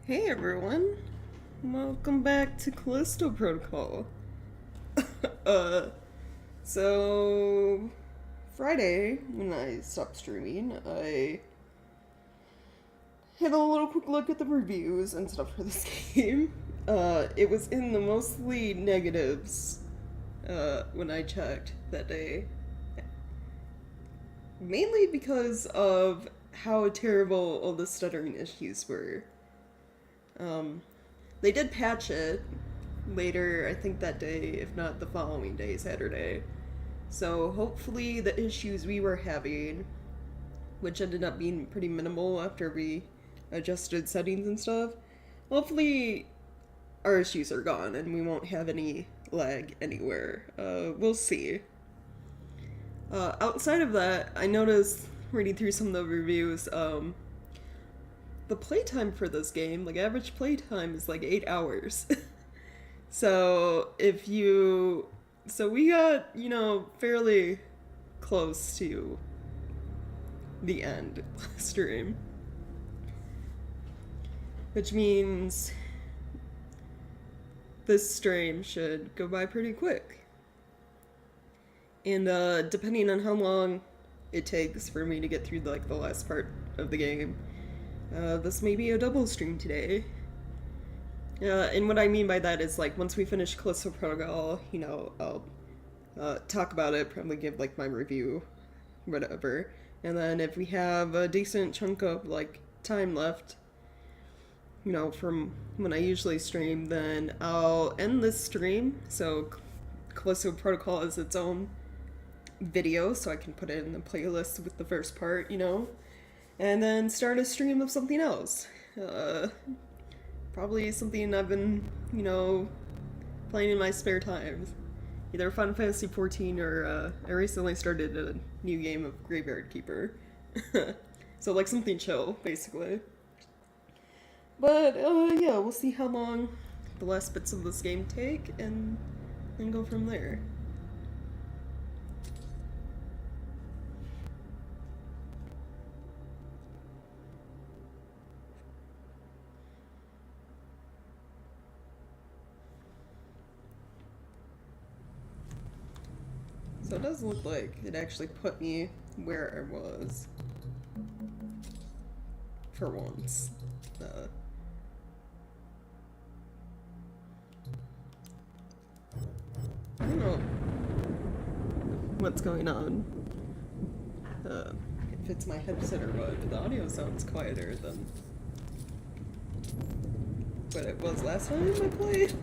Hey everyone, welcome back to Callisto Protocol. uh, so Friday when I stopped streaming, I had a little quick look at the reviews and stuff for this game. It was in the mostly negatives when I checked that day, mainly because of how terrible all the stuttering issues were. They did patch it later, I think that day, if not the following day, Saturday. So hopefully the issues we were having, which ended up being pretty minimal after we adjusted settings and stuff, hopefully our issues are gone and we won't have any lag anywhere. We'll see. Outside of that, I noticed reading through some of the reviews, the playtime for this game, like average playtime is like 8 hours. So we got, fairly close to the end stream. Which means this stream should go by pretty quick. And depending on how long it takes for me to get through the last part of the game, this may be a double stream today. And what I mean by that is, once we finish Callisto Protocol, I'll talk about it, probably give, my review, whatever. And then if we have a decent chunk of, time left, from when I usually stream, then I'll end this stream, so Callisto Protocol is its own video, so I can put it in the playlist with the first part, and then start a stream of something else. Probably something I've been, playing in my spare time. Either Final Fantasy XIV or I recently started a new game of Graveyard Keeper. So something chill, basically. But yeah, we'll see how long the last bits of this game take and go from there. So it does look like it actually put me where I was. For once. I don't know what's going on. If it's my headset or what, but the audio sounds quieter than what it was last time I played.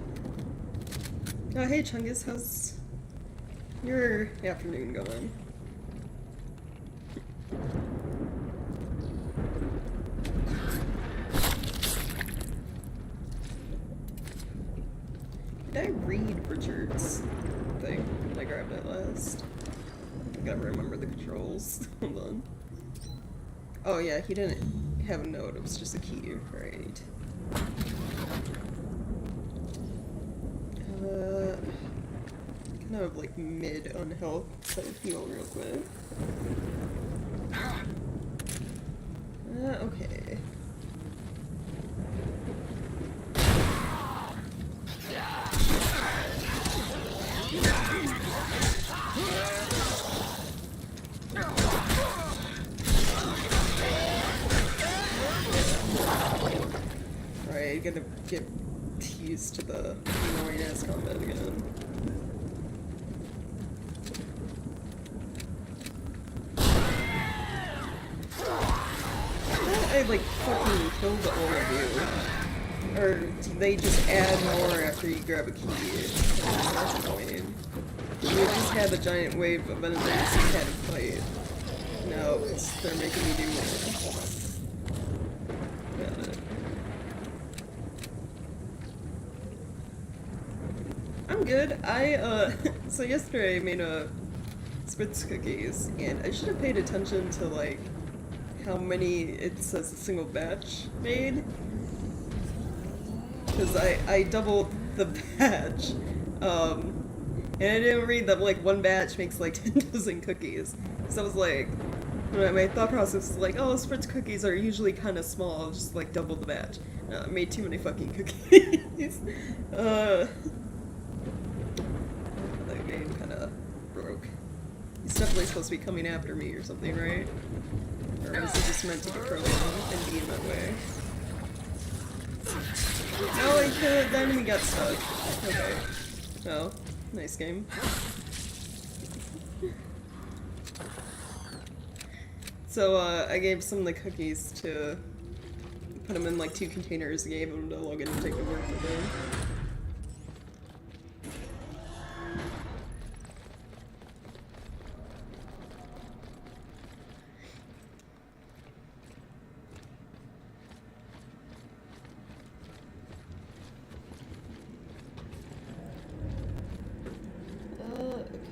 Oh, hey Chungus, how's your afternoon going? Did I read Richard's thing when I grabbed it last? I gotta remember the controls. Hold on. Oh yeah, he didn't have a note, it was just a key, right? Kind of mid on health, so heal real quick. Okay. Alright, gotta get used to the annoying ass combat again. I fucking killed all of you. Or do they just add more after you grab a key? That's annoying. You just had a giant wave of enemies you had to fight. No, they're making me do more. Got it. I'm good. So yesterday I made a Spritz cookies, and I should have paid attention to, how many it says a single batch made. Because I doubled the batch, and I didn't read that, one batch makes, 10 dozen cookies. So I was like, My thought process is like, oh, Spritz cookies are usually kind of small, just like double the batch. No, I made too many fucking cookies. That game kind of broke. He's definitely supposed to be coming after me or something, right? Or was he just meant to control him and be in my way? Oh, the enemy got stuck. Okay. Oh, nice game. So, I gave some of the cookies to put them in like 2 containers, gave them to Logan to take to work with him.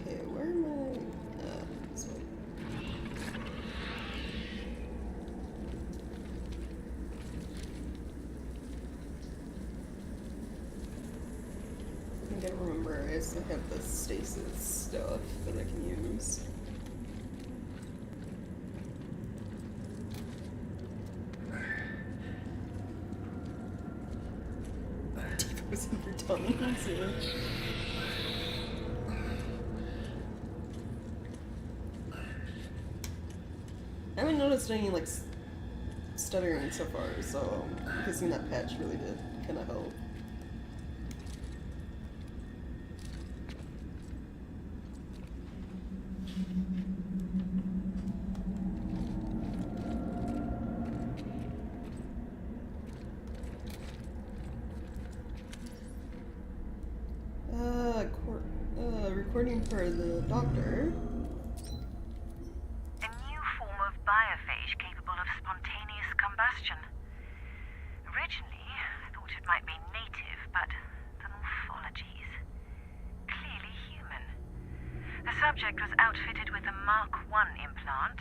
Okay, where am I? This way. I gotta remember, I still have the stasis stuff that I can use. Deep was in your tummy, too. I haven't noticed any, like, stuttering so far, so I'm guessing that patch really did kind of help. Recording for the doctor. A new form of biophage capable of spontaneous combustion. Originally, I thought it might be native, but the morphologies clearly human. The subject was outfitted with a Mark I implant.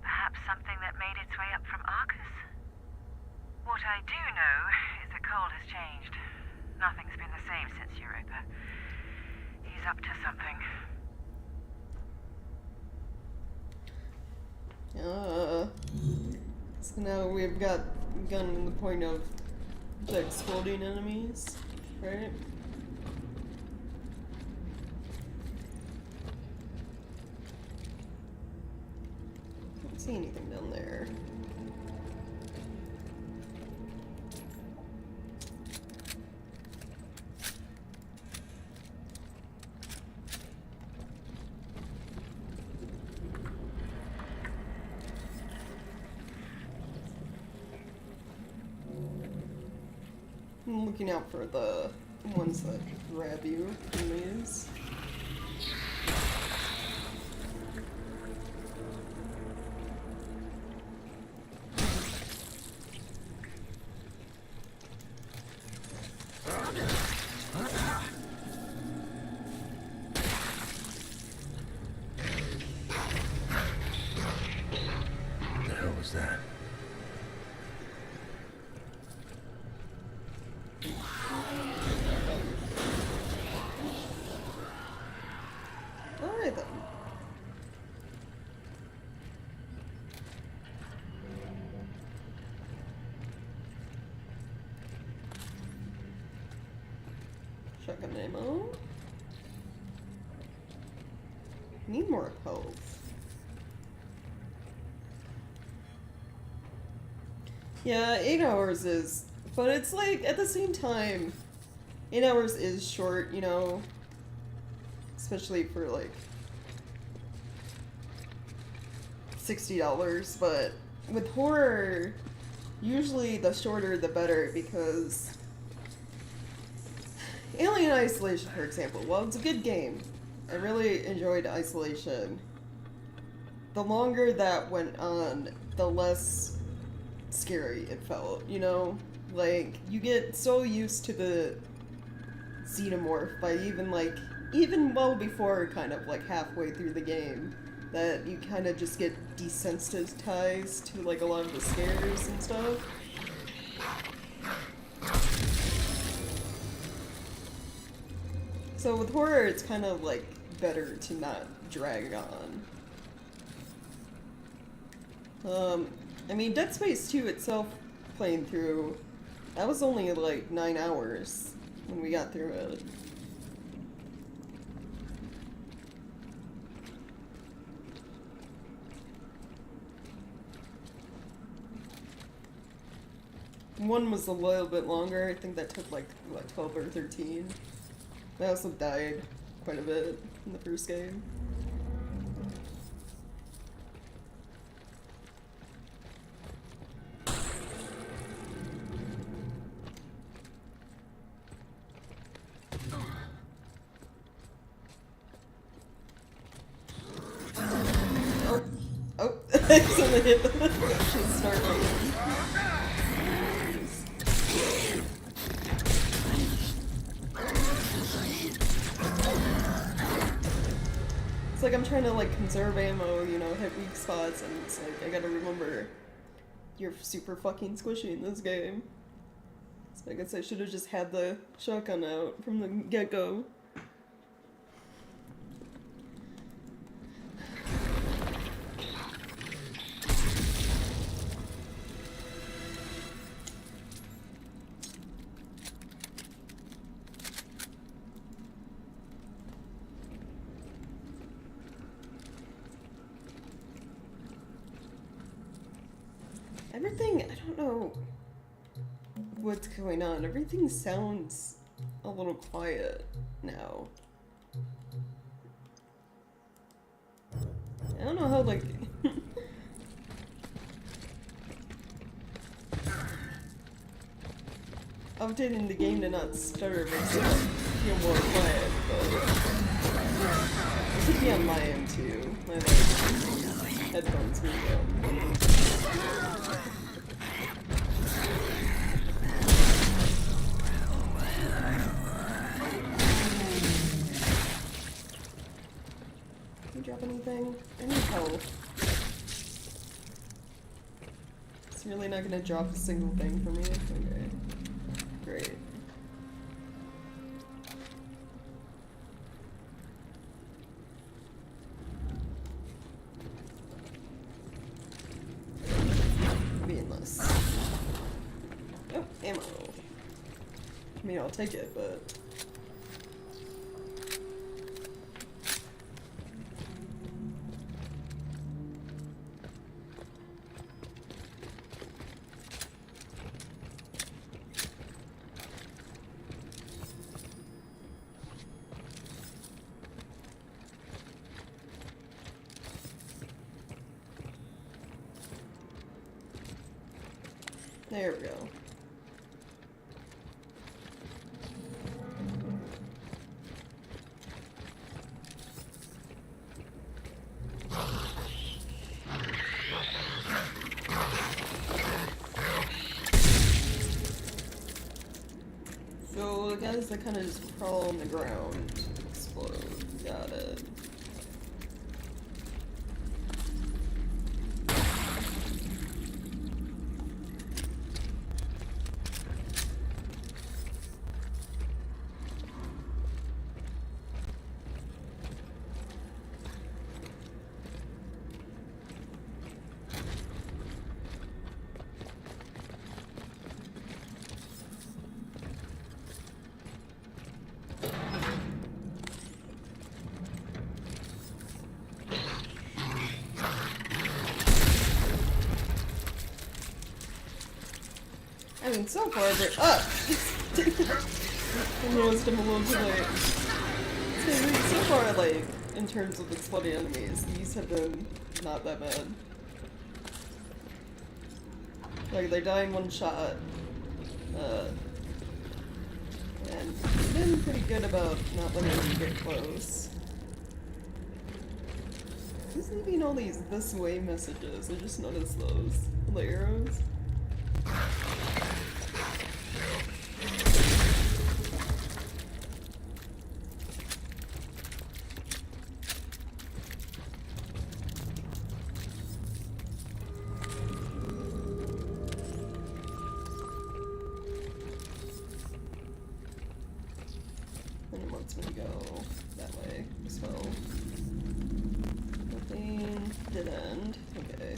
Perhaps something that made its way up from Arcus? What I do know is that Cole has changed. Nothing's been the same since Europa. He's up to something. So now we've gotten to the point of the exploding enemies, right? Don't see anything down there. I'm looking out for the ones that grab you in these. What the hell was that? Alright then. Shotgun ammo. Need more health. Yeah, 8 hours is, but it's like, at the same time, 8 hours is short, you know, especially for like $60, but with horror, usually the shorter the better, because Alien Isolation, for example, while it's a good game, I really enjoyed Isolation. The longer that went on, the less scary it felt, you know? Like, you get so used to the xenomorph by even well before kind of like halfway through the game, that you kind of just get desensitized to like a lot of the scares and stuff. So with horror, it's kind of like better to not drag on. I mean, Dead Space 2 itself, playing through, that was only like 9 hours when we got through it. One was a little bit longer. I think that took like 12 or 13. I also died quite a bit in the first game. Oh, I accidentally hit the start button. It's like I'm trying to like conserve ammo, you know, hit weak spots, and it's like I gotta remember you're super fucking squishy in this game. So I guess I should have just had the shotgun out from the get-go. Everything, I don't know what's going on. Everything sounds a little quiet now. I don't know how, like... updating the game to not stutter makes it feel more quiet, but... it could be on my end too. My, like, headphones need to... Drop anything? I need help. It's really not gonna drop a single thing for me? Okay. Great. Meaningless. Oh, ammo. I mean, I'll take it, but... there we go. So the guys that kind of just crawl on the ground explode. Got it. I mean, so far, but I noticed him a little too late. So far, like, in terms of exploding enemies, these have been not that bad. Like, they die in one shot. And they've been pretty good about not letting them get close. Who's leaving all these this way messages? I just noticed those. The arrows. And it wants me to go that way as well. Nothing. Dead end. Okay.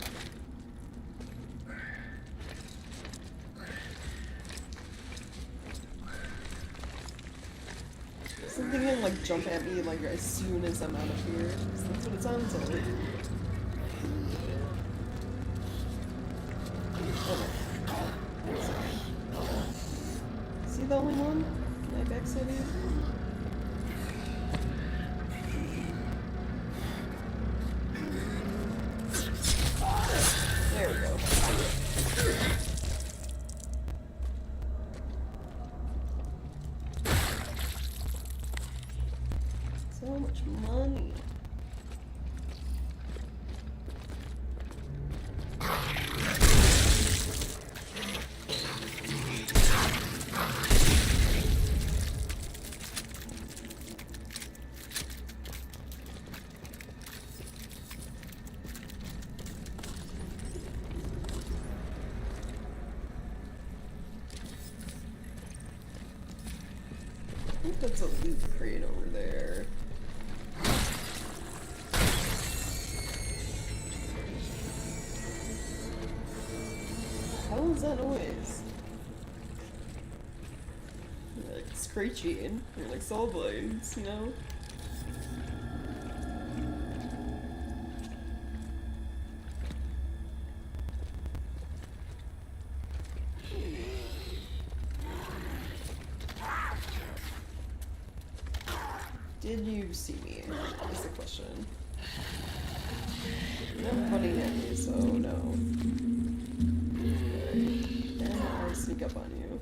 gonna like jump at me like as soon as I'm out of here. So that's what it sounds like. Oh no. Is he the only one? Can I backstab you? There we go. So much money. I think that's a loot crate over there. How is that noise? Like screeching, or like saw blades, you know? Did you see me? Is the question. You're not running at me, so no. Alright. And I'll sneak up on you.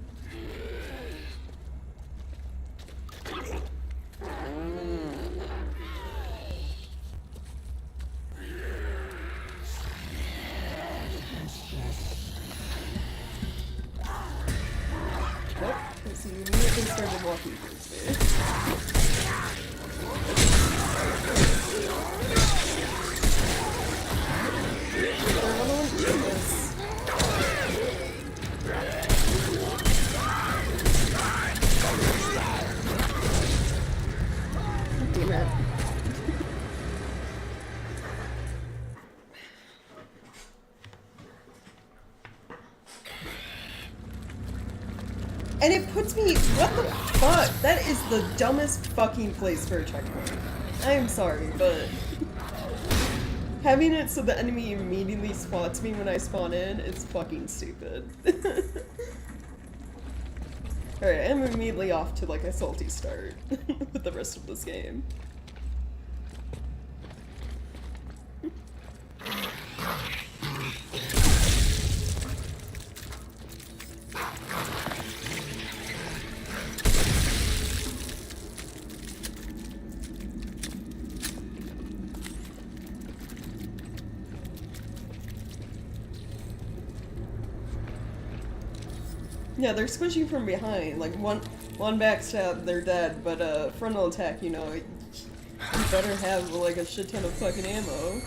Nope. So you immediately started walking towards me. And it puts me, what the fuck? That is the dumbest fucking place for a checkpoint. I am sorry, but having it so the enemy immediately spots me when I spawn in is fucking stupid. Alright, I'm immediately off to like a salty start with the rest of this game. Yeah, they're squishy from behind. Like one backstab, they're dead. But frontal attack, you know, you better have like a shit ton of fucking ammo.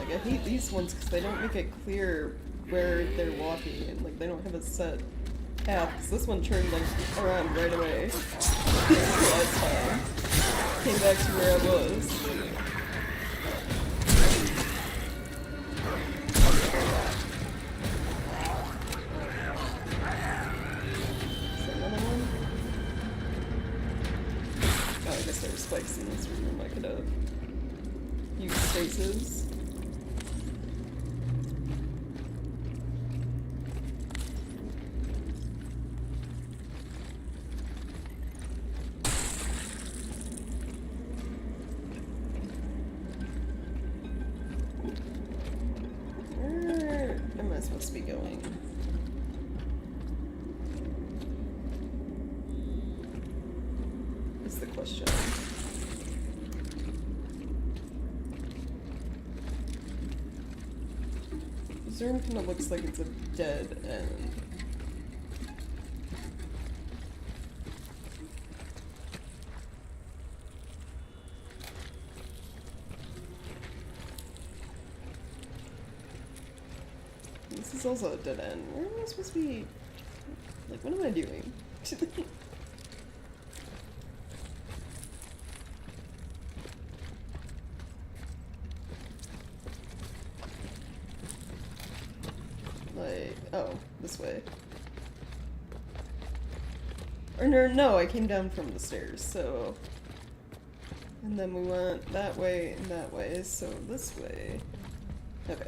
I hate these ones because they don't make it clear where they're walking and like they don't have a set path. Because this one turned like around right away. Last time. Came back to where I was. Is there another one? Oh, I guess there were spikes in this room. I could have used spaces. Am I supposed to be going? Is the question. This room kind of looks like it's a dead end. This is also a dead end. Where am I supposed to be? Like, what am I doing? Like, oh, this way. Or no, I came down from the stairs, so... And then we went that way and that way, so this way. Okay.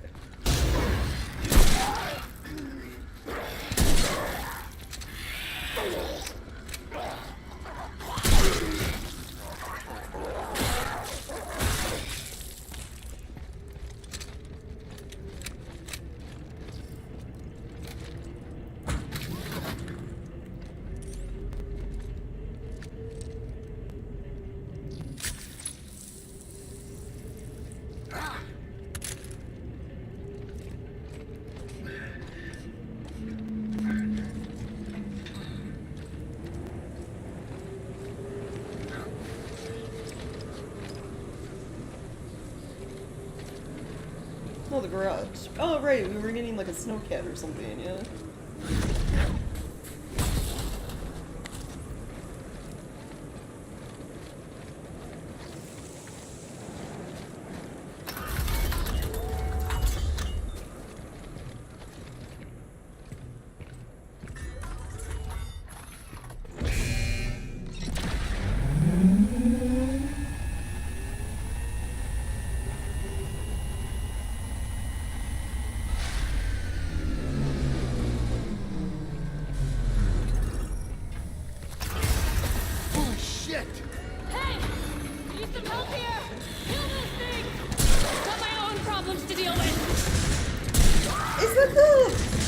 Oh, the garage. Oh, right, we were getting like a snowcat or something, yeah.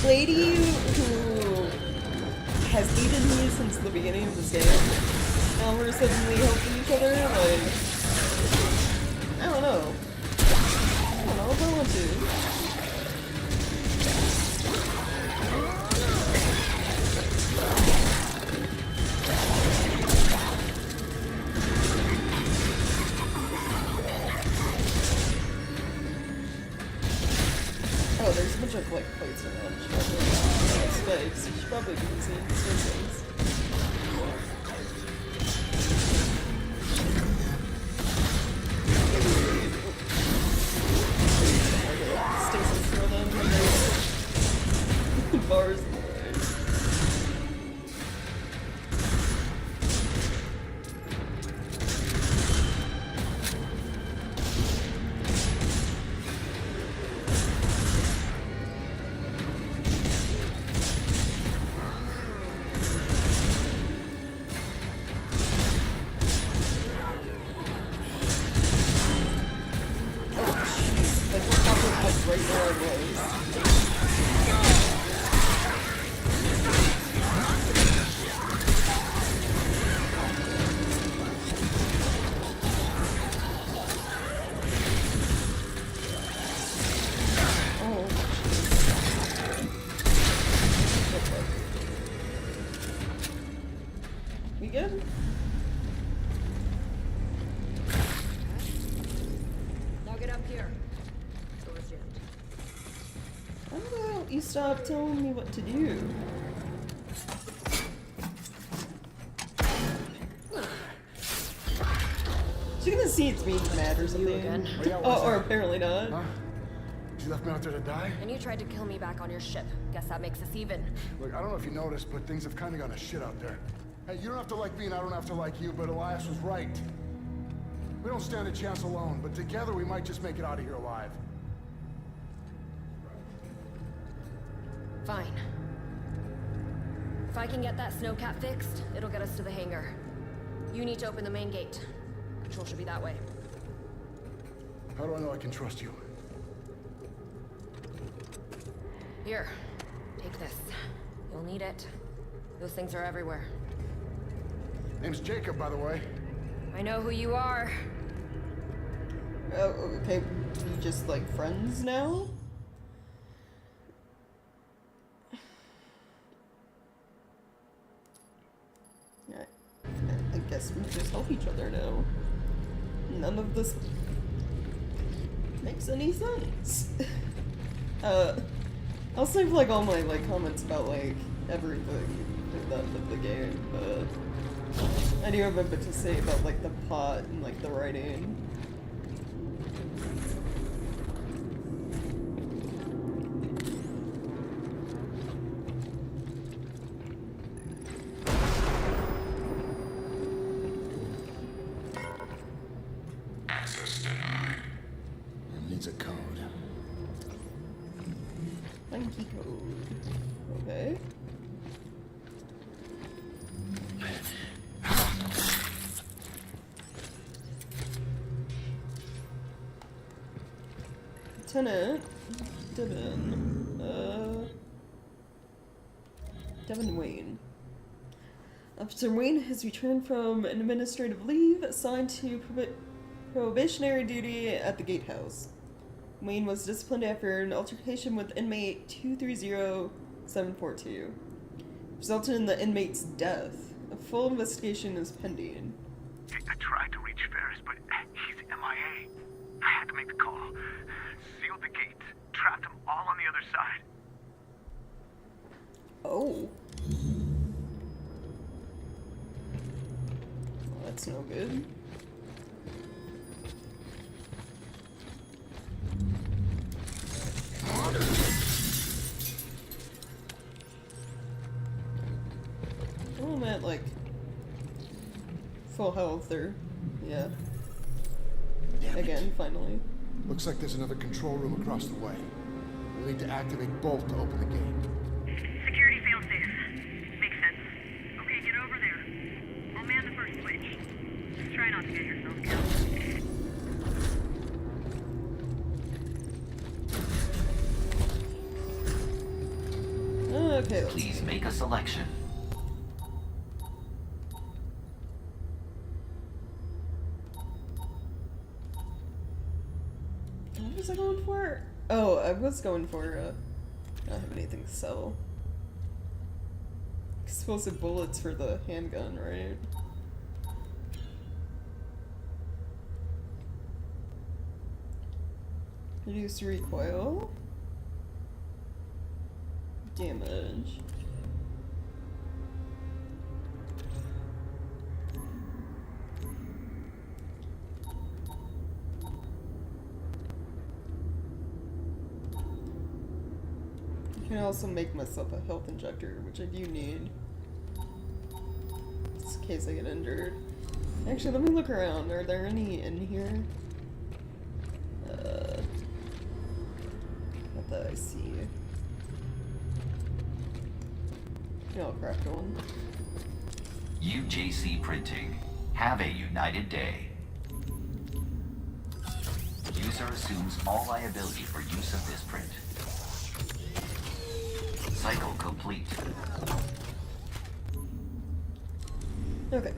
Lady who has hated me since the beginning of this game. Now we're suddenly helping each other, like... I don't know. I don't know if I want to. Oh, there's a bunch of like plates around. Spikes. You should probably be using things. Stasis throw them and there's bars in the way. Right where I was. Oh. We good? Now get up here. How about you stop telling me what to do? She's gonna see it's me mad or something. You again? Oh, or apparently not. Huh? You left me out there to die? And you tried to kill me back on your ship. Guess that makes us even. Look, I don't know if you noticed, but things have kind of gone to shit out there. Hey, you don't have to like me and I don't have to like you, but Elias was right. We don't stand a chance alone, but together we might just make it out of here alive. Fine. If I can get that snowcat fixed, it'll get us to the hangar. You need to open the main gate. Control should be that way. How do I know I can trust you? Here, take this. You'll need it. Those things are everywhere. Name's Jacob, by the way. I know who you are. Oh, okay. We just like friends now? Yeah. I guess we just help each other now. None of this makes any sense. I'll save like all my like comments about like everything for the end of the game, but I do have a bit to say about like the plot and like the writing. Access denied. It needs a code. Funky code. Okay. Lieutenant Devin Wayne. Officer Wayne has returned from an administrative leave assigned to probationary duty at the gatehouse. Wayne was disciplined after an altercation with inmate 230742. Resulted in the inmate's death. A full investigation is pending. I tried to reach Ferris, but he's MIA. I had to make the call. Sealed the gates. Trapped them all on the other side. Oh. Well, that's no good. Oh, I'm at like full health or yeah. Again, finally. Looks like there's another control room across the way. We'll need to activate both to open the gate. Security failsafe. Makes sense. Okay, get over there. I'll man the first switch. Just try not to get yourself killed. Okay. Please make a selection. What was I going for? Oh, I was going for, I don't have anything to sell. Explosive bullets for the handgun, right? Reduce recoil. Damage. I can also make myself a health injector, which I do need. Just in case I get injured. Actually, let me look around. Are there any in here? Not that I see. Yeah, I'll craft one. UJC Printing. Have a united day. User assumes all liability for use of this print. Cycle complete. Okay.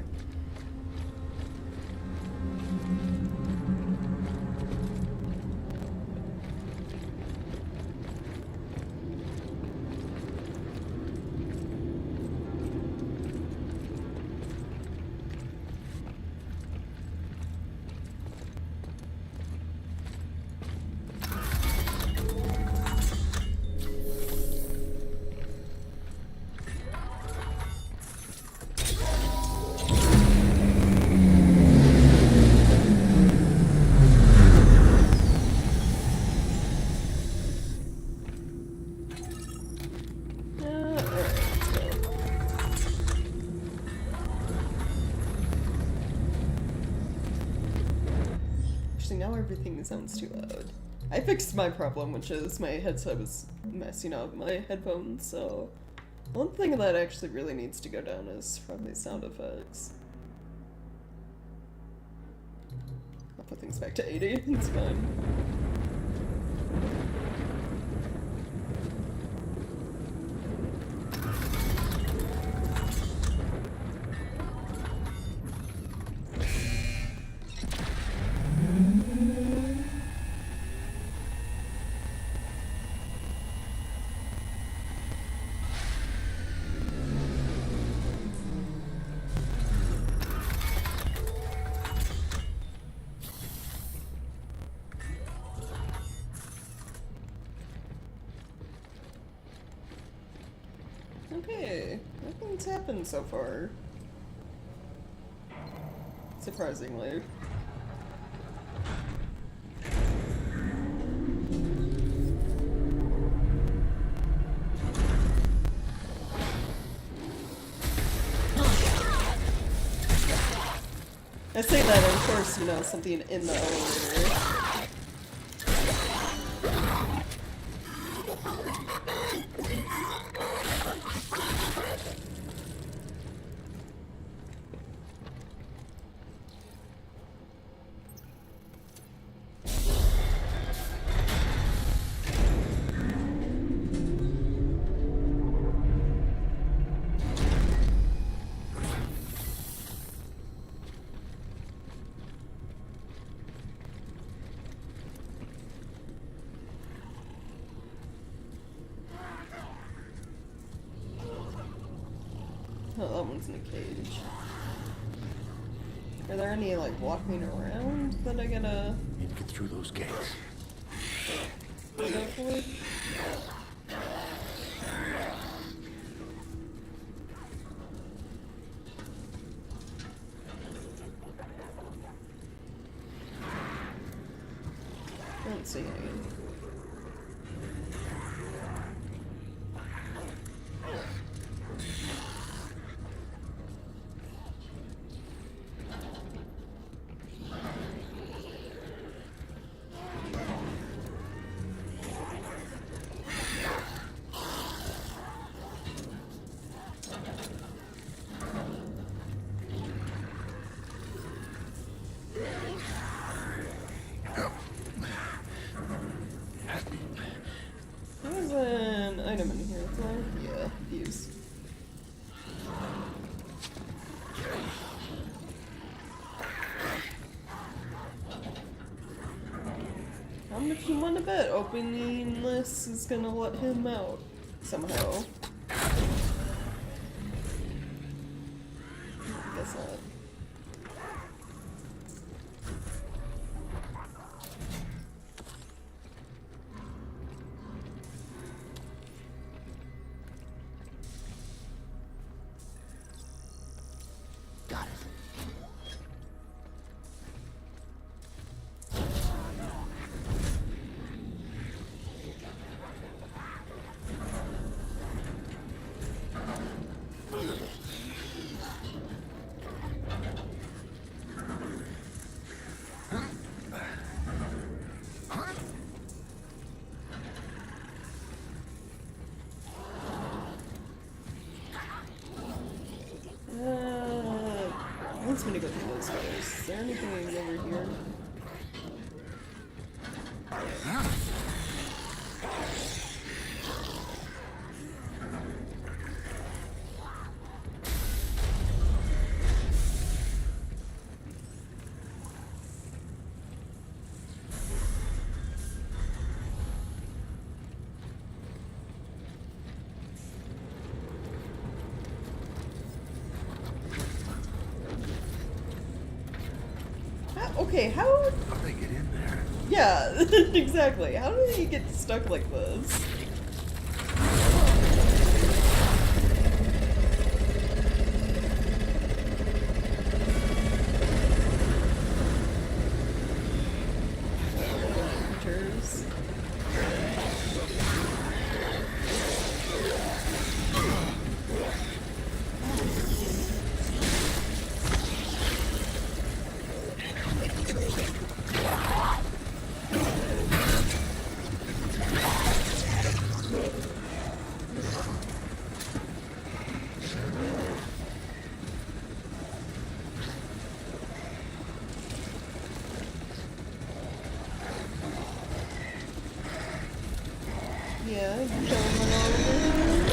Now everything sounds too loud. I fixed my problem, which is my headset was messing up my headphones, so one thing that actually really needs to go down is probably sound effects. I'll put things back to 80, it's fine. Okay, nothing's happened so far. Surprisingly. I say that, and of course, you know, something in the elevator. Oh, that one's in a cage. Are there any, like, walking around that I gotta Need to get through those gates. look out for? I don't see any. There's an item in here, is there? Yeah, fuse. How much you want to bet opening this is gonna let him out somehow? Guess not. Got it. Wants me to go through those doors. Is there anything over here? Okay, how? How do they get in there? Yeah, exactly. How did he get stuck like this? Pictures. Yeah, you show him all of it.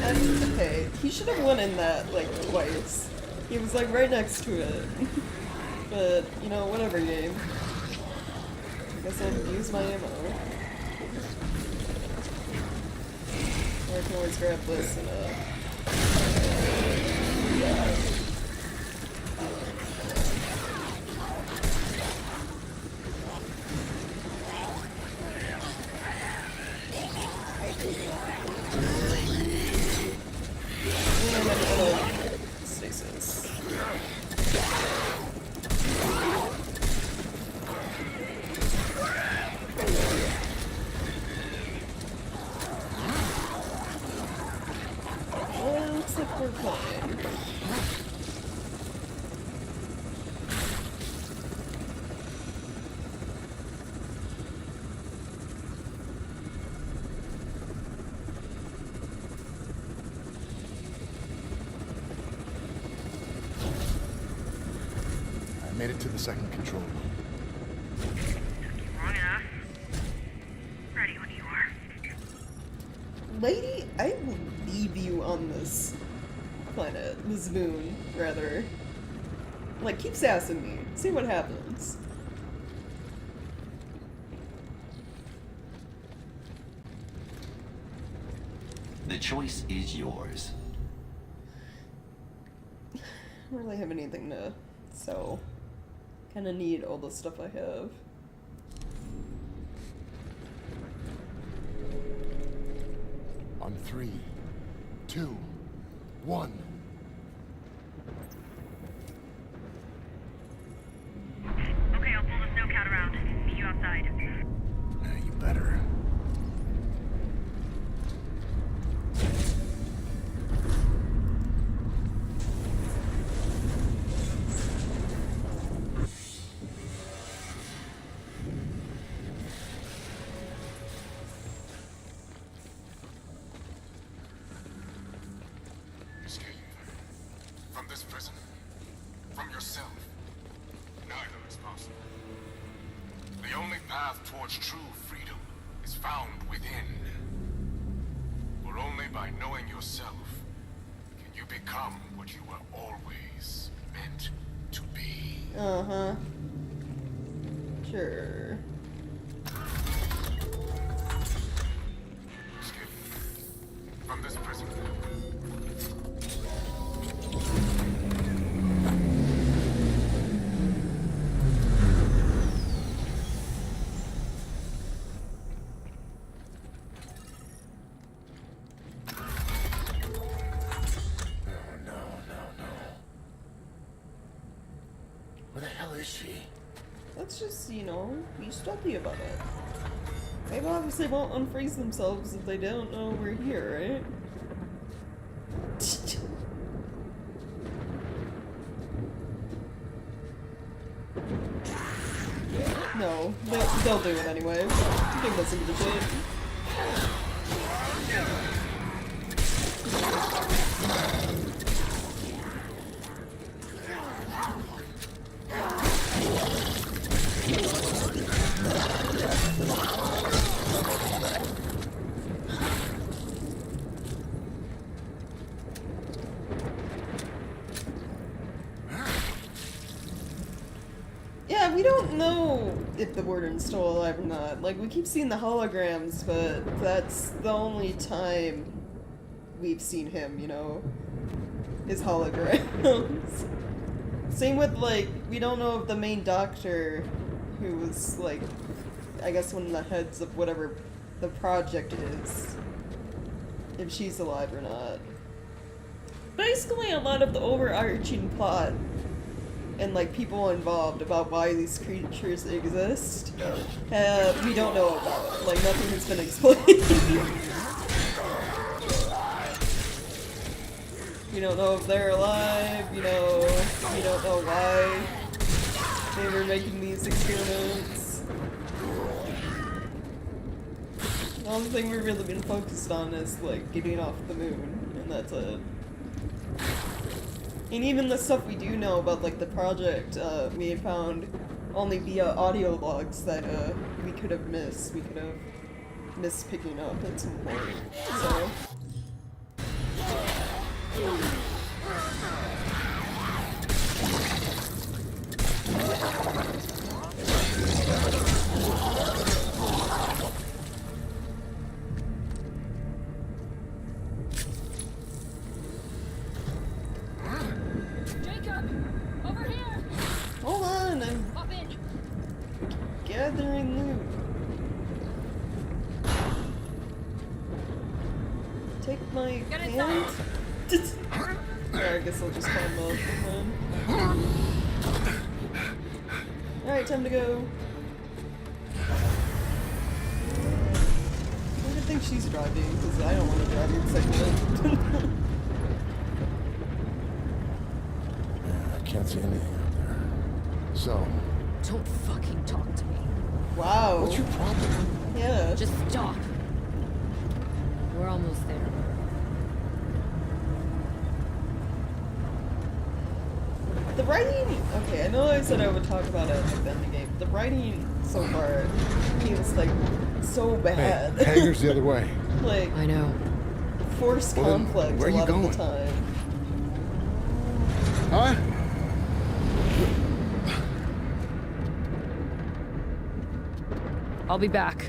And, okay, he should have went in that, like, twice. He was, like, right next to it. But, you know, whatever, game. I guess I'll use my ammo. Or I can always grab this and, yeah. And I'm out of stasis. Well, looks like we're fine. I made it to the second control room. Long enough. Ready when you are. Lady, I will leave you on this planet, this moon, rather. Like, keep sassing me. See what happens. The choice is yours. I don't really have anything to sell. Kinda need all the stuff I have. On 3, 2, 1. Okay, I'll pull the snowcat around. Meet you outside. Yeah, you better. Escape from this prison, from yourself. Neither is possible. The only path towards true freedom is found within. For only by knowing yourself can you become what you were always meant to be. Uh-huh. Sure. Escape from this prison. Where the hell is she? Let's just, you know, be stealthy about it. They obviously won't unfreeze themselves if they don't know we're here, right? No, they'll do it anyway. Give us some shit. Yeah, we don't know if the warden's still alive or not. Like, we keep seeing the holograms, but that's the only time we've seen him, you know? His holograms. Same with, like, we don't know if the main doctor, who was, like, I guess one of the heads of whatever the project is, if she's alive or not. Basically, a lot of the overarching plot and like people involved about why these creatures exist, we don't know about. Like, nothing has been explained. We don't know if they're alive, you know, we don't know why they were making these experiments. The only thing we've really been focused on is like getting off the moon, and that's it. And even the stuff we do know about, like, the project, we had found only via audio logs that, we could have missed. We could have missed picking up at some point, so... Over here! Hold on, I'm Hop in! gathering loot. take my Get hand? inside. Yeah, I guess I'll just climb up and then... Alright, time to go. I don't think she's driving, because I don't want to drive in second. Yeah, I can't see anything out there. So, Don't fucking talk to me. Wow. what's your problem? Yeah. Just stop. We're almost there. The writing, okay, I know I said I would talk about it at the end of the game. The writing so far feels like so bad. Hey, hangar's the other way. Like, I know. forced Well, then, conflict where a you lot of going? the time. Huh? I'll be back.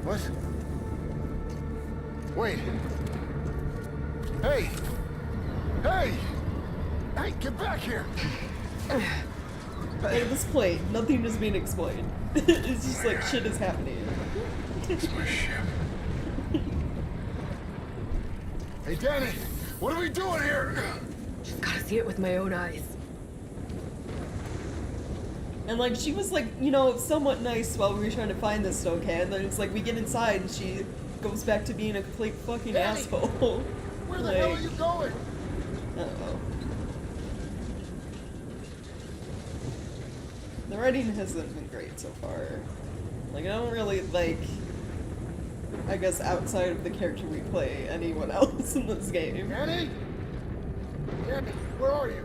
What? Wait. Hey! Hey! Hey, get back here! At this point, nothing is being explained. It's just like shit is happening. It's my ship. Hey, Danny! What are we doing here? Just gotta see it with my own eyes. And like she was like, you know, somewhat nice while we were trying to find this snow can, and then it's like we get inside and she goes back to being a complete fucking Danny! asshole. Where the Like, hell are you going? I don't know. The writing hasn't been great so far. Like, I don't really like, I guess outside of the character we play, anyone else in this game. Danny? Danny, where are you?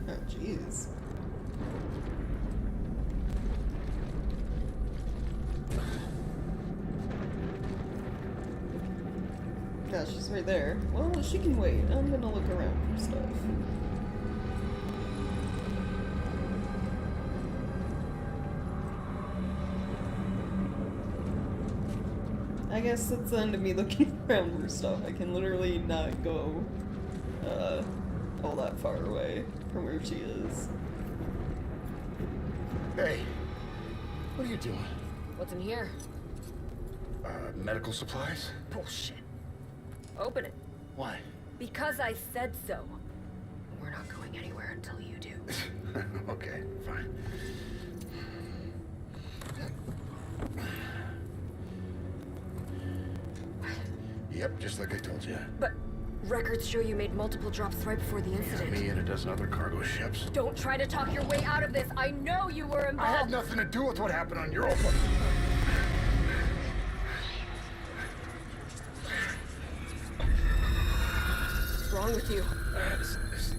Oh, jeez. Yeah, she's right there. Well, she can wait. I'm gonna look around for stuff. I guess that's the end of me looking around for stuff. I can literally not go all that far away from where she is. Hey, what are you doing? What's in here? Medical supplies? Bullshit. Open it. Why? Because I said so. We're not going anywhere until you do. Okay, fine. Yep, just like I told you. But records show you made multiple drops right before the incident. Me and a dozen other cargo ships. Don't try to talk your way out of this. I know you were I involved. had nothing to do with what happened on Europa. What's wrong with you? This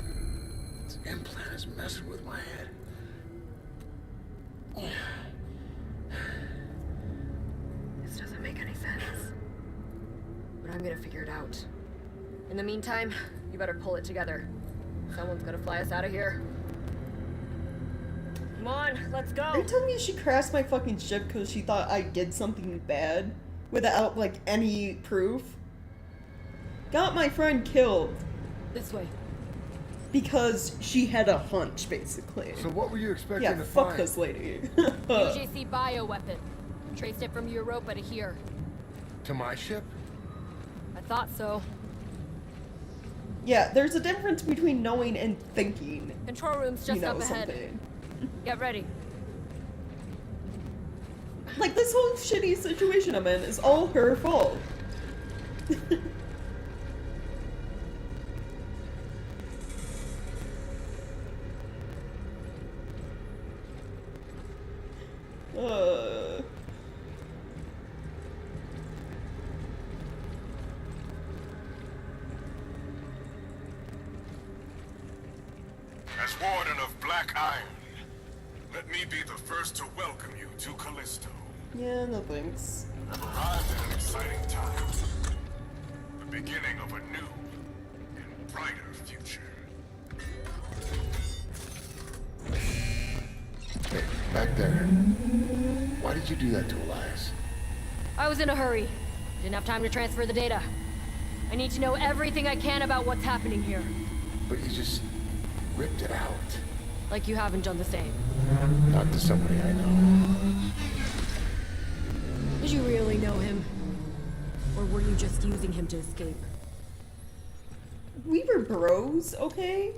implant is messing with my head. This doesn't make any sense. But I'm gonna figure it out. In the meantime, you better pull it together. Someone's gonna fly us out of here. Come on, let's Are go. you telling me she crashed my fucking ship because she thought I did something bad? Without, like, any proof? Got my friend killed This way. because she had a hunch, basically. So what were you expecting Yeah, to fuck find? this lady. UJC bioweapon. Traced it from Europa to here. To my ship? I thought so. Yeah, there's a difference between knowing and thinking. Control room's just You know up ahead. something. Get ready. Like, this whole shitty situation I'm in is all her fault. As Warden of Black Iron, let me be the first to welcome you to Callisto. Yeah, no thanks. I've arrived at an exciting time. The beginning of a new and brighter future. Hey, back there. Why did you do that to Elias? I was in a hurry. Didn't have time to transfer the data. I need to know everything I can about what's happening here. But you just ripped it out. Like you haven't done the same. Not to somebody I know. Did you really know him? Or were you just using him to escape? We were bros, okay?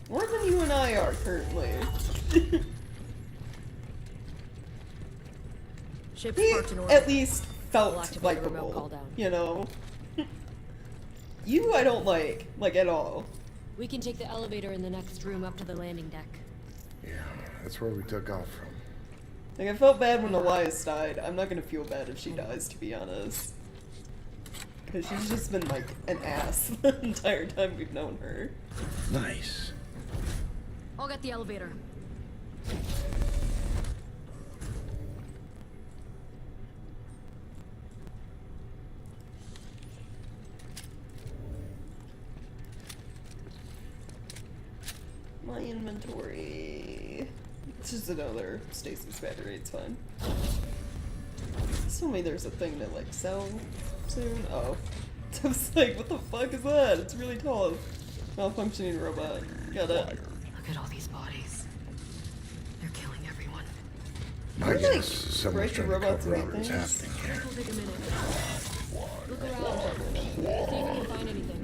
More than you and I are currently. Ship's He parked in order. at least felt I'll activate the remote call likable, down. you know? You I don't like at all. We can take the elevator in the next room up to the landing deck. Yeah, that's where we took off from. Like, I felt bad when Elias died. I'm not gonna feel bad if she dies, to be honest. Because she's just been, like, an ass the entire time we've known her. Nice. I'll get the elevator. My inventory. It's just another stasis battery, it's fine. Tell me there's a thing to, like, sell soon. Oh. I was like, what the fuck is that? It's really tall. Malfunctioning robot. Got it. Look at all these bodies. They're killing everyone. I Like, guess someone's break the trying to robots cover and up what's things? happening here. It'll take a minute. Look around. See if you can find anything.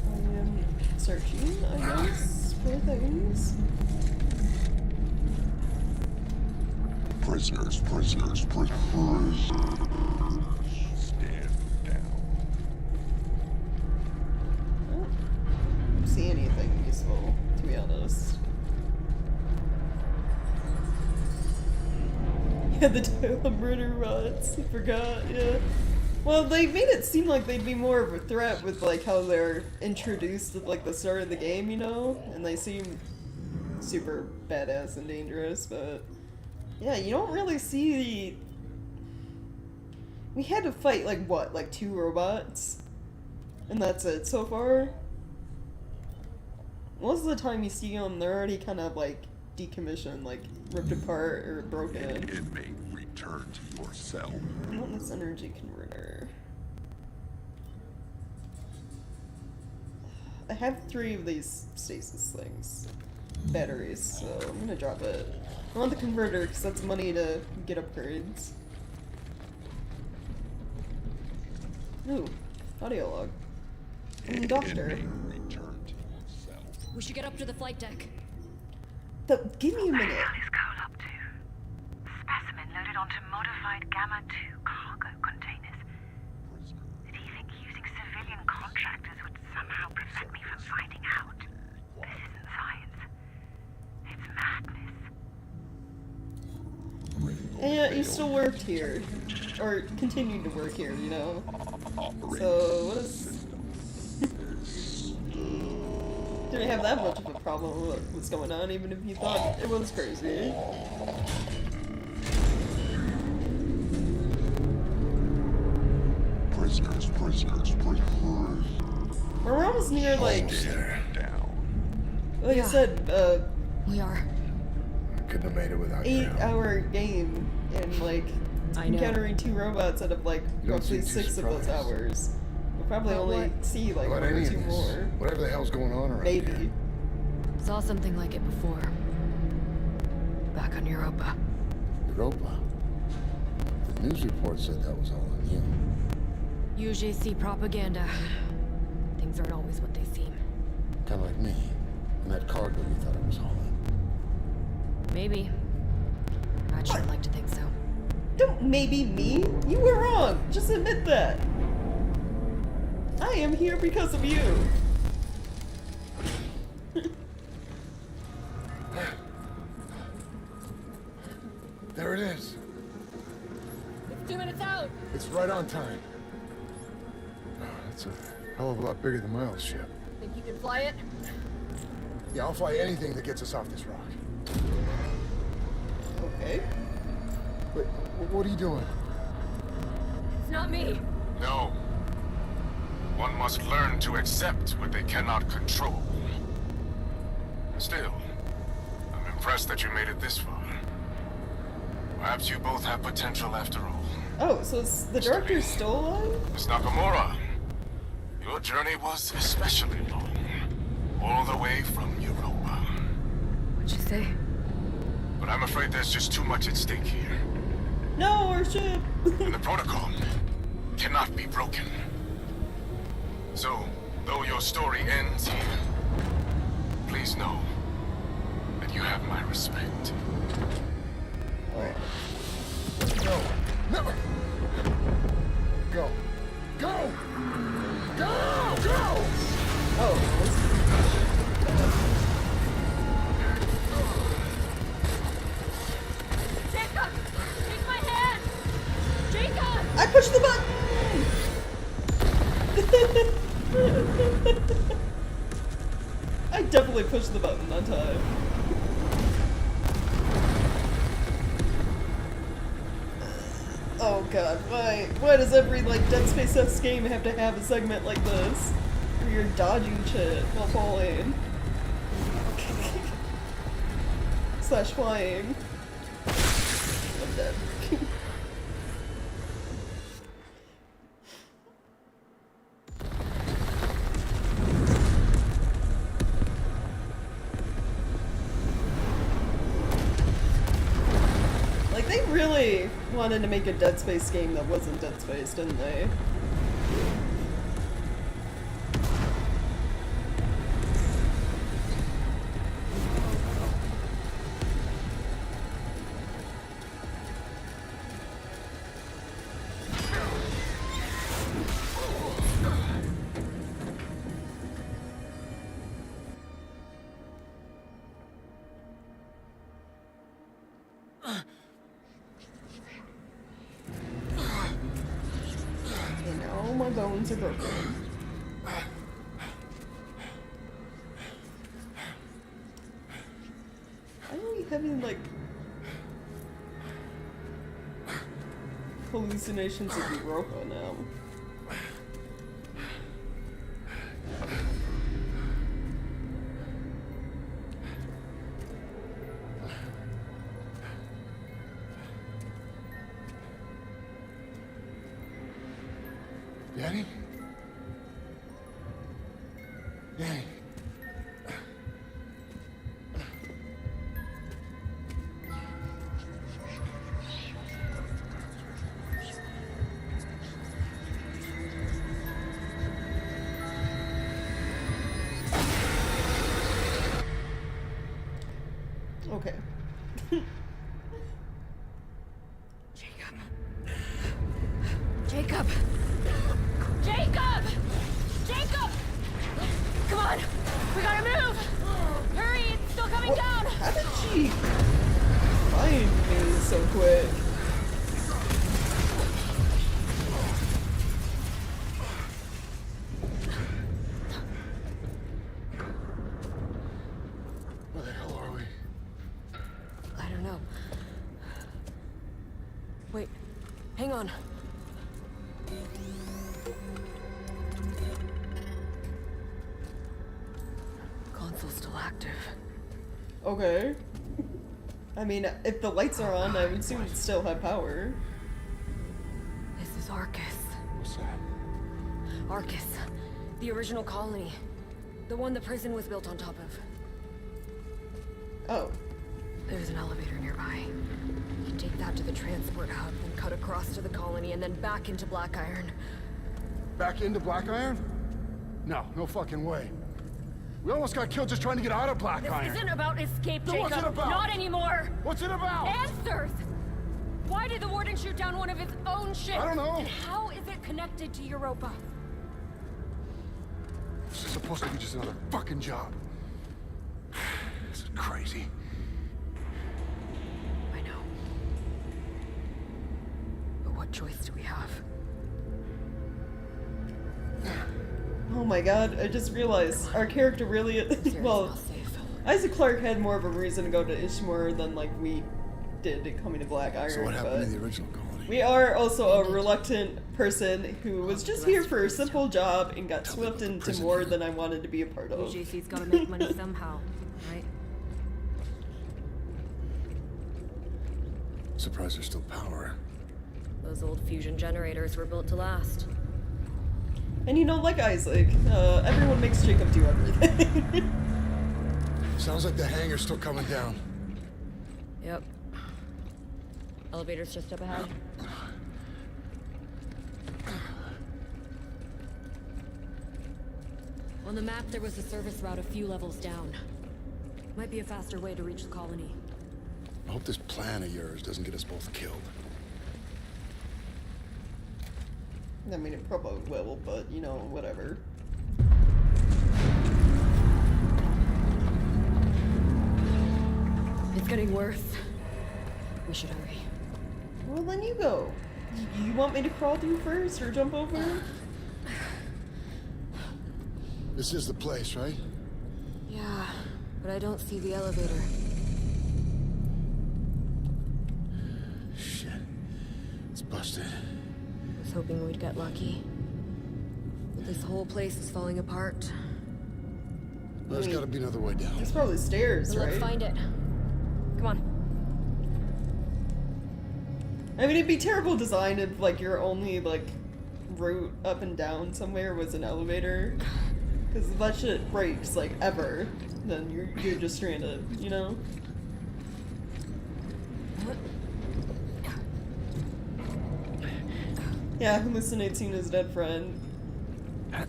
I am searching, I guess, for things. Prisoners. Stand down. I don't see anything useful, to be honest. Yeah, the toilet murder robots. I forgot, yeah. Well, they made it seem like they'd be more of a threat with, like, how they're introduced at, like, the start of the game, you know? And they seem super badass and dangerous, but... Yeah, you don't really see... We had to fight, like, what? Like, 2 robots? And that's it so far? Most of the time you see them, they're already kind of, like, decommissioned, like, ripped apart or broken. Inmate, return to your cell. I want this energy converter. I have 3 of these stasis things. Batteries, so I'm gonna drop it. I want the converter, because that's money to get upgrades. Ooh, audio log. From the doctor. Inmate, return to your cell. We should get up to the flight deck. Give me a What the minute. hell is Cole up to? Specimen loaded onto modified Gamma-2 cargo containers. Did he think using civilian contractors would somehow prevent me from finding out? This isn't science. It's madness. And yet you still worked here. Or continued to work here, you know? So, what is... Didn't have that much of a problem with what was going on, even if you thought it was crazy. Prisoners. We're almost near, like... Down. Like Yeah. I said, We are. Couldn't have made it without you. 8-hour game, and, like, I know. encountering 2 robots out of, like, You don't roughly seem too 6 of those surprised. hours. We'll probably About only what? see, like, About 1 or any 2 of this. more. Whatever the hell's going on around Maybe. here. Saw something like it before. Back on Europa. Europa. The news report said that was all on you. UJC propaganda. Things aren't always what they seem. Kind of like me. And that cargo you thought it was all in. Maybe. I'd sure like to think so. Don't maybe me. You were wrong. Just admit that. I am here because of you. There it is. It's 2 minutes out! It's right on time. Oh, that's a hell of a lot bigger than my old ship. Think you can fly it? Yeah, I'll fly anything that gets us off this rock. Okay. Wait, what are you doing? not me. No. One must learn to accept what they cannot control. Still, I'm impressed that you made it this far. Perhaps you both have potential after all. Oh, so is the director's still alive? Miss Nakamura, your journey was especially long. All the way from Europa. What'd you say? But I'm afraid there's just too much at stake here. No, our ship! And the protocol cannot be broken. So, though your story ends here, please know that you have my respect. No. Never. Go. Go! Go! Go! Oh, Jacob! Take my hand! Jacob! I pushed the button! I definitely pushed the button on time. Oh god, why does every, like, Dead Space S game have to have a segment like this? Where you're dodging shit while falling. Slash flying. I'm dead. Like, they really wanted to make a Dead Space game that wasn't Dead Space, didn't they? And now all my bones are broken. Why are we having, like, hallucinations of Europa now? Danny? Danny. Okay. Jacob! Jacob! Jacob! Jacob! Come on! We gotta move! Hurry! It's still coming down! How did she find me so quick? Where the hell are we? I don't know. Wait. Hang on. Console's still active. Okay. I mean, if the lights are on, I would assume it'd still have power. This is Arcus. What's that? Arcus. The original colony. The one the prison was built on top of. Oh. There's an elevator nearby. You can take that to the transport hub, then cut across to the colony, and then back into Blackiron. Back into Black Iron? No, no fucking way. We almost got killed just trying to get out of Black This Iron. isn't about escape, Then Jacob. what's it about? Not anymore. What's it about? Answers! Why did the Warden shoot down one of his own ships? I don't know. And how is it connected to Europa? This is supposed to be just another fucking job. This is crazy. I know. But what choice do we have? Oh my god, I just realized our character really Sierra's well, not safe. Isaac Clarke had more of a reason to go to Ishmore than, like, we did coming to Black Iron. So what happened but to the original colony? we are also a reluctant person who was just here for a simple job and got swept into more than I wanted to be a part of. UJC's gotta make money somehow, right? Surprised there's still power. Those old fusion generators were built to last. And you know, like Isaac, everyone makes Jacob do everything. Sounds like the hangar's still coming down. Yep. Elevator's just up ahead. On the map, there was a service route a few levels down. Might be a faster way to reach the colony. I hope this plan of yours doesn't get us both killed. I mean, it probably will, but, you know, whatever. It's getting worse. We should hurry. Well, then you go. You want me to crawl through first or jump over? This is the place, right? Yeah, but I don't see the elevator. Shit. It's busted. I was hoping we'd get lucky. But this whole place is falling apart. There's gotta be another way down. There's probably stairs, Let's right? find it. Come on. I mean, it'd be terrible design if, like, your only, like, route up and down somewhere was an elevator. Because if that shit breaks, like, ever, then you're just stranded, you know? Yeah, hallucinate seeing his dead friend. That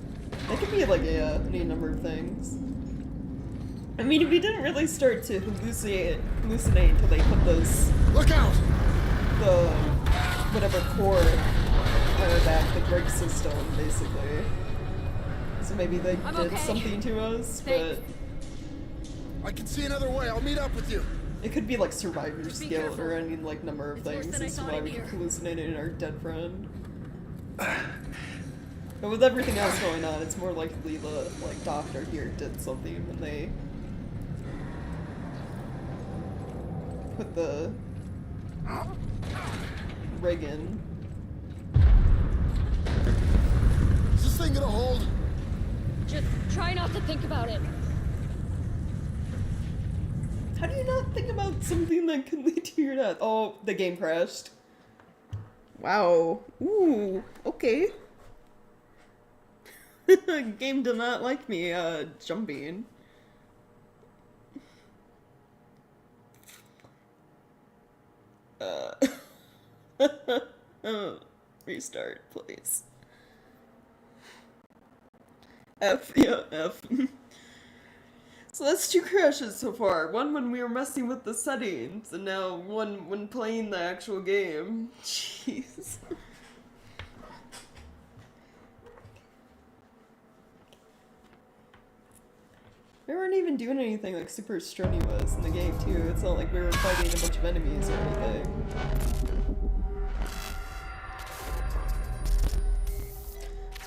could be, like, any number of things. I mean, we didn't really start to hallucinate until they put those... Look out! The whatever core or back the brake system, basically. So maybe they I'm did okay. something to us, Thanks. but I can see another way. I'll meet up with you. it could be like survivor's Be guilt careful. or any like number of It's worse things than I as to thought why it'd we be. hallucinated our dead friend. But with everything else going on, it's more likely the like doctor here did something when they put the rig in. Is this thing gonna hold? Just try not to think about it. How do you not think about something that could lead to your death? Oh, the game crashed. Wow. Ooh, okay. Game did not like me, jumping. Restart, please. F, yeah, F. So that's 2 crashes so far. One when we were messing with the settings, and now one when playing the actual game. Jeez. We weren't even doing anything like super strenuous in the game too. It's not like we were fighting a bunch of enemies or anything.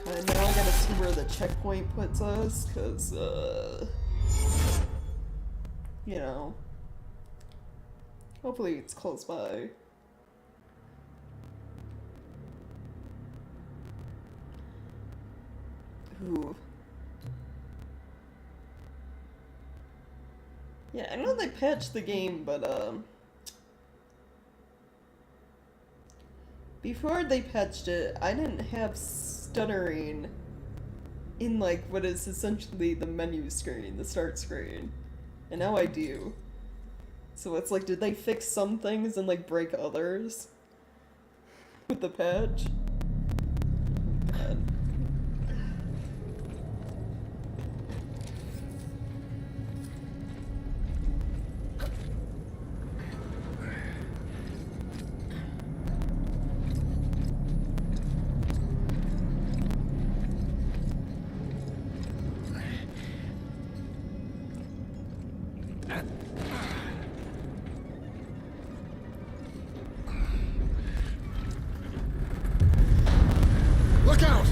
And now I gotta see where the checkpoint puts us, cause you know, hopefully it's close by. Ooh. Yeah, I know they patched the game, but before they patched it, I didn't have stuttering in like what is essentially the menu screen, the start screen. And now I do. So it's like, did they fix some things and like break others with the patch? God. Look out!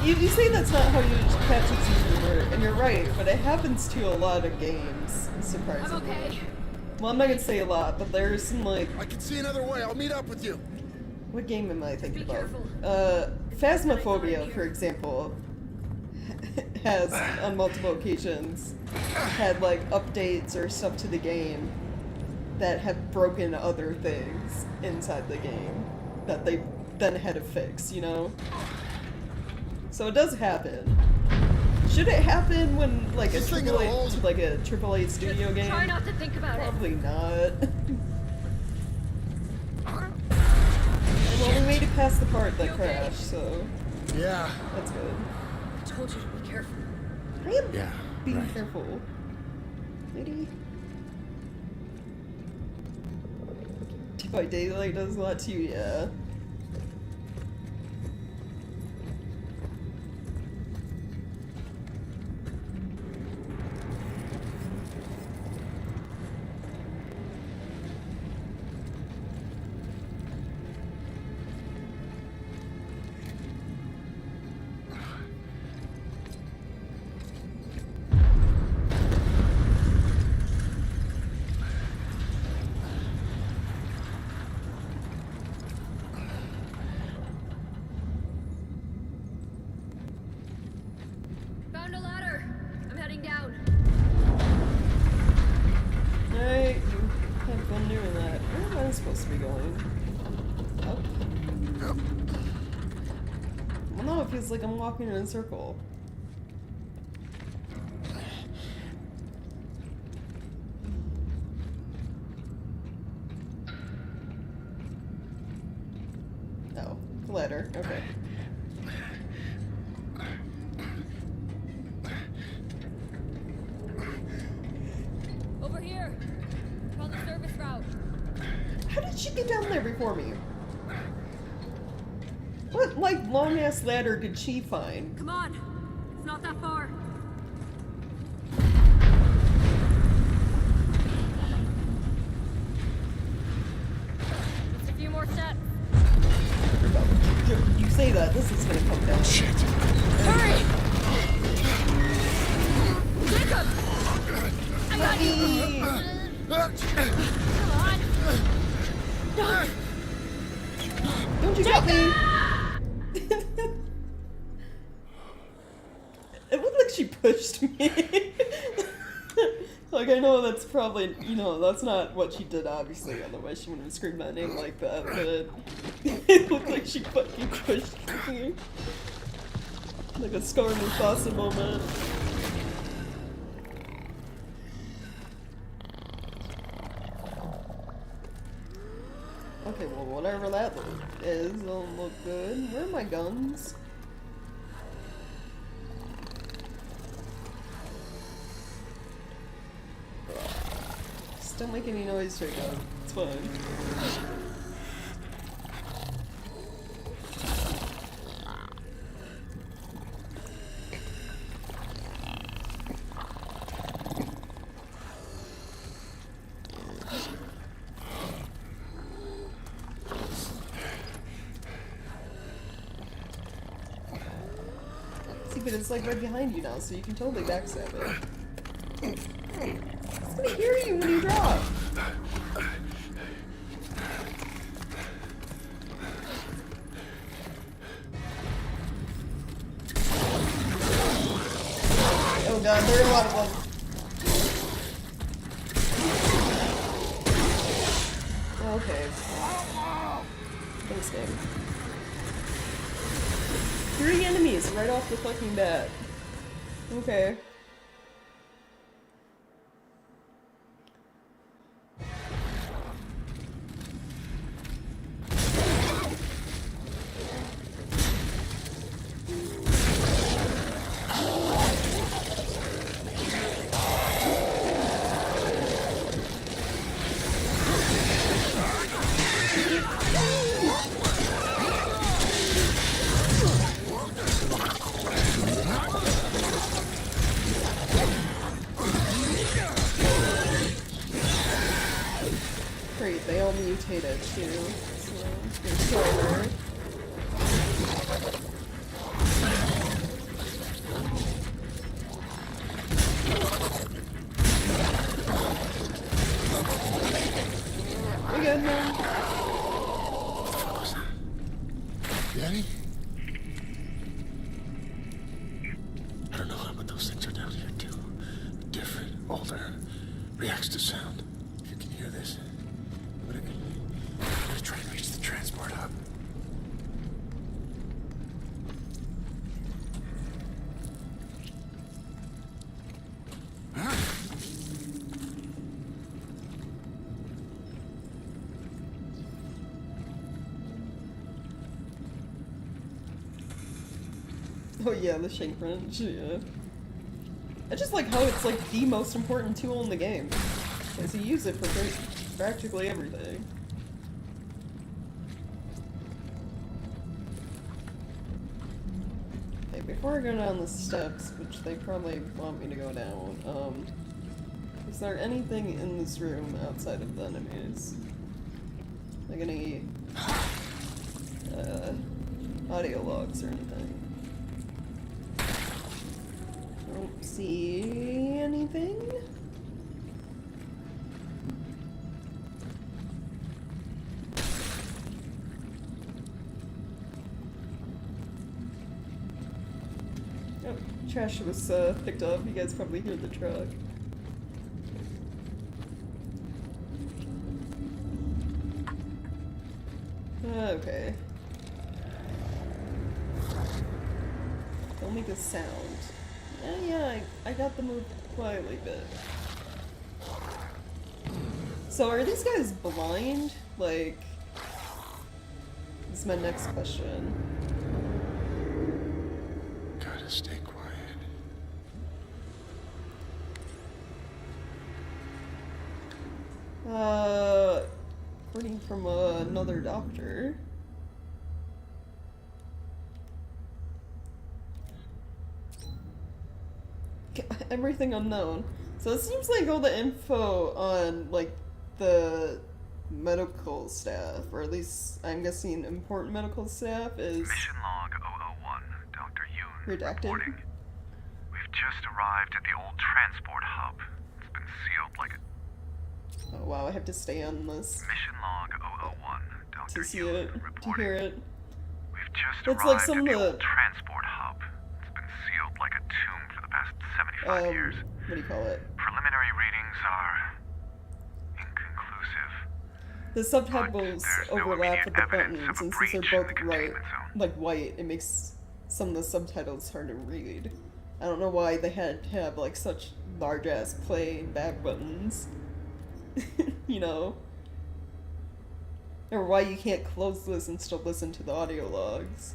You say that's not how you patch it usually work, and you're right, but it happens to a lot of games, surprisingly. I'm okay. Well, I'm not gonna say a lot, but there's some, like... I can see another way. I'll meet up with you. What game am I thinking Be about? careful. Phasmophobia, for example, has, on multiple occasions, had, like, updates or stuff to the game that have broken other things inside the game that they then had to fix, you know? So it does happen. Should it happen when, like, a AAA studio game? Try not to think about it. Probably not. Well, we made it past the part that You okay? crashed, so Yeah. that's good. I told you to be careful. I am Yeah, being right. careful. Lady. Dead by Daylight does a lot too, yeah. Found a ladder. I'm heading down. Alright, you had fun doing that. Where am I supposed to be going? Up? Well, no, it feels like I'm walking in a circle. Oh, ladder, okay. Over here. Found the service route. How did she get down there before me? What, like, long-ass ladder did she find? Come on. It's not that far. Just a few more steps. You say that, this is gonna come down. Shit. Hurry! Jacob! I got you! Come on! Don't you got me? It looked like she pushed me. Like, I know that's probably, you know, that's not what she did, obviously, otherwise she wouldn't have screamed my name like that, but it looked like she fucking pushed me. Like a Scar Mufasa moment. Okay, well, whatever that is, it'll look good. Where are my guns? Just don't make any noise right now. It's fine. See, but it's like right behind you now, so you can totally backstab it. It's gonna hear you when you drop. Oh god, there are a lot of them. Okay. Thanks, game. 3 enemies right off the fucking bat. Okay. Great, they all mutated too. So they're stronger. What the fuck was that? Danny? I don't know how, but those things are down here too. Different, older, reacts to sound. If you can hear this, I'm gonna try and reach the transport hub. Oh yeah, the shank wrench, yeah. I just like how it's like the most important tool in the game. Because you use it for practically everything. Okay, before I go down the steps, which they probably want me to go down, is there anything in this room outside of the enemies? Like any, audio logs or anything? Don't see anything. Oh, trash was picked up. You guys probably hear the truck. Okay. Don't make a sound. Yeah, I got the move quietly bit. So are these guys blind? Like, this is my next question. Gotta stay quiet. According from another doctor. Everything unknown. So it seems like all the info on, like, the medical staff, or at least I'm guessing important medical staff, is Mission log 001, Dr. Yoon redacted. reporting. We've just arrived at the old transport hub. It's been sealed like a... Oh wow, I have to stay on this Mission log 001, Dr. to see Yoon it, to reporting. hear it. We've just It's like arrived some at the of the- old transport hub. It's been sealed like a tomb for the past 75 years. What do you call it? Preliminary readings are inconclusive. The subtitles there's no overlap with the immediate evidence buttons, of a and since they're breach in both the containment zone. like white, it makes some of the subtitles hard to read. I don't know why they had to have like such large ass play and back buttons. You know? Or why you can't close this and still listen to the audio logs.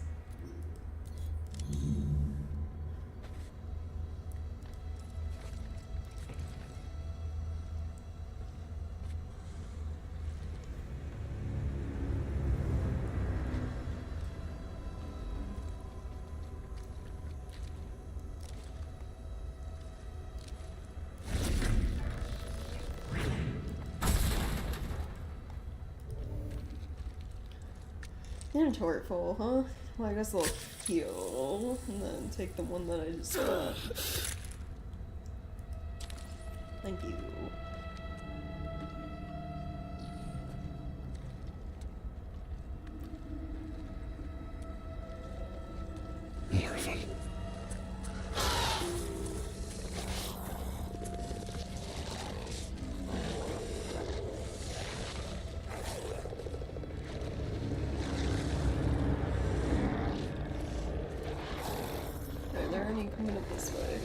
Inventory full, huh? Well, I guess I'll heal, and then take the one that I just got. Thank you. More of them. Are there any coming up this way?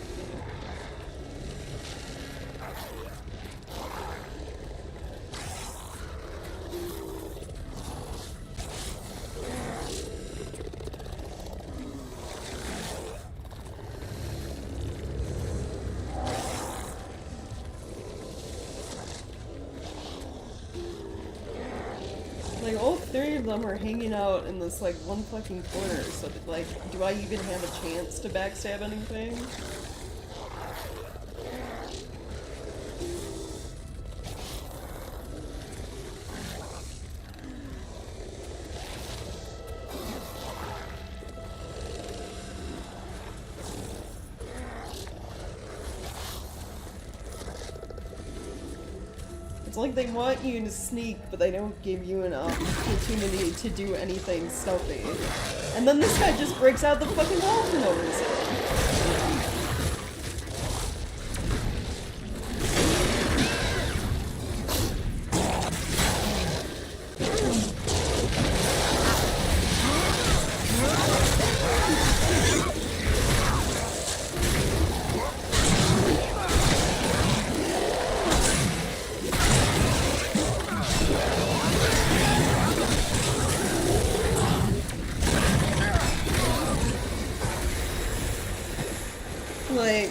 Like, all three of them are hanging out in this, like, one fucking corner, so, like, do I even have a chance to backstab anything? It's like they want you to sneak, but they don't give you an opportunity to do anything stealthy. And then this guy just breaks out the fucking wall for no reason. Like,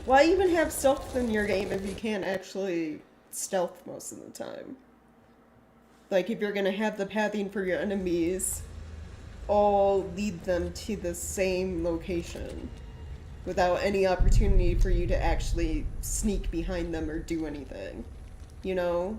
why even have stealth in your game if you can't actually stealth most of the time? Like, if you're gonna have the pathing for your enemies all lead them to the same location without any opportunity for you to actually sneak behind them or do anything, you know?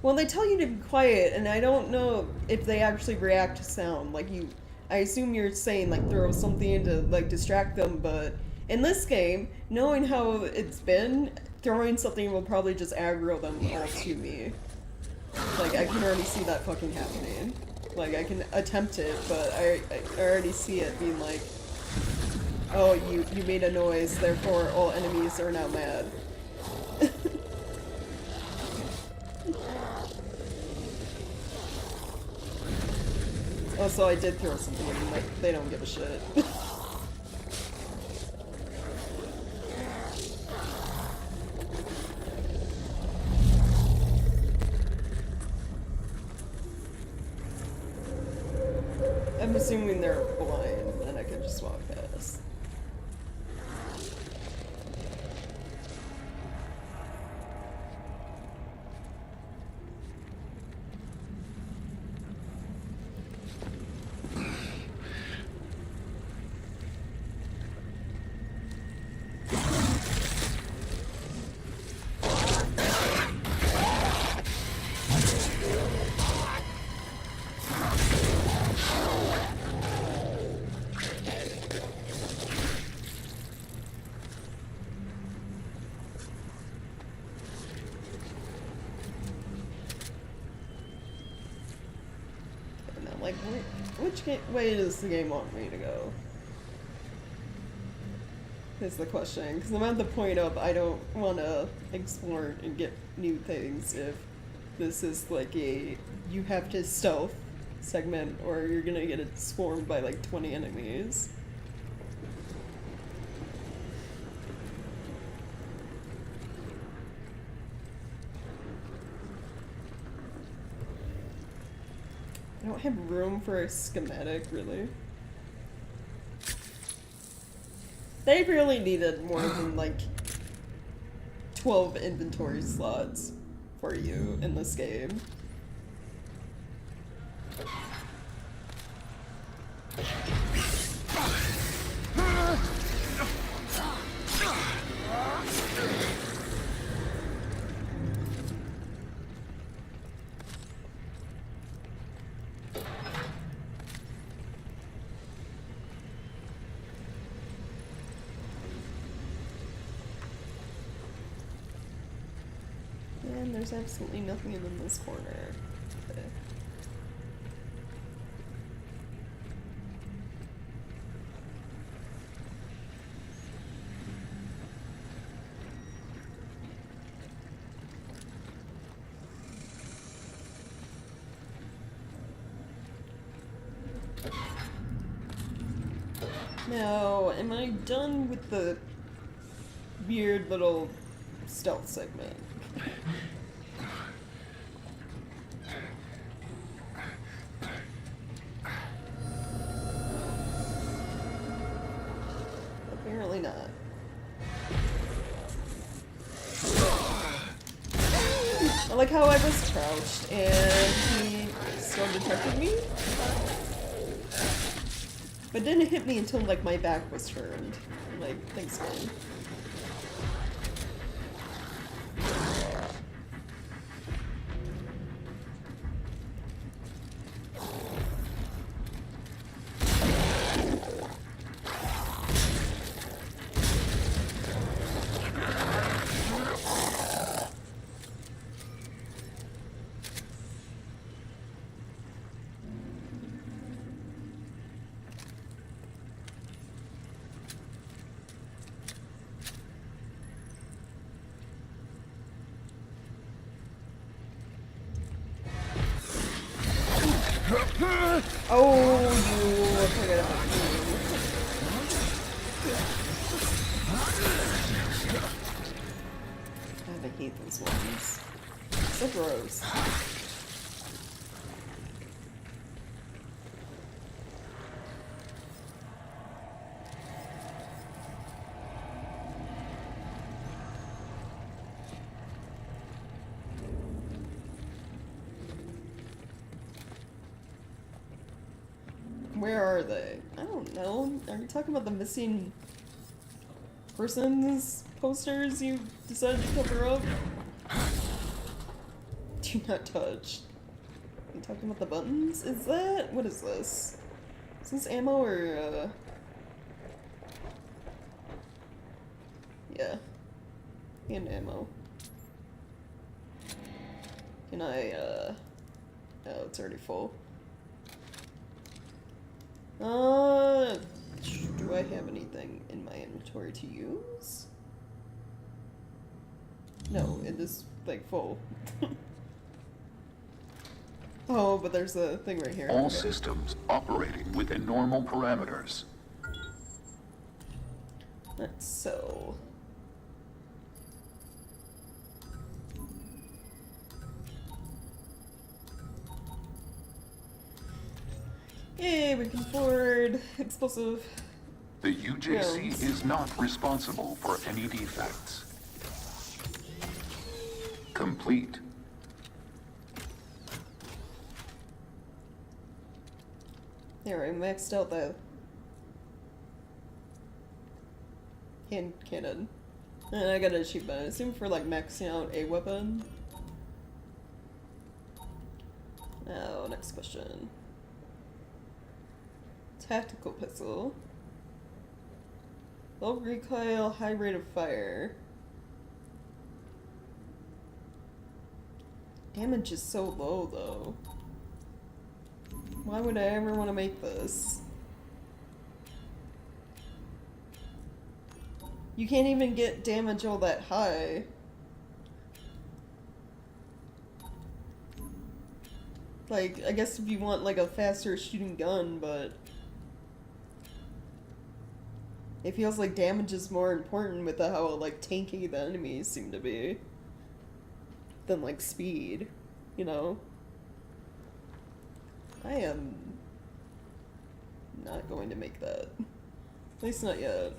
Well, they tell you to be quiet, and I don't know if they actually react to sound. Like, I assume you're saying, like, throw something to, like, distract them, but in this game, knowing how it's been, throwing something will probably just aggro them all to me. Like, I can already see that fucking happening. Like, I can attempt it, but I already see it being like, oh, you made a noise, therefore all enemies are now mad. Also, I did throw something at them, like, they don't give a shit. I'm assuming they're blind, and I can just walk past. Like, which way does the game want me to go? Is the question. Because I'm at the point of I don't want to explore and get new things if this is like a you have to stealth segment or you're gonna get swarmed by like 20 enemies. I don't have room for a schematic, really. They really needed more than, like, 12 inventory slots for you in this game. And there's absolutely nothing in this corner. Okay. Now, am I done with the weird little stealth segment? Apparently not. I like how I was crouched and he still detected me. But it didn't hit me until like my back was turned. I'm like, thanks, man. Oh, you forgot about me. God, I hate those ones. So gross. Where are they? I don't know. Are you talking about the missing persons posters you decided to cover up? Do not touch. Are you talking about the buttons? Is that... what is this? Is this ammo or, yeah. And ammo. Can I, oh, it's already full. Do I have anything in my inventory to use? No, it is, like, full. Oh, but there's a thing right here. All Okay. systems operating within normal parameters. That's so... Yay, we can afford explosive. The UJC Rounds. is not responsible for any defects. Complete. There, I maxed out the hand cannon. And I got an achievement, I assume for like maxing out a weapon. Now, next question. Tactical pistol. Low recoil, high rate of fire. Damage is so low though. Why would I ever want to make this? You can't even get damage all that high. Like, I guess if you want like a faster shooting gun, but it feels like damage is more important with how like tanky the enemies seem to be than like speed, you know? I am not going to make that. At least not yet.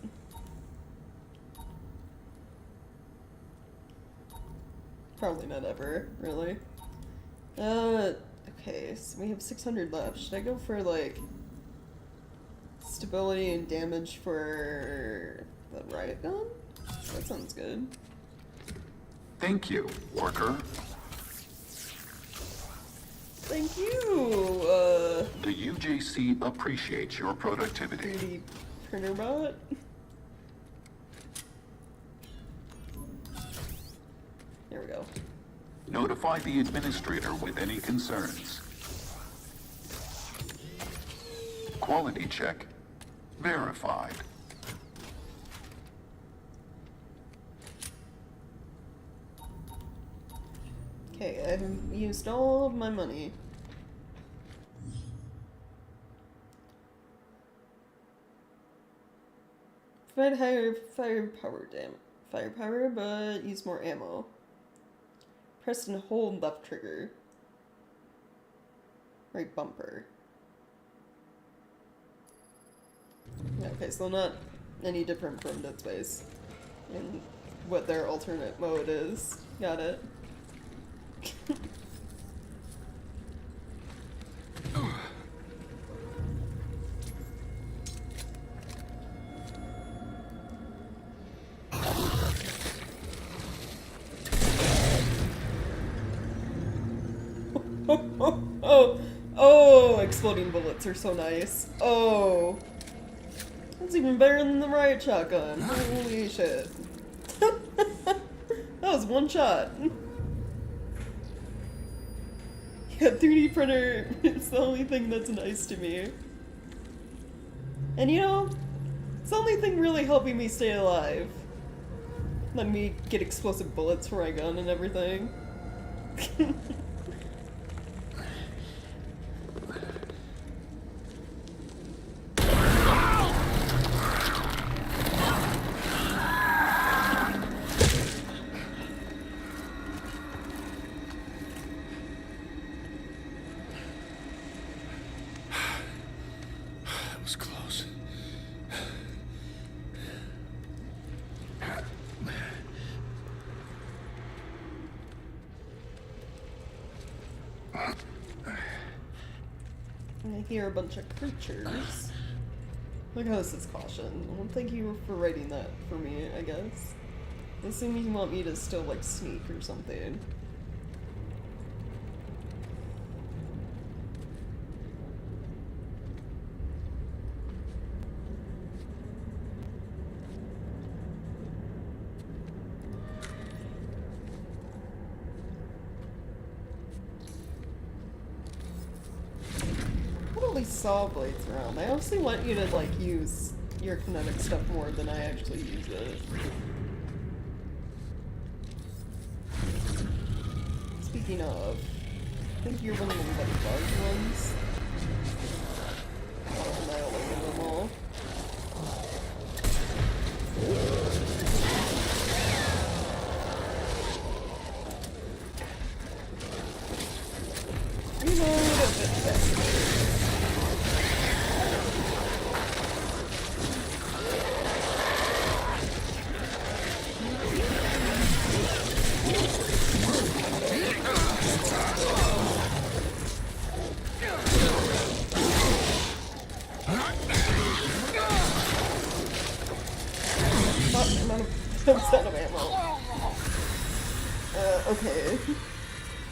Probably not ever, really. Okay, so we have 600 left. Should I go for, like, stability and damage for the riot gun? That sounds good. Thank you, worker. Thank you, The UJC appreciates your productivity. 3D printer bot. There we go. Notify the administrator with any concerns. Quality check verified. Okay, I've used all of my money. Provide higher firepower, but use more ammo. Press and hold left trigger. Right bumper. Okay, so not any different from Dead Space in what their alternate mode is. Got it. Oh, exploding bullets are so nice. Oh. That's even better than the riot shotgun. Holy shit. That was one shot. Yeah, 3D printer is the only thing that's nice to me. And you know, it's the only thing really helping me stay alive. Letting me get explosive bullets for my gun and everything. That was close. I hear a bunch of creatures. Look how this is caution. Well, thank you for writing that for me, I guess. I assume you want me to still, like, sneak or something. Saw blades around. I honestly want you to like use your kinetic stuff more than I actually use it. Speaking of, I think you're one of the like large ones. Oh, annihilated them all. Reload a bit faster. I'm out of ammo. Okay.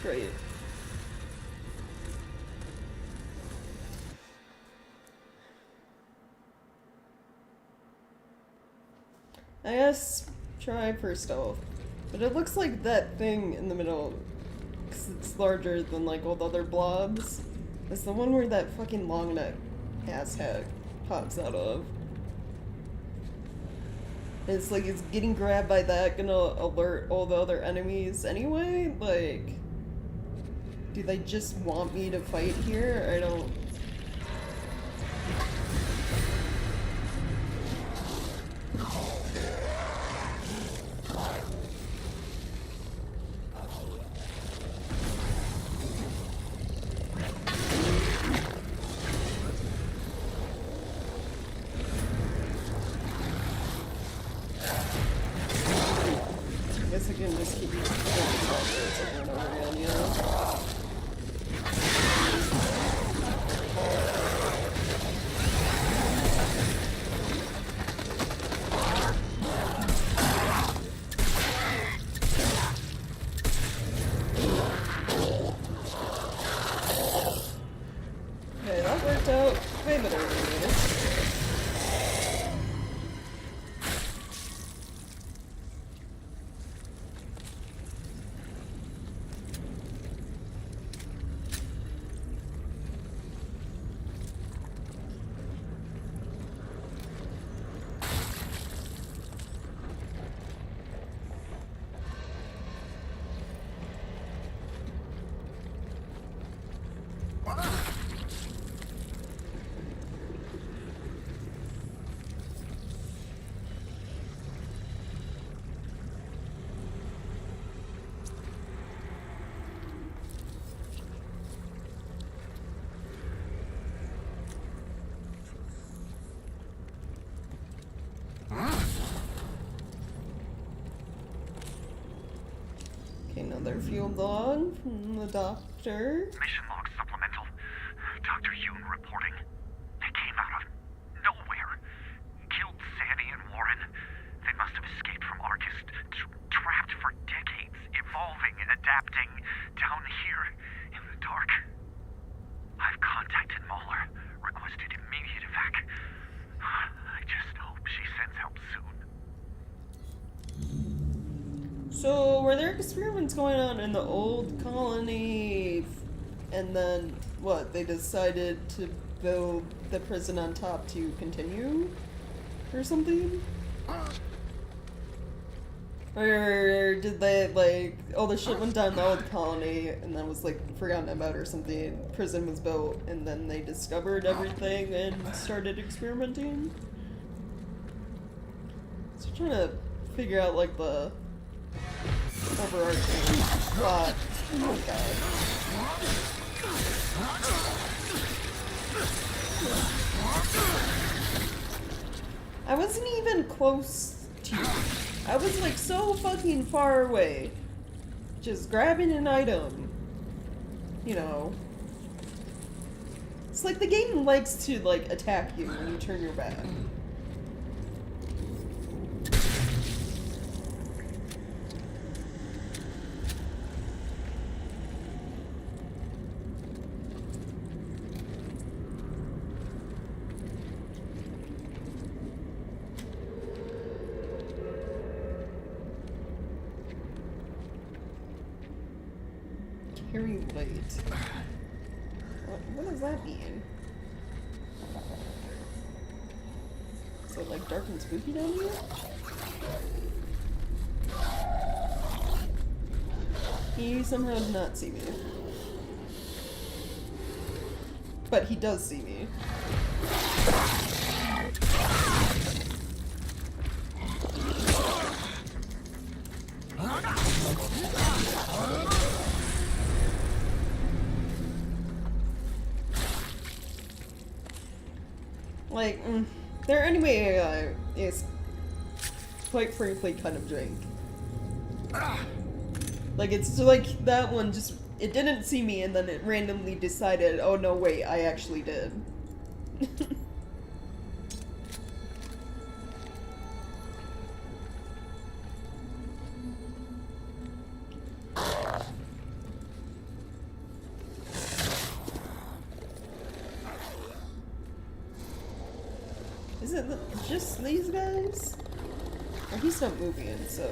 Great. I guess try for stealth. But it looks like that thing in the middle, because it's larger than like all the other blobs, is the one where that fucking long neck ass hat pops out of. It's like, is getting grabbed by that gonna alert all the other enemies anyway? Like, do they just want me to fight here? I don't... I guess I can just keep using it over and over again, you know? Okay, that worked out way better than me. Okay, another field log from the doctor. Mission log supplemental. Dr. Yoon reporting. They came out of nowhere. Killed Sandy and Warren. They must have escaped from Arcus, trapped for decades, evolving and adapting down here in the dark. So, were there experiments going on in the old colony, and then, what, they decided to build the prison on top to continue? Or something? Or did they, like, all the shit went down in the old colony, and then was, like, forgotten about or something, prison was built, and then they discovered everything and started experimenting? So, trying to figure out, like, the overarching plot. Oh my god. I wasn't even close to you. I was like so fucking far away. Just grabbing an item. You know. It's like the game likes to like attack you when you turn your back. Carry weight. What does that mean? Is it like dark and spooky down here? He somehow did not see me. But he does see me. Like, their anime is quite frankly kind of jank. Like, it's like that one just, it didn't see me and then it randomly decided, oh no wait, I actually did. Is it just these guys? Oh, he's not moving, so...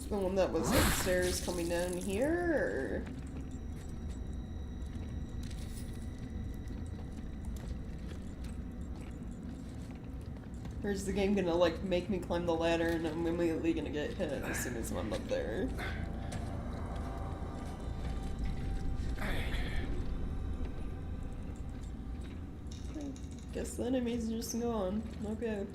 The one that was upstairs coming down here, or is the game gonna like make me climb the ladder and I'm immediately gonna get hit as soon as I'm up there? I guess the enemy's just gone. Okay.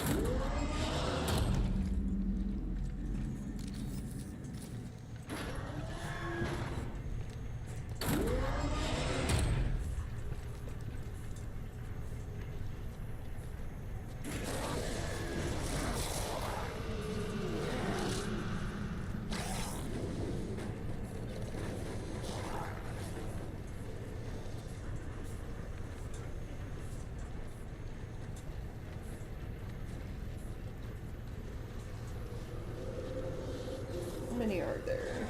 How many are there?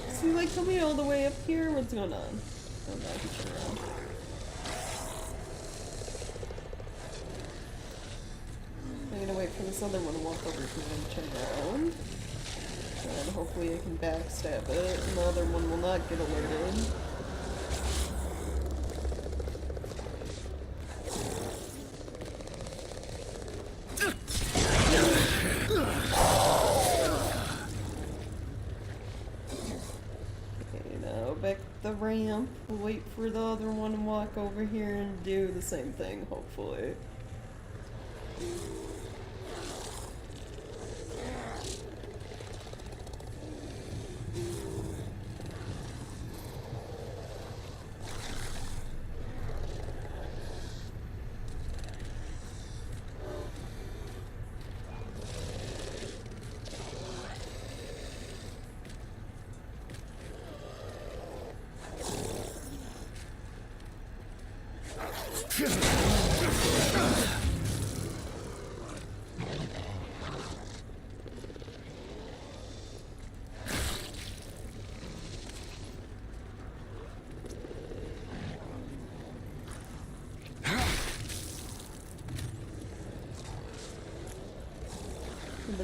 Is he like coming all the way up here? What's going on? Oh no, he's turned around. I'm gonna wait for this other one to walk over to me and turn around. And hopefully I can backstab it, and the other one will not get alerted. Okay, now back the ramp. We'll wait for the other one to walk over here and do the same thing, hopefully. But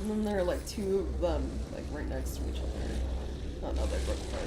then there are like two of them, like right next to each other. Oh no, they broke apart.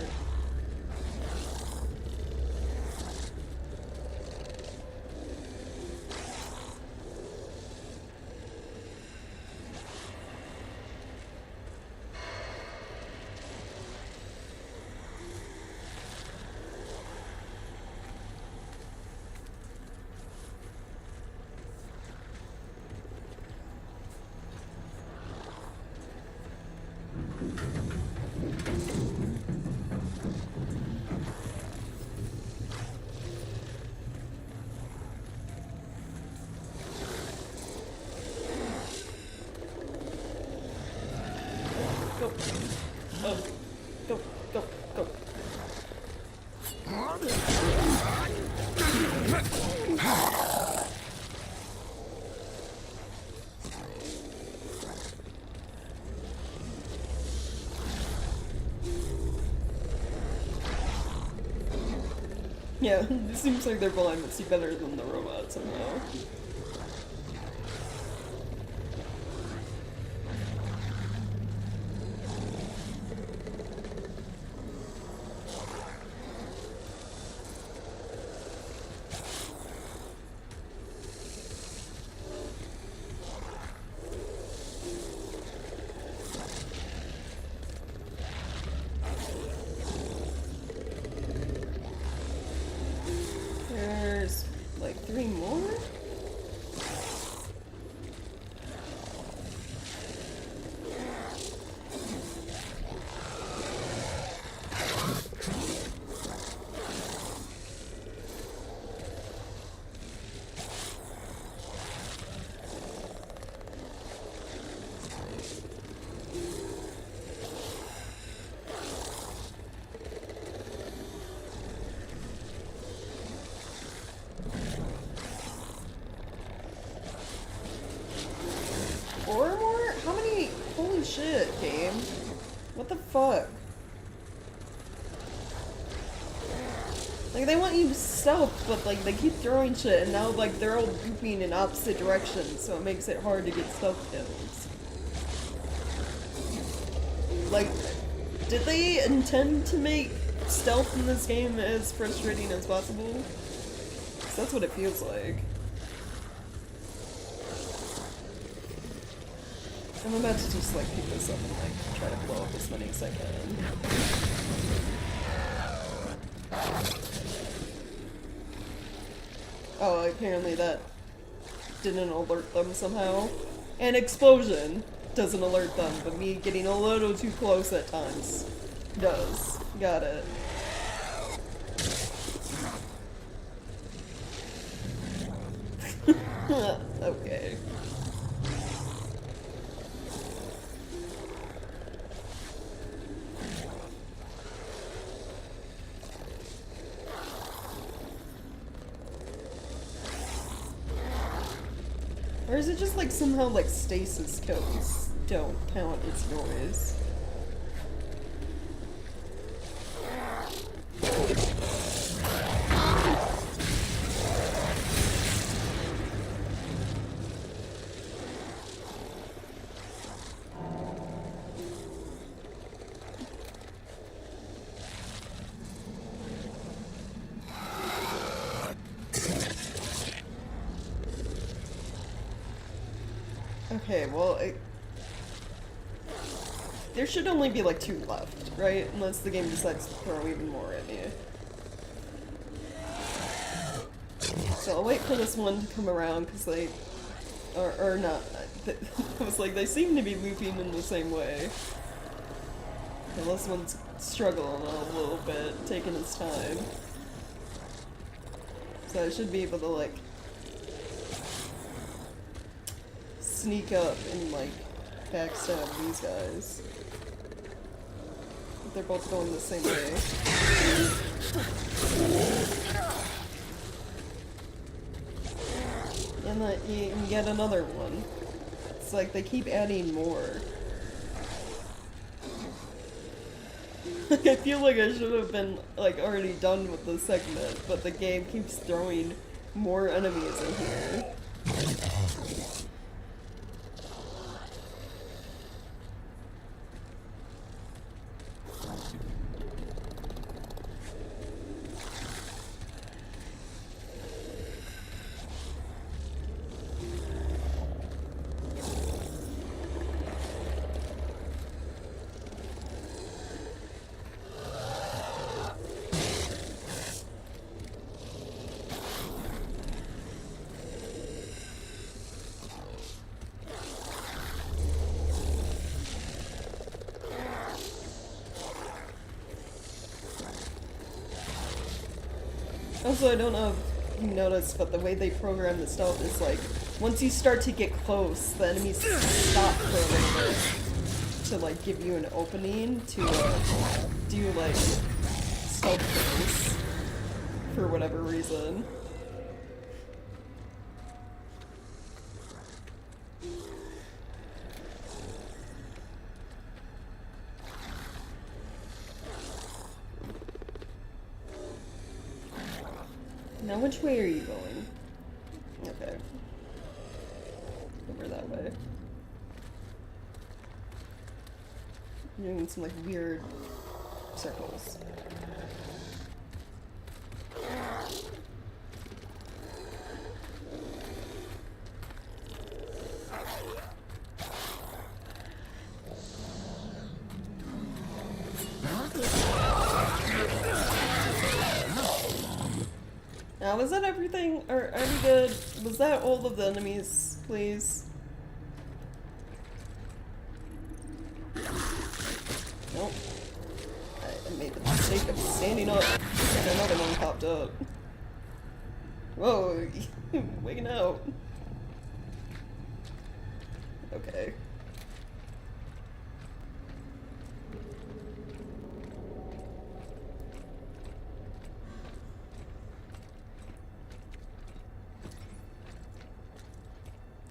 Go. Oh. Go, go, go. Yeah, it seems like their alignments better than the robot somehow. There's like 3 more? Or more? How many? Holy shit, game. What the fuck? Like, they want you to stealth, but like, they keep throwing shit, and now like, they're all looping in opposite directions, so it makes it hard to get stealth kills. Like, did they intend to make stealth in this game as frustrating as possible? 'Cause that's what it feels like. I'm about to just like pick this up and like try to blow up as many as I can. Oh, apparently that didn't alert them somehow. And explosion doesn't alert them, but me getting a little too close at times does. Got it. Okay. Or is it just like somehow like stasis kills don't count as noise? Okay, well, there should only be like 2 left, right? Unless the game decides to throw even more at me. So I'll wait for this one to come around, because they... Or not. I was like, they seem to be looping in the same way. And this one's struggling a little bit, taking its time. So I should be able to, like... sneak up and like backstab these guys. But they're both going the same way. and get another one. It's like they keep adding more. I feel like I should have been like already done with this segment, but the game keeps throwing more enemies in here. Also, I don't know if you noticed, but the way they program the stealth is like, once you start to get close, the enemies stop for a little bit to like give you an opening to do like stealth kills for whatever reason. Now, which way are you going? Okay. Over that way. You're doing some, like, weird circles. Now, was that everything? Are we good? Was that all of the enemies, please? Nope. I made the mistake of standing up and another one popped up. Whoa, wigging out. Okay.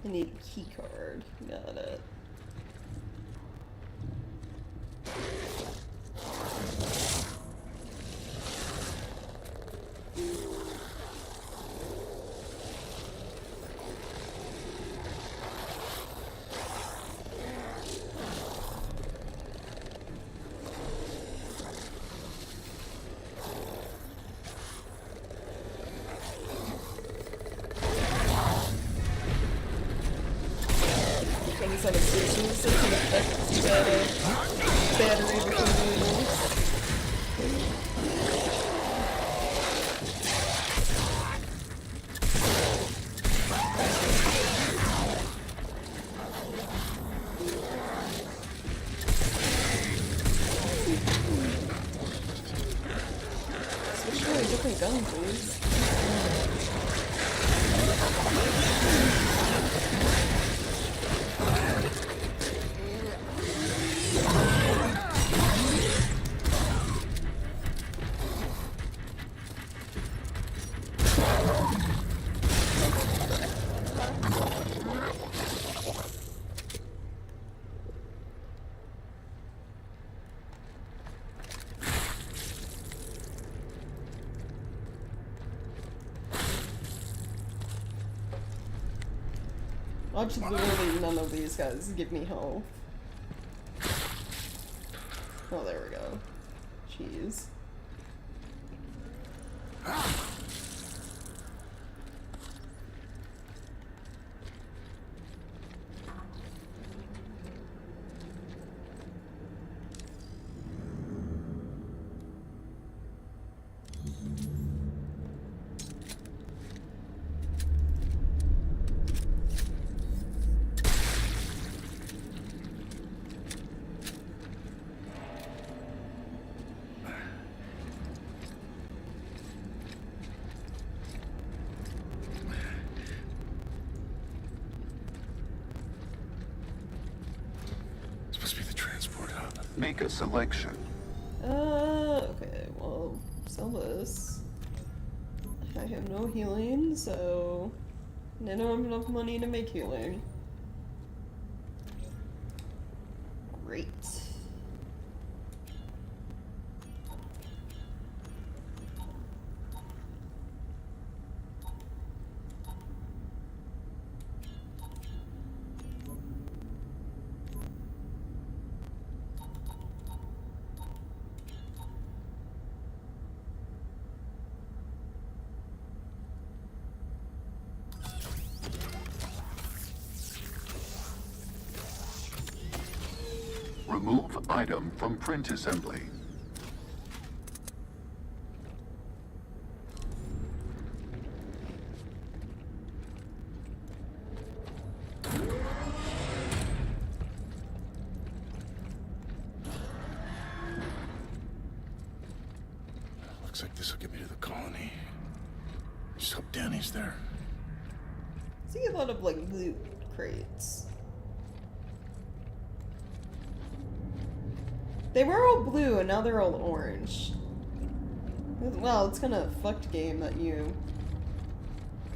I need a key card. Got it. Some excuses that can affect battery before doing this. Switch to a different gun, please. Literally none of these guys give me hope. Oh, there we go. Jeez. Make a selection. Okay, well, sell this. I have no healing, so And I don't have enough money to make healing. Great. Remove item from print assembly. Looks like this will get me to the colony. Just hope Danny's there. See a lot of like loot crates. They were all blue and now they're all orange. Well, it's kind of a fucked game that you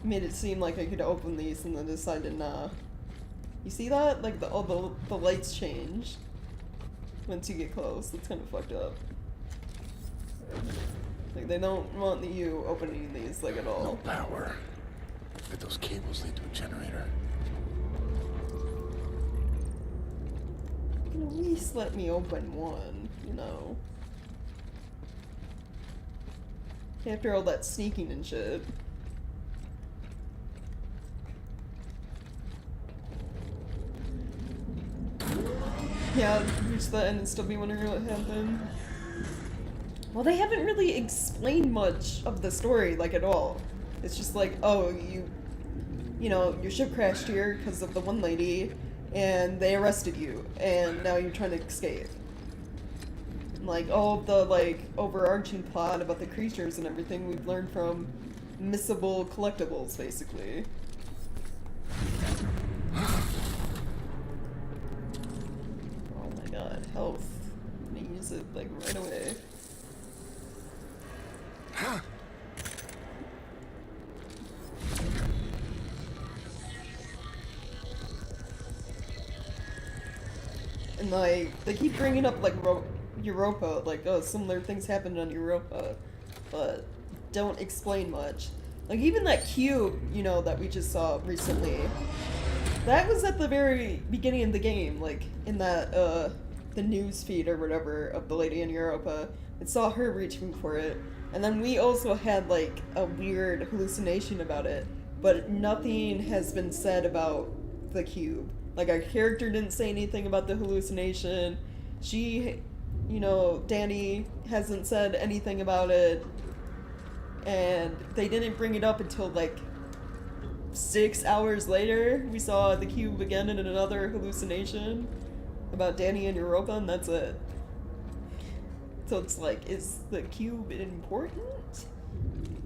made it seem like I could open these and then decided nah. You see that? Like all the lights change once you get close. That's kind of fucked up. Like they don't want you opening these like at all. No power. But those cables lead to a generator. You can at least let me open one, you know. After all that sneaking and shit. Yeah, reach the end and still be wondering what happened. Well, they haven't really explained much of the story, like, at all. It's just like, oh, you know, your ship crashed here because of the one lady, and they arrested you, and now you're trying to escape. Like, all of the, like, overarching plot about the creatures and everything we've learned from missable collectibles, basically. Oh my god, health. I'm gonna use it, like, right away. And, like, they keep bringing up, like, Europa, like, oh, similar things happened on Europa, but don't explain much. Like, even that cube, you know, that we just saw recently, that was at the very beginning of the game, like, in that, the news feed or whatever of the lady in Europa. It saw her reaching for it, and then we also had, like, a weird hallucination about it, but nothing has been said about the cube. Like, our character didn't say anything about the hallucination. She, you know, Danny hasn't said anything about it. And they didn't bring it up until, like, 6 hours later. We saw the cube again in another hallucination about Danny and Europa, and that's it. So it's like, is the cube important?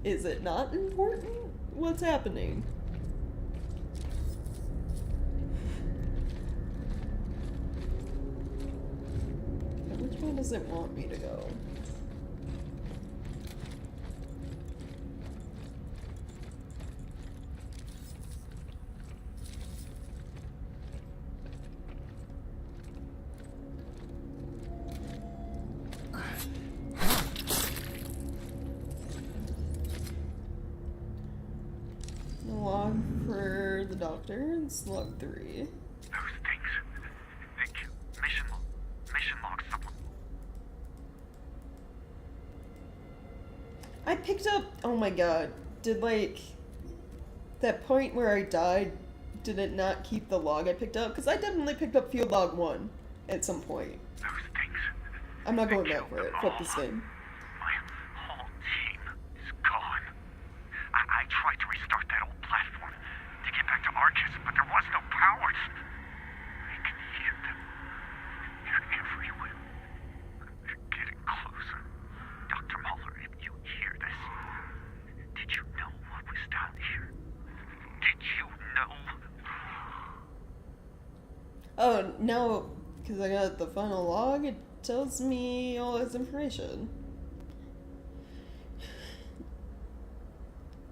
Is it not important? What's happening? Which one does it want me to go? Log for the doctor and slug 3. Those things. Thank you. Mission log someone. I picked up, oh my god, did like, that point where I died, did it not keep the log I picked up? Because I definitely picked up field log 1 at some point. Those things. I'm not going back for it, fuck this game. My whole team is gone. I tried to restart that old platform to get back to Arcus, but there was no power. I can hear them. They're everywhere. They're getting closer. Dr. Muller, if you hear this, did you know what was down here? Did you know? Oh, now, because I got the final log, it tells me all this information.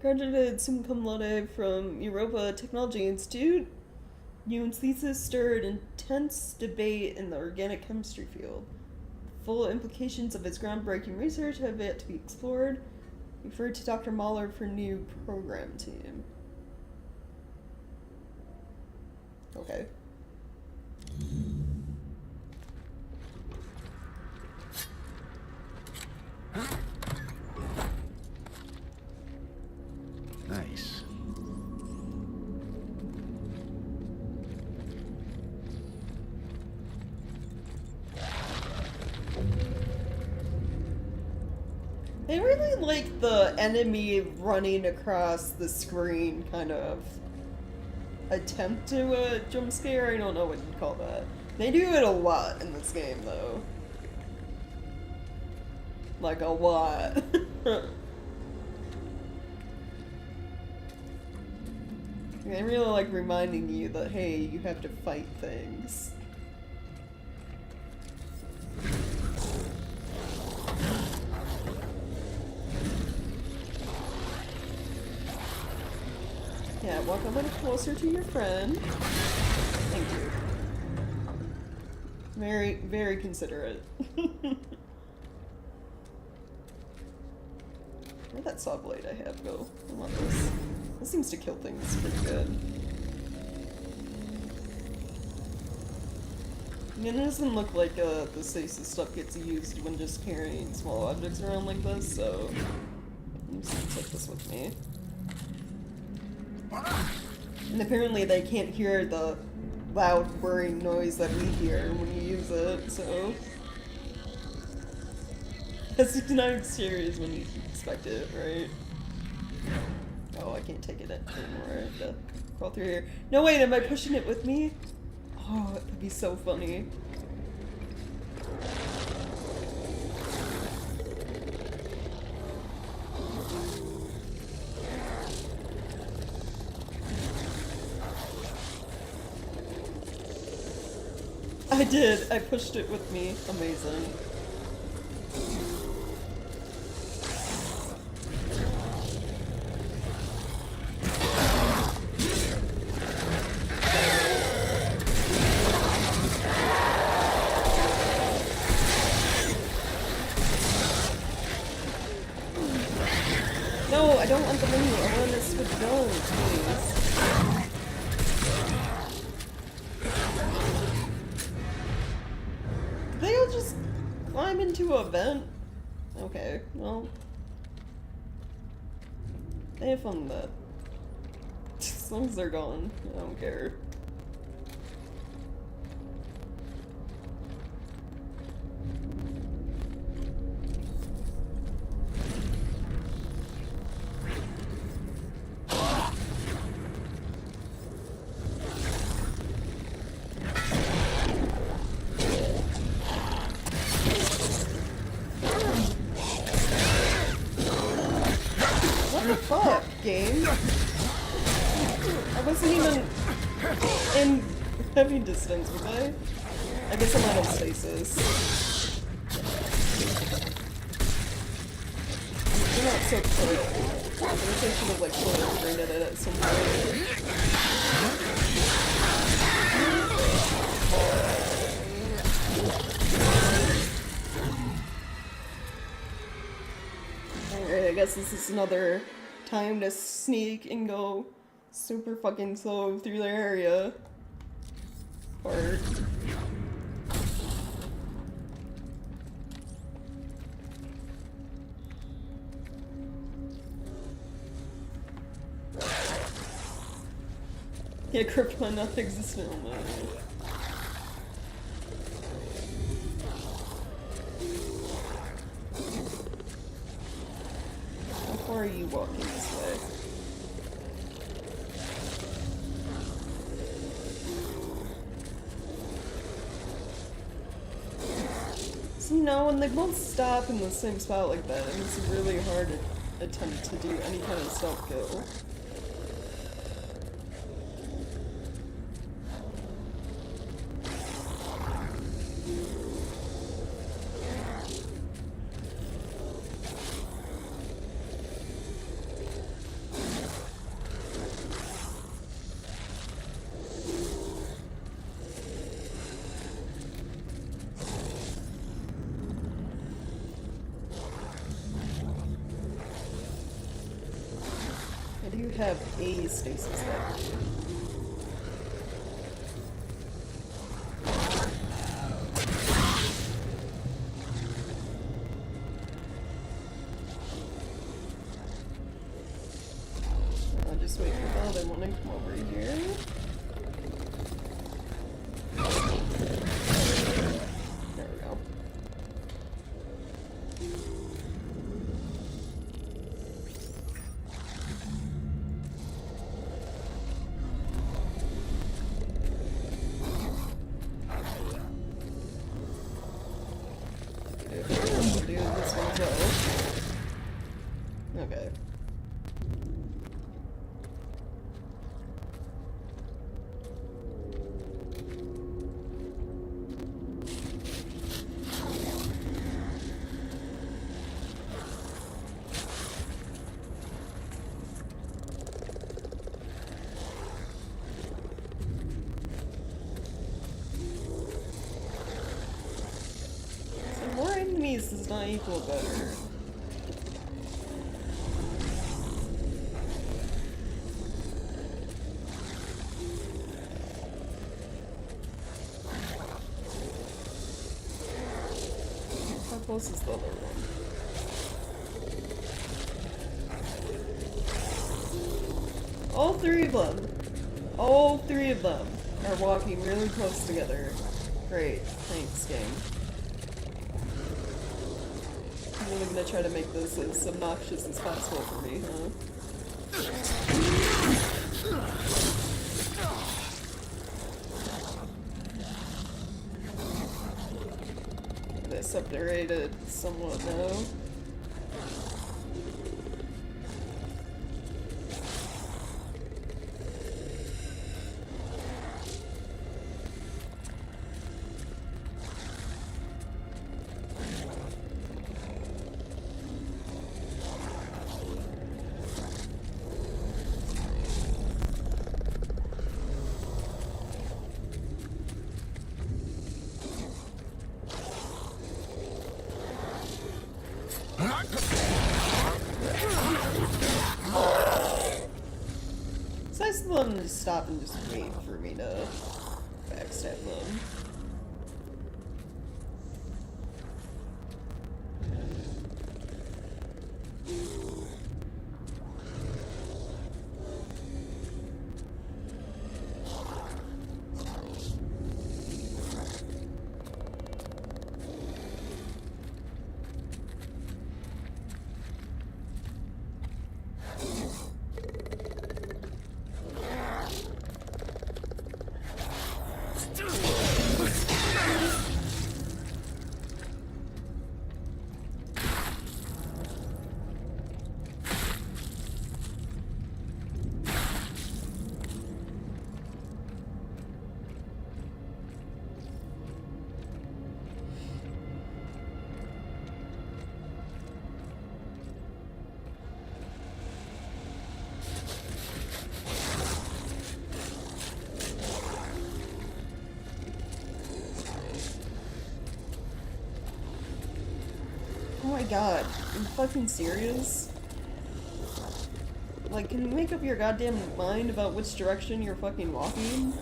Graduated summa cum laude from Europa Technology Institute. Yuan's thesis stirred intense debate in the organic chemistry field. The full implications of his groundbreaking research have yet to be explored. Referred to Dr. Mahler for new program team. Okay. Nice. I really like the enemy running across the screen kind of attempt to jump scare. I don't know what you'd call that. They do it a lot in this game, though. Like, a lot. I really like reminding you that, hey, you have to fight things. Yeah, walk a little closer to your friend. Thank you. Very, very considerate. Where'd that saw blade I have go? I want this. This seems to kill things pretty good. And it doesn't look like the stasis stuff gets used when just carrying small objects around like this, so I'm just gonna take this with me. And apparently they can't hear the loud whirring noise that we hear when you use it, so it's not as serious when you expect it, right? Oh, I can't take it anymore. I have to crawl through here. No, wait, am I pushing it with me? Oh, it could be so funny. I did. I pushed it with me. Amazing. No, I don't want the menu. I want to switch zones, please. Did they all just climb into a vent? Okay, well. They have fun with that. As long as they're gone, I don't care. What the fuck, game? I wasn't even in heavy distance, was I? I guess I'm out of stasis. You're not so quick. I guess I should have like fully graded it at some point. Alright, I guess this is another time to sneak and go super fucking slow through the area. Or... yeah, Krypton not existent on that. How far are you walking this way? See, now when they both stop in the same spot like that, it makes it really hard to attempt to do any kind of self-kill. do have a stasis deck. I'll just wait for the other one to come over here. There we go. Do this one's off. Okay. So more enemies does not equal better. How close is the other one? All three of them are walking really close together. Great, thanks, game. I'm really gonna try to make this as obnoxious as possible for me, huh? They separated somewhat now. It's nice of them to just stop and just wait for me to backstab them. Oh my god, are you fucking serious? Like, can you make up your goddamn mind about which direction you're fucking walking?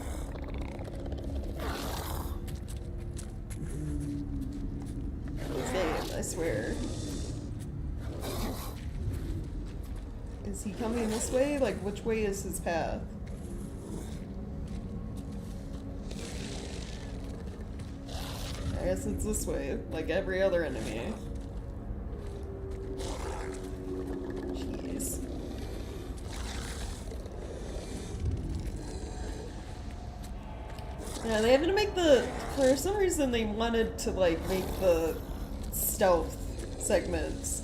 This game, I swear. Is he coming this way? Like, which way is his path? I guess it's this way, like every other enemy. Jeez. Yeah, they have to make the... For some reason they wanted to, like, make the stealth segments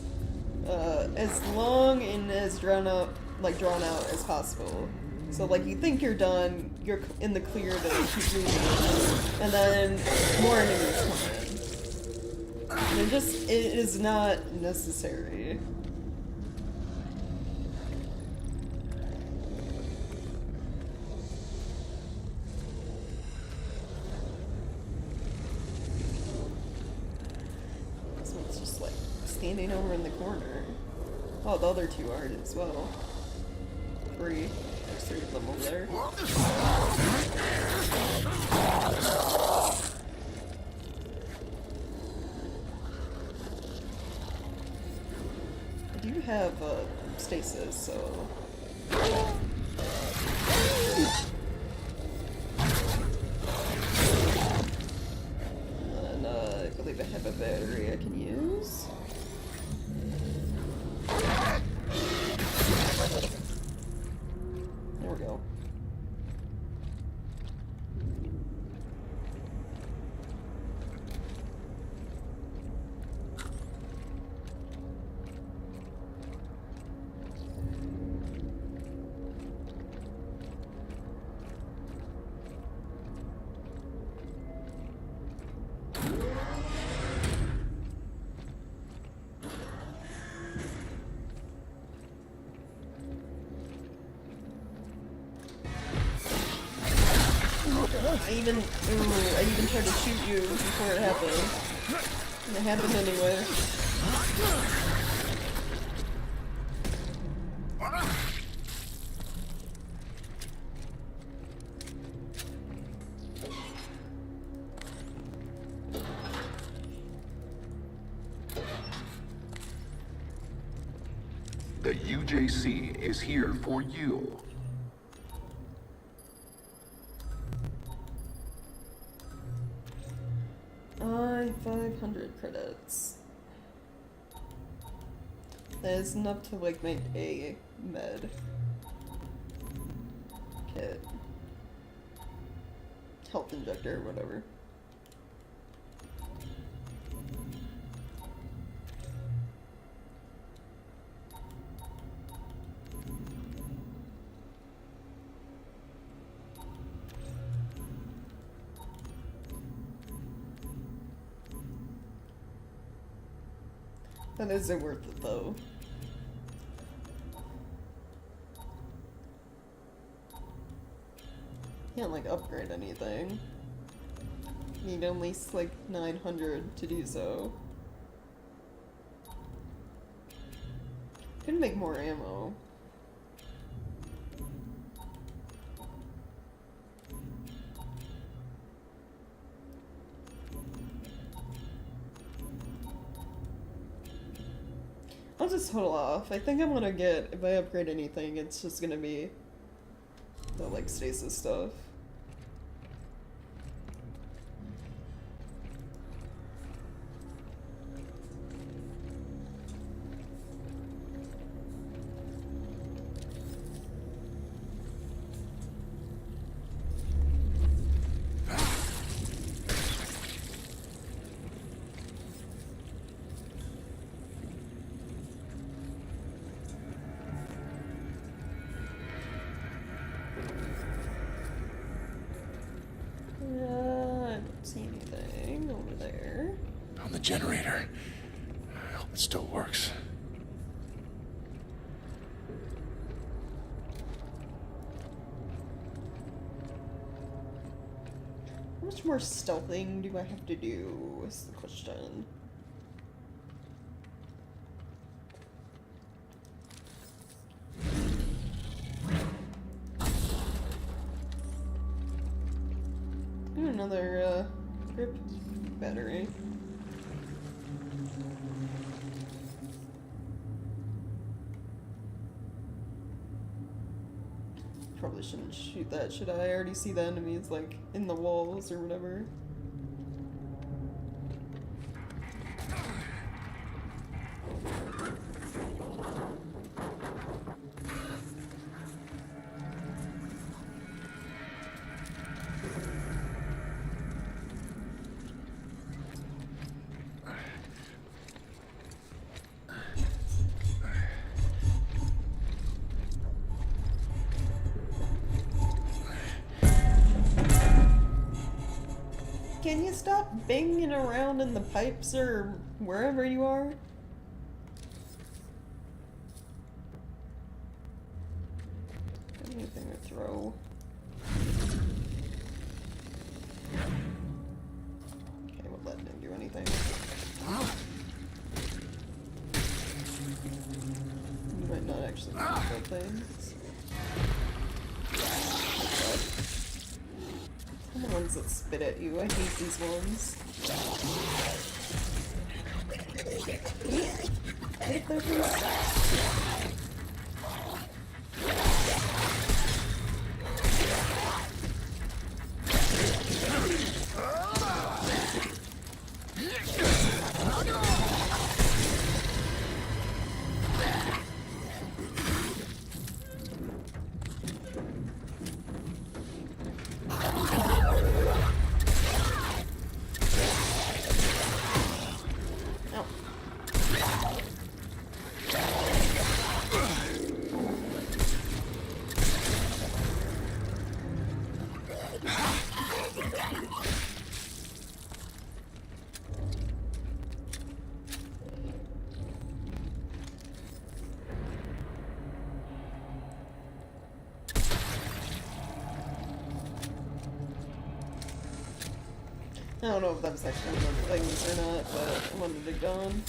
as long and as drawn out as possible. So, like, you think you're done, you're in the clear to keep moving, and then more enemies come in. And it is not necessary. This one's just, like, standing over in the corner. Oh, the other two aren't as well. 3. There's 3 of them over there. I do have stasis, so. And I believe I have a battery I can use. There we go. I even tried to shoot you before it happened. And it happened anyway. The UJC is here for you. I 500 credits. That is enough to like make a med kit. Health injector or whatever. That isn't worth it though. Can't like upgrade anything. Need at least like 900 to do so. Could make more ammo. I'll just hold off. I think I'm gonna get, if I upgrade anything, it's just gonna be the like stasis stuff. See anything over there? On the generator. I hope it still works. How much more stealthing do I have to do is the question. Another grip battery. Probably shouldn't shoot that, should I? I already see the enemies like in the walls or whatever. Can you stop banging around in the pipes or wherever you are? Anything to throw? Okay, well that didn't do anything. You might not actually do good things. ones that spit at you. I hate these ones. Hit their face. I don't know if that was actually one of the things or not, but I wanted it gone.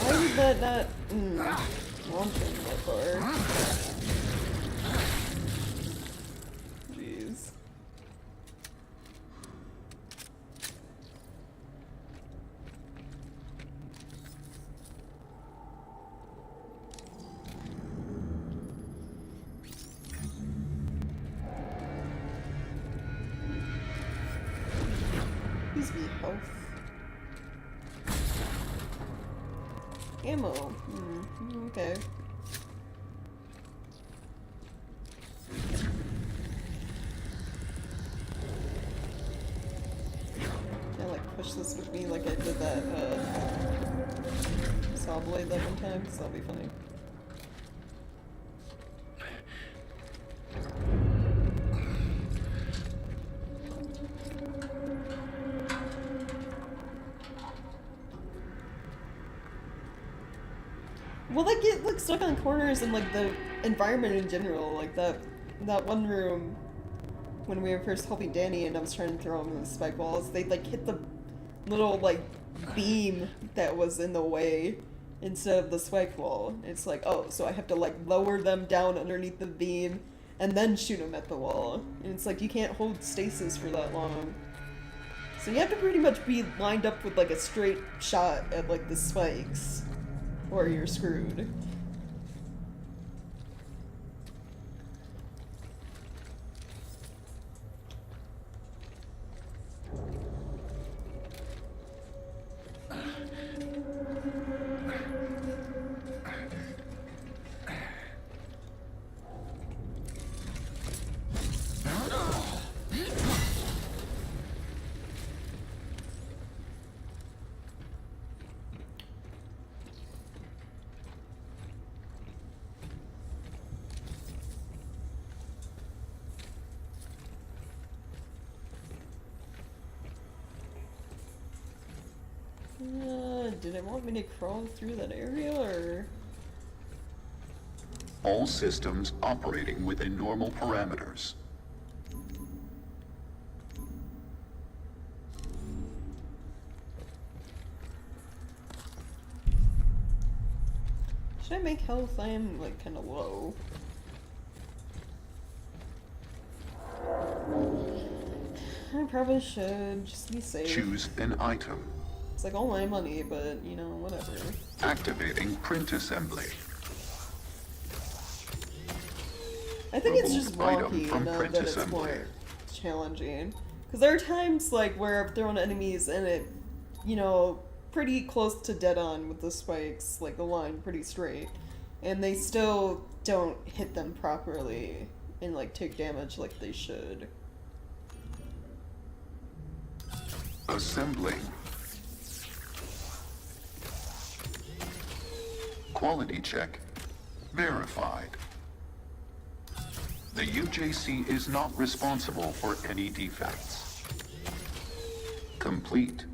Why did that not launch him that far? Jeez. Gives me health. Ammo. Okay. Can I like push this with me like I did that saw blade that one time? Cause that'll be funny. Well, they get like stuck on corners and like the environment in general, like that one room when we were first helping Danny and I was trying to throw him in the spike walls, they like hit the little like beam that was in the way instead of the spike wall. It's like, oh, so I have to like lower them down underneath the beam and then shoot them at the wall. And it's like you can't hold stasis for that long. So you have to pretty much be lined up with like a straight shot at like the spikes. Or you're screwed. Did it want me to crawl through that area, or...? All systems operating within normal parameters. Should I make health? I am, like, kinda low. I probably should, just to be safe. Choose an item. It's like all my money, but, you know, whatever. Activating print assembly. I think it's just Remove item wonky from enough print that it's assembly. more challenging. Because there are times, like, where I've thrown enemies and it, you know, pretty close to dead on with the spikes, like the line pretty straight. And they still don't hit them properly and, like, take damage like they should. Assembling. Quality check. Verified. The UJC is not responsible for any defects. Complete.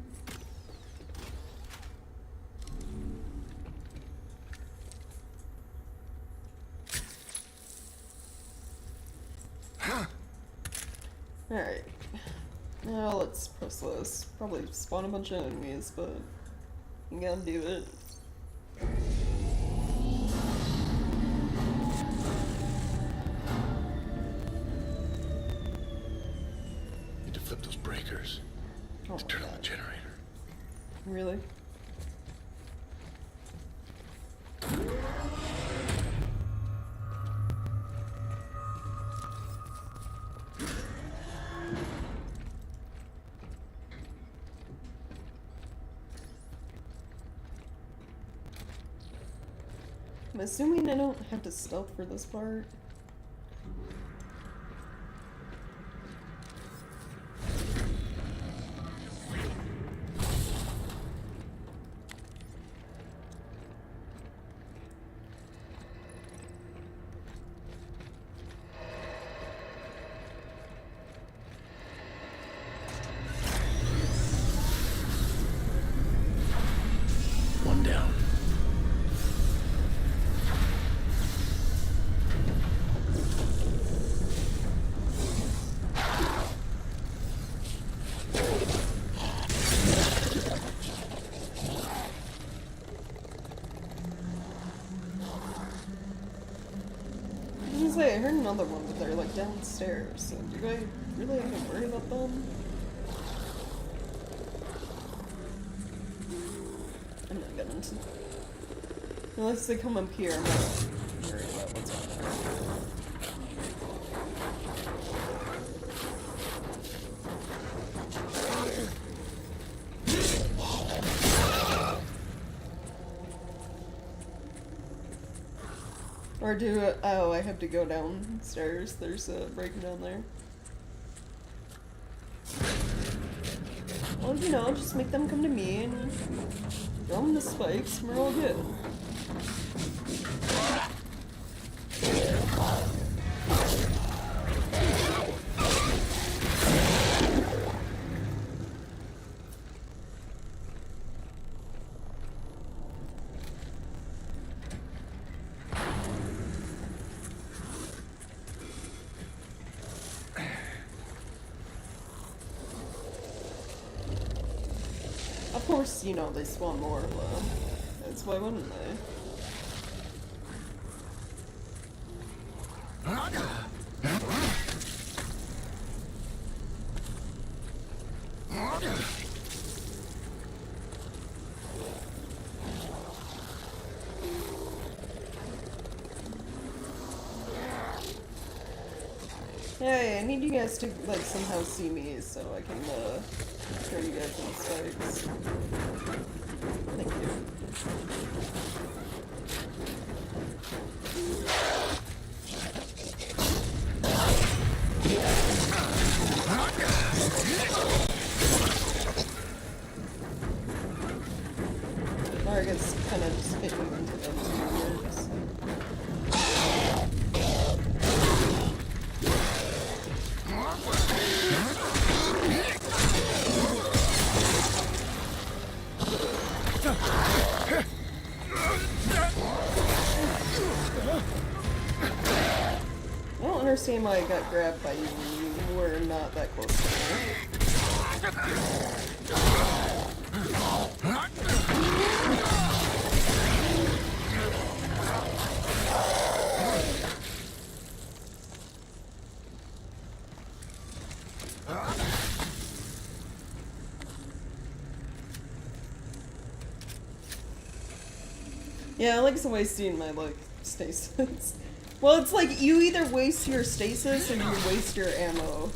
Alright. Now let's press this. Probably spawn a bunch of enemies, but you gotta do it. Need to flip those breakers. Oh To my turn on the God. generator. Really? I'm assuming I don't have to stealth for this part. One down. I was gonna say, I heard another one, but they're like downstairs, so do I really have to worry about them? I'm not gonna. Unless they come up here, I'm not worried about what's on there. Or do oh, I have to go downstairs. There's a break down there. Well, you know, just make them come to me and throw them the spikes, and we're all good. Of course, you know, they spawn more of them. That's why wouldn't they? Hey, I need you guys to, like, somehow see me so I can, turn you guys into spikes. Thank you. Or I guess kind of just hit you into them too works. I don't understand why I got grabbed by you when you were not that close to me. Yeah, I like wasting my, like, stasis. Well, it's like, you either waste your stasis or you waste your ammo.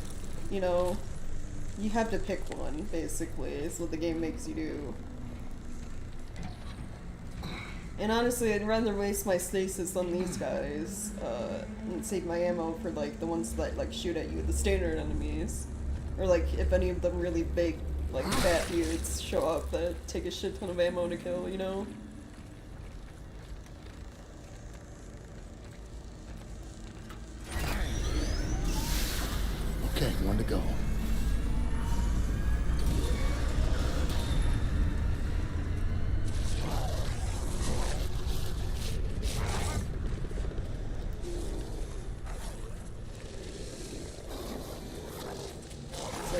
You know? You have to pick one, basically, is what the game makes you do. And honestly, I'd rather waste my stasis on these guys, and save my ammo for, like, the ones that, like, shoot at you, the standard enemies. Or, like, if any of them really big, like, fat dudes show up that take a shit ton of ammo to kill, you know? Okay, one to go.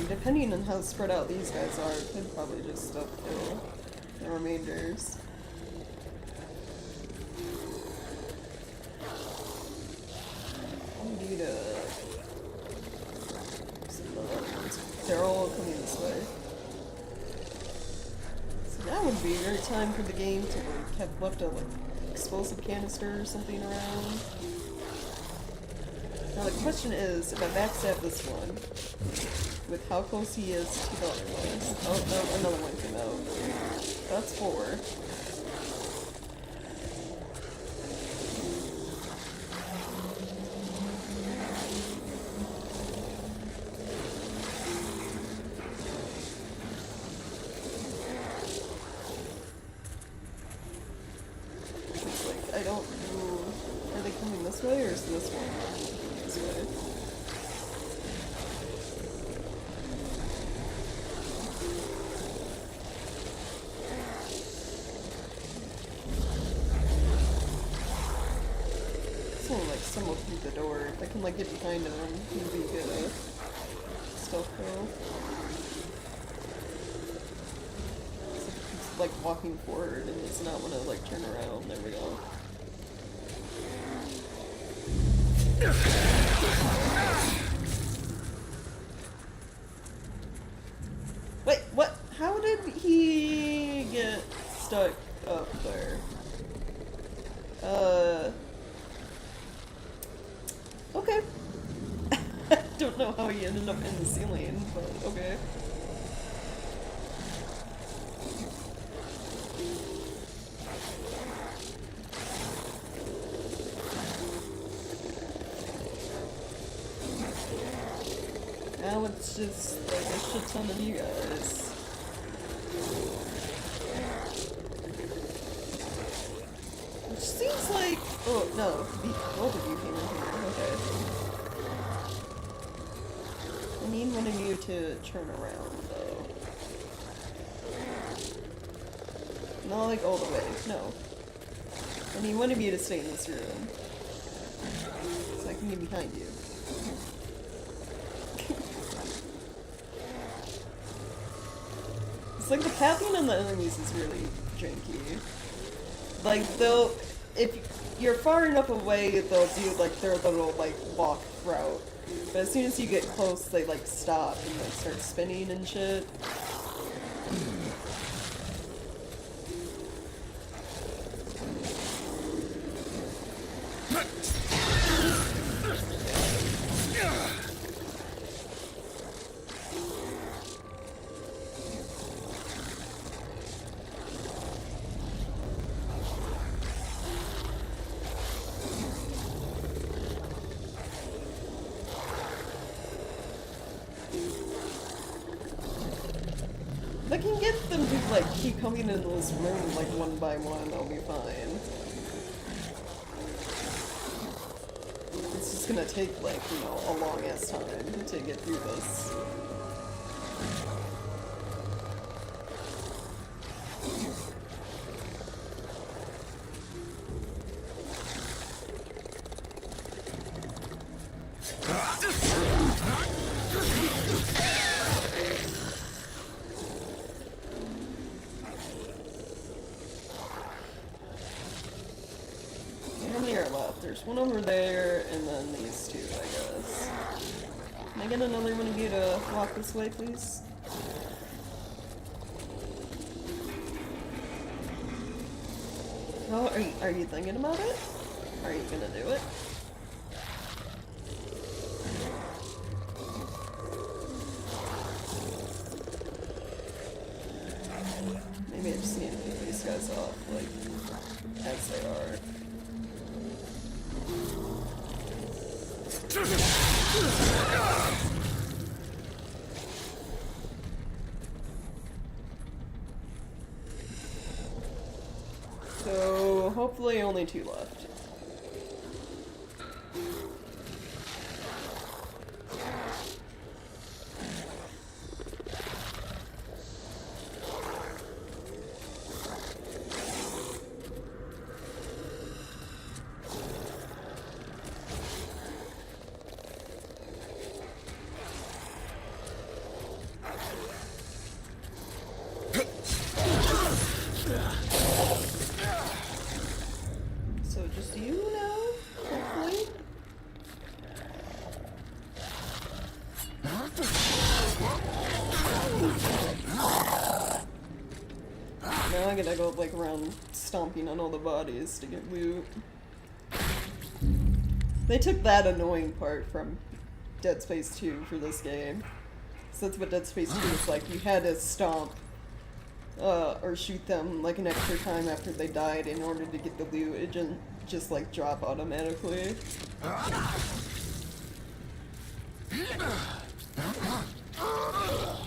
Like, depending on how spread out these guys are, it could probably just stuff kill the remainders. Indeed, some other ones. They're all coming this way. So now would be a great time for the game to like have left a like explosive canister or something around. Now the question is, if I backstab this one, with how close he is to the other ones. Oh no, another one came out. That's 4. It's like, I don't know, are they coming this way or is this one coming this way? Like stumble through the door. If I can like get behind him, he'd be good at stealth kill. So he's like walking forward and does not want to like turn around. There we go. Wait, what? How did he get stuck up there? Okay. I don't know how he ended up in the ceiling, but okay. Now it's just like a shit ton of you guys. Which seems like... Oh, no. Both of you came in here. Okay. I need one of you to turn around, though. Not like all the way. No. I need one of you to stay in this room. So I can get behind you. It's like the pathing on the enemies is really janky. Like, they'll, if you're far enough away, they'll do, like, their little, like, walk route. But as soon as you get close, they, like, stop and, like, start spinning and shit. If I can get them to, like, keep coming into this room, like, one by one, I'll be fine. It's just gonna take, like, you know, a long-ass time to get through this. How many are left? There's one over there, and then these two, I guess. Can I get another one of you to walk this way, please? Oh, are you thinking about it? Are you gonna do it? Maybe I just need to pick these guys off, like, as they are. So, hopefully only 2 left. just you now, hopefully. Now I gotta go like around stomping on all the bodies to get loot. They took that annoying part from Dead Space 2 for this game. So that's what Dead Space 2 is like. You had to stomp or shoot them like an extra time after they died in order to get the loot. It didn't just like drop automatically. Do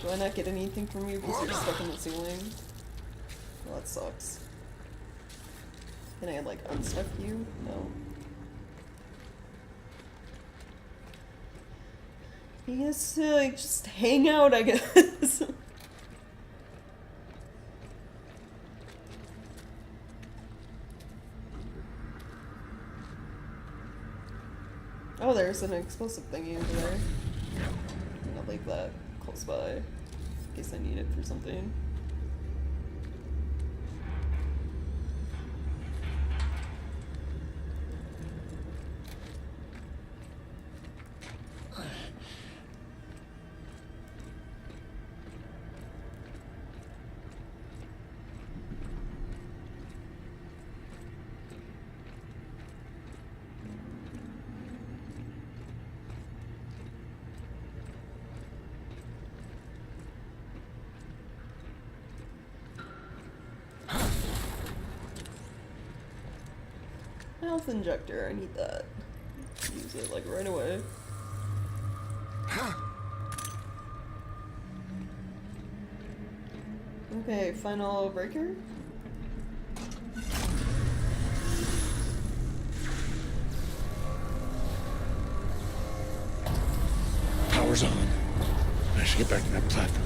I not get anything from you because you're stuck in the ceiling? Well, that sucks. Can I like unstuck you? No. He has to like just hang out, I guess. Oh, there's an explosive thingy over there. I'll leave that close by in case I need it for something. Health injector, I need that. Use it like right away. Okay, final breaker. Power's on. I should get back to that platform.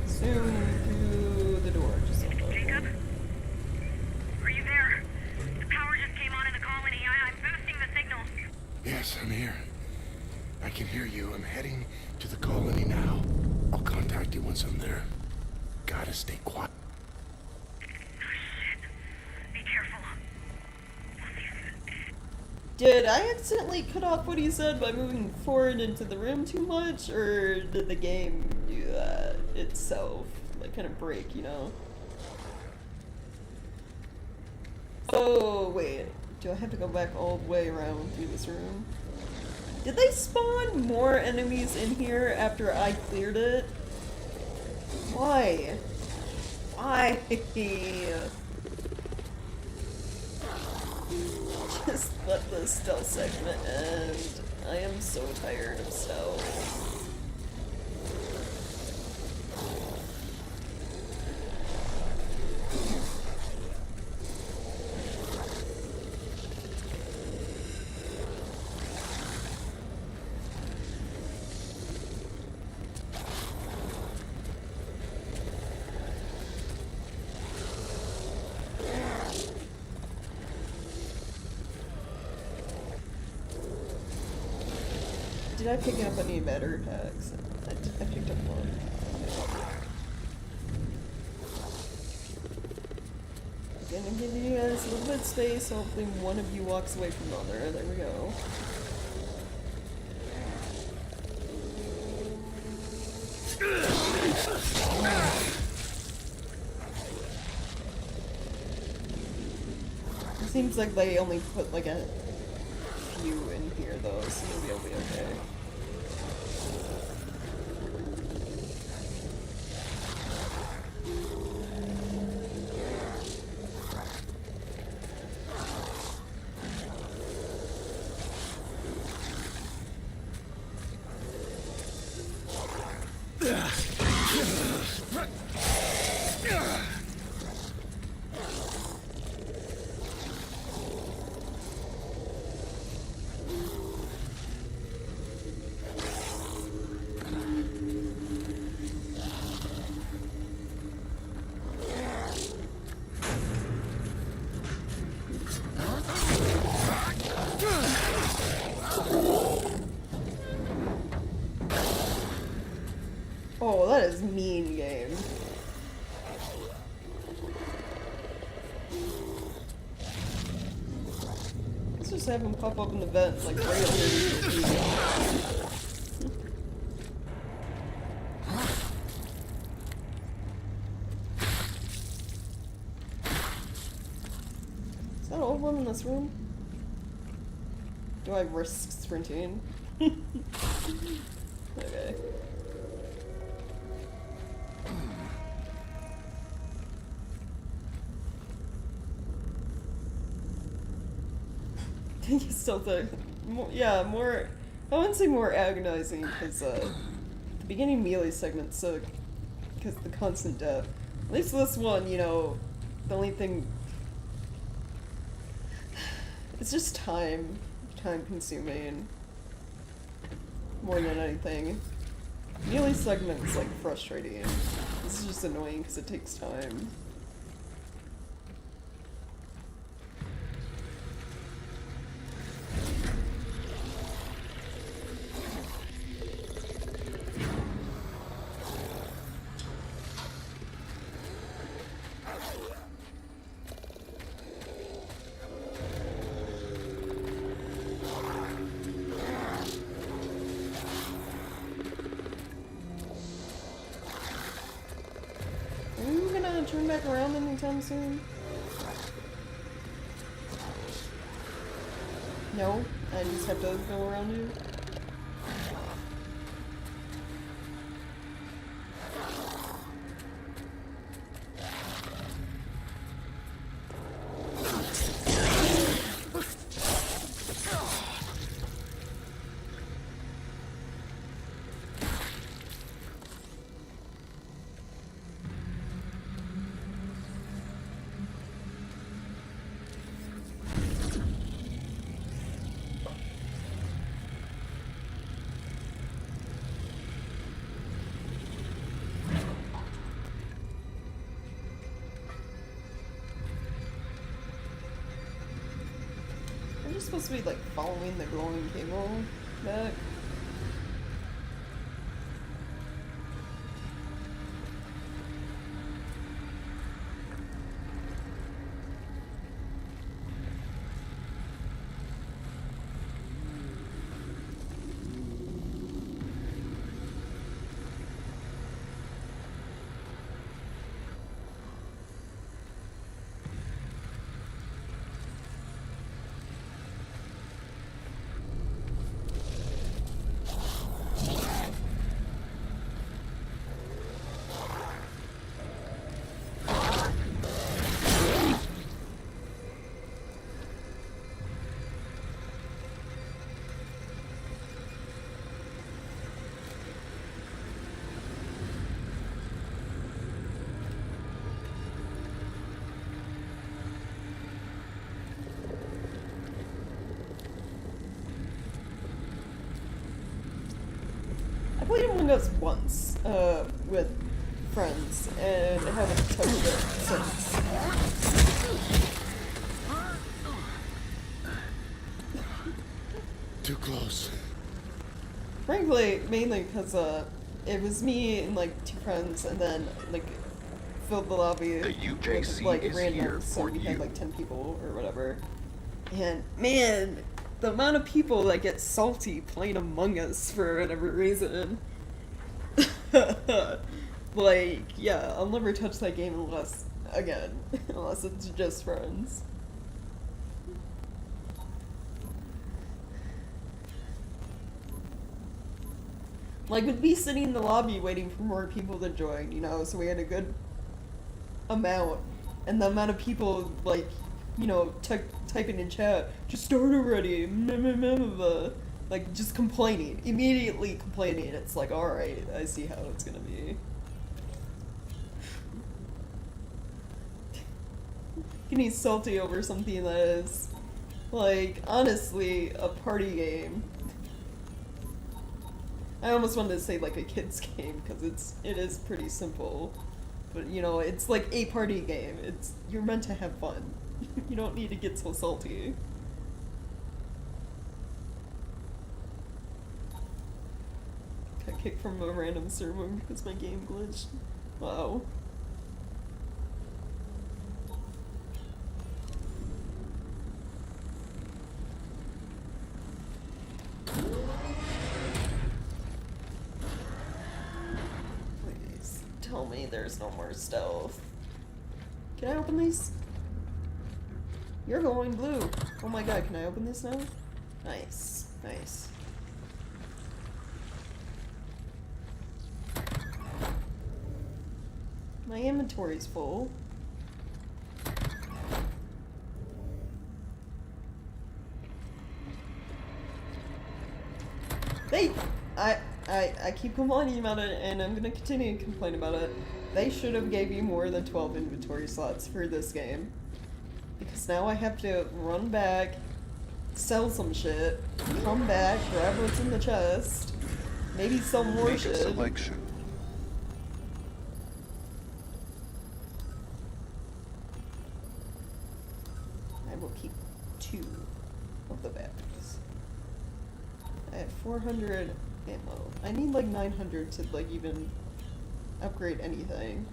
Soon through the door, just like that. Jacob? Are you there? The power just came on in the colony. I'm boosting the signal. Yes, I'm here. I can hear you. I'm heading to the colony now. I'll contact you once I'm there. Gotta stay quiet. Oh, shit. Be careful. We'll see you soon. Did I accidentally cut off what he said by moving forward into the room too much, or did the game do that itself? Like, kind of break, you know? Oh, wait. Do I have to go back all the way around through this room? Did they spawn more enemies in here after I cleared it? Why? Why? Just let the stealth segment end. I am so tired of stealth. Did I pick up any better packs? I picked up one. Gonna give you guys a little bit of space, so hopefully one of you walks away from the other. There we go. It seems like they only put like a few in here though, so maybe I'll be okay. Oh, that is mean, game. Let's just have him pop up in the vent, like, right underneath the TV. Is that all of them in this room? Do I risk sprinting? Okay. Still the more I wouldn't say more agonizing because the beginning melee segment sucked because the constant death. At least this one, you know, the only thing it's just time consuming more than anything. Melee segment's like frustrating. This is just annoying because it takes time. Turn back around anytime soon? No? I just have to go around you? Supposed to be like following the glowing cable back. I played Among Us once, with friends, and I haven't touched it since. Too close. Frankly, mainly because, it was me and, like, 2 friends, and then, like, filled the lobby The with, UJC like, is here randoms, so for we had, you. like, 10 people or whatever. And, man, the amount of people that get salty playing Among Us for whatever reason. Like, yeah, I'll never touch that game unless it's just friends. Like, we'd be sitting in the lobby waiting for more people to join, you know, so we had a good amount. And the amount of people, like, you know, typing in chat, just start already, like, just complaining, immediately complaining. It's like, alright, I see how it's gonna be. Getting salty over something that is, like, honestly, a party game. I almost wanted to say, like, a kid's game, because it is pretty simple. But, you know, it's like a party game. You're meant to have fun. You don't need to get so salty. kicked from a random server because my game glitched. Wow. Please tell me there's no more stealth. Can I open these? You're going blue. Oh my god, can I open this now? Nice. Nice. My inventory's full. I keep complaining about it, and I'm gonna continue to complain about it. They should have gave you more than 12 inventory slots for this game. Because now I have to run back, sell some shit, come back, grab what's in the chest, maybe sell more Make shit. a selection. I will keep 2 of the batteries. I have 400 ammo. I need like 900 to like even upgrade anything.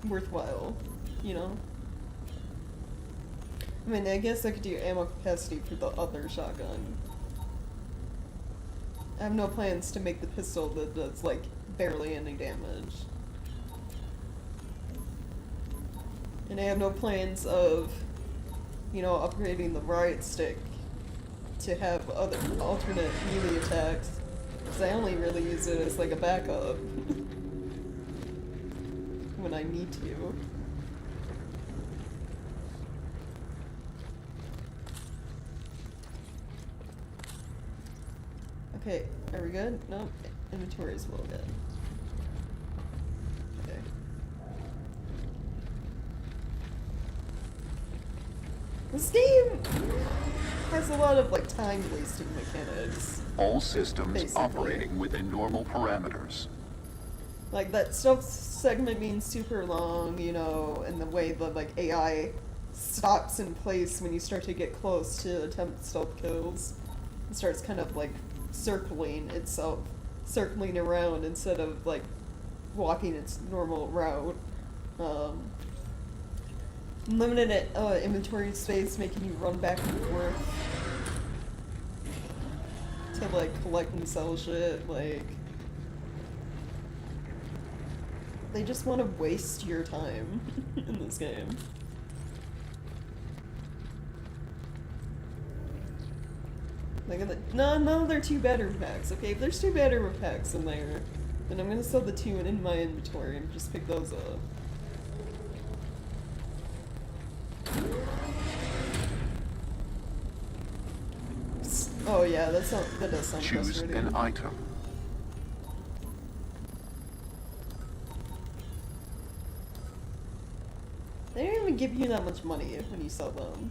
Worthwhile, you know? I mean, I guess I could do ammo capacity for the other shotgun. I have no plans to make the pistol that does like barely any damage. And I have no plans of, you know, upgrading the riot stick to have other alternate melee attacks. Because I only really use it as like a backup. When I need to. Okay, are we good? Nope. Inventory is well good. Okay. This game has a lot of like time wasting mechanics. All systems Basically. operating within normal parameters. Like that stealth segment being super long, you know, and the way the like AI stops in place when you start to get close to attempt stealth kills. It starts kind of like circling itself, circling around instead of like walking its normal route. Limited inventory space making you run back and forth to like collect and sell shit, like they just want to waste your time in this game. Like, no, they're 2 battery packs. Okay, if there's 2 battery packs in there, then I'm gonna sell the 2 in my inventory and just pick those up. Oh yeah, that does sound Choose frustrating. an item. They don't even give you that much money when you sell them.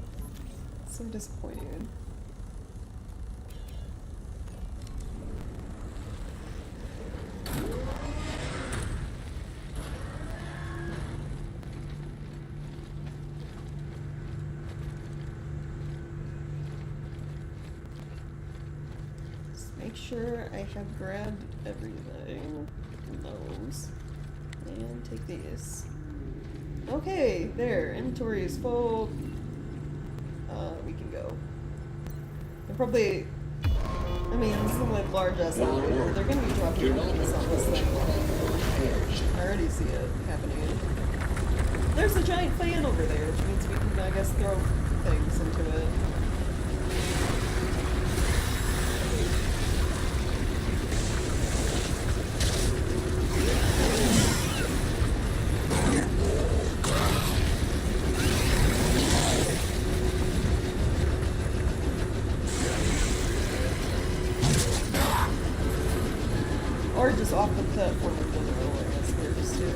So disappointing. Just make sure I have grabbed everything from those. And take these. Okay, there. Inventory is full. We can go. They're probably... I mean, this is a like, large-ass elevator. They're gonna be dropping things on this thing. I already see it happening. There's a giant fan over there, which means we can, I guess, throw things into it. Or just off the platform in general, I guess there's too.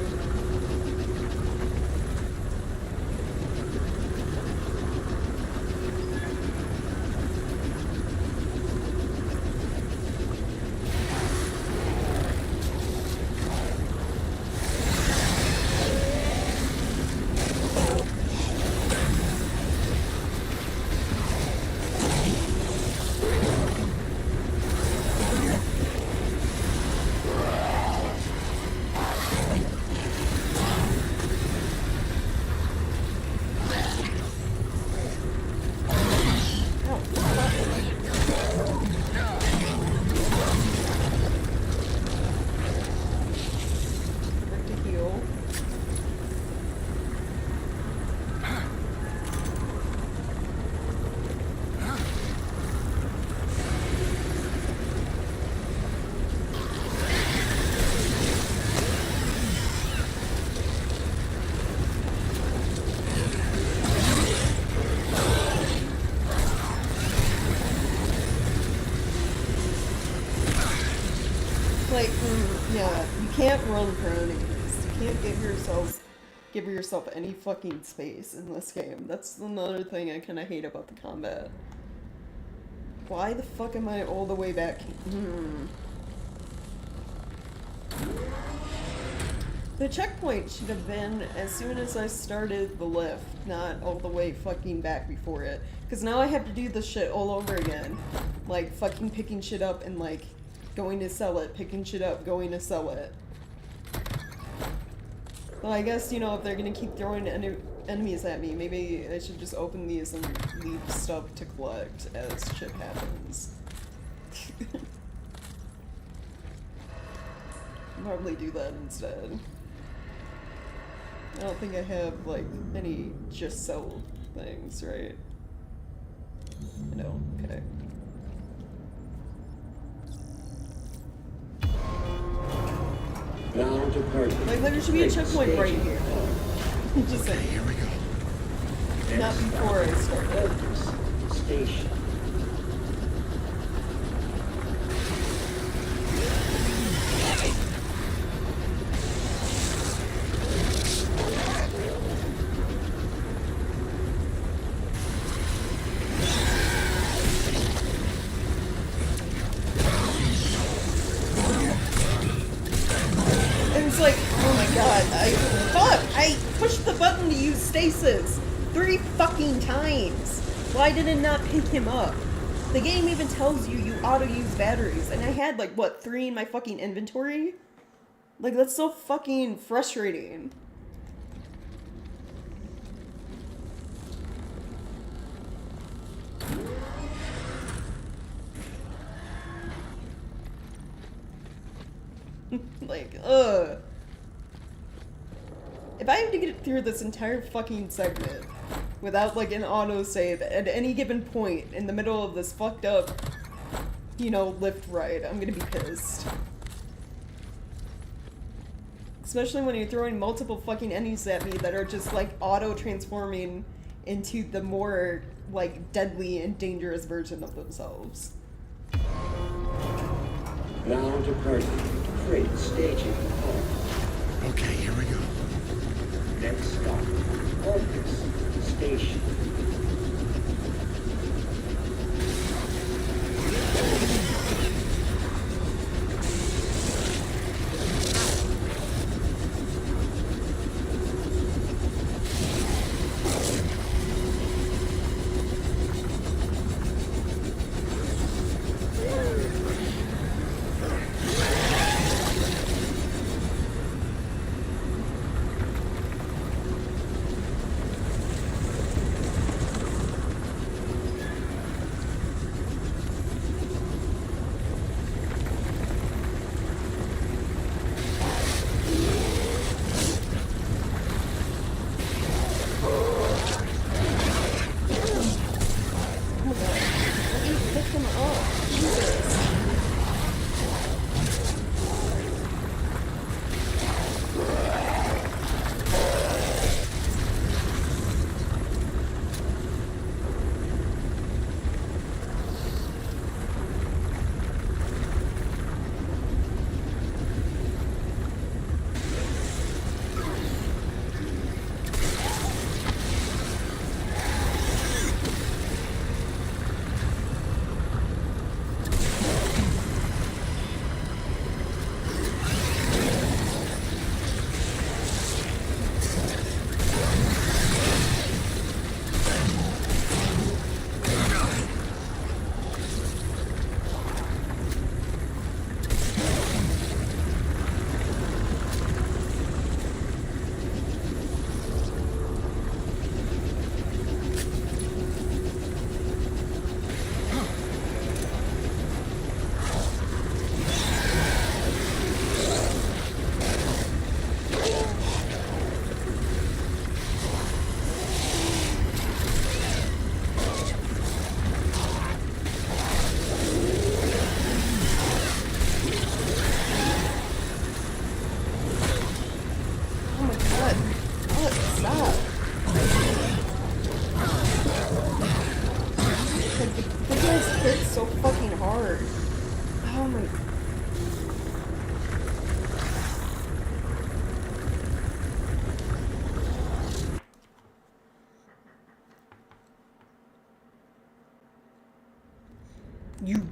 Like, yeah, you can't run for enemies. You can't give yourself any fucking space in this game. That's another thing I kind of hate about the combat. Why the fuck am I all the way back? The checkpoint should have been as soon as I started the lift, not all the way fucking back before it. Because now I have to do this shit all over again. Like, fucking picking shit up and, like, going to sell it, picking shit up, going to sell it. Well, I guess, you know, if they're gonna keep throwing enemies at me, maybe I should just open these and leave stuff to collect as shit happens. Probably do that instead. I don't think I have, like, any just sell things, right? No, okay. Like, there should be a checkpoint right here. Just saying. Here we go. Not before I start. Station. I pushed the button to use stasis 3 fucking times. Why did it not pick him up? The game even tells you you auto-use batteries, and I had, like, what, 3 in my fucking inventory? Like, that's so fucking frustrating. Like, ugh. If I have to get through this entire fucking segment without, like, an autosave at any given point in the middle of this fucked up, you know, lift ride, I'm gonna be pissed. Especially when you're throwing multiple fucking enemies at me that are just, like, auto-transforming into the more, like, deadly and dangerous version of themselves. Now departing. Freight staging. Okay, here we go. Next stop, Orcus Station.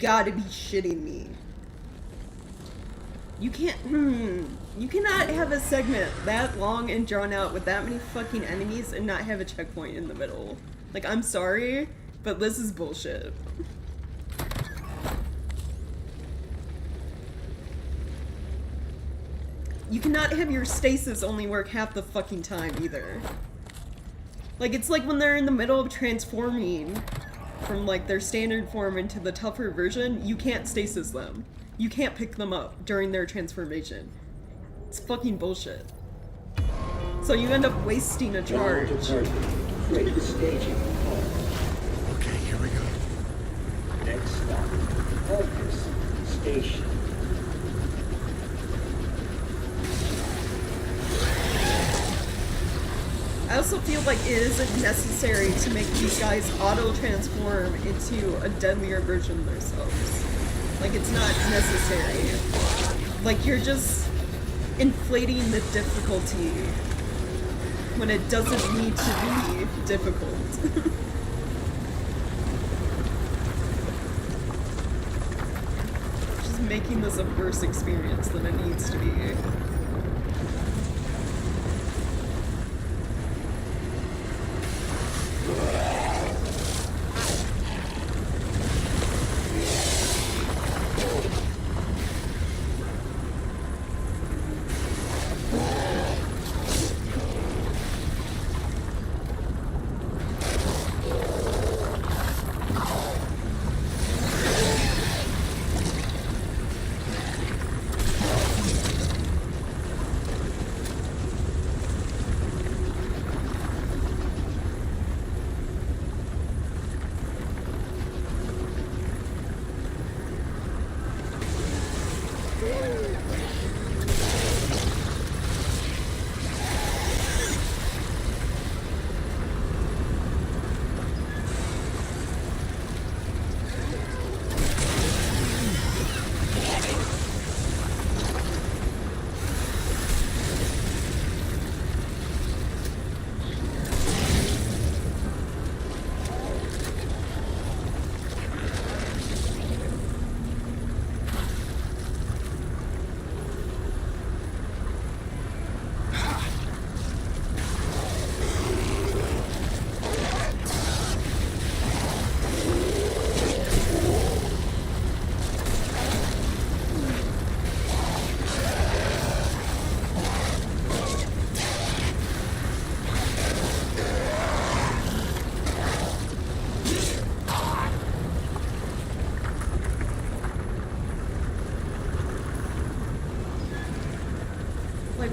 gotta be shitting me. You can't, you cannot have a segment that long and drawn out with that many fucking enemies and not have a checkpoint in the middle. Like, I'm sorry, but this is bullshit. You cannot have your stasis only work half the fucking time either. Like, it's like when they're in the middle of transforming from like their standard form into the tougher version, you can't stasis them. You can't pick them up during their transformation. It's fucking bullshit. So you end up wasting a charge. Great staging. Okay, here we go. Next stop, Focus Station. I also feel like it isn't necessary to make these guys auto-transform into a deadlier version of themselves. Like, it's not necessary. Like, you're just inflating the difficulty when it doesn't need to be difficult. Just making this a worse experience than it needs to be.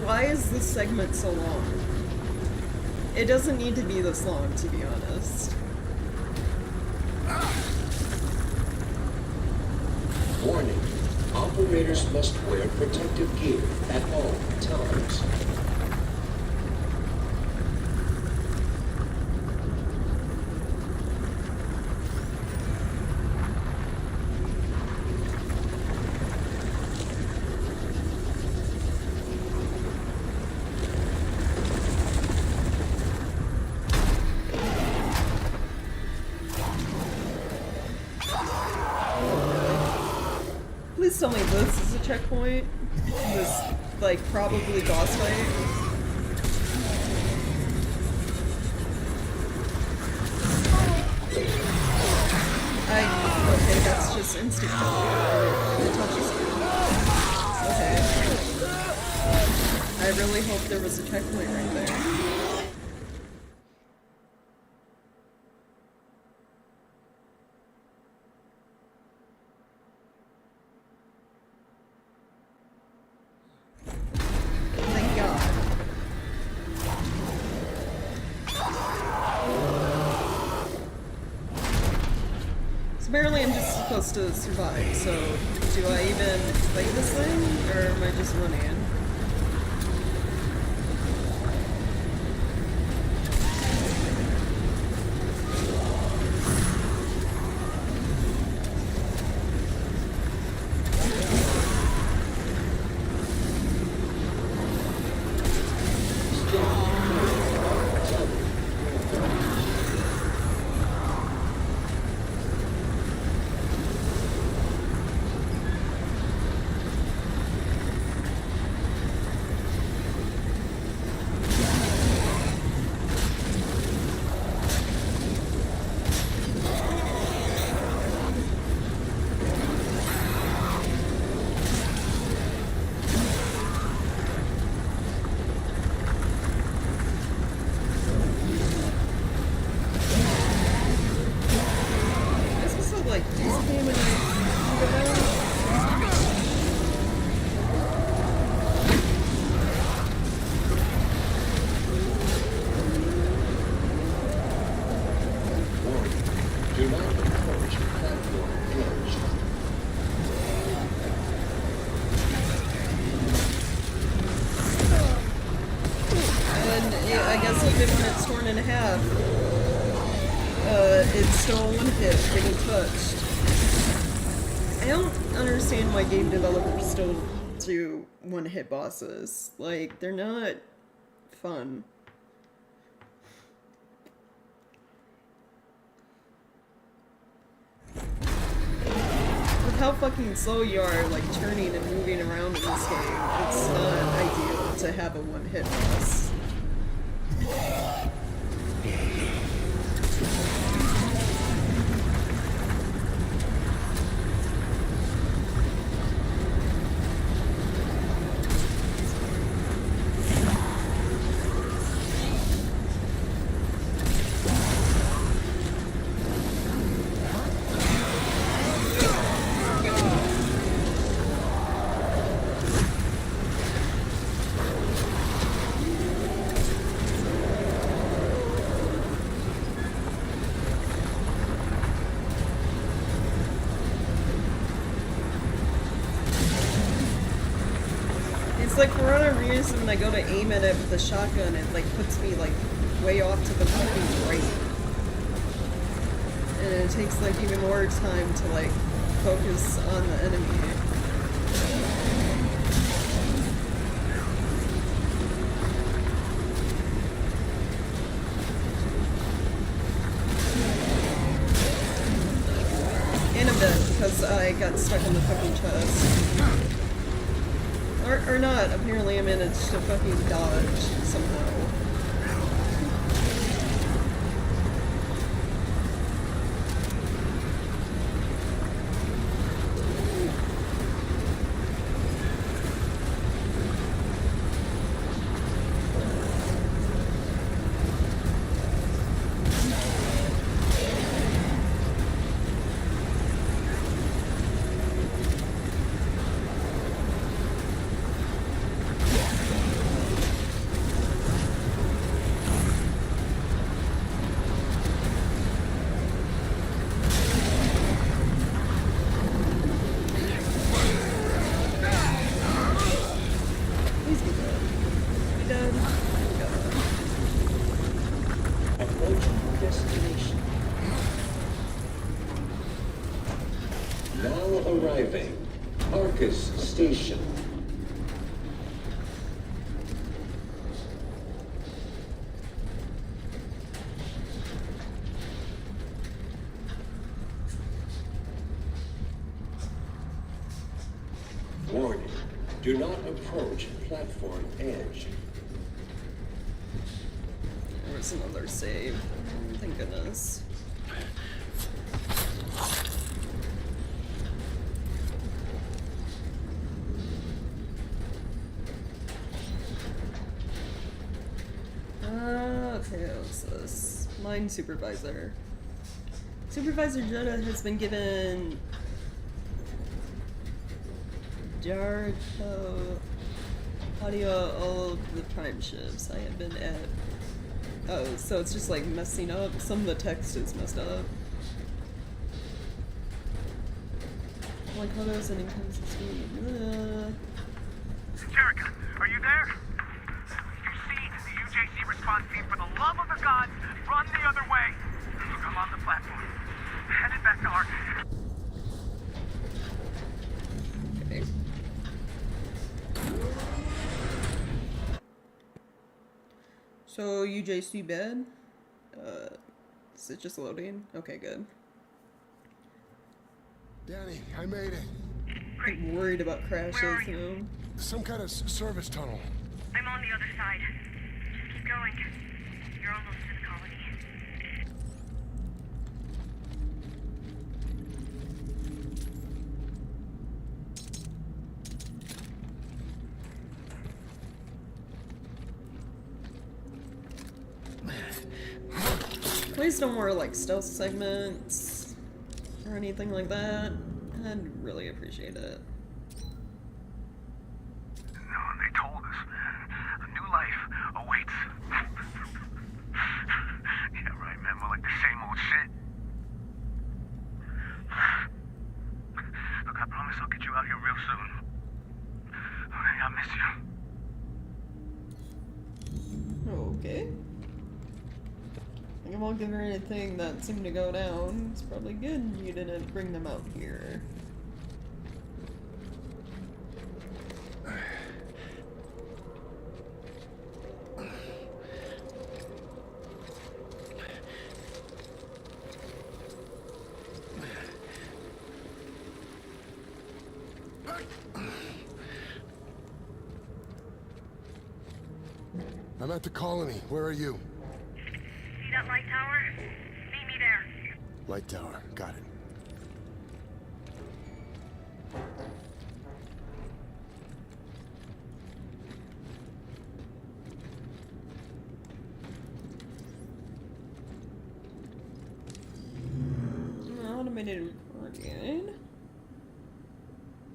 Why is this segment so long? It doesn't need to be this long, to be honest. Warning. Operators must wear protective gear at all times. Please tell me this is a checkpoint. This, like, probably boss fight. Okay, that's just instant kill. It touches you. Okay. I really hope there was a checkpoint right there. Apparently I'm just supposed to survive, so do I even fight this thing, or am I just running? even when it's torn in half, it's still one hit getting touched. I don't understand why game developers still do one-hit bosses. Like, they're not fun. With how fucking slow you are, like, turning and moving around in this game, it's not ideal to have a one-hit boss. Like, for whatever reason, when I go to aim at it with the shotgun, it, like, puts me, like, way off to the fucking right. And it takes, like, even more time to, like, focus on the enemy. And I'm dead, because I got stuck in the fucking chest. Or not, apparently I managed to fucking dodge somehow. Station. Warning, do not approach platform edge. There was another save. Thank goodness. Okay, what's this? Mine supervisor. Supervisor Jetta has been given audio all of the prime shifts. I have been at. Oh, so it's just like messing up. Some of the text is messed up. Like photos and incomes this week. Jerica, are you there? You see the UJC response feed. For the love of the gods, run the other way. Look, I'm on the platform. Headed back to Arkham. Okay. So UJC bed? Is it just loading? Okay, good. Danny, I made it. I'm worried about crashes, you know? Some kind of service tunnel. I'm on the other side. Just keep going. You're almost to the colony. Please no more like stealth segments or anything like that. I'd really appreciate it. No, they told us, man. A new life awaits. Yeah, right, man. More like the same old shit. Look, I promise I'll get you out here real soon. Okay, I miss you. Okay. Like, I won't give her anything that seemed to go down. It's probably good you didn't bring them out here. I'm at the colony. Where are you? See that light tower? Meet me there. Light tower. Got it. Automated recording.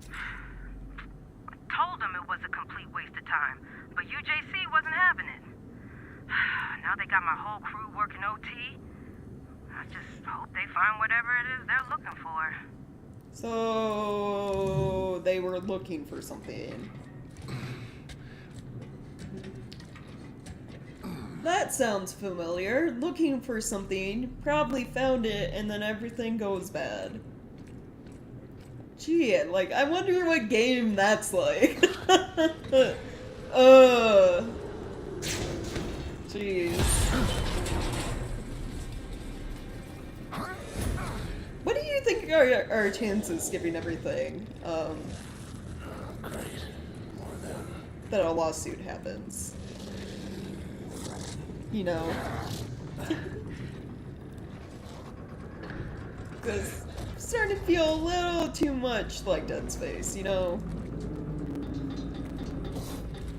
I told them it was a complete waste of time, but UJC wasn't having it. Now they got my whole crew working OT. I just hope they find whatever it is they're looking for. So they were looking for something. That sounds familiar. Looking for something, probably found it, and then everything goes bad. Gee, like, I wonder what game that's like. Jeez. What do you think are our chances, given everything, Great. More of them. that a lawsuit happens? You know? Because I'm starting to feel a little too much like Dead Space, you know?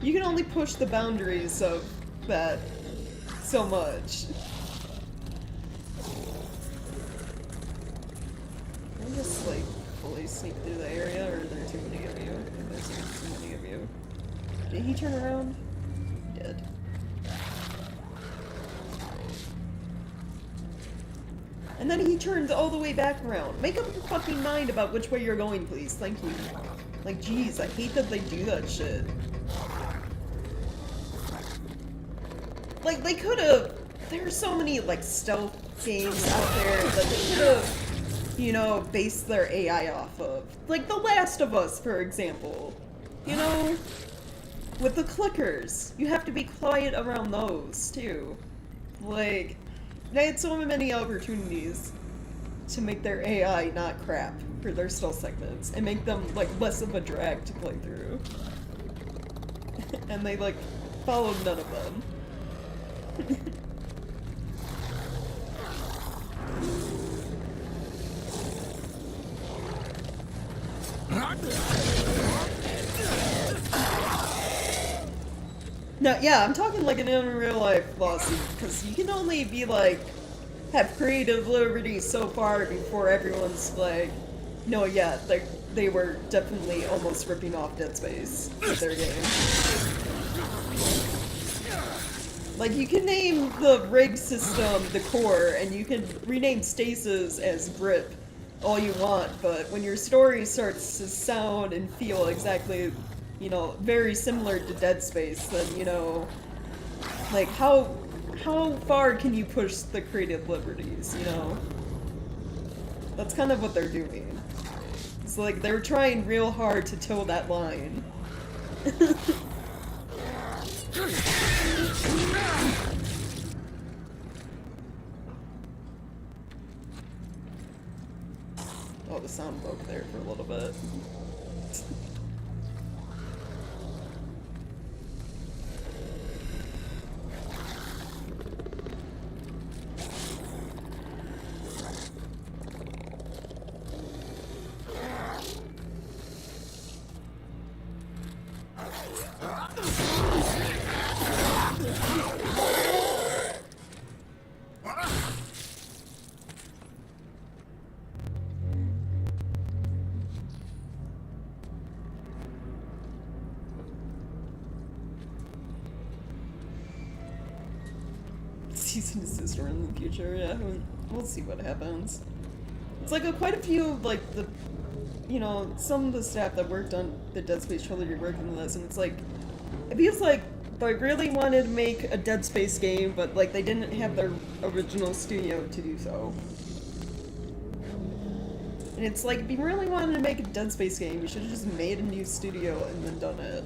You can only push the boundaries of that so much. Can I just, like, fully sneak through the area, or are there too many of you? There's too many of you. Did he turn around? He did. And then he turns all the way back around. Make up your fucking mind about which way you're going, please. Thank you. Like, jeez, I hate that they do that shit. Like, they could've... There's so many, like, stealth games out there that they could've, you know, based their AI off of. Like, The Last of Us, for example. You know? With the clickers. You have to be quiet around those, too. Like... They had so many opportunities to make their AI not crap for their stealth segments and make them, like, less of a drag to play through. And they, like, followed none of them. No, yeah, I'm talking like an in real life lawsuit, because you can only be like, have creative liberty so far before everyone's like, no, yeah, they were definitely almost ripping off Dead Space with their game. Like, you can name the rig system the core, and you can rename stasis as grip all you want, but when your story starts to sound and feel exactly, you know, very similar to Dead Space, then, you know, like, how far can you push the creative liberties, you know? That's kind of what they're doing. It's like, they're trying real hard to toe that line. Oh, the sound broke there for a little bit. Cease and desist or in the future, yeah, we'll see what happens. It's like quite a few of, like, the, you know, some of the staff that worked on the Dead Space trilogy worked on this, and it's like, it feels like So I really wanted to make a Dead Space game, but like they didn't have their original studio to do so. And it's like, if you really wanted to make a Dead Space game, you should have just made a new studio and then done it.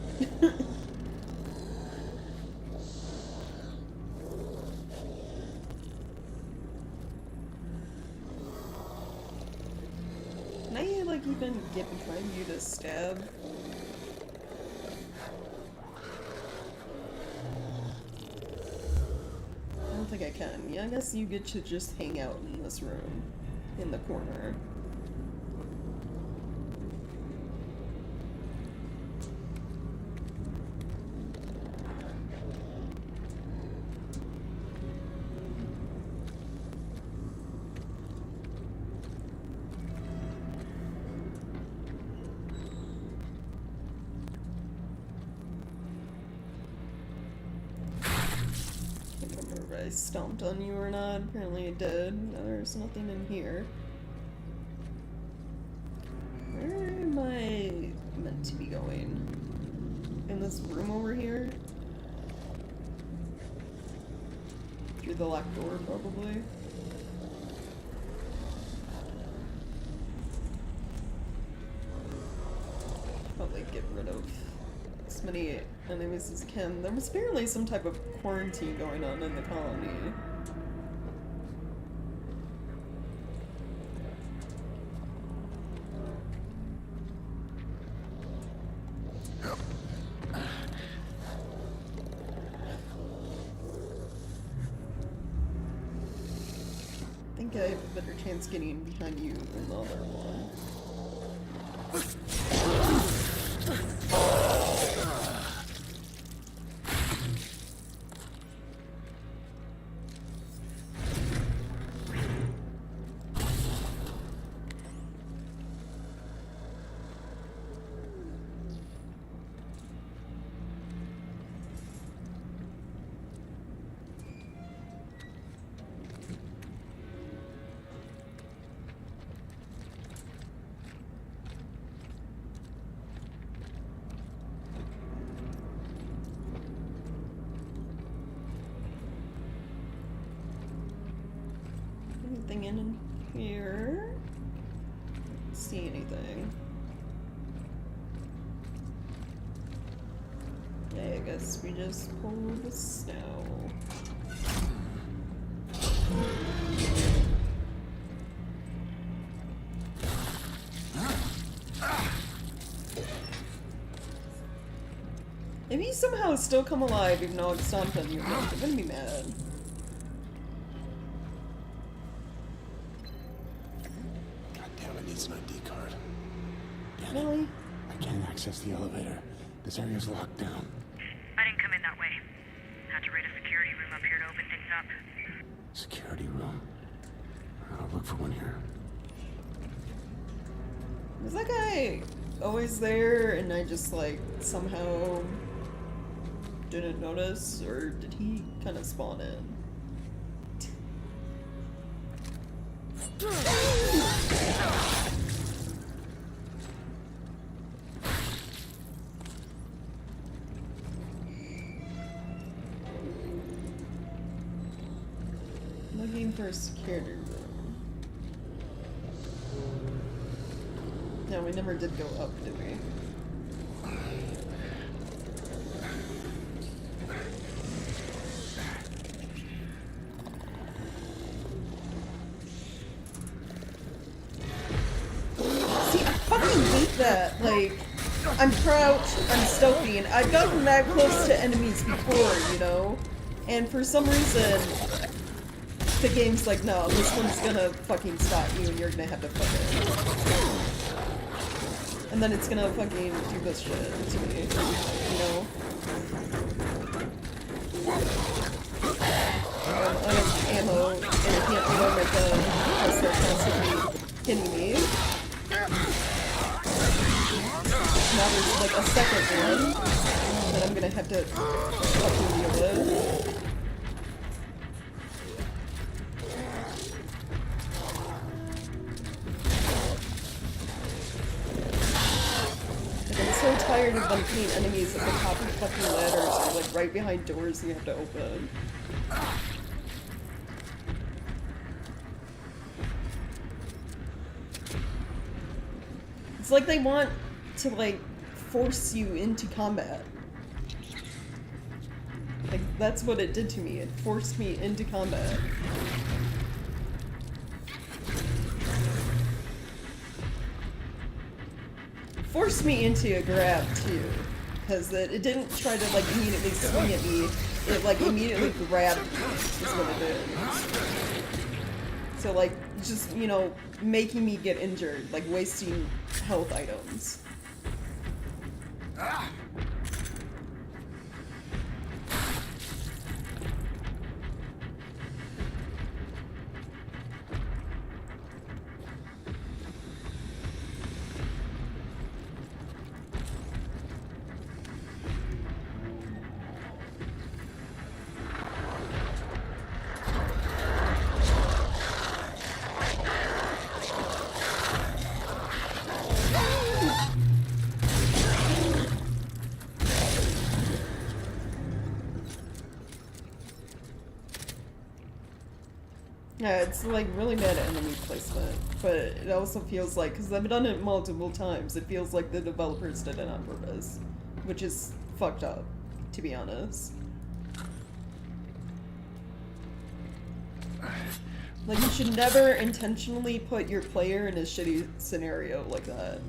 Can I, like, even get behind you to stab? I don't think I can. Yeah, I guess you get to just hang out in this room, in the corner. I stomped on you or not. Apparently I did. There's nothing in here. Where am I meant to be going? In this room over here? Through the locked door, probably. Probably get rid of as many enemies as can. There was apparently some type of quarantine going on in the colony. I think I have a better chance getting behind you than the other one. Anything in here? Don't see anything. Yeah, I guess we just pull the snow. If you somehow still come alive even though I've stomped on you, I'm gonna be mad. It's an ID card. Damn it. Really? I can't access the elevator. This area's locked down. I didn't come in that way. Had to raid a security room up here to open things up. Security room. I'll look for one here. Was that guy always there and I just like somehow didn't notice, or did he kind of spawn in? Looking for a security room. No, we never did go up, did we? See, I fucking hate that. Like, I'm crouched, I'm stealthy, and I've gotten that close to enemies before, you know? And for some reason, the game's like, no, this one's gonna fucking stop you and you're gonna have to fucking... And then it's gonna fucking do this shit to me, you know? I have ammo, and I can't reload my gun because they're constantly hitting me. Now there's like a second one that I'm gonna have to fucking deal with. so tired of them putting enemies at the top of fucking ladders or like right behind doors you have to open. It's like they want to like force you into combat. Like that's what it did to me. It forced me into combat. Forced me into a grab too, because it didn't try to like immediately swing at me. It like immediately grabbed me. Is what it did. So like just, you know, making me get injured, like wasting health items. Yeah, it's like really bad enemy placement, but it also feels like, because I've done it multiple times, it feels like the developers did it on purpose, which is fucked up, to be honest. Like, you should never intentionally put your player in a shitty scenario like that.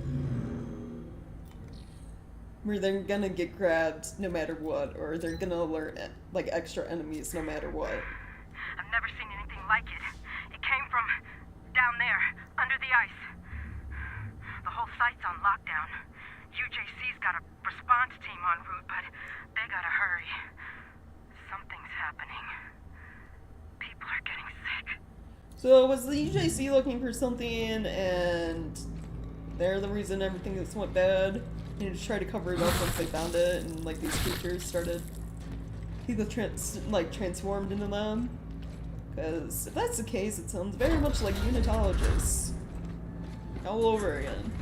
Where they're gonna get grabbed no matter what, or they're gonna alert, like, extra enemies no matter what. I've never seen anything like it. It came from down there, under the ice. The whole site's on lockdown. UJC's got a response team en route, but they gotta hurry. Something's happening. People are getting sick. So was the UJC looking for something, and they're the reason everything just went bad? You know, just try to cover it up once they found it, and like these creatures started, people transformed into them. Because if that's the case, it sounds very much like unitologists all over again.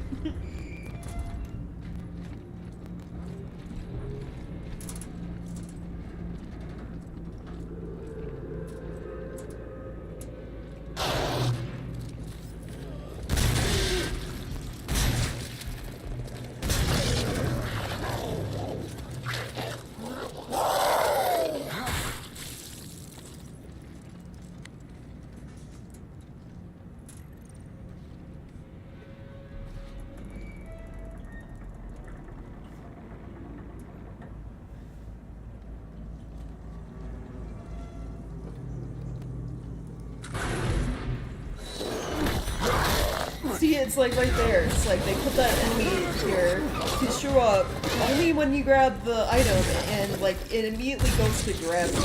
See, it's like right there. It's like they put that enemy here to show up only when you grab the item, and like it immediately goes to grab you.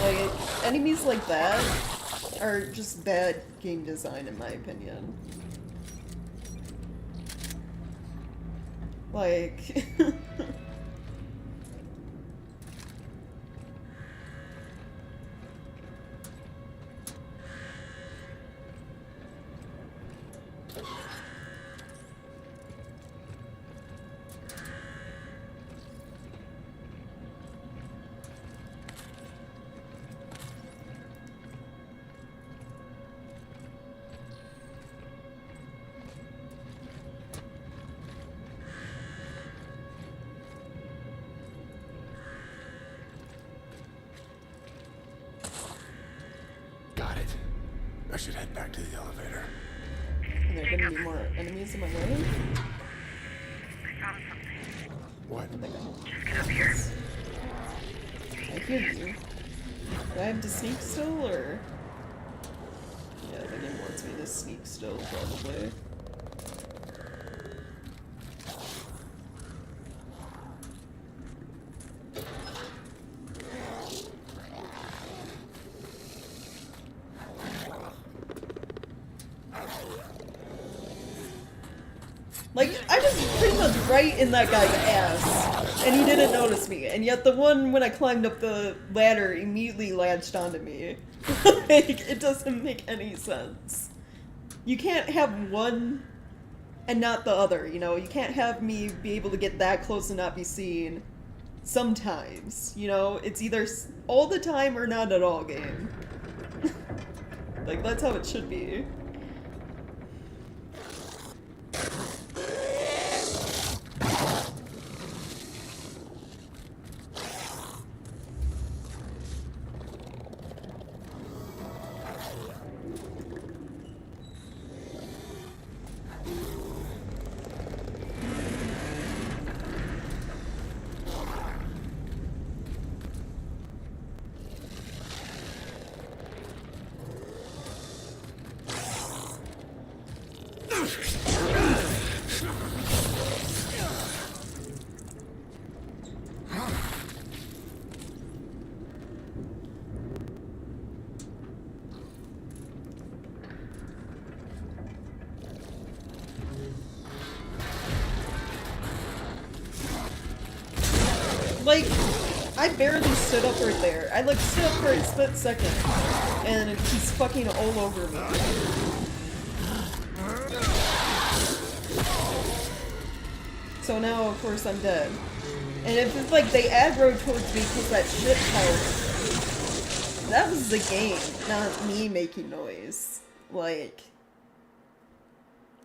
Like, enemies like that are just bad game design in my opinion. Like... Got it. I should head back to the elevator. Are there gonna be more enemies in my way? What? Just get up here. I hear you. Do I have to sneak still, or...? Yeah, the game wants me to sneak still, probably. Like, I was pretty much right in that guy's ass, and he didn't notice me, and yet the one when I climbed up the ladder immediately latched onto me. Like, it doesn't make any sense. You can't have one and not the other, you know? You can't have me be able to get that close and not be seen sometimes, you know? It's either all the time or not at all, game. Like, that's how it should be. Like, I barely stood up right there. I like stood up for a split second, and he's fucking all over me. So now, of course, I'm dead. And if it's like they aggro towards me because that shit power, that was the game, not me making noise. Like,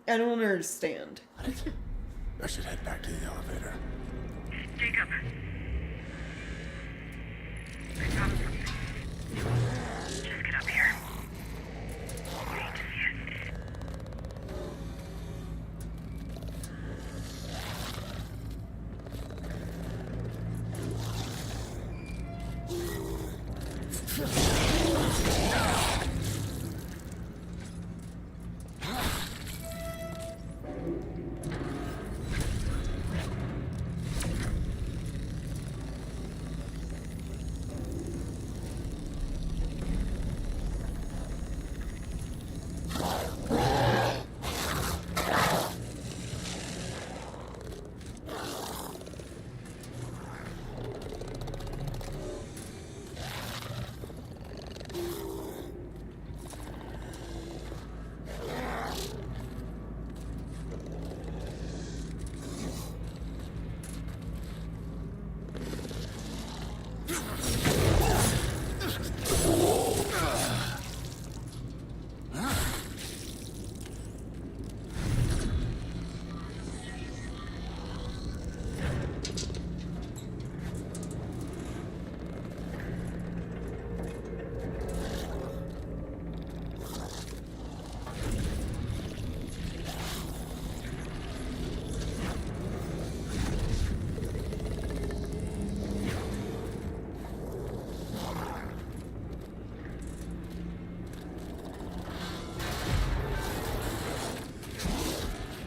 I don't understand. I should head back to the elevator. Jacob. I found something. Just get up here. I need to see it.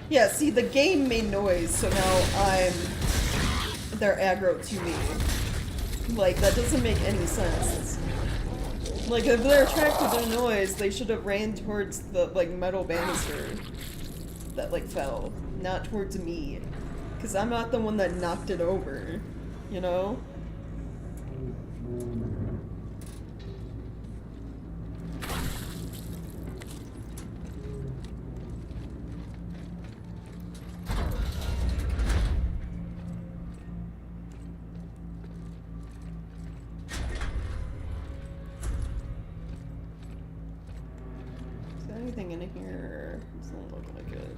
Yeah, see, the game made noise, so now they're aggro to me. Like, that doesn't make any sense. Like, if they're attracted to noise, they should have ran towards the, like, metal banister that, like, fell, not towards me. Because I'm not the one that knocked it over, you know? Anything in here? Doesn't look like it.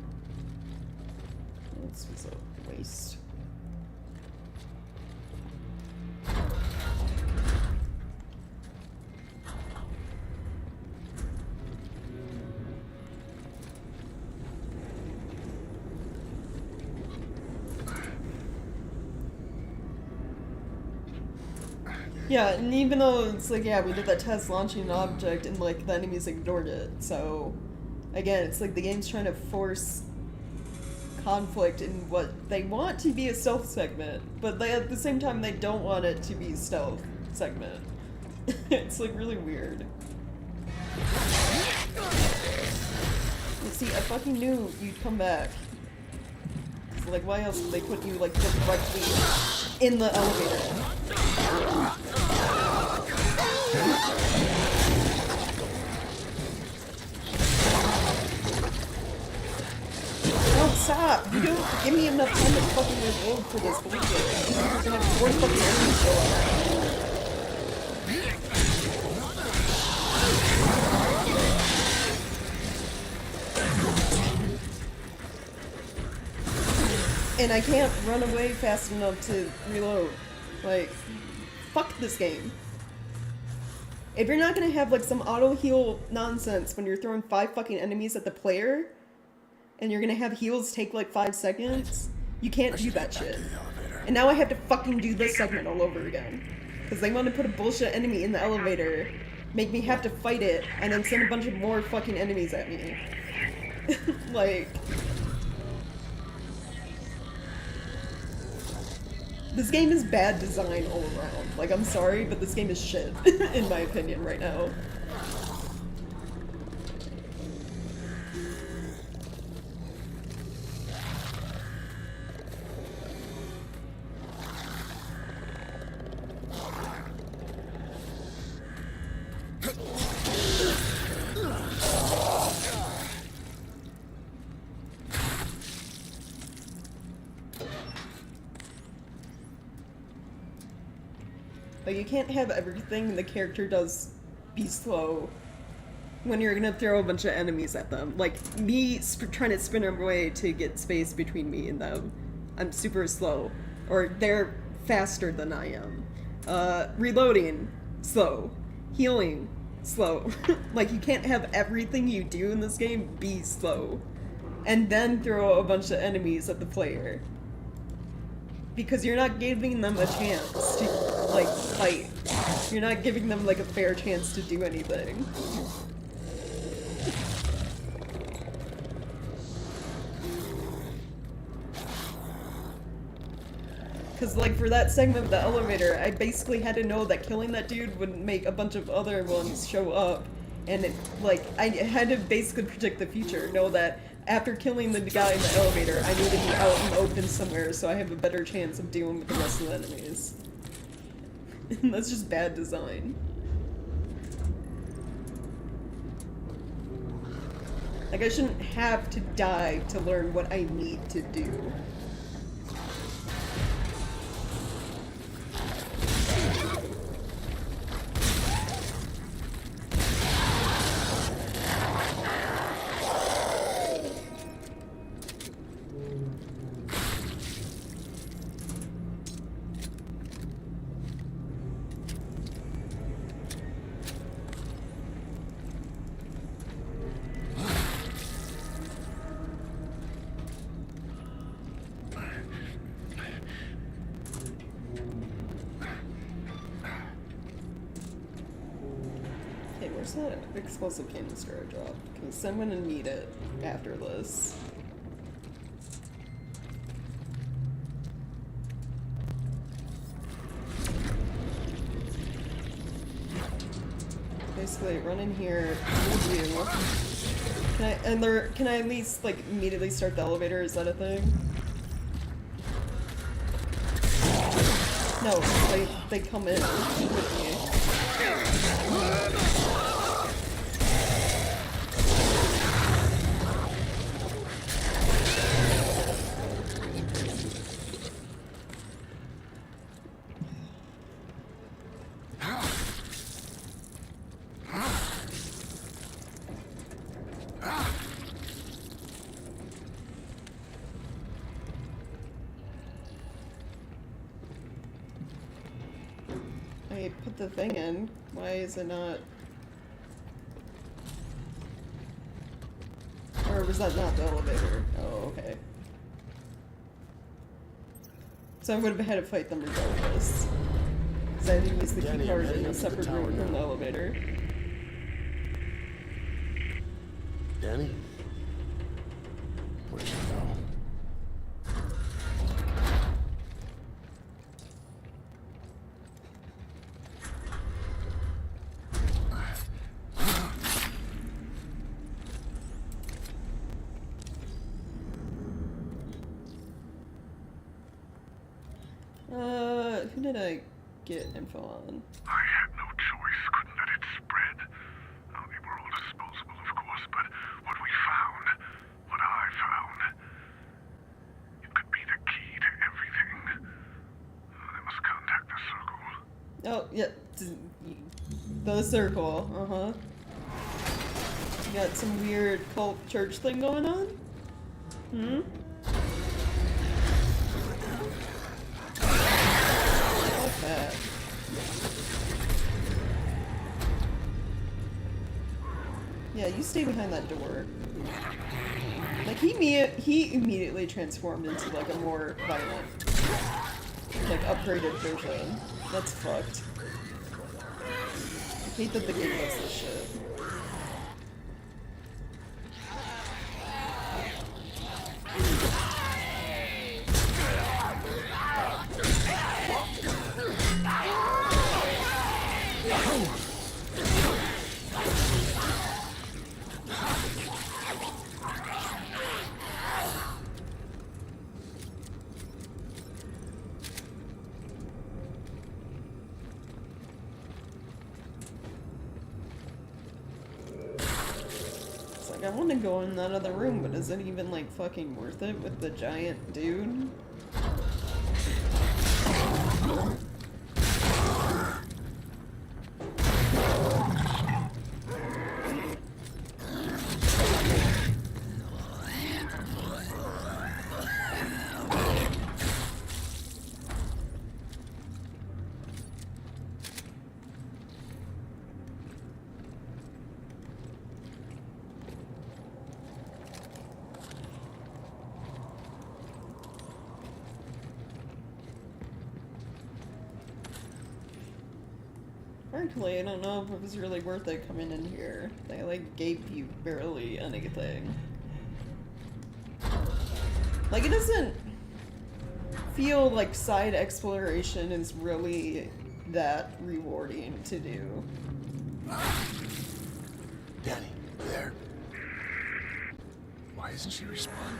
This was a waste. Yeah, and even though it's like, yeah, we did that test launching an object and like the enemies ignored it, so again, it's like the game's trying to force conflict in what they want to be a stealth segment, but they, at the same time they don't want it to be stealth segment. It's like really weird. You see, I fucking knew you'd come back. So, like, why else would they put you like directly in the elevator? Oh, stop! You don't give me enough time to fucking reload for this bullshit. You're gonna have 4 fucking enemies show up. And I can't run away fast enough to reload. Like, fuck this game. If you're not gonna have like some auto heal nonsense when you're throwing 5 fucking enemies at the player, and you're gonna have heals take like 5 seconds, you can't do that shit. And now I have to fucking do this segment all over again. Because they want to put a bullshit enemy in the elevator, make me have to fight it, and then send a bunch of more fucking enemies at me. Like... This game is bad design all around. Like, I'm sorry, but this game is shit, in my opinion, right now. Like, you can't have everything the character does be slow when you're gonna throw a bunch of enemies at them. Like, me trying to spin away to get space between me and them, I'm super slow. Or they're faster than I am. Reloading, slow. Healing, slow. Like, you can't have everything you do in this game be slow. And then throw a bunch of enemies at the player. Because you're not giving them a chance to, like, fight. You're not giving them, like, a fair chance to do anything. Because, like, for that segment of the elevator, I basically had to know that killing that dude would make a bunch of other ones show up. And, it, like, I had to basically predict the future, know that after killing the guy in the elevator, I need to be out in the open somewhere so I have a better chance of dealing with the rest of the enemies. That's just bad design. Like, I shouldn't have to die to learn what I need to do. Where's that explosive canister I dropped? Because I'm gonna need it after this. Basically, run in here, move you. Can I at least, like, immediately start the elevator? Is that a thing? No, they come in with me. I put the thing in. Why is it not? Or was that not the elevator? Oh, okay. So I would have had to fight them regardless. Because I had to use the key card in a separate room from the elevator. Danny? Where'd you go? Who did I get info on? I had no choice, couldn't let it spread. They were all disposable, of course, but what we found, what I found, Oh, yeah. The circle. Uh-huh. You got some weird cult church thing going on? Hmm? What's that? Yeah, you stay behind that door. Like, he immediately transformed into, like, a more violent, like, upgraded version. That's fucked. I hate that the game does this shit. I want to go in that other room, but is it even, like, fucking worth it with the giant dude? Frankly, I don't know if it was really worth it coming in here. They, like, gave you barely anything. Like, it doesn't feel like side exploration is really that rewarding to do. Danny, you there? Why isn't she responding?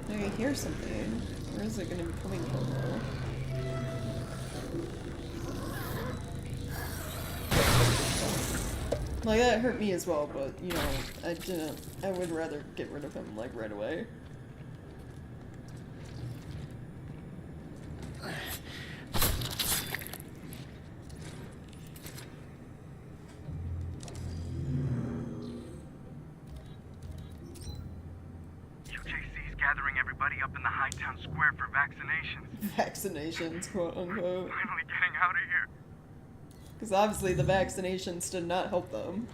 I hear something. Where is it gonna be coming from, though? Like, that hurt me as well, but, you know, I would rather get rid of him, like, right away. Gathering everybody up in the Hightown Square for vaccinations. Vaccinations, quote unquote. Finally getting out of here. Because obviously the vaccinations did not help them.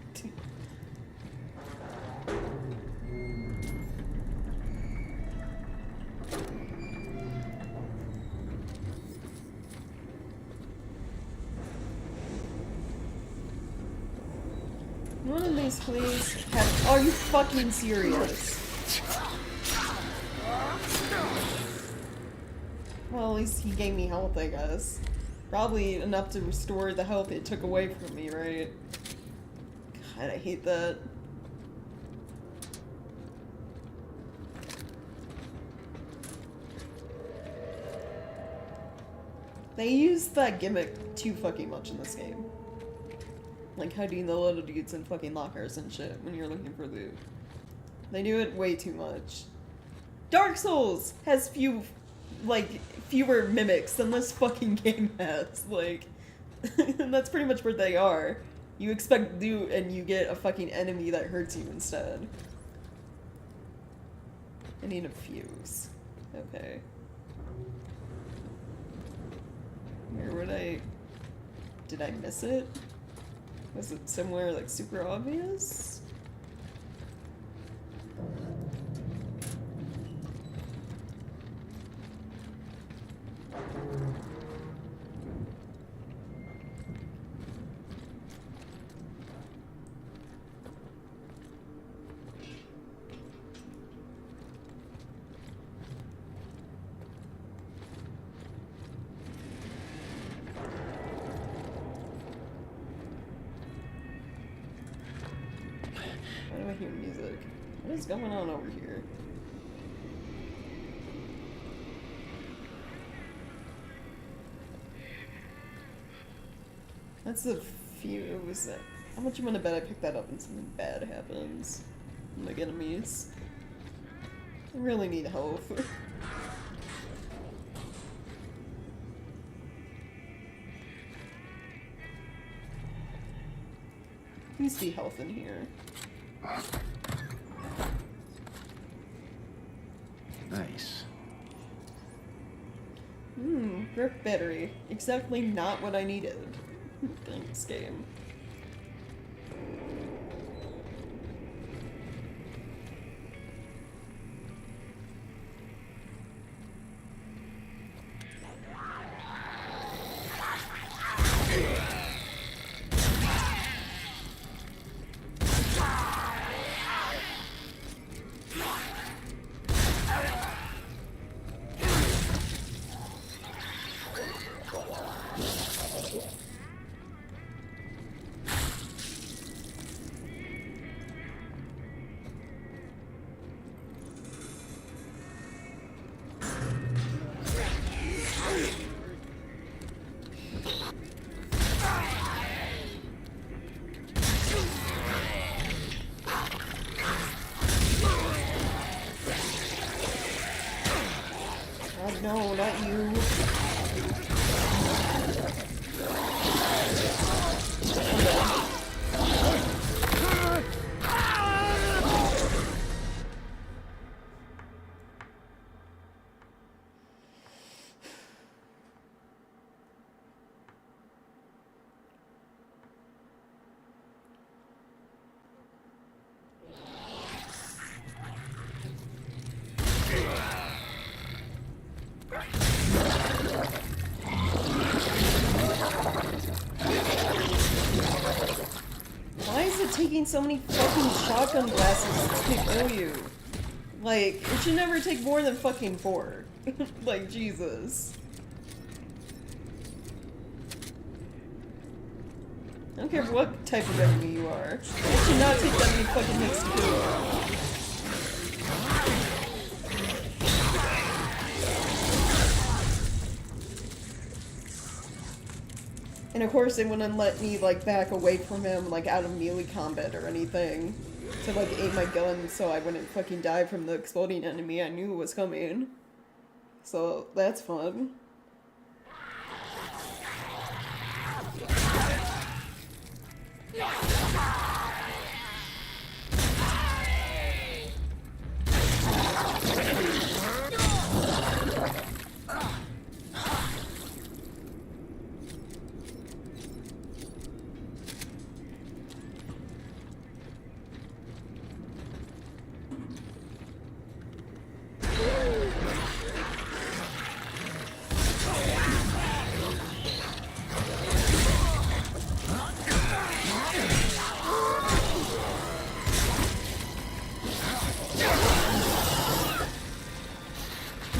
One of these please have— are you fucking serious? Well, at least he gave me health, I guess. Probably enough to restore the health it took away from me, right? God, I hate that. They use that gimmick too fucking much in this game. Like hiding the little dudes in fucking lockers and shit when you're looking for loot. They do it way too much. Dark Souls has fewer mimics than this fucking game has. Like, and that's pretty much where they are. You expect loot and you get a fucking enemy that hurts you instead. I need a fuse. Okay. Where would I... Did I miss it? Was it somewhere, like, super obvious? Why do I hear music? What is going on over here? That's a few. Was that? How much you want to bet I pick that up and something bad happens? Like enemies. I really need health. Needs to be health in here. Nice. Grip battery. Exactly not what I needed. Thanks, game. God, no, not you. Why is it taking so many fucking shotgun blasts to kill you? Like, it should never take more than fucking 4. Like, Jesus. I don't care what type of enemy you are. It should not take that many fucking hits to kill you. And of course, it wouldn't let me, like, back away from him, like, out of melee combat or anything. To, like, aim my gun so I wouldn't fucking die from the exploding enemy I knew was coming. So, that's fun.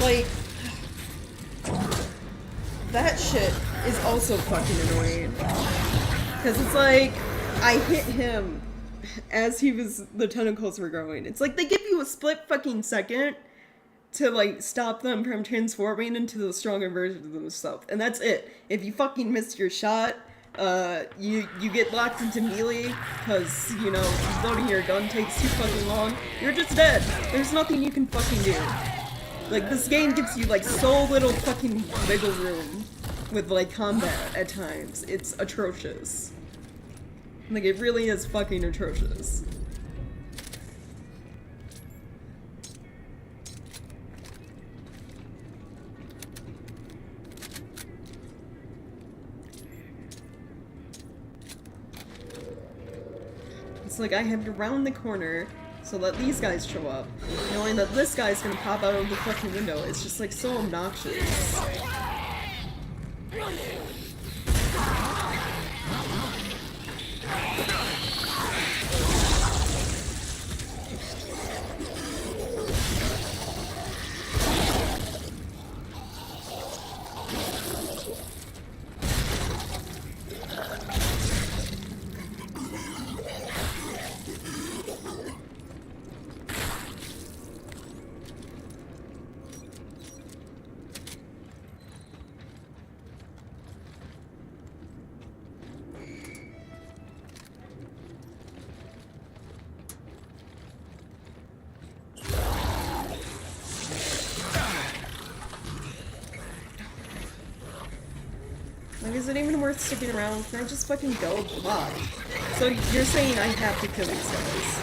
Like, that shit is also fucking annoying. Because it's like, I hit him as the tentacles were growing. It's like, they give you a split fucking second to, like, stop them from transforming into the stronger version of themselves. And that's it. If you fucking miss your shot, you get locked into melee, because, you know, loading your gun takes too fucking long. You're just dead. There's nothing you can fucking do. Like, this game gives you, like, so little fucking wiggle room with, like, combat at times. It's atrocious. Like, it really is fucking atrocious. It's like I have to round the corner so that these guys show up, knowing that this guy's gonna pop out of the fucking window. It's just, like, so obnoxious. Like, is it even worth sticking around? Can I just fucking go? Fuck. So you're saying I have to kill these guys?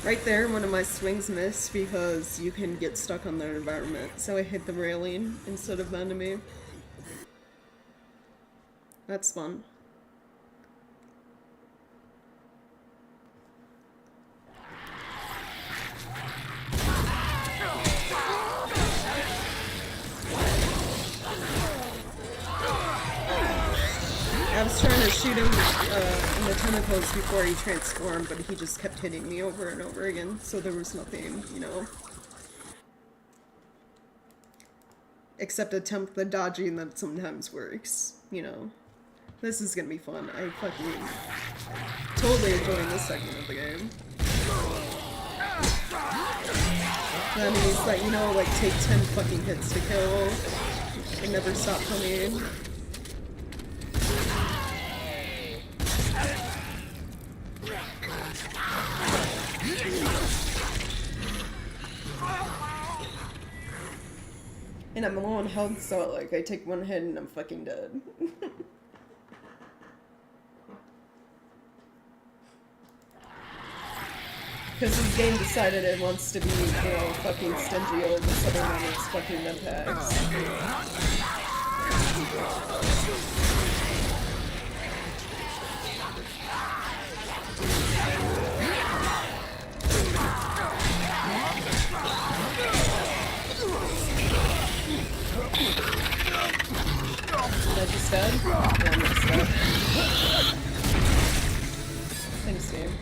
Right there, one of my swings missed because you can get stuck on their environment, so I hit the railing instead of the enemy. That's fun. I was trying to shoot him in the tentacles before he transformed, but he just kept hitting me over and over again, so there was nothing, you know. Except attempt the dodging that sometimes works, you know. This is gonna be fun. I fucking totally enjoying this segment of the game. That means that, you know, like, take 10 fucking hits to kill and never stop coming. And I'm low on health, so like I take one hit and I'm fucking dead. Because this game decided it wants to be, you know, fucking stingy all of a sudden on its fucking impacts. Is that just dead? Yeah, I'm just dead. Thanks, game.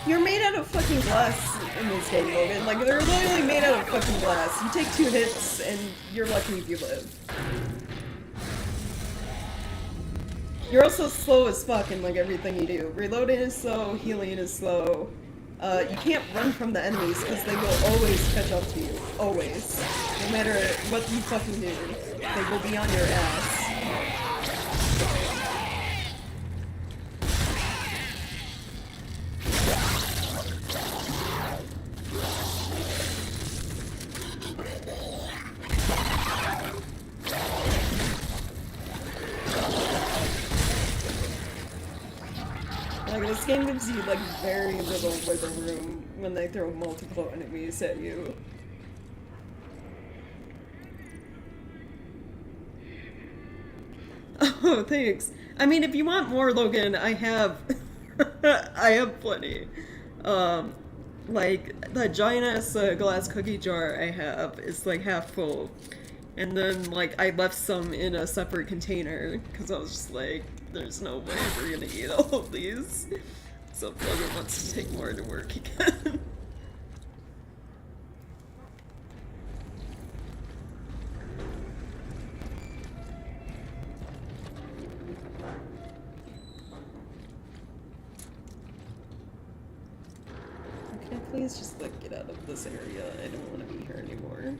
You're made out of fucking glass in this game, Logan. Like, they're literally made out of fucking glass. You take 2 hits and you're lucky if you live. You're also slow as fuck in, like, everything you do. Reloading is slow, healing is slow. You can't run from the enemies because they will always catch up to you. Always. No matter what you fucking do. They will be on your ass. Like, this game gives you, like, very little wiggle room when they throw multiple enemies at you. Oh, thanks. I mean, if you want more, Logan, I have... I have plenty. Like, the giant-ass glass cookie jar I have is, like, half full. And then, like, I left some in a separate container, because I was just like, there's no way we're gonna eat all of these. So Logan wants to take more to work again. Can I please just, like, get out of this area? I don't want to be here anymore.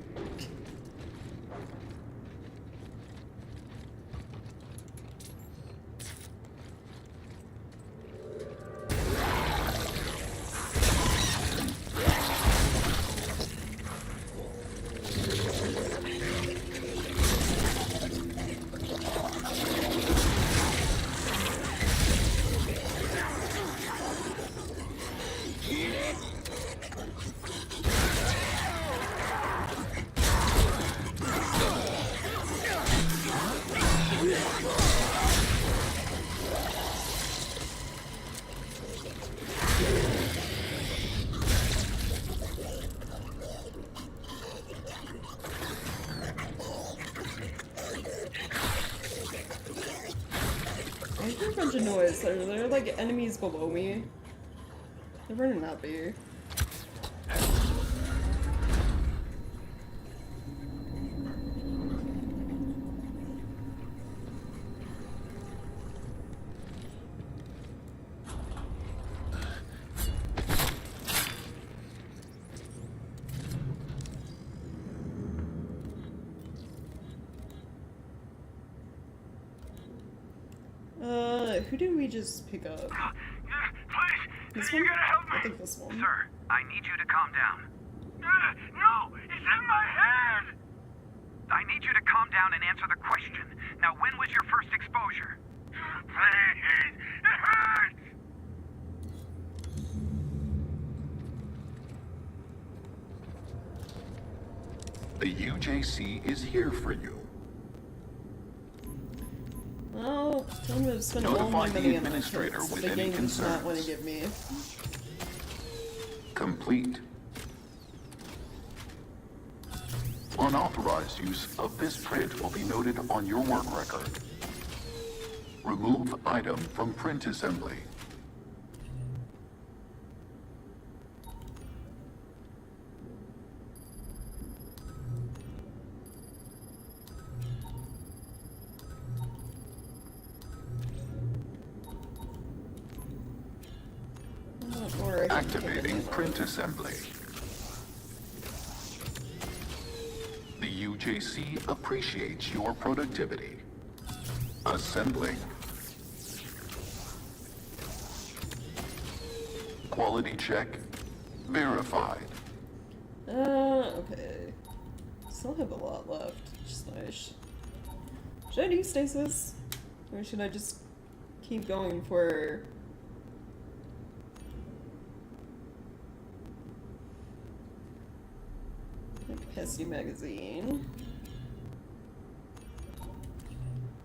I hear a bunch of noise. Are there like enemies below me? There better not be. who did we just pick up? Please, This you one? gotta help me. I think this one. Sir, I need you to calm down. No, it's in my head. I need you to calm down and answer the question. Now, when was your first exposure? Please, it hurts. The UJC is here for you. Well, time to spend all Notify my the money on my administrator kits. with The any game does not want to concerns. give me. Complete. Unauthorized use of this print will be noted on your work record. Remove item from print assembly. Or I can Activating take it. print assembly. The UJC appreciates your productivity. Assembling. Quality check verified. Okay. Still have a lot left, which is nice. Should I do stasis? Or should I just keep going for... Capacity magazine?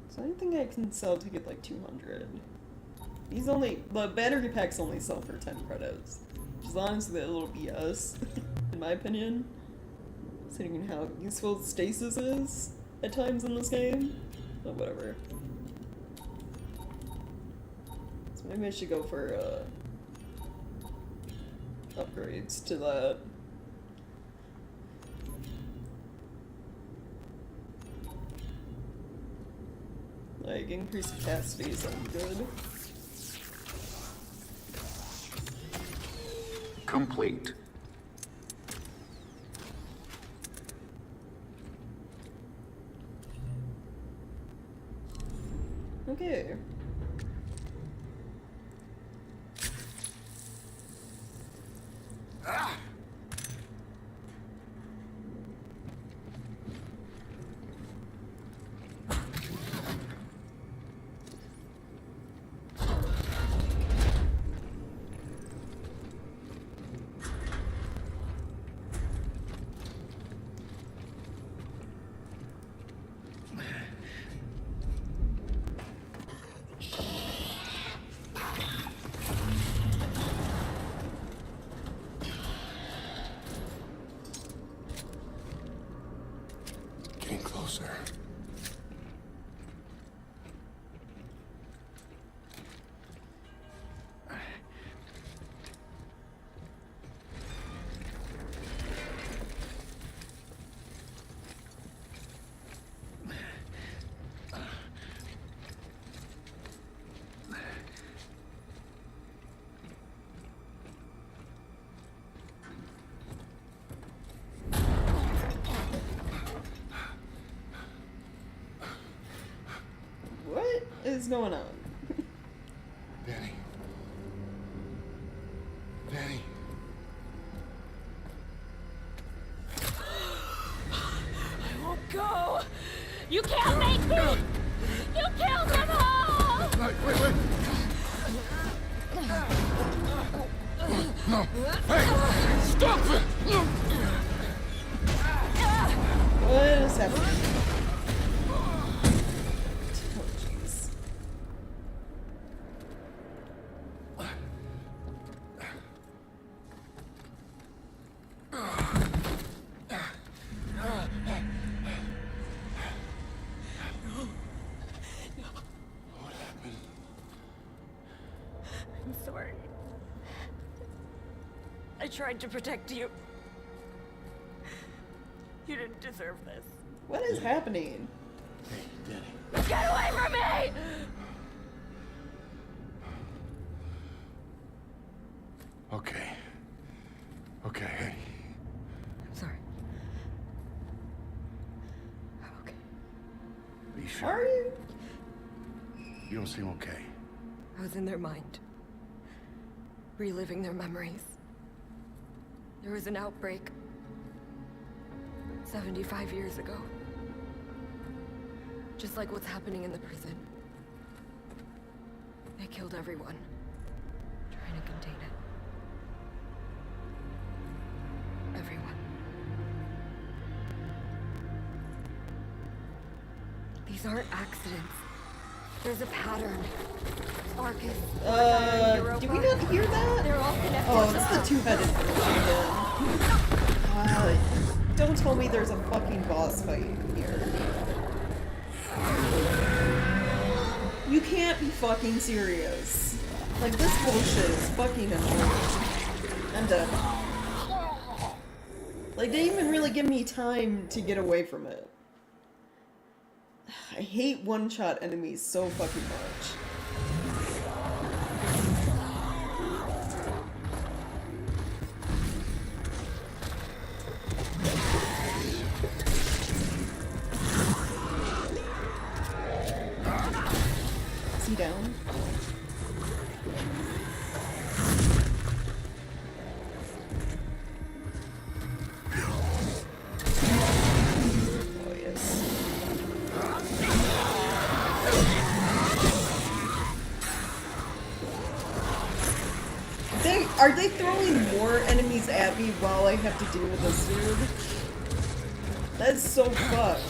So I think I can sell to get like 200. These only... The battery packs only sell for 10 credits. Which is honestly a little BS, in my opinion. Considering how useful stasis is at times in this game. But whatever. So maybe I should go for upgrades to that. Like, increased capacity sounds good. Complete. Okay. Getting closer. What is going on? Danny. Danny. I won't go! You can't make me! You killed them all! Wait. No. Hey! Stop it! What is happening? Oh, jeez. What happened? I'm sorry. I tried to protect you. You didn't deserve this. What is happening? Hey, Danny. Get away from me! Okay. Okay, hey. I'm sorry. I'm okay. Are you sure? Are you? You don't seem okay. I was in their mind, reliving their memories. There was an outbreak 75 years ago. Just like what's happening in the prison. They killed everyone, trying to contain it. Everyone. These aren't accidents. There's a pattern. Arcus, do we not hear that? they're all connected. Oh, it's the two-headed version. Don't tell me there's a fucking boss fight here. You can't be fucking serious. Like, this bullshit is fucking annoying. I'm done. Like, they didn't even really give me time to get away from it. I hate one-shot enemies so fucking much. Is he down? Oh, yes. Are they throwing more enemies at me while I have to deal with this dude? That's so fucked.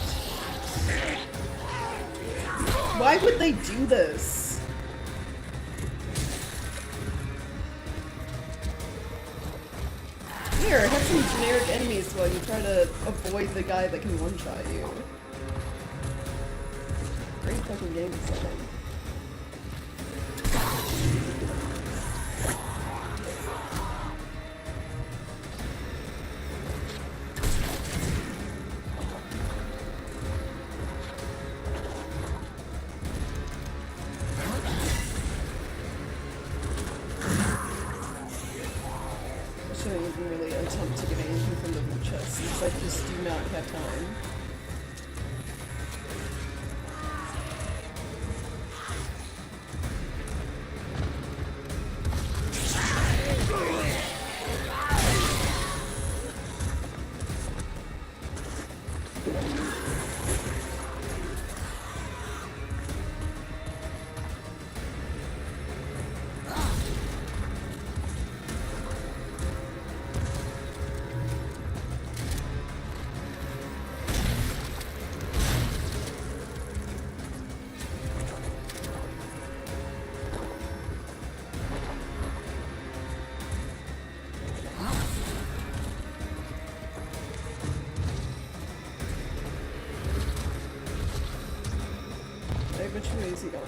Why would they do this? Here, have some generic enemies while you try to avoid the guy that can one-shot you. Great fucking game setting. Really attempt to get anything from the loot chest because I just do not have time. Which way is he going?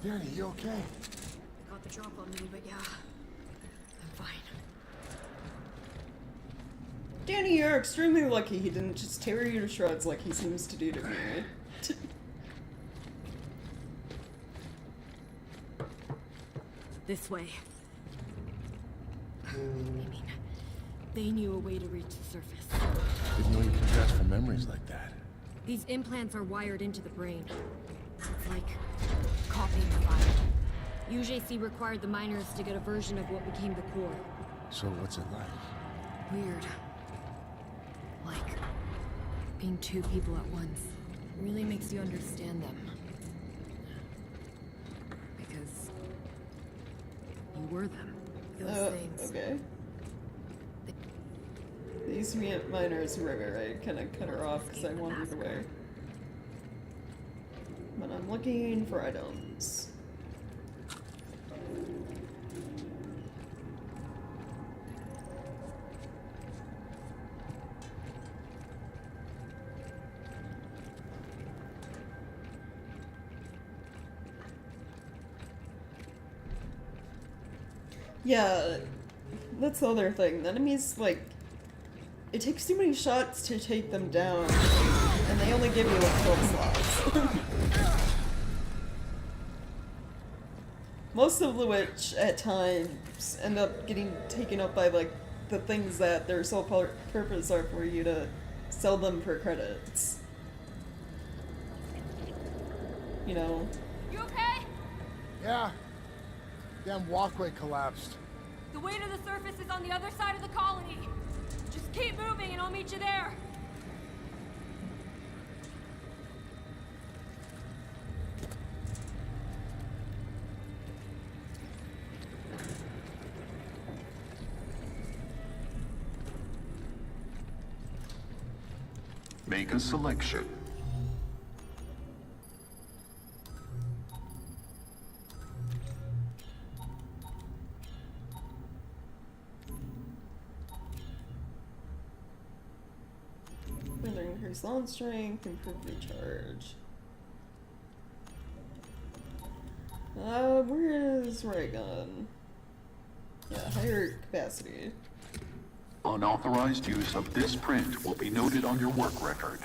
Danny, you okay? Got the drop on me, but yeah, I'm fine. Danny, you're extremely lucky he didn't just tear you to shreds like he seems to do to me. This way. I mean, they knew a way to reach the surface. Didn't know you could transfer memories like that. These implants are wired into the brain. It's like copying a file. UJC required the miners to get a version of what became the core. So what's it like? Weird. Like being two people at once. Really makes you understand them. Because you were them. Those things. Okay. These miners, right, kind of cut her off because I wandered away. But I'm looking for items. Yeah, that's the other thing. The enemies, like, it takes too many shots to take them down, and they only give you like 12 slots. Most of the which, at times, end up getting taken up by, like, the things that their sole purpose are for you to sell them for credits. You know? You okay? Yeah. Damn walkway collapsed. The way to the surface is on the other side of the colony. Just keep moving and I'll meet you there. Make a selection. Increase launch strength, improve recharge. Where is ray gun? Yeah, higher capacity. Unauthorized use of this print will be noted on your work record.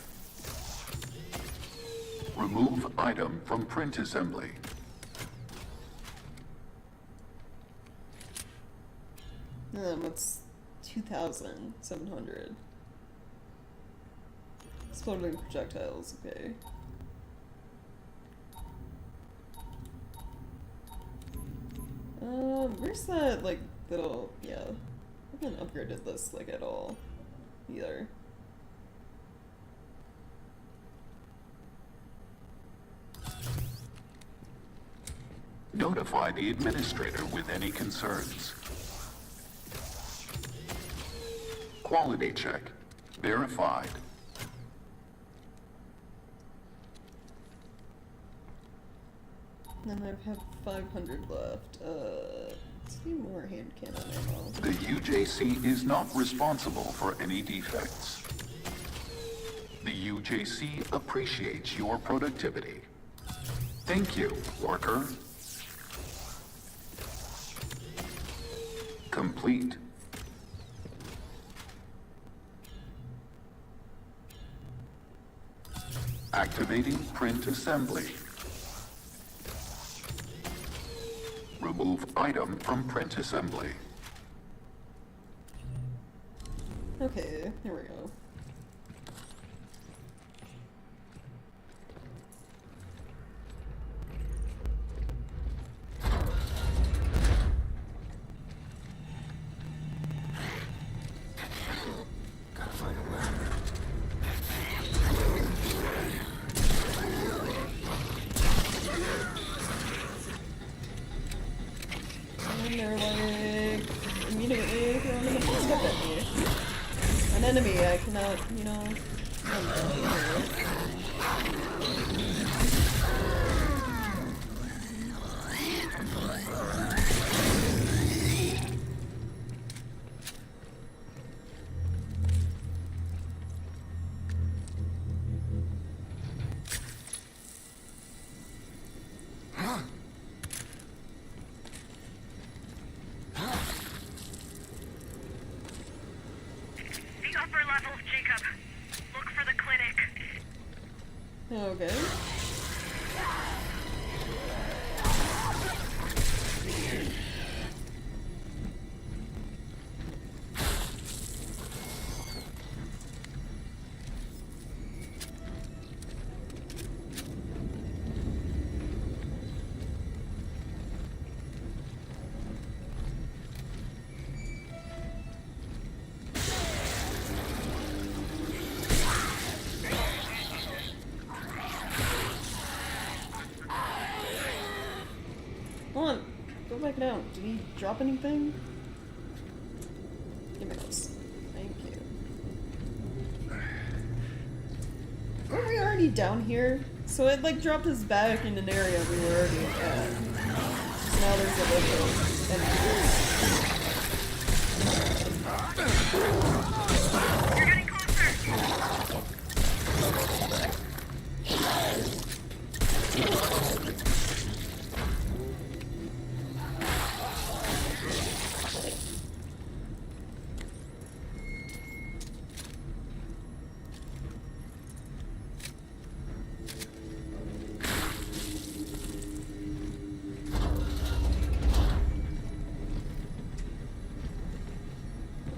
Remove item from print assembly. What's 2,700? Exploding projectiles, okay. Where's that, like, little, yeah. I haven't upgraded this, like, at all, either. Notify the administrator with any concerns. Quality check. Verified. Then I have 500 left. Let's do more hand cannon ammo. The UJC is not responsible for any defects. The UJC appreciates your productivity. Thank you, worker. Complete. Activating print assembly. Remove item from print assembly. Okay, here we go. Gotta find a ladder. And they're like immediately throwing a full step at me. An enemy I cannot, you know, The upper levels, Jacob. Look for the clinic. okay. check it out. Did he drop anything? Give me this. Thank you. Weren't we already down here? So it like dropped us back in an area we were already at. So now there's a little empty. You're getting closer!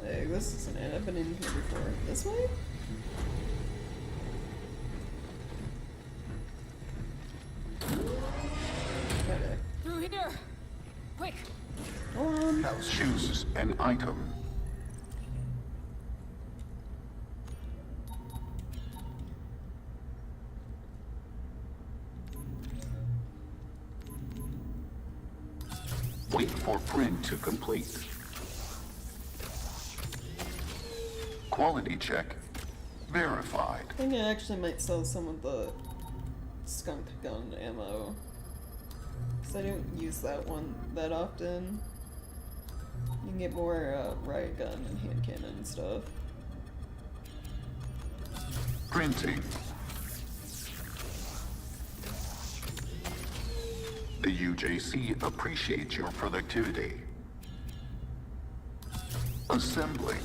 Hey, this isn't it. I've been in here before. This way? Okay. Through here! Quick! Go on. Choose an item. Wait for print to complete. Quality check verified. I think I actually might sell some of the skunk gun ammo. Because I don't use that one that often. You can get more riot gun and hand cannon and stuff. Printing. The UJC appreciates your productivity. Assembling.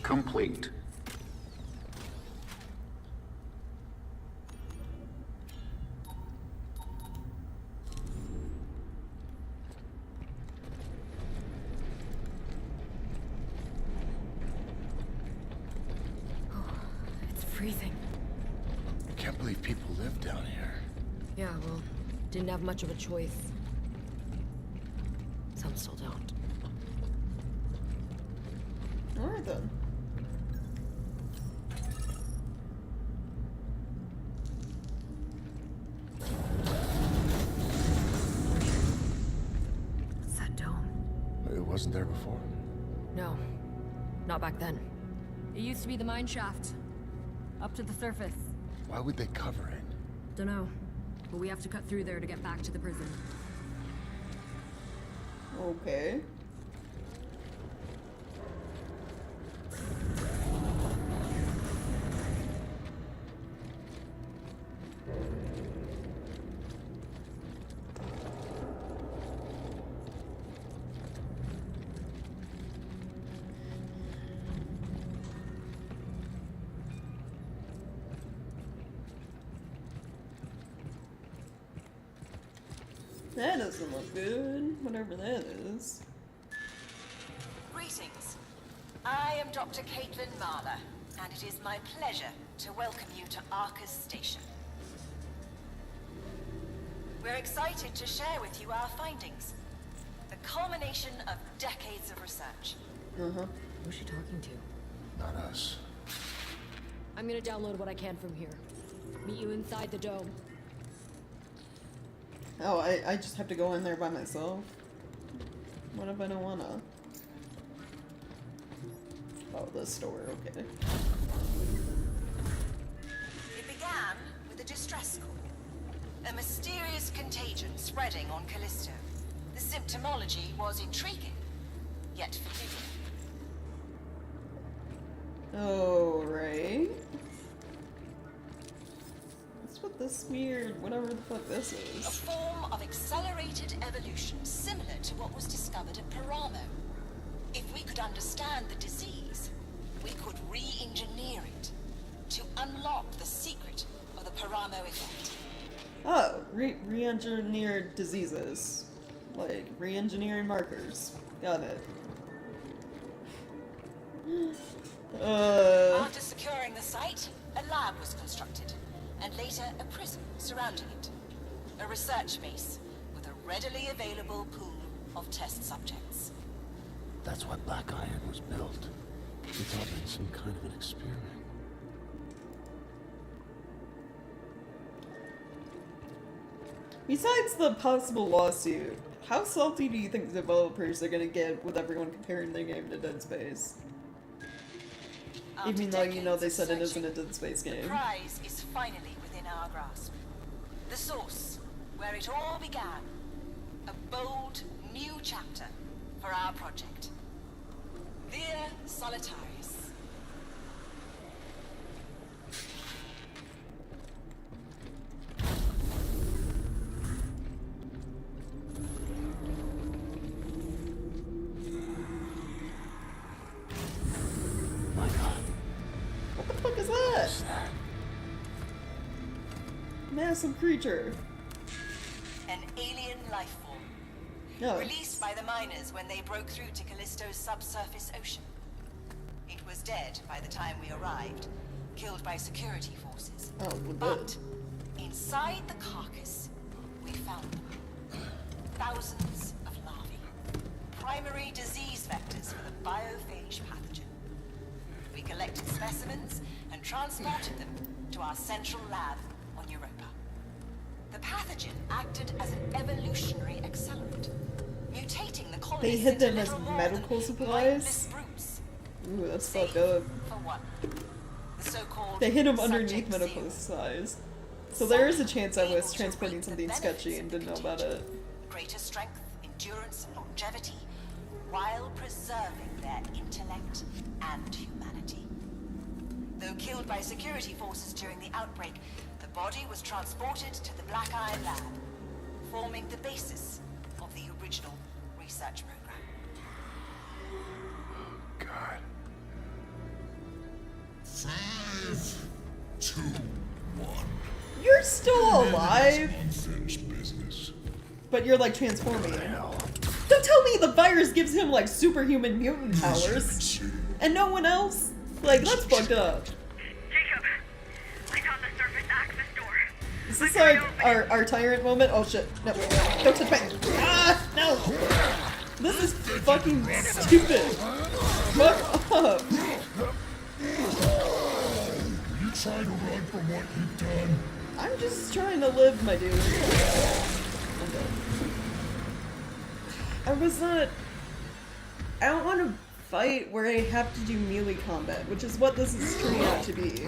Complete. It's freezing. I can't believe people live down here. Yeah, well, didn't have much of a choice. Some still don't. Alright then. What's that dome? It wasn't there before. No, not back then. It used to be the mine shaft. Up to the surface. Why would they cover it? Dunno. But we have to cut through there to get back to the prison. Okay. That doesn't look good, whatever that is. Greetings. I am Dr. Caitlin Marler, and it is my pleasure to welcome you to Arcus Station. We're excited to share with you our findings, the culmination of decades of research. Who's she talking to? Not us. I'm gonna download what I can from here. Meet you inside the dome. Oh, I just have to go in there by myself? What if I don't wanna? Oh, the store, okay. It began with a distress call. A mysterious contagion spreading on Callisto. The symptomology was intriguing, yet familiar. Oh, right. What's with this weird, whatever the fuck this A is? form of accelerated evolution similar to what was discovered at Paramo. If we could understand the disease, we could re-engineer it to unlock the secret of the Paramo effect. Oh, re-engineered diseases. Like, re-engineering markers. Got it. After securing the site, a lab was constructed, and later a prison surrounding it. A research base with a readily available pool of test subjects. That's why Black Iron was built. We thought it was some kind of an experiment. Besides the possible lawsuit, how salty do you think developers are gonna get with everyone comparing their game to Dead Space? Even though you know they said it isn't a Dead Space game. The prize is finally within our grasp. The source, where it all began. A bold, new chapter for our project. Via Solitarius. My God. What the fuck is that? What's that? Massive creature. An alien life form. No. Released by the miners when they broke through to Callisto's subsurface ocean. It was dead by the time we arrived, killed by security forces. Oh, well, But inside the carcass, we found them. Thousands of larvae. Primary disease vectors for the biophage pathogen. We collected specimens and transported them to our central lab on Europa. The pathogen acted as an evolutionary accelerant, mutating the colonies They hid into them as little more medical than supplies? mindless brutes. Ooh, that's Safe fucked up. for what? The so-called They hid him underneath subject medical zero. supplies. So there is a chance I Able was to transporting reap the something benefits sketchy and of the didn't know about it. Greater strength, endurance, and longevity, while preserving their intellect and humanity. Though killed by security forces during the outbreak, the body was transported to the Black Iron Lab, forming the basis of the original research program. God. 5, 2, 1. You're still alive, Unfinished business. but you're like transforming. Don't tell me the virus gives him like superhuman mutant powers, and no one else? Like, that's fucked up. Jacob, I found the surface access door. Is this like our tyrant moment? Oh shit, no, don't touch me. Ah, no! This is fucking stupid. Fuck up. You trying to run from what you've done? I'm just trying to live, my dude. I was not... I don't want to fight where I have to do melee combat, which is what this is turning out to be.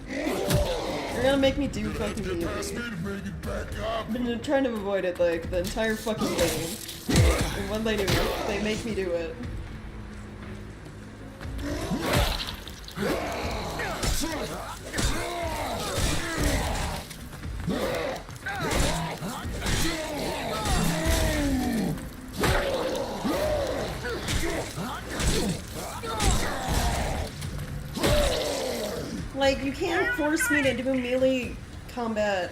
You're gonna make me do fucking melee. Ask me to make it back up. I've been trying to avoid it, like, the entire fucking game. And when they do, they make me do it. Like, you can't force me to do melee combat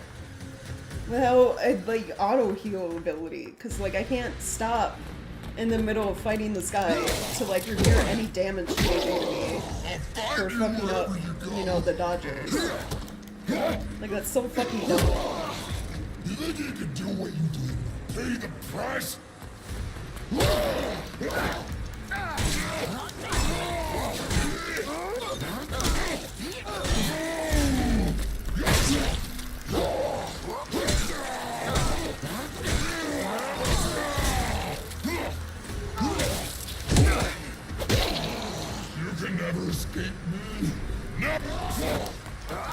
without a, like, auto-heal ability, because, like, I can't stop in the middle of fighting this guy to, like, repair any damage to my enemy for fucking up, you know, the dodges. Like, that's so fucking dumb. You think you can do what you did? Pay the price? You can never escape me. Never.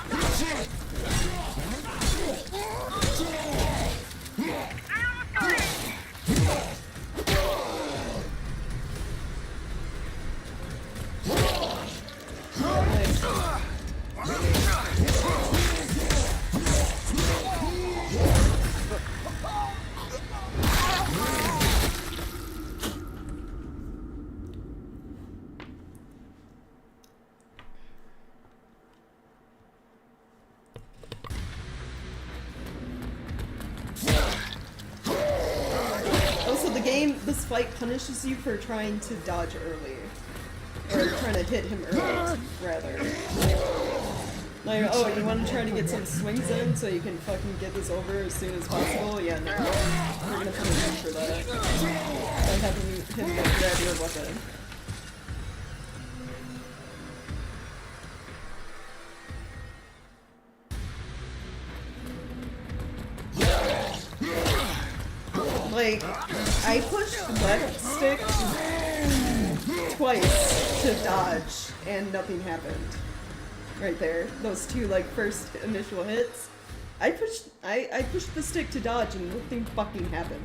Also, the game, this fight punishes you for trying to dodge early. Or trying to hit him early, rather. Like, oh, you want to try to get some swings in so you can fucking get this over as soon as possible? Yeah, no. We're gonna punish him for that. By having him grab your weapon. like, I pushed left stick twice to dodge, and nothing happened. Right there. Those two, like, first initial hits. I pushed the stick to dodge, and nothing fucking happened.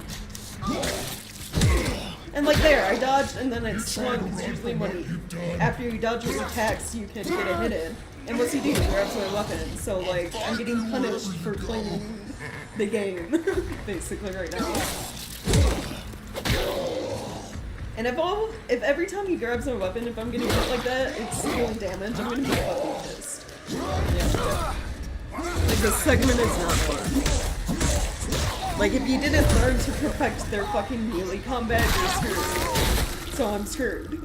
And like there, I dodged, and then I swung, because usually after you dodge his attacks, you can get a hit in. And what's he do? He grabs my weapon. So, like, I'm getting punished for playing the game, basically, right now. And if every time he grabs my weapon, if I'm getting hit like that, it's dealing damage, I'm gonna be fucking pissed. Yeah. Like, this segment is not fun. Like, if you didn't learn to perfect their fucking melee combat, you're screwed. So I'm screwed.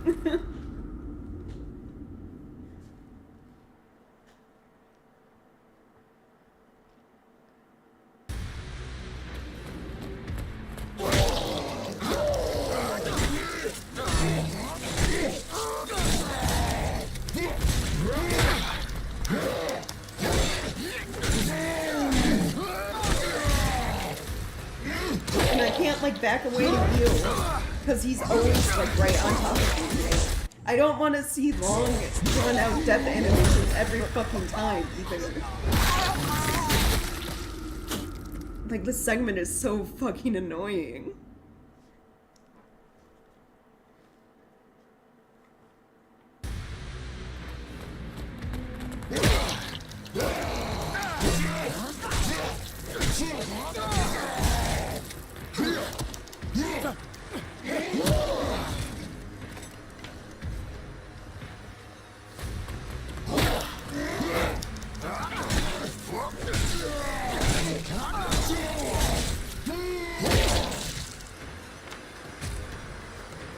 And I can't, like, back away to heal, because he's always, like, right on top of me. I don't want to see long, drawn-out death animations every fucking time, either. Like, this segment is so fucking annoying.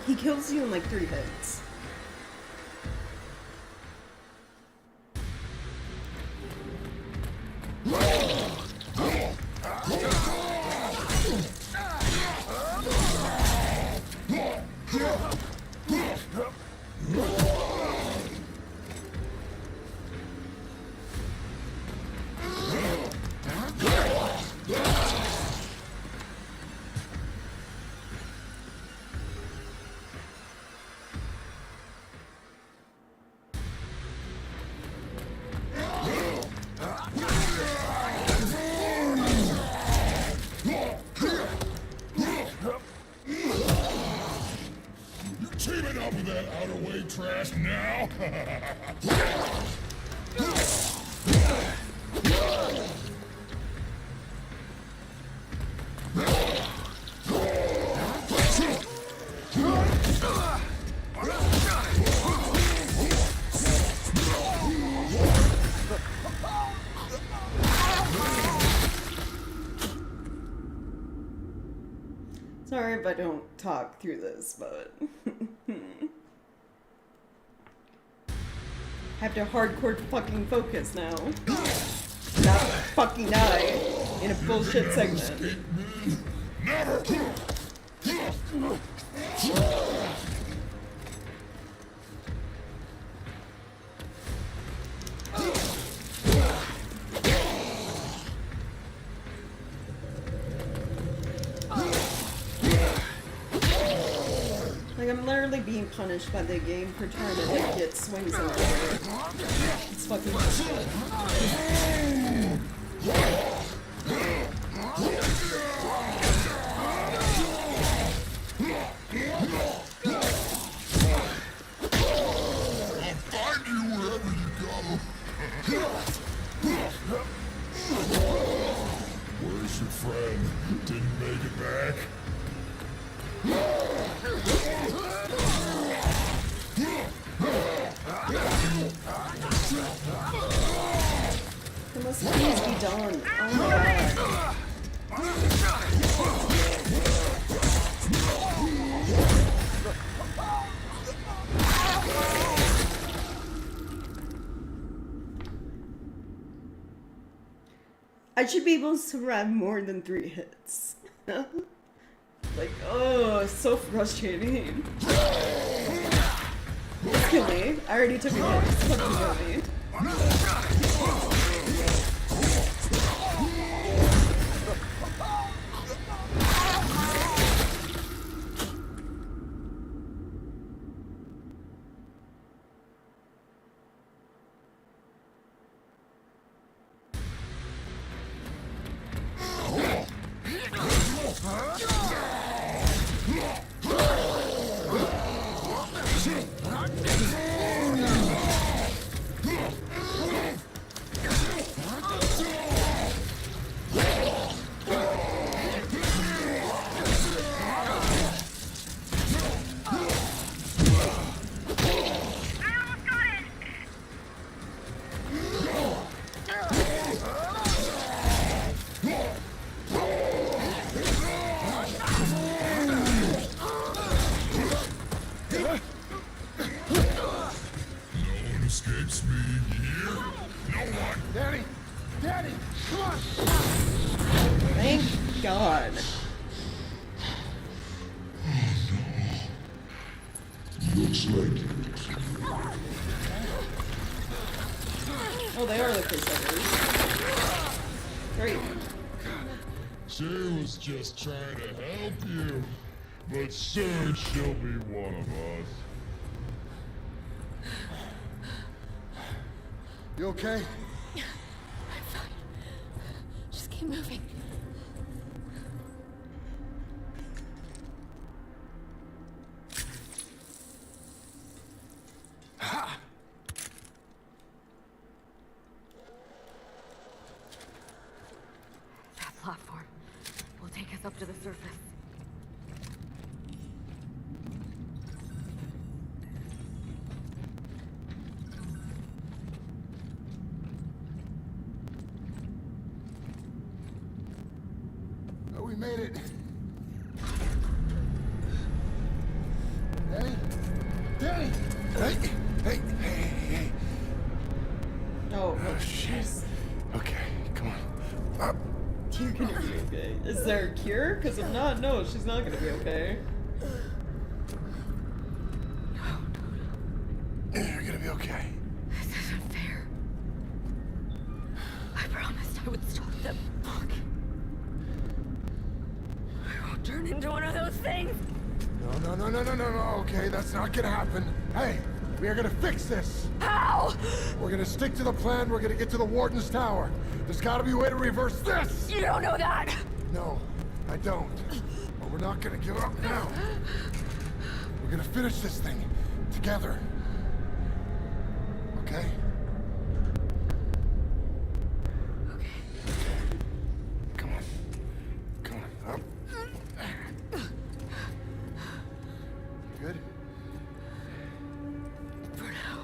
He kills you in like 3 hits. Teaming up with that outer way trash now? Sorry if I don't talk through this, but have to hardcore fucking focus now. Not fucking die in a bullshit segment. Like, I'm literally being punished by the game for trying to, like, get swings in the air. It's fucking bullshit. I'll find you wherever you go. Where's your friend? Didn't make it back? It must please be done. Oh my god. I should be able to survive more than 3 hits. Like, oh, it's so frustrating. Just kill me. I already took a hit. Just fucking kill me. Escapes me here. No one. Daddy! Daddy! Come on! Thank God. Looks like Oh, they are the Crusaders. Great. she was just trying to help you, but soon she'll be one of us. You okay? I'm fine. Just keep moving. That platform will take us up to the surface. Oh, we made it. Danny? Danny! Hey! Hey! Oh, Oh, shit. Okay, come on. Up. You're gonna be okay. Is there a cure? Because if not, no, she's not gonna be okay. You're gonna be okay. This isn't fair. I promised I would stop them. Fuck. I won't turn into one of those things. No. Okay, that's not gonna happen. Hey, we are gonna fix this. How? We're gonna stick to the plan. We're gonna get to the Warden's Tower. There's gotta be a way to reverse this. You don't know that. No, I don't. But we're not gonna give up now. We're gonna finish this thing together. Okay? Okay. Come on. Up. Good? For now.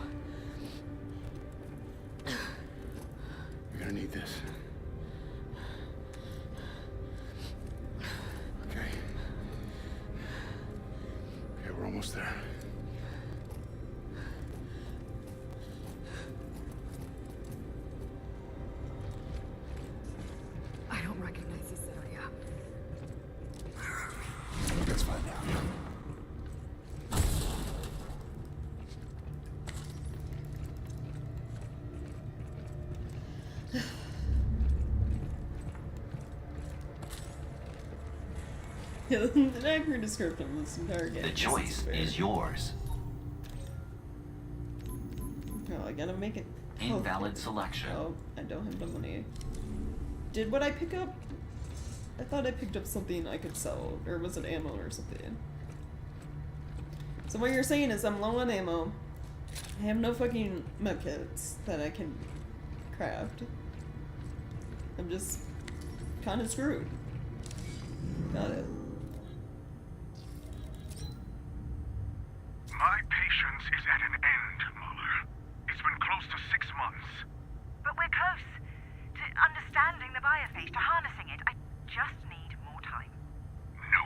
You're gonna need this. Okay. Okay, we're almost there. I don't recognize this area. Let's find out. An accurate description of this entire game. The choice fair. is yours. Oh, I gotta make it. Invalid selection. Oh, I don't have the money. Did what I pick up? I thought I picked up something I could sell, or was it ammo or something? So what you're saying is I'm low on ammo. I have no fucking medkits that I can craft. I'm just kind of screwed. Got it. My patience is at an end, Muller. It's been close to 6 months. But we're close to understanding the biophage, to harnessing it. I just need more time. No.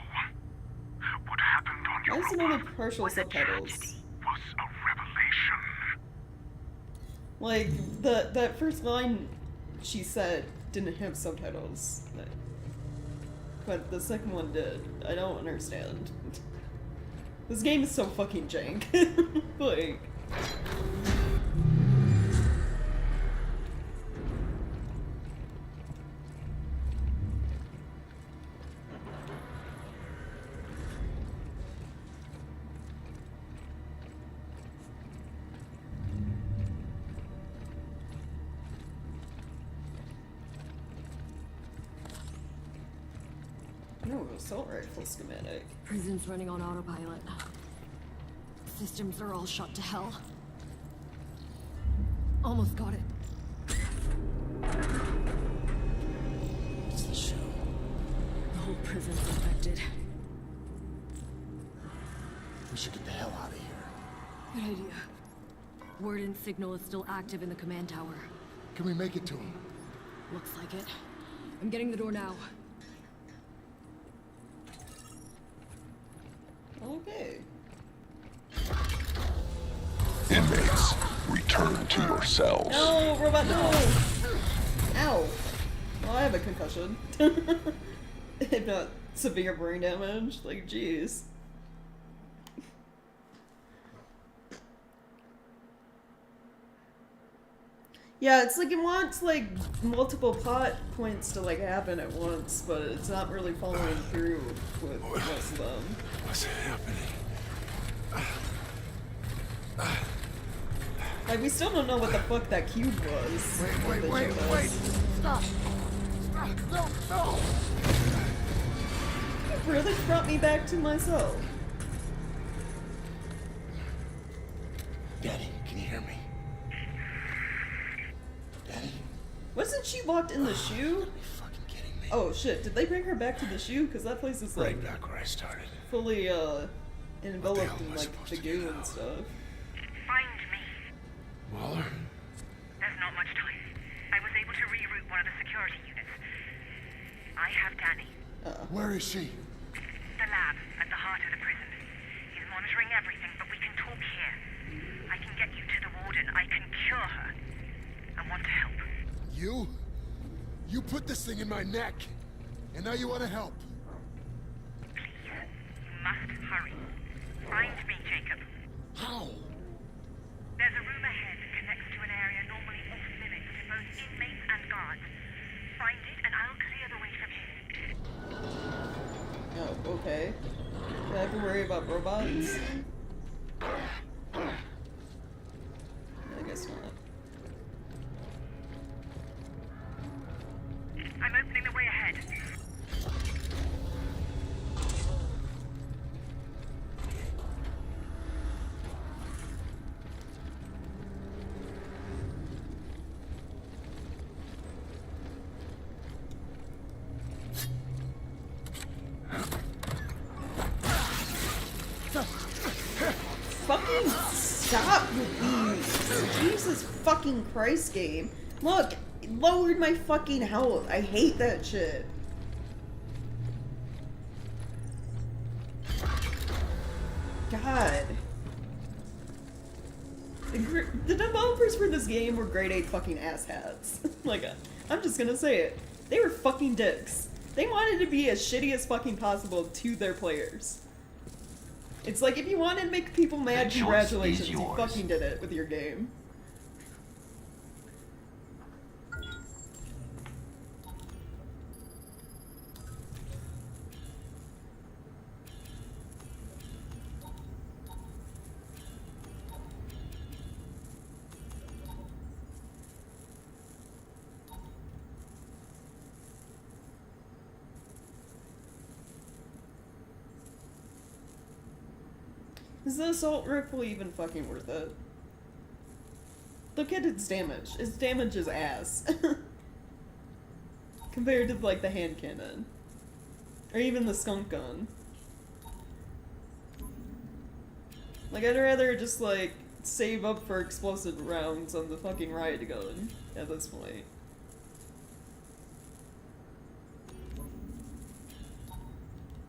What happened on Why your is it only partial was a subtitles? tragedy. was a revelation. Like, that first line she said didn't have subtitles. But the second one did. I don't understand. This game is so fucking jank. Like... No, assault rifle schematic. Prison's running on autopilot. Systems are all shot to hell. Almost got it. It's the show. The whole prison's infected. We should get the hell out of here. Good idea. Warden's signal is still active in the command tower. Can we make it to him? Looks like it. I'm getting the door now. Okay. Inmates, return to your cells. No, robot, no! Ow. Well, I have a concussion. If not severe brain damage, like, jeez. Yeah, it's like it wants, like, multiple plot points to, like, happen at once, but it's not really following through with most of them. What's happening? Like, we still don't know what the fuck that cube was. Wait. Stop. No. It really brought me back to myself. Daddy, can you hear me? Daddy? Wasn't she locked in the shoe? Are you fucking kidding me? Oh shit, did they bring her back to the shoe? Because that place is, like, Right back where I started. fully, enveloped hell in, am I like, supposed the to goo do and now? stuff. Find me. Waller? There's not much time. I was able to reroute one of the security units. I have Danny. Where is she? The lab at the heart of the prison. He's monitoring everything, but we can talk here. I can get you to the warden. I can cure her. I want to help. You? You put this thing in my neck, and now you want to help. Please. You must hurry. Find me, Jacob. How? There's a room ahead that connects to an area normally off-limits to both inmates and guards. Find it, and I'll clear the way from here. Oh, okay. Do I have to worry about robots? I guess not. I'm opening the way ahead. Fucking stop with these! Jesus fucking Christ, game. Look, it lowered my fucking health. I hate that shit. God. The developers for this game were grade A fucking asshats. Like, I'm just gonna say it. They were fucking dicks. They wanted to be as shitty as fucking possible to their players. It's like, if you wanted to make people mad, The choice congratulations, is you yours. fucking did it with your game. Is the assault rifle even fucking worth it? Look at its damage. Its damage is ass. Compared to, like, the hand cannon. Or even the skunk gun. Like, I'd rather just, like, save up for explosive rounds on the fucking riot gun at this point.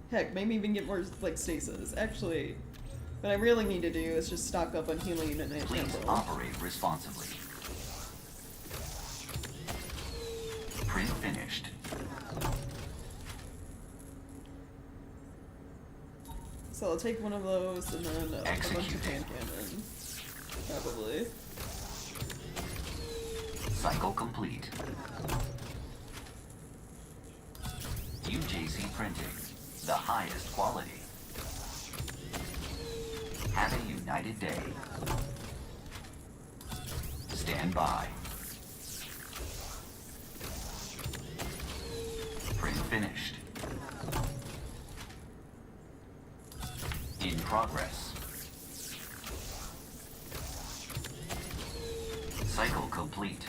Heck, maybe even get more, like, stasis. Actually, what I really need to do is just stock up on healing and Please ammo. operate responsibly. Print finished. So I'll take one of those and then a bunch of Executed. hand cannons. Probably. Cycle complete. UJC printing, the highest quality. Have a united day. Stand by. Print finished. In progress. Cycle complete.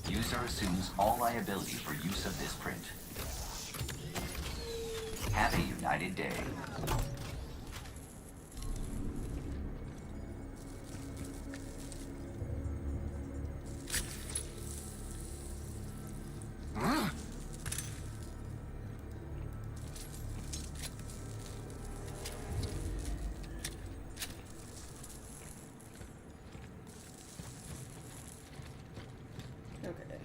User assumes all liability for use of this print. Have a united day. Okay.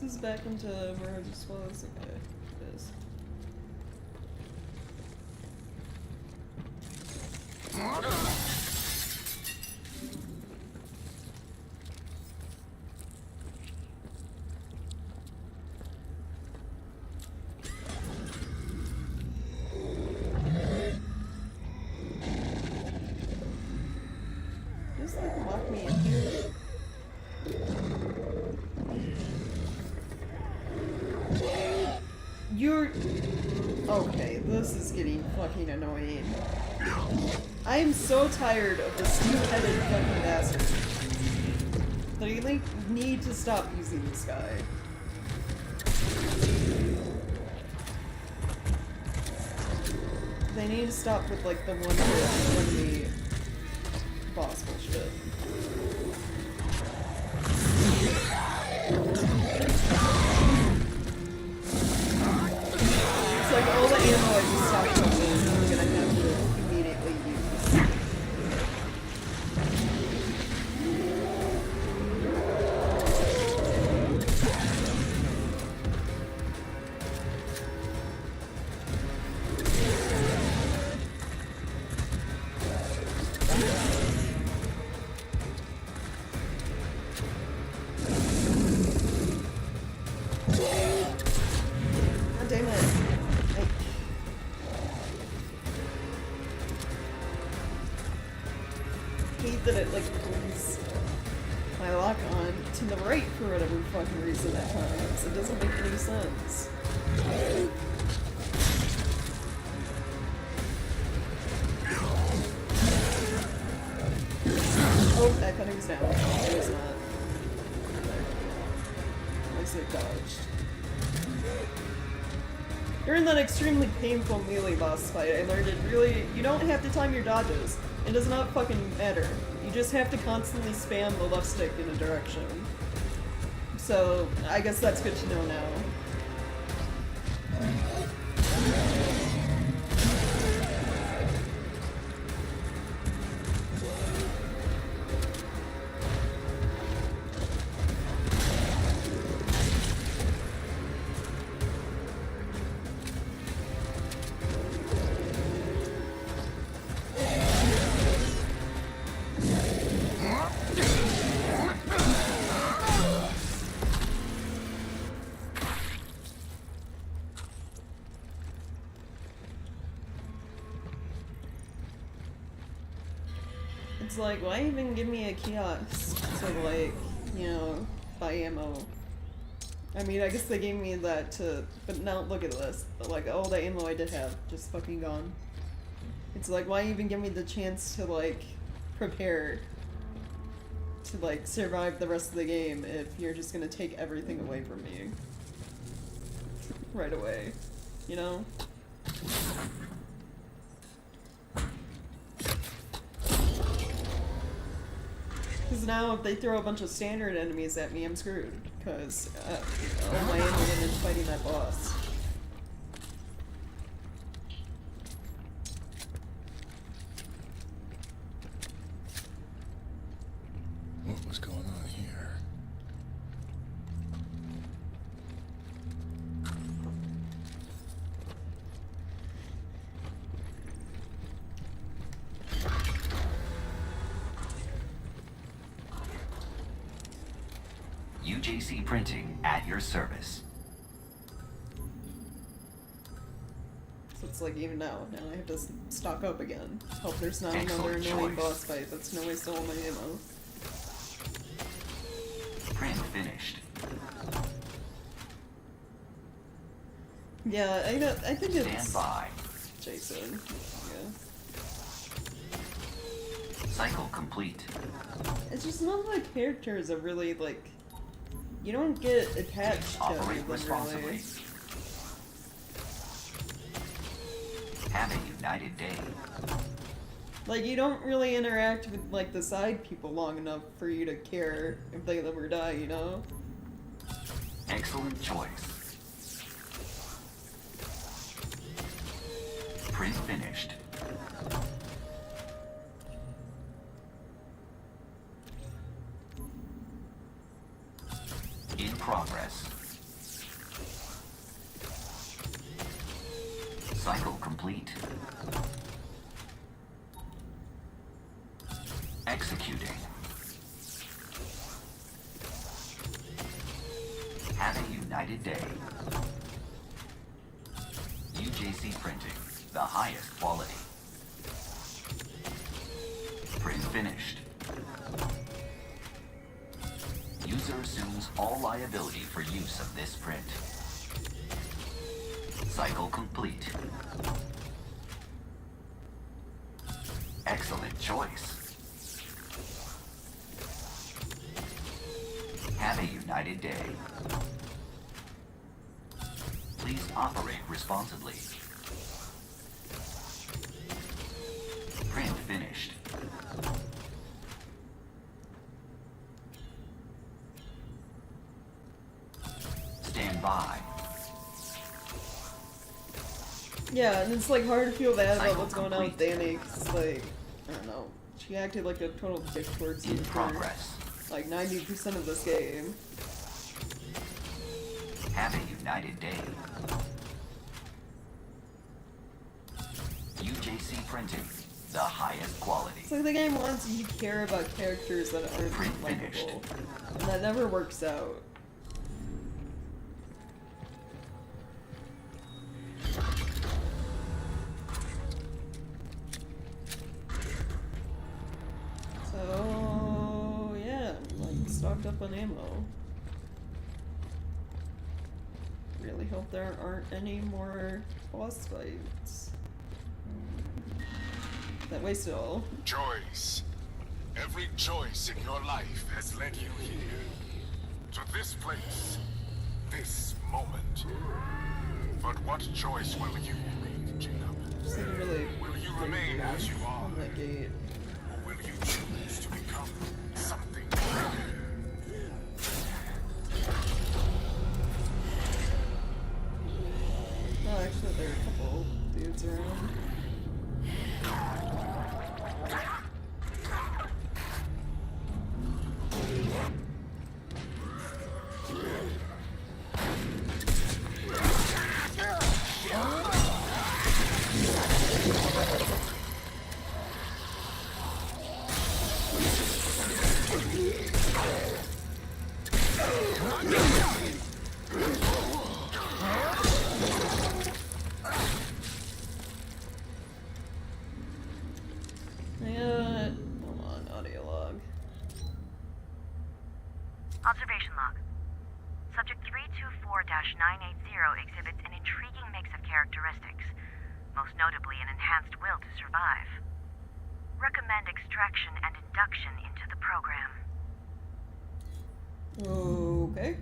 This is back into where I just was. Okay, it is. Just like lock me in here. You're... Okay, this is getting fucking annoying. I am so tired of this two-headed fucking bastard. They like need to stop using this guy. They need to stop with like the one hit boss bullshit. It's like all the ammo I just stopped using, I'm gonna have to immediately use. God damn it. I hate that it like pulls my lock on to the right for whatever fucking reason at times. It doesn't make any sense. Oh, that cutting was down. It was not. At least it dodged. During that extremely painful melee boss fight, I learned it really, you don't have to time your dodges. It does not fucking matter. You just have to constantly spam the left stick in a direction. So, I guess that's good to know now. It's like, why even give me a kiosk to, like, you know, buy ammo? I mean, I guess they gave me that to, but now look at this. Like, all the ammo I did have, just fucking gone. It's like, why even give me the chance to, like, prepare to, like, survive the rest of the game if you're just gonna take everything away from me? Right away. You know? Because now if they throw a bunch of standard enemies at me, I'm screwed. Because all my ammo went into fighting that boss. What was going on here? UJC Printing at your service. So it's like even now I have to stock up again. Hope there's not another Excellent annoying choice. boss fight that's no waste all my ammo. Print finished. Yeah, I think Stand it's by. Jason. Yeah. Cycle complete. It's just none of the characters are really like, you don't get attached to any Operate of them responsibly. really. Have a united day. Like you don't really interact with like the side people long enough for you to care if they live or die, you know? Excellent choice. Print finished. In progress. Cycle complete. Executing. Have a united day. UJC Printing, the highest quality. Print finished. User assumes all liability for use of this print. Cycle complete. Excellent choice. Have a united day. Please operate responsibly. Print finished. Stand by. Yeah, and it's like hard to feel bad about Cycle what's going on with complete. Danny, 'cause like, I don't know, she acted like a total dick towards you In for progress. like 90% of this game. Have a united day. UJC Printing, the highest quality. It's like the game wants you to care about characters that aren't Print finished. likable, and that never works out. So yeah, I'm like stocked up on ammo. Really hope there aren't any more boss fights that waste it all. Choice. Every choice in your life has led you here. To this place. This moment. But what choice will you make, Jacob? Just like really Will you remain as you are? on that gate. Or will you choose to become something greater? Oh, actually, there are a couple dudes around. Hold on, audio log. Observation log. Subject 324-980 exhibits an intriguing mix of characteristics, most notably an enhanced will to survive. Recommend extraction and induction into the program. Okay.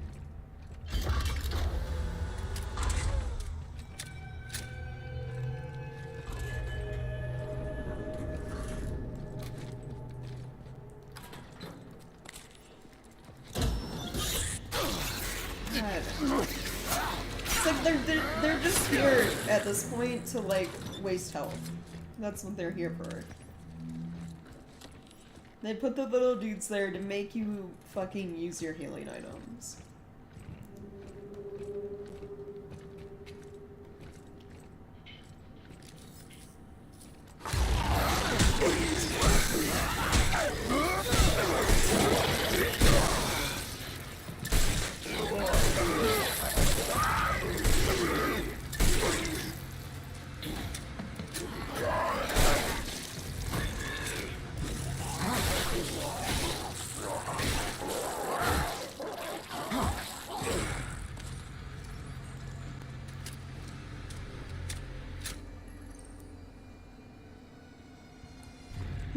It's like they're just here at this point to like waste health. That's what they're here for. They put the little dudes there to make you fucking use your healing items.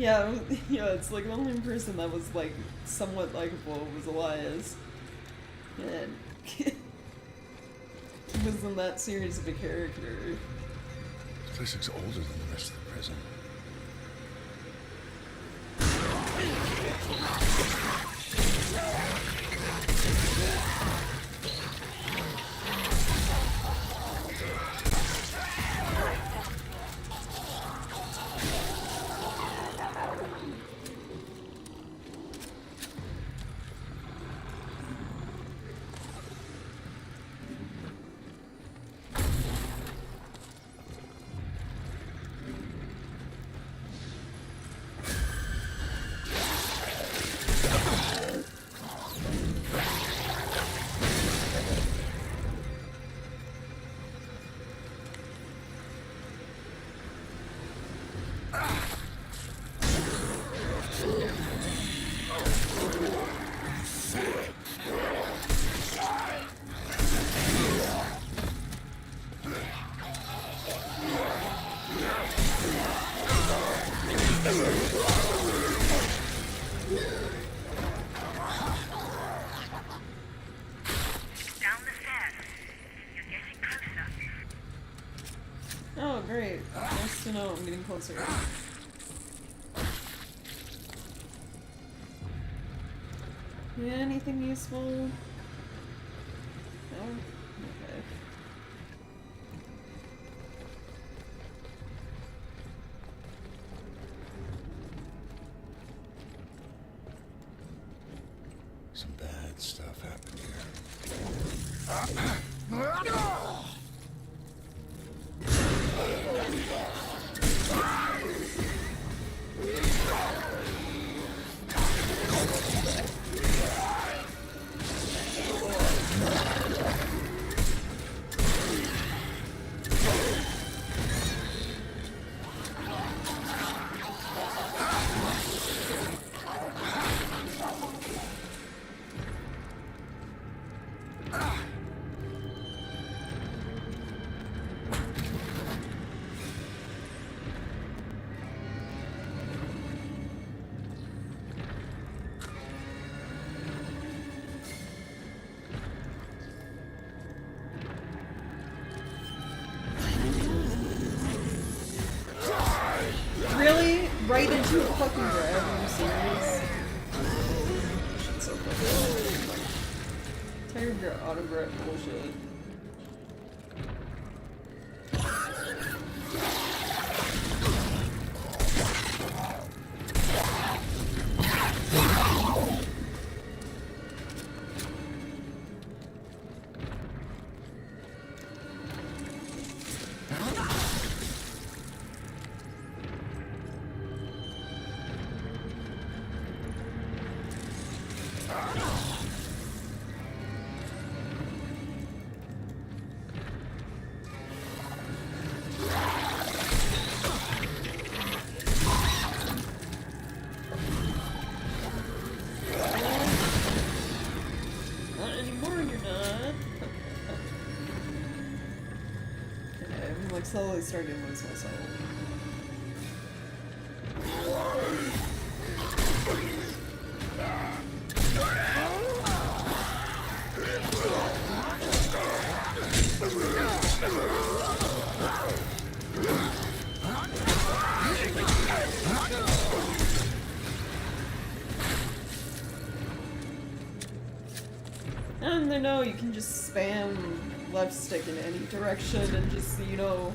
Yeah, yeah, it's like the only person that was like somewhat likable was Elias. And he wasn't that serious of a character. This place looks older than the rest of the prison. Down the stairs. You're getting closer. Oh, great. Nice to know I'm getting closer. Yeah, anything useful? No? Okay. Some bad stuff happened here. Really? Right into a fucking grab? Are you serious? Shit's so fucking tired of your auto-grab bullshit. Not anymore, you're not. Okay, I'm like slowly starting to lose myself. And I know you can just spam left stick in any direction and just, you know,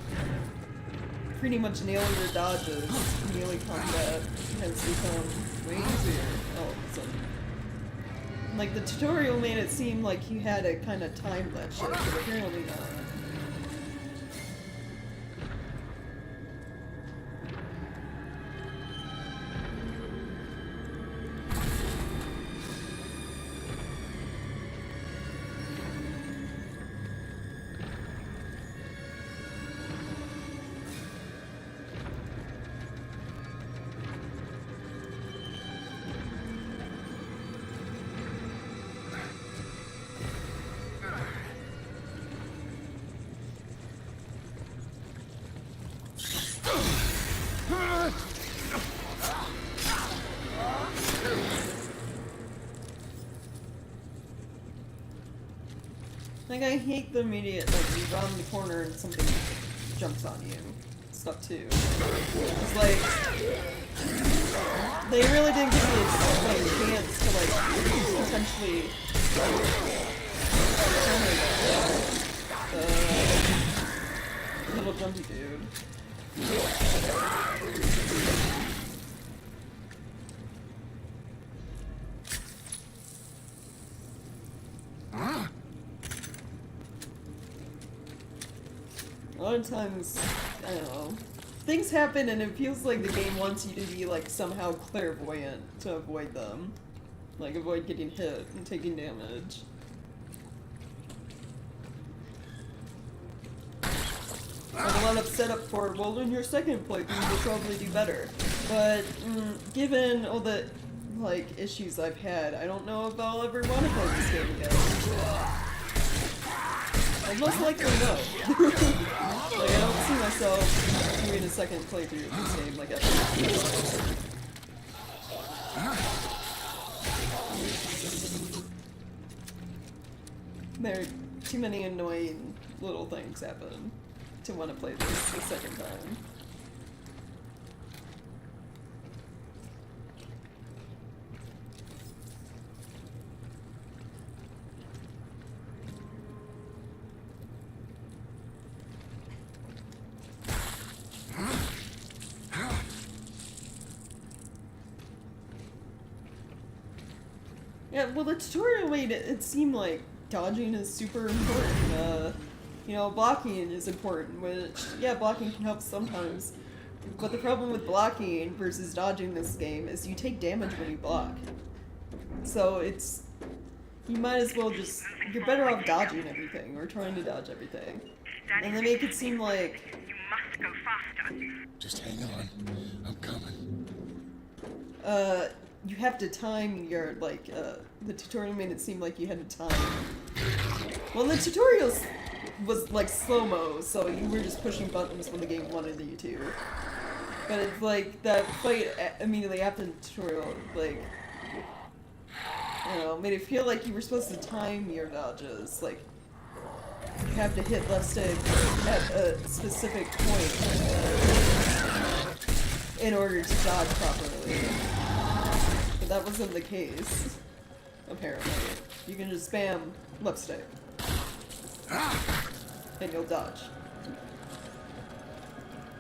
pretty much nail your dodges. Melee combat has become way easier all of a sudden. Like, the tutorial made it seem like you had to kind of time that shit, but apparently not. Like, I hate the immediate, like, you round the corner and something jumps on you. Stuff too. It's like, they really didn't give me a chance to, like, potentially the little jumpy dude. A lot of times, I don't know, things happen and it feels like the game wants you to be like somehow clairvoyant to avoid them. Like avoid getting hit and taking damage. Like a lot of setup for, well, in your second playthrough you'll probably do better. But given all the like issues I've had, I don't know if I'll ever want to play this game again. I'd most likely no. Like, I don't see myself doing a second playthrough of this game, like, ever. There are too many annoying little things happen to want to play this the second time. Yeah, well, the tutorial made it seem like dodging is super important. You know, blocking is important, which, yeah, blocking can help sometimes. But the problem with blocking versus dodging this game is you take damage when you block. So it's... you might as well just... you're better off dodging everything, or trying to dodge everything. And they make it seem like... You must go faster. Just hang on. I'm coming. You have to time your, like, the tutorial made it seem like you had to time. Well, the tutorial was, like, slow-mo, so you were just pushing buttons when the game wanted you to. But it's like, that fight immediately after the tutorial, like, I don't know, made it feel like you were supposed to time your dodges. Like, you have to hit left stick at a specific point in order to dodge properly. But that wasn't the case, apparently. You can just spam left stick, and you'll dodge.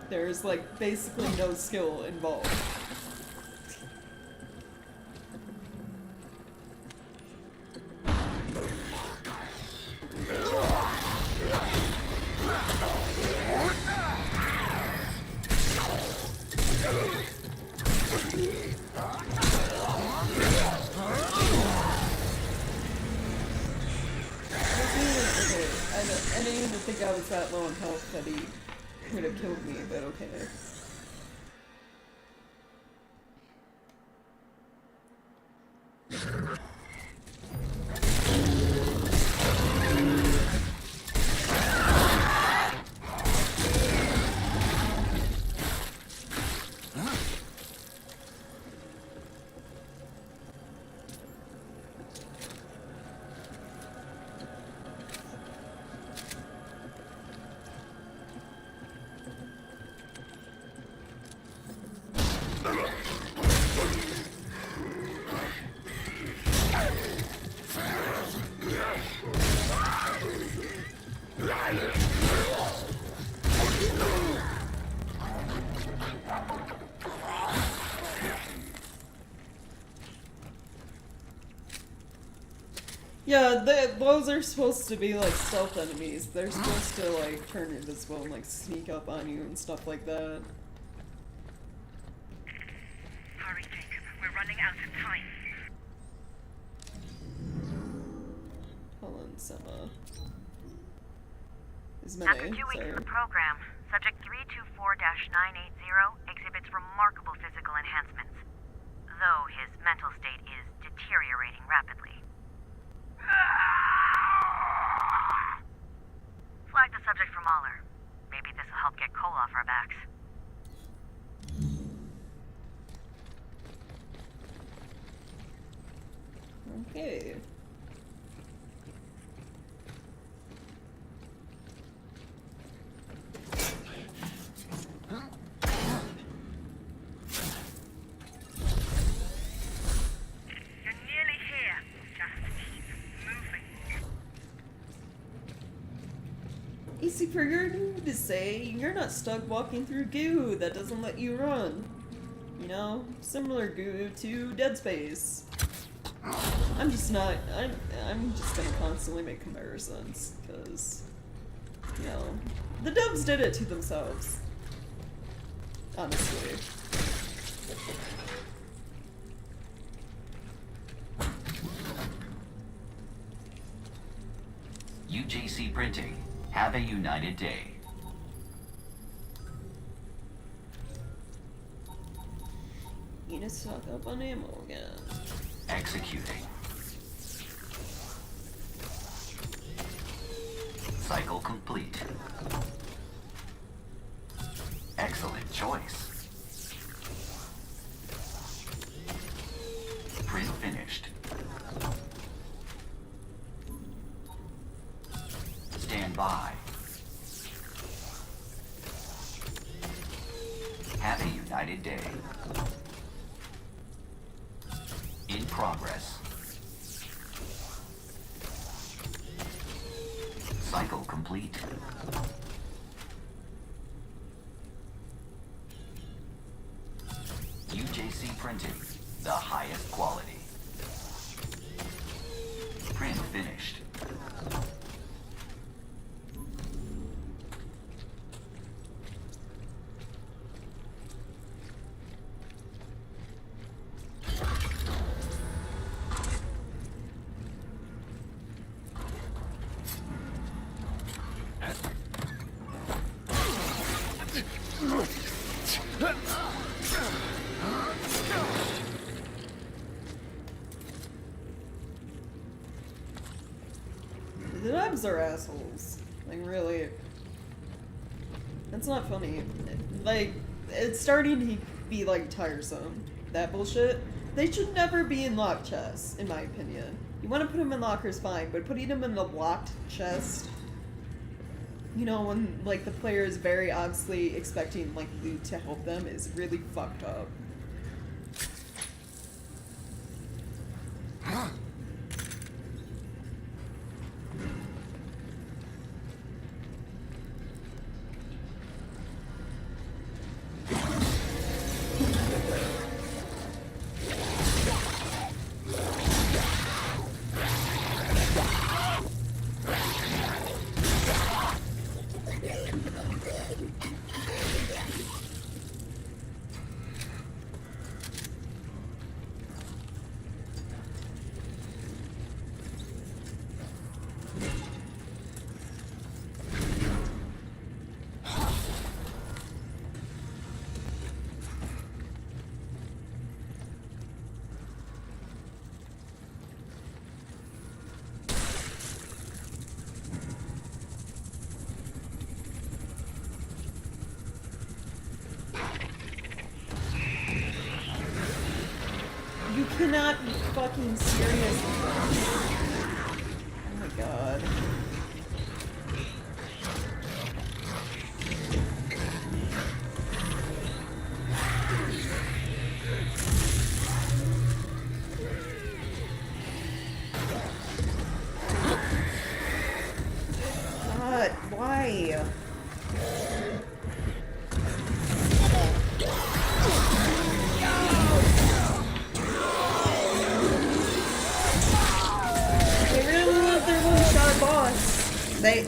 There's, like, basically no skill involved. I didn't even think I was that low in health that he could have killed me, but okay. Yeah, those are supposed to be like stealth enemies. They're supposed to like turn invisible and like sneak up on you and stuff like that. Hurry, Jacob. We're running out of time. Hold on, Sema. After 2 weeks of the program, Subject 324-980 exhibits remarkable physical enhancements, though his mental state is deteriorating rapidly. Flag the subject for Mahler. Maybe this will help get Cole off our backs. Okay. Easy for you to say. You're not stuck walking through goo that doesn't let you run. You know, similar goo to Dead Space. I'm just not. I'm just gonna constantly make comparisons because, you know, the devs did it to themselves. Honestly. UJC Printing. Have a united day. Need to stock up on ammo again. Executing. Cycle complete. Excellent choice. Print finished. Stand by. Have a united day. In progress. Cycle complete. UJC Printing, the highest quality. Print finished. The devs are assholes. Like, really. That's not funny. Like, it's starting to be, like, tiresome. That bullshit. They should never be in locked chests, in my opinion. You want to put them in lockers, fine, but putting them in a locked chest, you know, when, like, the player is very obviously expecting, like, loot to help them is really fucked up. You cannot be fucking serious. Oh my god. God, why?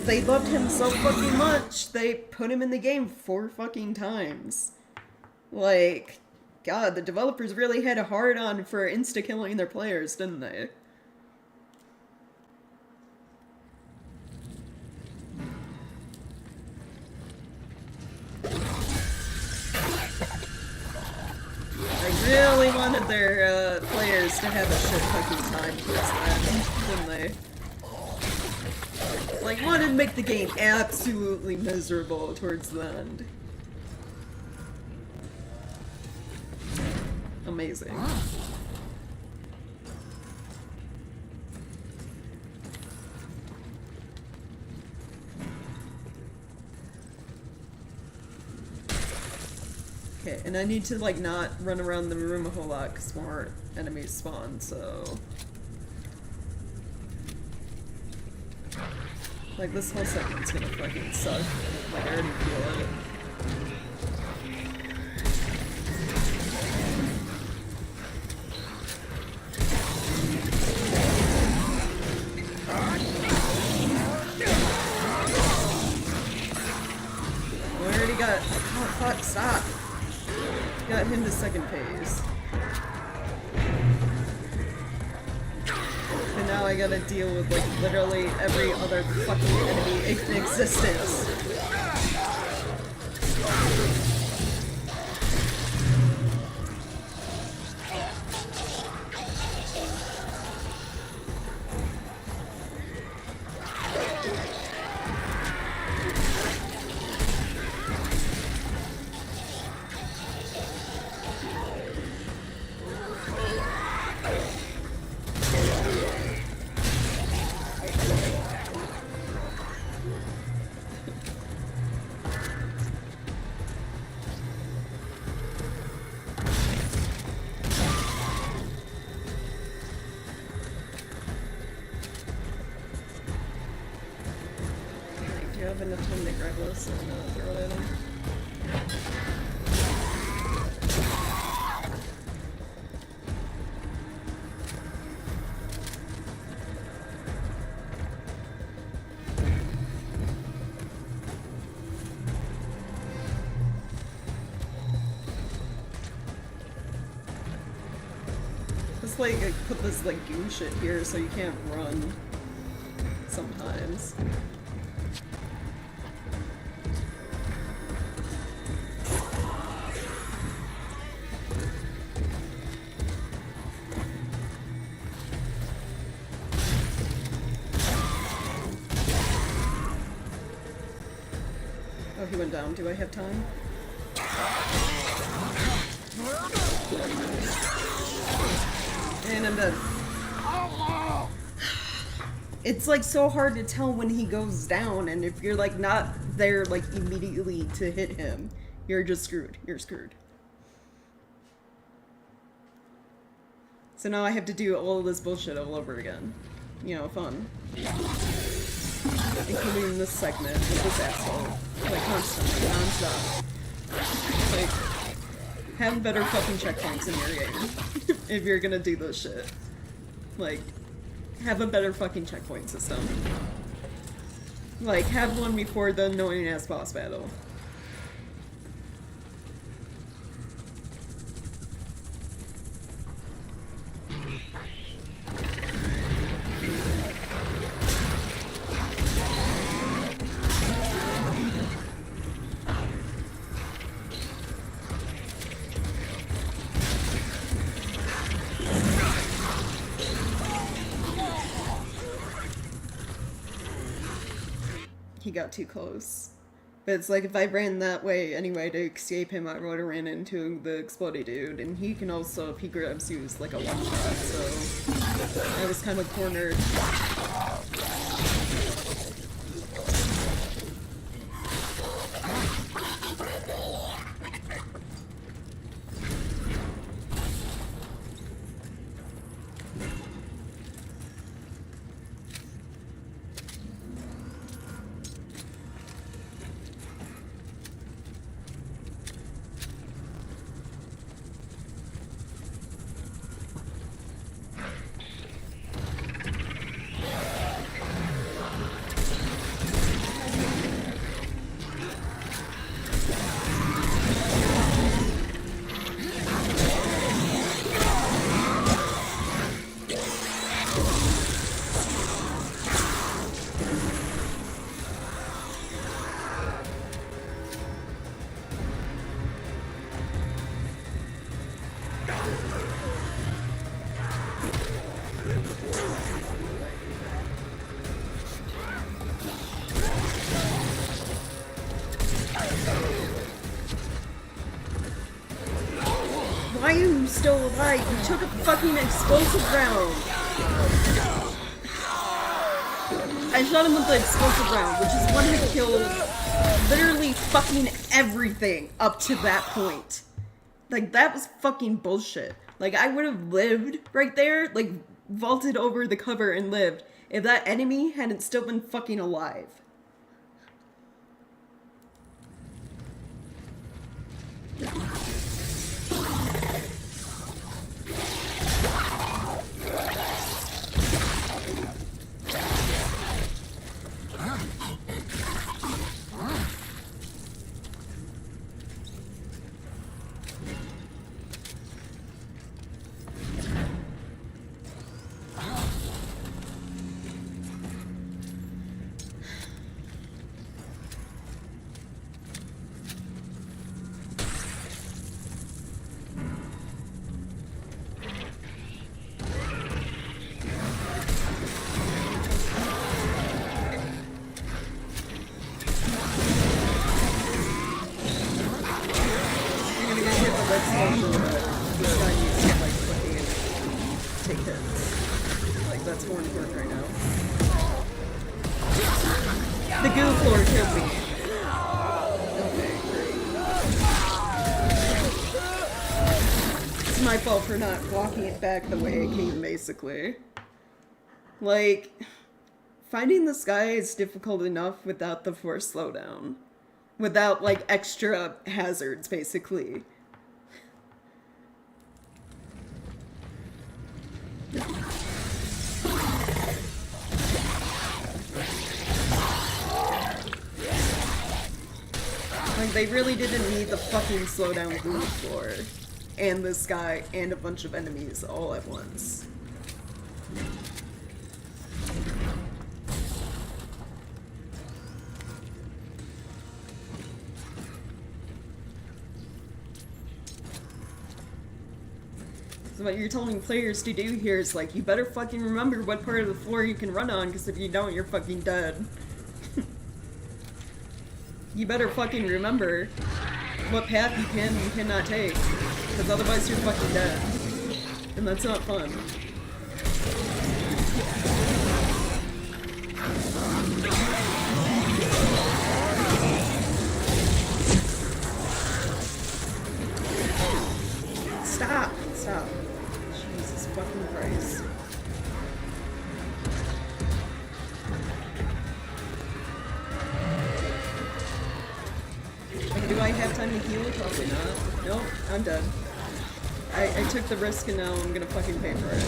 They loved him so fucking much, they put him in the game 4 fucking times. Like, God, the developers really had a hard-on for insta-killing their players, didn't they? They really wanted their players to have a shit fucking time towards the end, didn't they? Like, wanted to make the game absolutely miserable towards the end. Amazing. Okay, and I need to, like, not run around the room a whole lot because more enemies spawn, so... Like, this whole segment's gonna fucking suck. Like, I already feel it. We already got... Oh, fuck, stop! Got him to second phase. And now I gotta deal with, like, literally every other fucking enemy in existence. Do you have enough time to grab this and throw it at him? Just like, I put this like goo shit here so you can't run sometimes. Oh, he went down. Do I have time? And I'm dead. It's like so hard to tell when he goes down, and if you're like not there like immediately to hit him, you're just screwed. You're screwed. So now I have to do all of this bullshit all over again. You know, fun. Including this segment with this asshole. Like constantly, non-stop. Like, have better fucking checkpoints in your game. If you're gonna do this shit. Like, have a better fucking checkpoint system. Like, have one before the annoying ass boss battle. He got too close. But it's like if I ran that way anyway to escape him, I would have ran into the explodey dude. And he can also, if he grabs you, is like a one-shot, so I was kind of cornered. Why are you still alive? You took a fucking explosive round. I shot him with the explosive round, which is one hit kill literally fucking everything up to that point. Like, that was fucking bullshit. Like, I would have lived right there, like, vaulted over the cover and lived, if that enemy hadn't still been fucking alive. That's more important right now. The goo floor killed me. Okay, great. It's my fault for not blocking it back the way it came, basically. Like, finding this guy is difficult enough without the force slowdown. Without, like, extra hazards, basically. Like, they really didn't need the fucking slowdown glue floor. And this guy, and a bunch of enemies all at once. So what you're telling players to do here is, like, you better fucking remember what part of the floor you can run on, because if you don't, you're fucking dead. You better fucking remember what path you can and cannot take, because otherwise you're fucking dead. And that's not fun. Stop! Stop. Jesus fucking Christ. Do I have time to heal? Probably not. Nope, I'm dead. I took the risk and now I'm gonna fucking pay for it.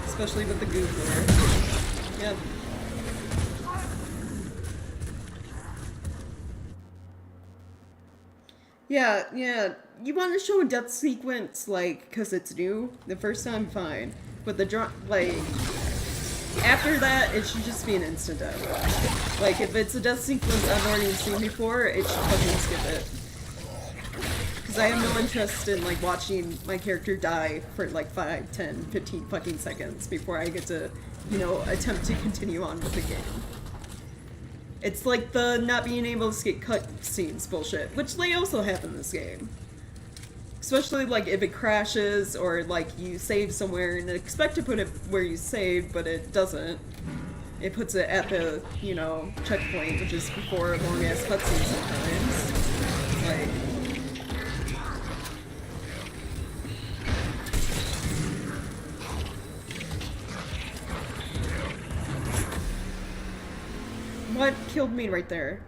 Especially with the goo floor. Yep. Yeah. You want to show a death sequence, like, because it's new? The first time, fine. But the like... After that, it should just be an instant death. Like, if it's a death sequence I've already seen before, it should fucking skip it. Because I have no interest in, like, watching my character die for, like, 5, 10, 15 fucking seconds before I get to, you know, attempt to continue on with the game. It's like the not being able to skip cutscenes bullshit, which they also have in this game. Especially, like, if it crashes, or, like, you save somewhere and expect to put it where you saved, but it doesn't. It puts it at the, you know, checkpoint, which is before a long-ass cutscene sometimes. Like... What killed me right there?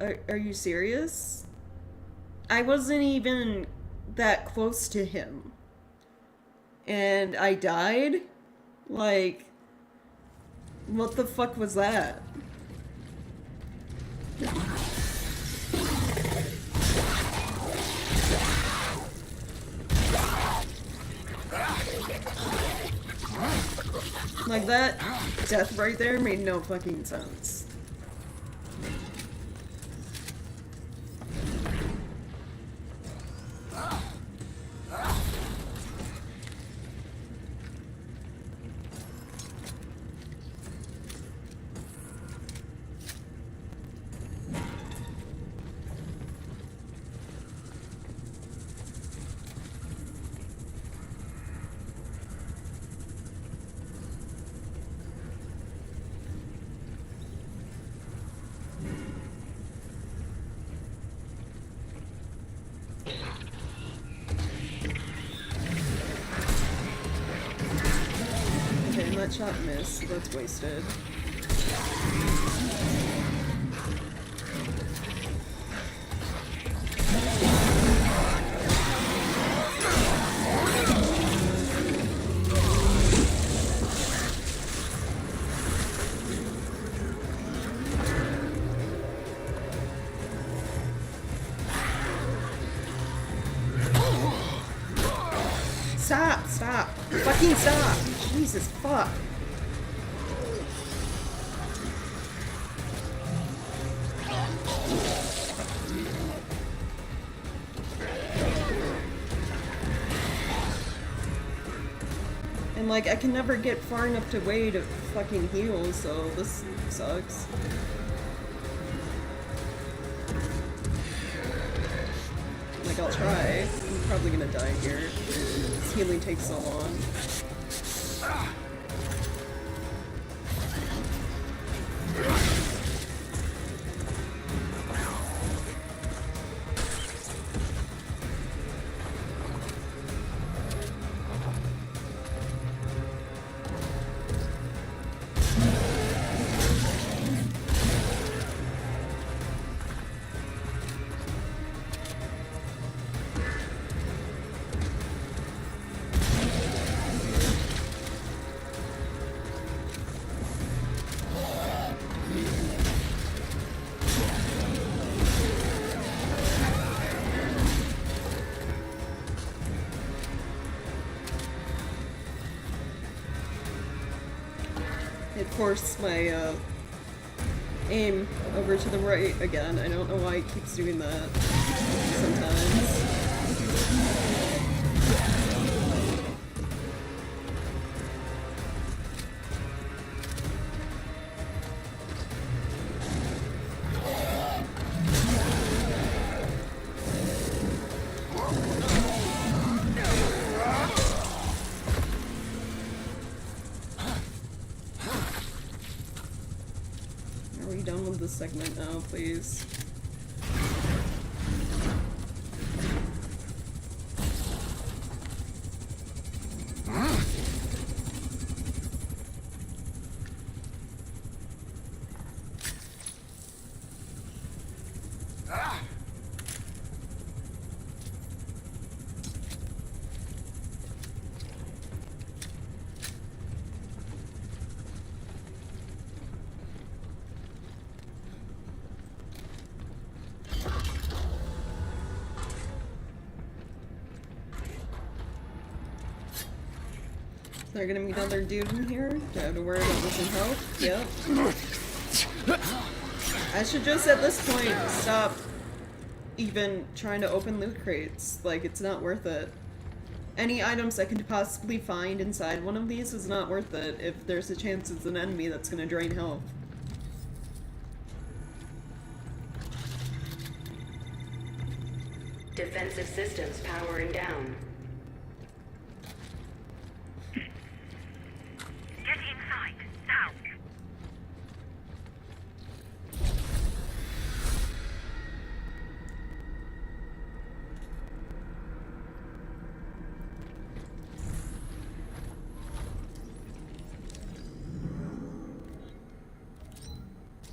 Are you serious? I wasn't even that close to him. And I died? Like, what the fuck was that? Like, that death right there made no fucking sense. that shot missed, so that's wasted. Stop! Stop! Fucking stop! Jesus fuck! And like, I can never get far enough away to fucking heal, so this sucks. Like, I'll try. I'm probably gonna die here. This healing takes so long. It forced my aim over to the right again. I don't know why it keeps doing that sometimes. Are we done with this segment now, please? Is there gonna be another dude in here? Do I have to worry about losing health? Yep. I should just at this point stop even trying to open loot crates. Like, it's not worth it. Any items I could possibly find inside one of these is not worth it if there's a chance it's an enemy that's gonna drain health. Defensive systems powering down. Get inside, now!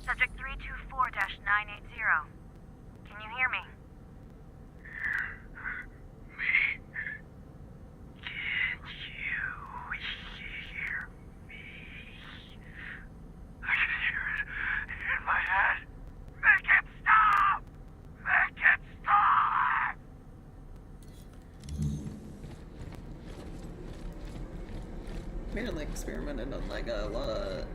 Subject 324-980. Can you hear me? Apparently experimented on like a lot.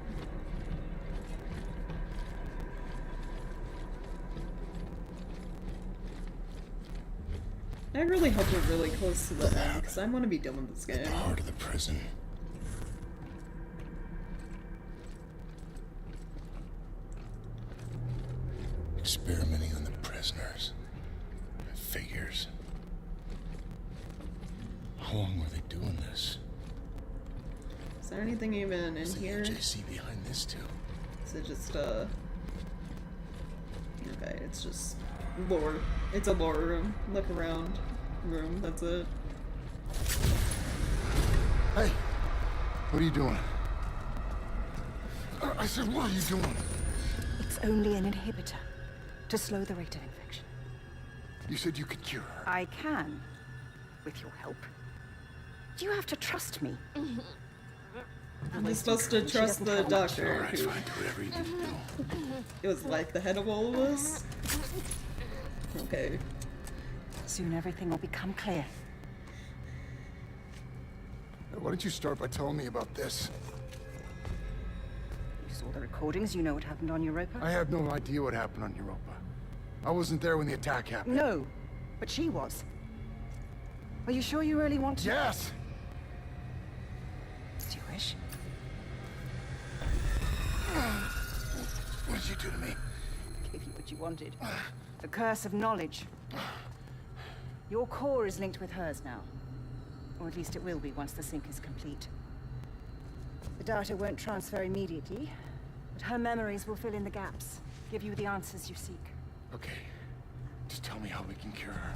I really hope we're really close to the end, because I want to be done with this game. The heart of the prison. Experimenting on the prisoners. It figures. How long were they doing this? Is there anything even in Is here? the UJC behind this too? Is it just okay, it's just lore. It's a lore room. Look around room, that's it. Hey! What are you doing? I said, what are you doing? It's only an inhibitor to slow the rate of infection. You said you could cure her. I can, with your help. You have to trust me. I'm supposed to trust the doctor. Alright, fine, do whatever you need to do. It was like the head of all of us. Okay. Soon everything will become clear. Why don't you start by telling me about this? You saw the recordings, you know what happened on Europa? I have no idea what happened on Europa. I wasn't there when the attack happened. No, but she was. Are you sure you really want to? Yes! Do you wish? What did you do to me? Gave you what you wanted. The curse of knowledge. Your core is linked with hers now. Or at least it will be once the sync is complete. The data won't transfer immediately, but her memories will fill in the gaps, give you the answers you seek. Okay. Just tell me how we can cure her.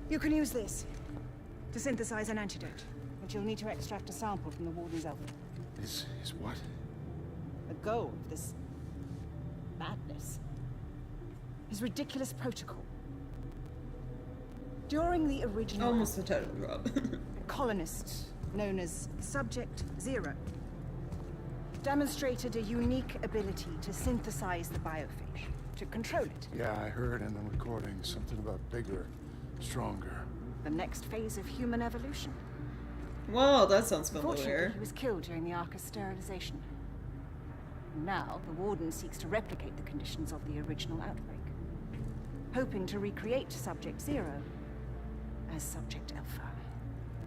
You can use this to synthesize an antidote, but you'll need to extract a sample from the Warden's alpha. Is what? The goal of this madness, his ridiculous protocol. During the original Almost a title drop. a colonist known as Subject Zero demonstrated a unique ability to synthesize the biophage, to control it. Yeah, I heard in the recording something about bigger, stronger. The next phase of human evolution. Wow, that sounds Fortunately, familiar. he was killed during the Arca's sterilization. Now, the Warden seeks to replicate the conditions of the original outbreak, hoping to recreate Subject Zero as Subject Alpha.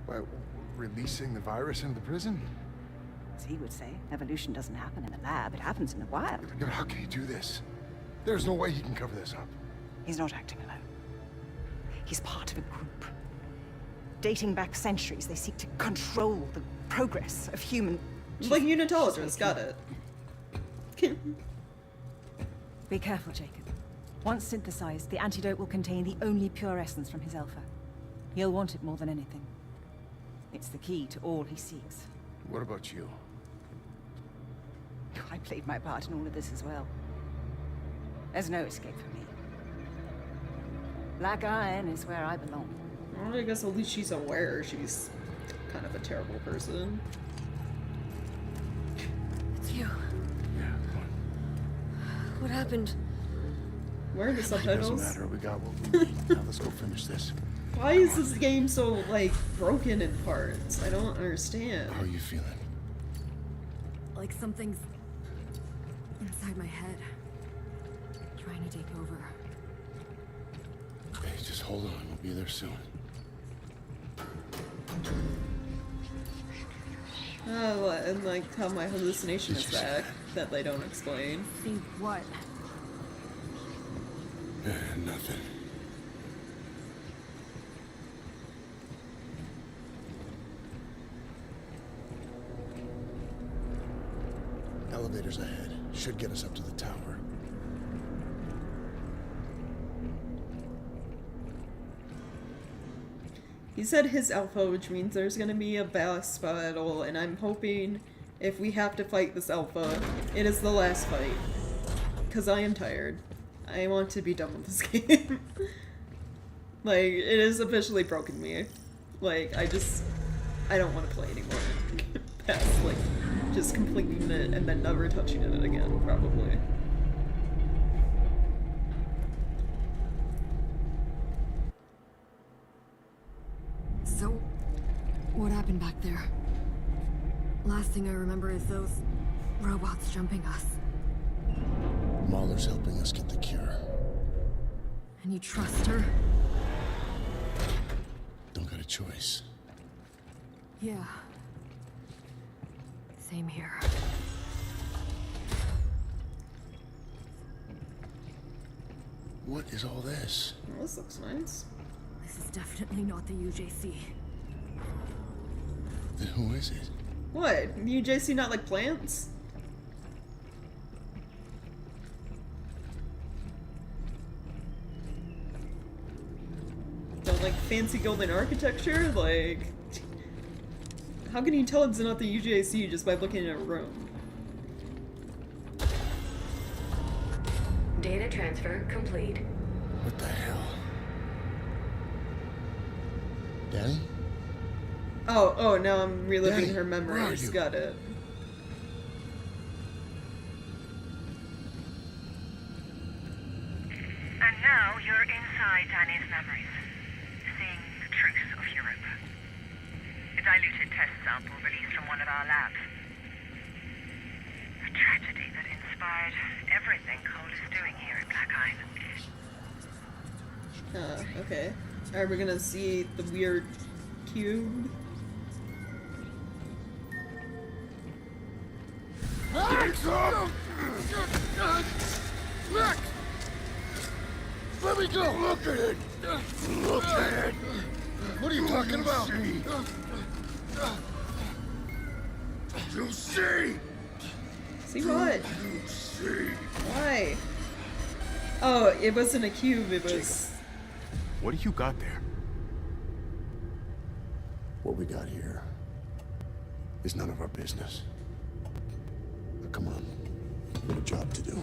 By releasing the virus into the prison? As he would say, evolution doesn't happen in the lab, it happens in the wild. Yeah, but how can he do this? There's no way he can cover this up. He's not acting alone. He's part of a group. Dating back centuries, they seek to control the progress of human... Like unitologists, got it. Be careful, Jacob. Once synthesized, the antidote will contain the only pure essence from his alpha. He'll want it more than anything. It's the key to all he seeks. What about you? I played my part in all of this as well. There's no escape for me. Black Iron is where I belong. Well, I guess at least she's aware she's kind of a terrible person. It's you. Yeah, come on. What happened? Where are the It subtitles? doesn't matter, we got what we need. Now let's go finish this. Why is this game so, like, broken in parts? I don't understand. How are you feeling? Like something's inside my head, trying to take over. Hey, just hold on, we'll be there soon. Oh, and like how my hallucination is back, that they don't explain. Think what? Nothing. Elevators ahead. Should get us up to the tower. He said his alpha, which means there's gonna be a boss battle, and I'm hoping if we have to fight this alpha, it is the last fight. Because I am tired. I want to be done with this game. Like, it has officially broken me. Like, I don't want to play anymore. Past, like, just completing it and then never touching it again, probably. So, what happened back there? Last thing I remember is those robots jumping us. Mahler's helping us get the cure. And you trust her? Don't got a choice. Yeah. Same here. What is all this? Well, this looks nice. This is definitely not the UJC. Then who is it? What? UJC not like plants? Don't like fancy golden architecture? Like... How can you tell it's not the UJC just by looking at a room? Data transfer complete. What the hell? Danny? Oh, now I'm reliving Danny, her where are memories. you? Got it. And now you're inside Danny's memories, seeing the truth of Europe. A diluted test sample released from one of our labs. A tragedy that inspired everything Cole is doing here at Black Eye. Okay. Are we gonna see the weird cube? Let me go! Look at it! Look at it! What are you talking about? You see? See what? You see? Why? Oh, it wasn't a cube, it was... What do you got there? What we got here is none of our business. Now, come on. We have a job to do.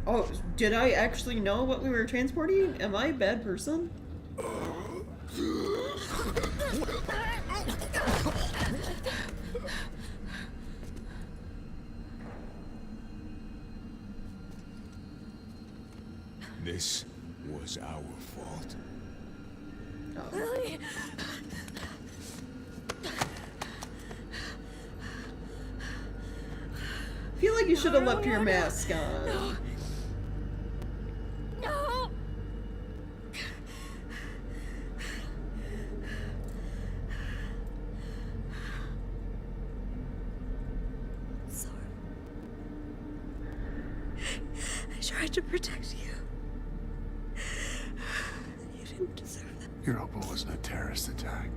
Oh, did I actually know what we were transporting? Am I a bad person? This was our fault. Oh. Lily! I feel like you should have left your mask on. No! No! Sorry. I tried to protect you. You didn't deserve that. Europa wasn't a terrorist attack.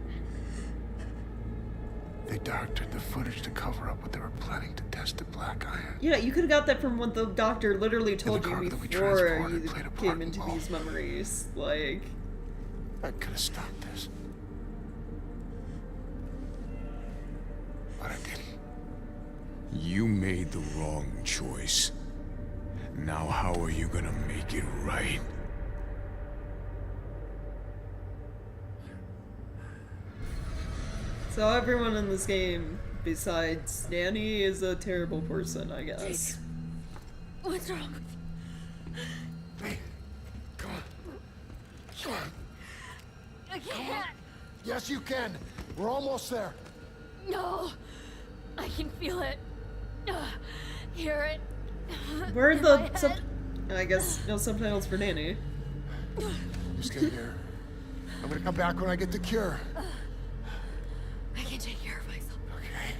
They doctored the footage to cover up what they were planning to test at Black Iron. Yeah, you could have got that from what the doctor literally told you cargo that we before transported you played a part came in into all. these memories. Like, I could have stopped this. But I didn't. You made the wrong choice. Now how are you gonna make it right? so everyone in this game, besides Danny, is a terrible person, I guess. What's wrong? Hey, come on. Come on. I can't. Yes, you can. We're almost there. No. I can feel it. Hear it. Where are In the my sub- head. I guess no subtitles for Danny. You stay here. I'm gonna come back when I get the cure. I can take care of myself. Okay.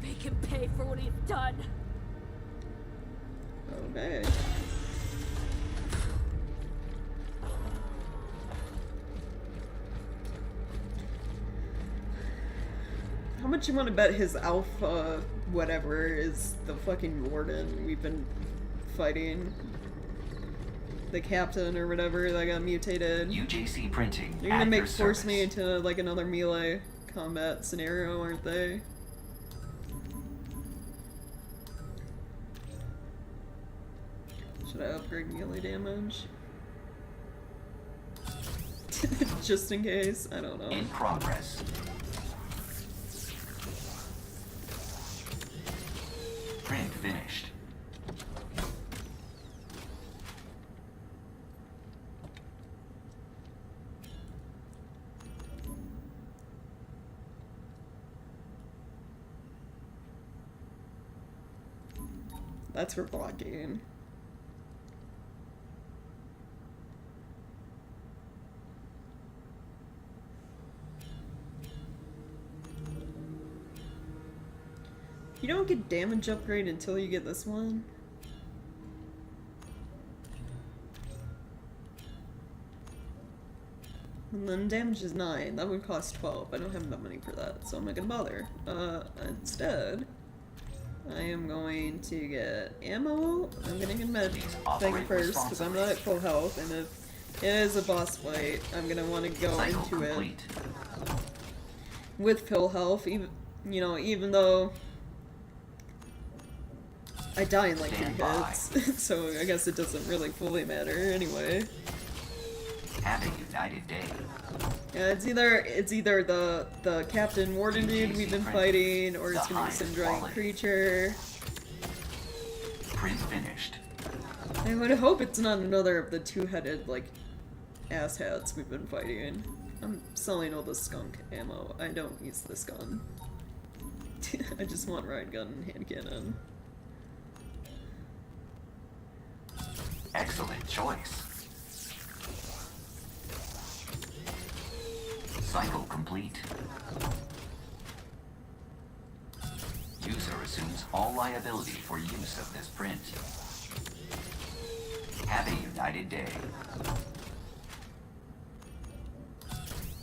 Make him pay for what he's done. Okay. How much you want to bet his alpha whatever is the fucking warden we've been fighting? The captain or whatever that got mutated. UJC printing. They're gonna at your force me service. into like another melee combat scenario, aren't they? Should I upgrade melee damage? Just in case? I don't know. In progress. Print finished. That's for blocking. You don't get damage upgrade until you get this one. And then damage is 9. That would cost 12. I don't have enough money for that, so I'm not gonna bother. Instead, I am going to get ammo. I'm gonna get med thing first, because I'm not at full health, and if it is a boss fight, I'm gonna want to go Cycle into complete. it with full health, even, you know, even though I die in like 3 hits, so I guess it doesn't really fully matter anyway. Have a united day. Yeah, it's either the Captain Warden dude we've been fighting, or it's gonna be some giant creature. Print finished. I would hope it's not another of the 2-headed, like, asshats we've been fighting. I'm selling all the skunk ammo. I don't use this gun. I just want riot gun and hand cannon. Excellent choice. Cycle complete. User assumes all liability for use of this print. Have a united day.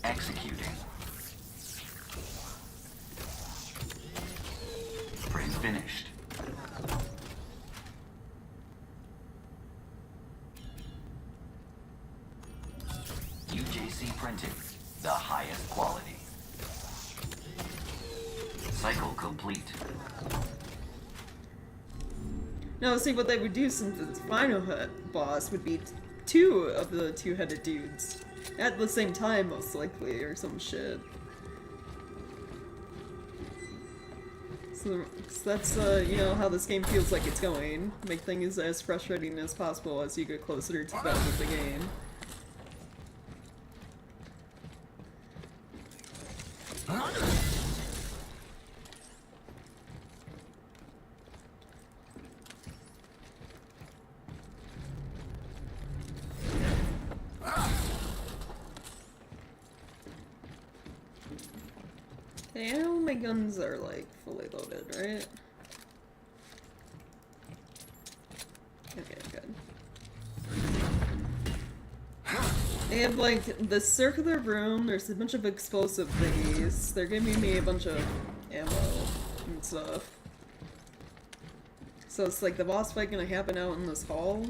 Executing. Print finished. UJC printing, the highest quality. Cycle complete. Now, see what they would do since its final boss would be 2 of the 2-headed dudes at the same time, most likely, or some shit. So that's, you know, how this game feels like it's going. Make things as frustrating as possible as you get closer to the end of the game. Yeah, all my guns are like fully loaded, right? Okay, good. They have like the circular room, there's a bunch of explosive thingies. They're giving me a bunch of ammo and stuff. So it's like the boss fight gonna happen out in this hall.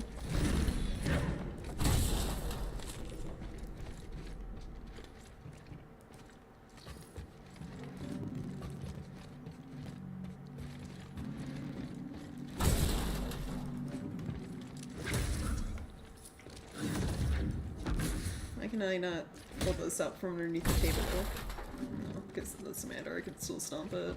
Why can I not pull this up from underneath the table? No, because it doesn't matter, I can still stomp it.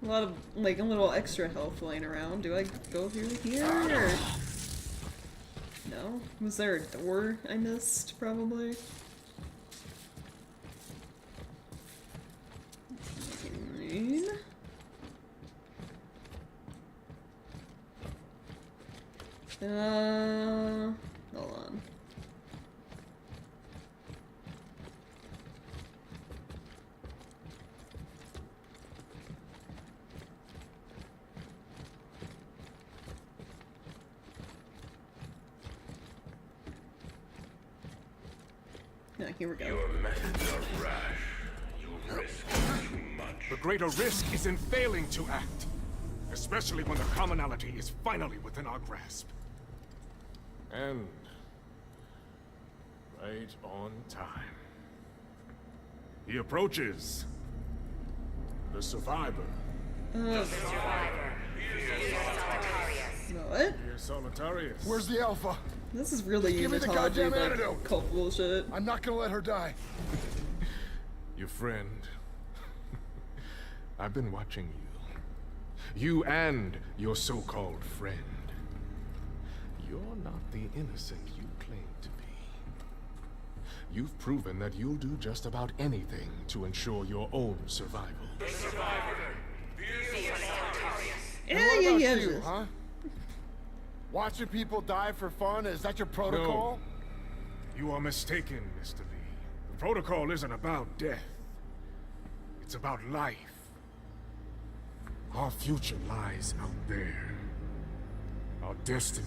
A lot of, like, a little extra health laying around. Do I go through here, or... No? Was there a door I missed, probably? Green. Hold on. Yeah, here we go. Your methods are rash. You risk too much. The greater risk is in failing to act, especially when the commonality is finally within our grasp. And right on time. He approaches. The survivor. The survivor. What? Here, Solitarius. Where's the Alpha? This is really Give me the mythology goddamn about antidote. cult bullshit. I'm not gonna let her die. Your friend. I've been watching you. You and your so-called friend. You're not the innocent you claim to be. You've proven that you'll do just about anything to ensure your own survival. The survivor. And what about yeah. you, huh? Watching people die for fun? Is that your protocol? No. You are mistaken, Mr. Lee. The protocol isn't about death. It's about life. Our future lies out there. Our destiny.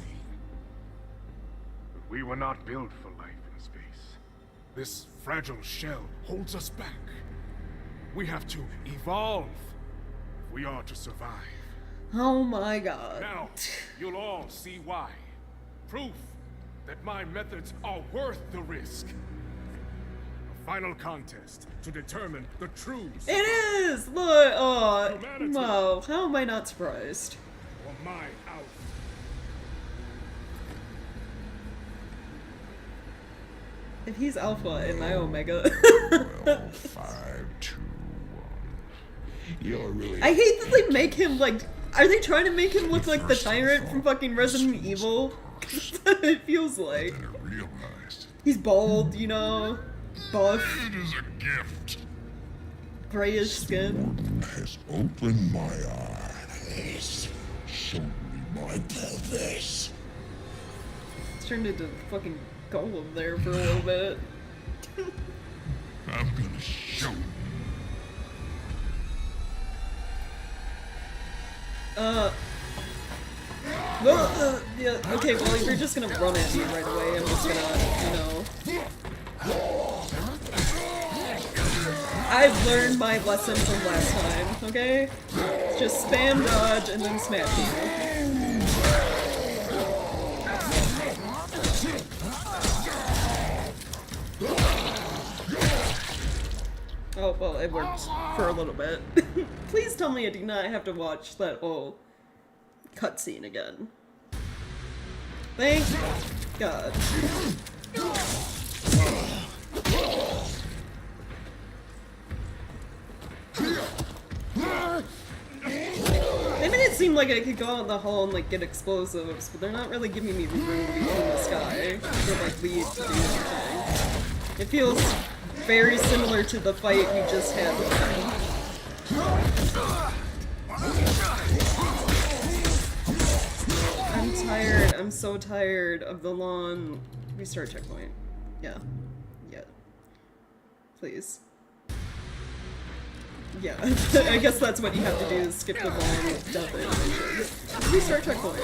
But we were not built for life in space. This fragile shell holds us back. We have to evolve if we are to survive. Oh my god. Now, you'll all see why. Proof that my methods are worth the risk. A final contest to determine the true It is! Look! Oh, Humanity. wow. How am I not surprised? or my out. If he's Alpha and I Omega. Well, 5, 2, 1. You're really. I hate that they make him like. Are they trying to make him look like the tyrant from fucking Resident Evil? It feels like. I realized. He's bald, you know? Buff, It is a gift. grayish skin. Has opened my eyes. Shown me my purpose. He's turned into fucking Golem there for a little bit. I'm gonna show you. Yeah, okay, well, if you're just gonna run at me right away, I'm just gonna, you know. I've learned my lesson from last time, okay? Just spam dodge and then smash you. Oh, well, it worked for a little bit. Please tell me I do not have to watch that whole cutscene again. Thank God. They made it seem like I could go out in the hall and like get explosives, but they're not really giving me room to be in the sky or like leave to do anything. It feels very similar to the fight we just had with them. I'm tired. I'm so tired of the long restart checkpoint. Yeah. Yeah. Please. Yeah. I guess that's what you have to do is skip the long death animation. Restart checkpoint.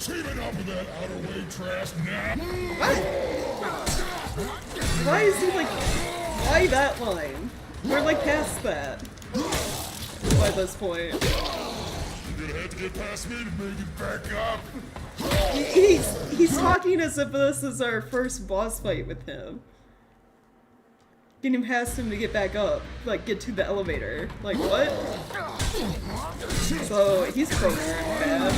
Team it up with that outer way trash now. Why is he like, why that line? We're like past that by this point. You're gonna have to get past me to make it back up. He's talking as if this is our first boss fight with him. Getting past him to get back up, like get to the elevator. Like what? So he's programmed bad.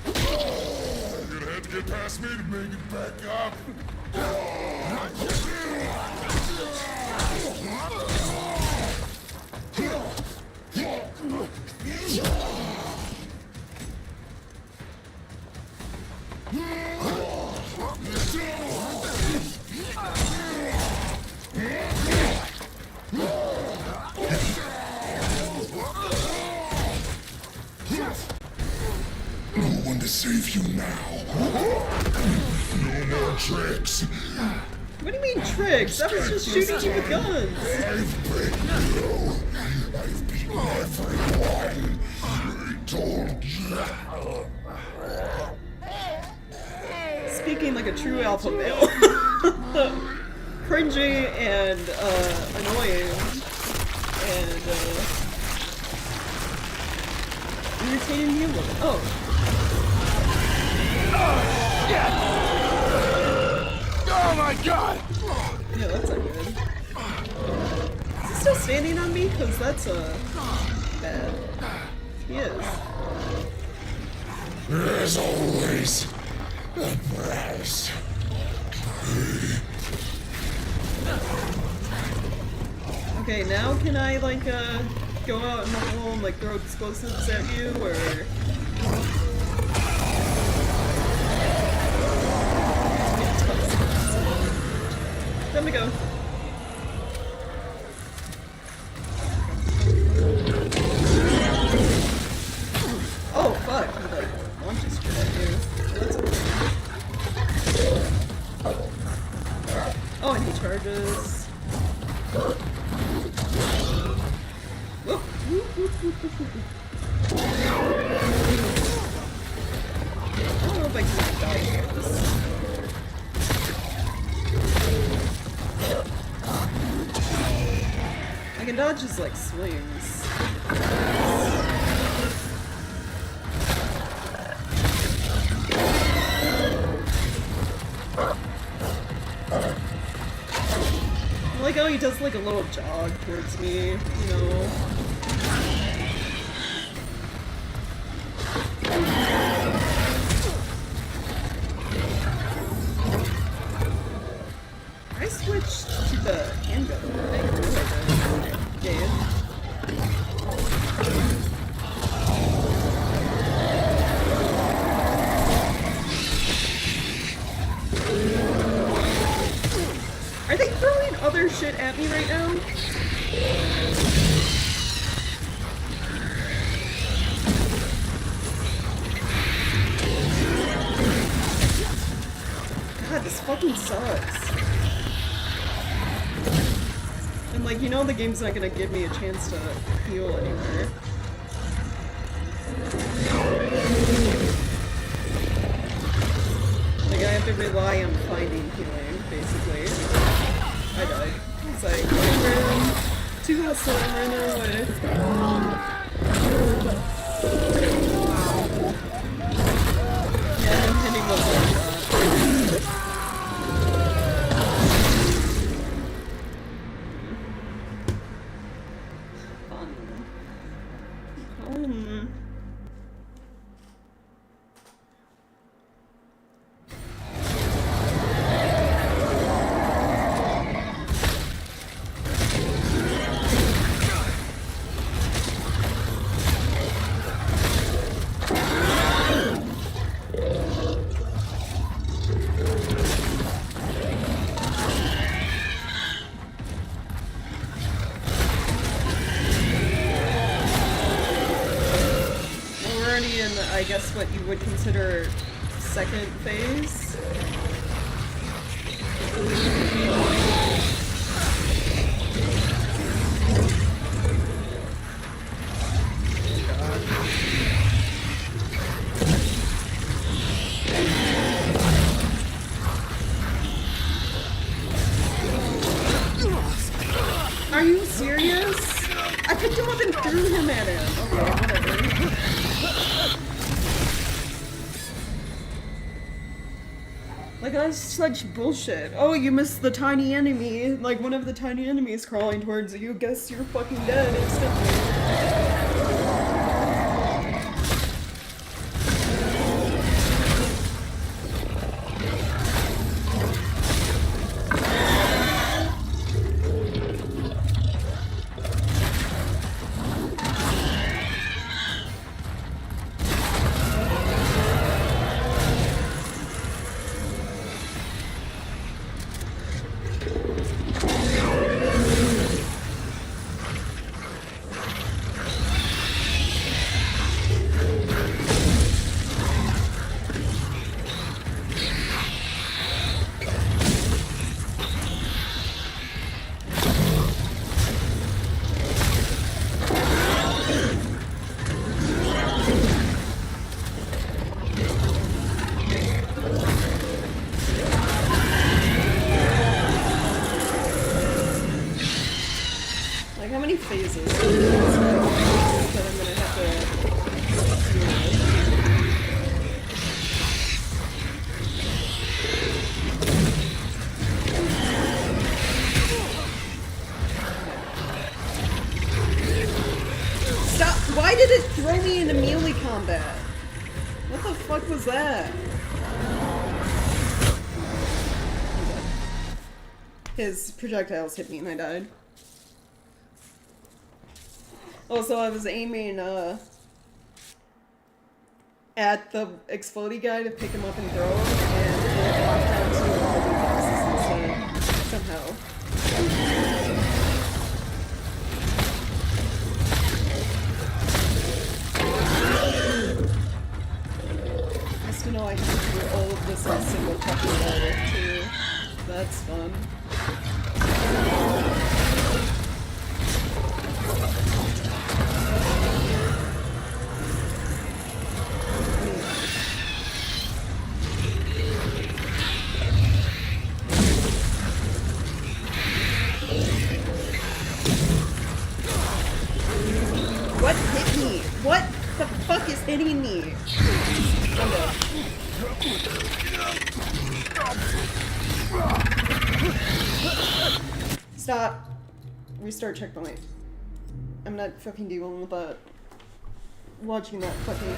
You're gonna have to get past me to make it back up. No one to save you now. No more tricks. What do you mean tricks? I was just shooting you with guns. I've beaten you. I've beaten everyone. I told you. Speaking like a true alpha male. Cringy and annoying and irritating you. Oh. Oh my god! Yeah, that's not good. Is he still standing on me? Because that's bad. He is. There's always a price. Okay, now can I like go out in the hole and like throw explosives at you or time to go. Oh fuck, he like launches shit at you. That's okay. Oh, and he charges. don't know if I can dodge this. I can dodge his, like, swings. I like how he does, like, a little jog towards me, you know? I switched to the handgun. I didn't realize I did. Are they throwing other shit at me right now? God, this fucking sucks. And like, you know the game's not gonna give me a chance to heal anywhere. Like, I have to rely on finding healing, basically. I died. It's like, too hostile, I'm running away. Yeah, I'm hitting the one shot. I guess what you would consider second phase. Are you serious? I picked him up and threw him at him. Okay, whatever. Like, that's such bullshit. Oh, you missed the tiny enemy. Like, one of the tiny enemies crawling towards you. Guess you're fucking dead instantly. Phases that I'm gonna have to stop! Why did it throw me into melee combat? What the fuck was that? His projectiles hit me and I died. Also, I was aiming, at the explodey guy to pick him up and throw him, and it locked onto all the boxes instead, somehow. Nice to know I can do all of this in a single fucking level, too. That's fun. What hit me? What the fuck is hitting me? I'm dead. Stop. Restart checkpoint. I'm not fucking dealing with that. Watching that fucking all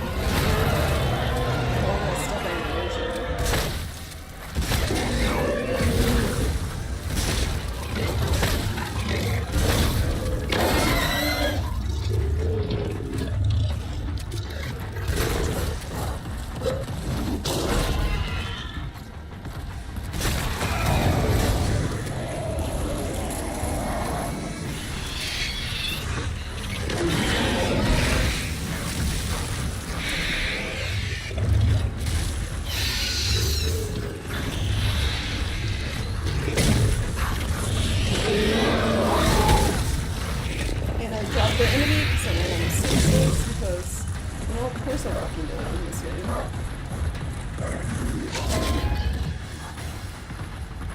that stuff animation. The enemy because, you know, of course I fucking do it in this game.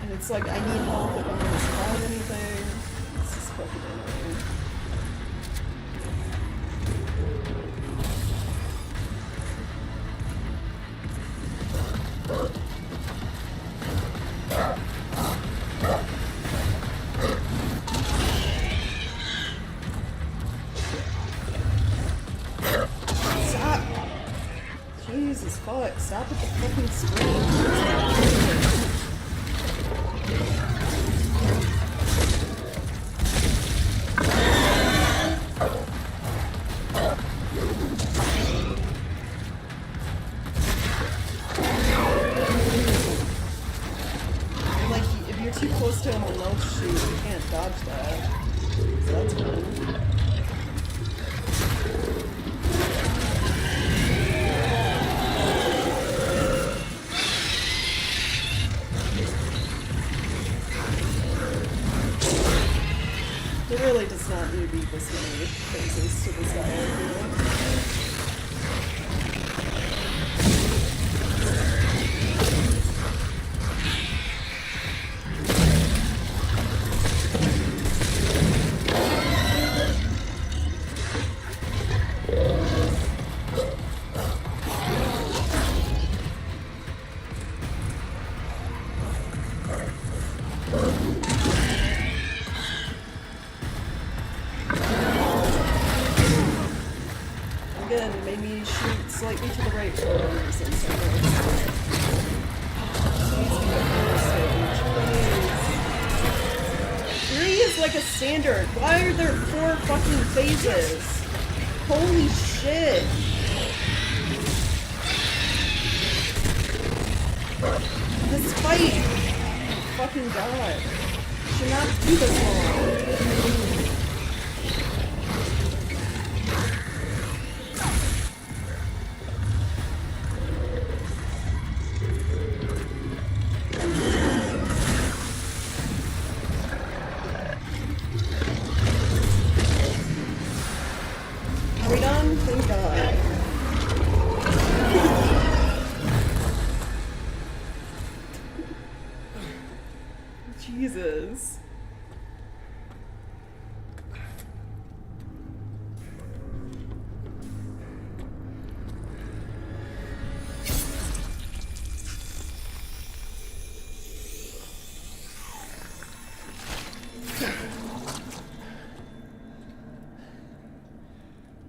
And it's like, I need help if I'm gonna survive anything. This is fucking annoying. Jesus fuck, stop with the fucking screen. Like, if you're too close to him, he'll shoot. You can't dodge that. So that's fun. It really does not need to be this many phases to this guy, I feel. Again, made me shoot slightly to the right for no reason, so Three is like a standard. Why are there 4 fucking phases? Holy shit. This fight. Oh, fucking god. Should not be this long. Are we done? Thank God. Jesus.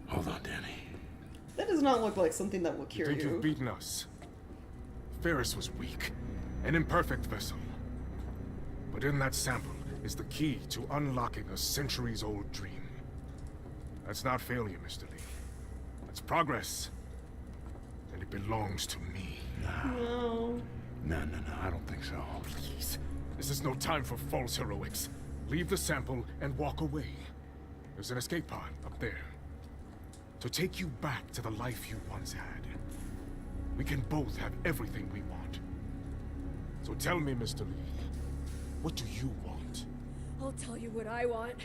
Hold on, Danny. That does not look like something that will cure You think you. you've beaten us? Ferris was weak, an imperfect vessel. But in that sample is the key to unlocking a centuries-old dream. That's not failure, Mr. Lee. That's progress. And it belongs to me. No. No, I don't think so. Please. This is no time for false heroics. Leave the sample and walk away. There's an escape pod up there. To take you back to the life you once had. We can both have everything we want. So tell me, Mr. Lee, what do you want? I'll tell you what I want.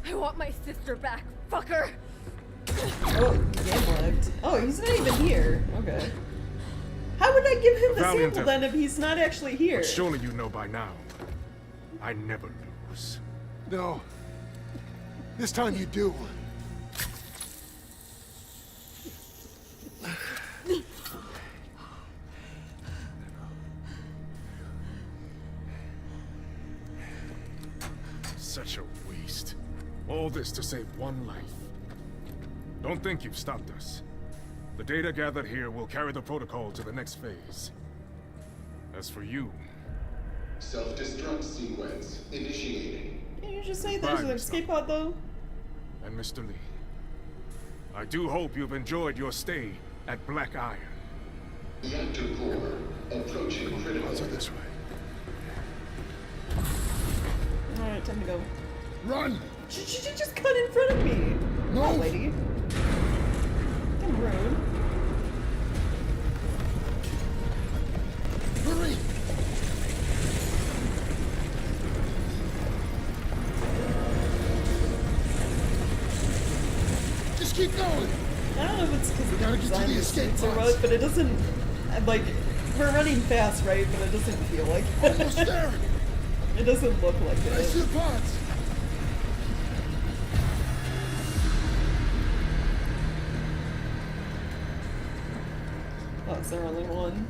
I want my sister back, fucker! Oh, game lagged. Oh, he's not even here. Okay. How would I give him the Valiant sample then if he's not actually here? But surely you know by now, I never lose. No. This time you do. Such a waste. All this to save one life. Don't think you've stopped us. The data gathered here will carry the protocol to the next phase. As for you... Self-destruct sequence initiating. Can you just say there's an escape pod though? And Mr. Lee, I do hope you've enjoyed your stay at Black Iron. Reactor core approaching critical. Let's go this way. Alright, time to go. Run! She just cut in front of me! No! Lady. Fucking rude. Hurry! Just keep going! I don't know if it's because of Gotta the get to design the of escape it's a pods. run, but it doesn't, like, we're running fast, right? But it doesn't feel like it. Almost there! It doesn't look like I see it. the pods! Oh, is there only one?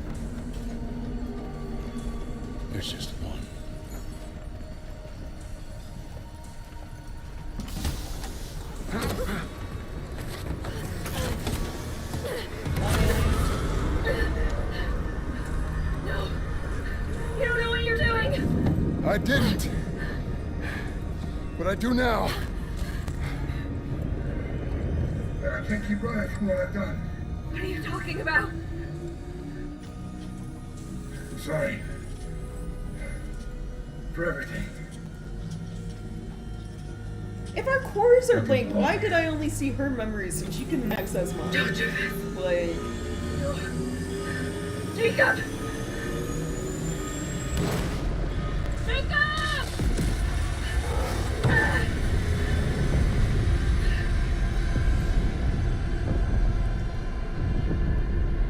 There's just one. No! You don't know what you're doing! I didn't! But I do now. I can't keep running from what I've done. What are you talking about? I'm sorry. For everything. If our cores are linked, why did I only see her memories and she couldn't access mine? Don't do this. Like... No. Jacob! Jacob!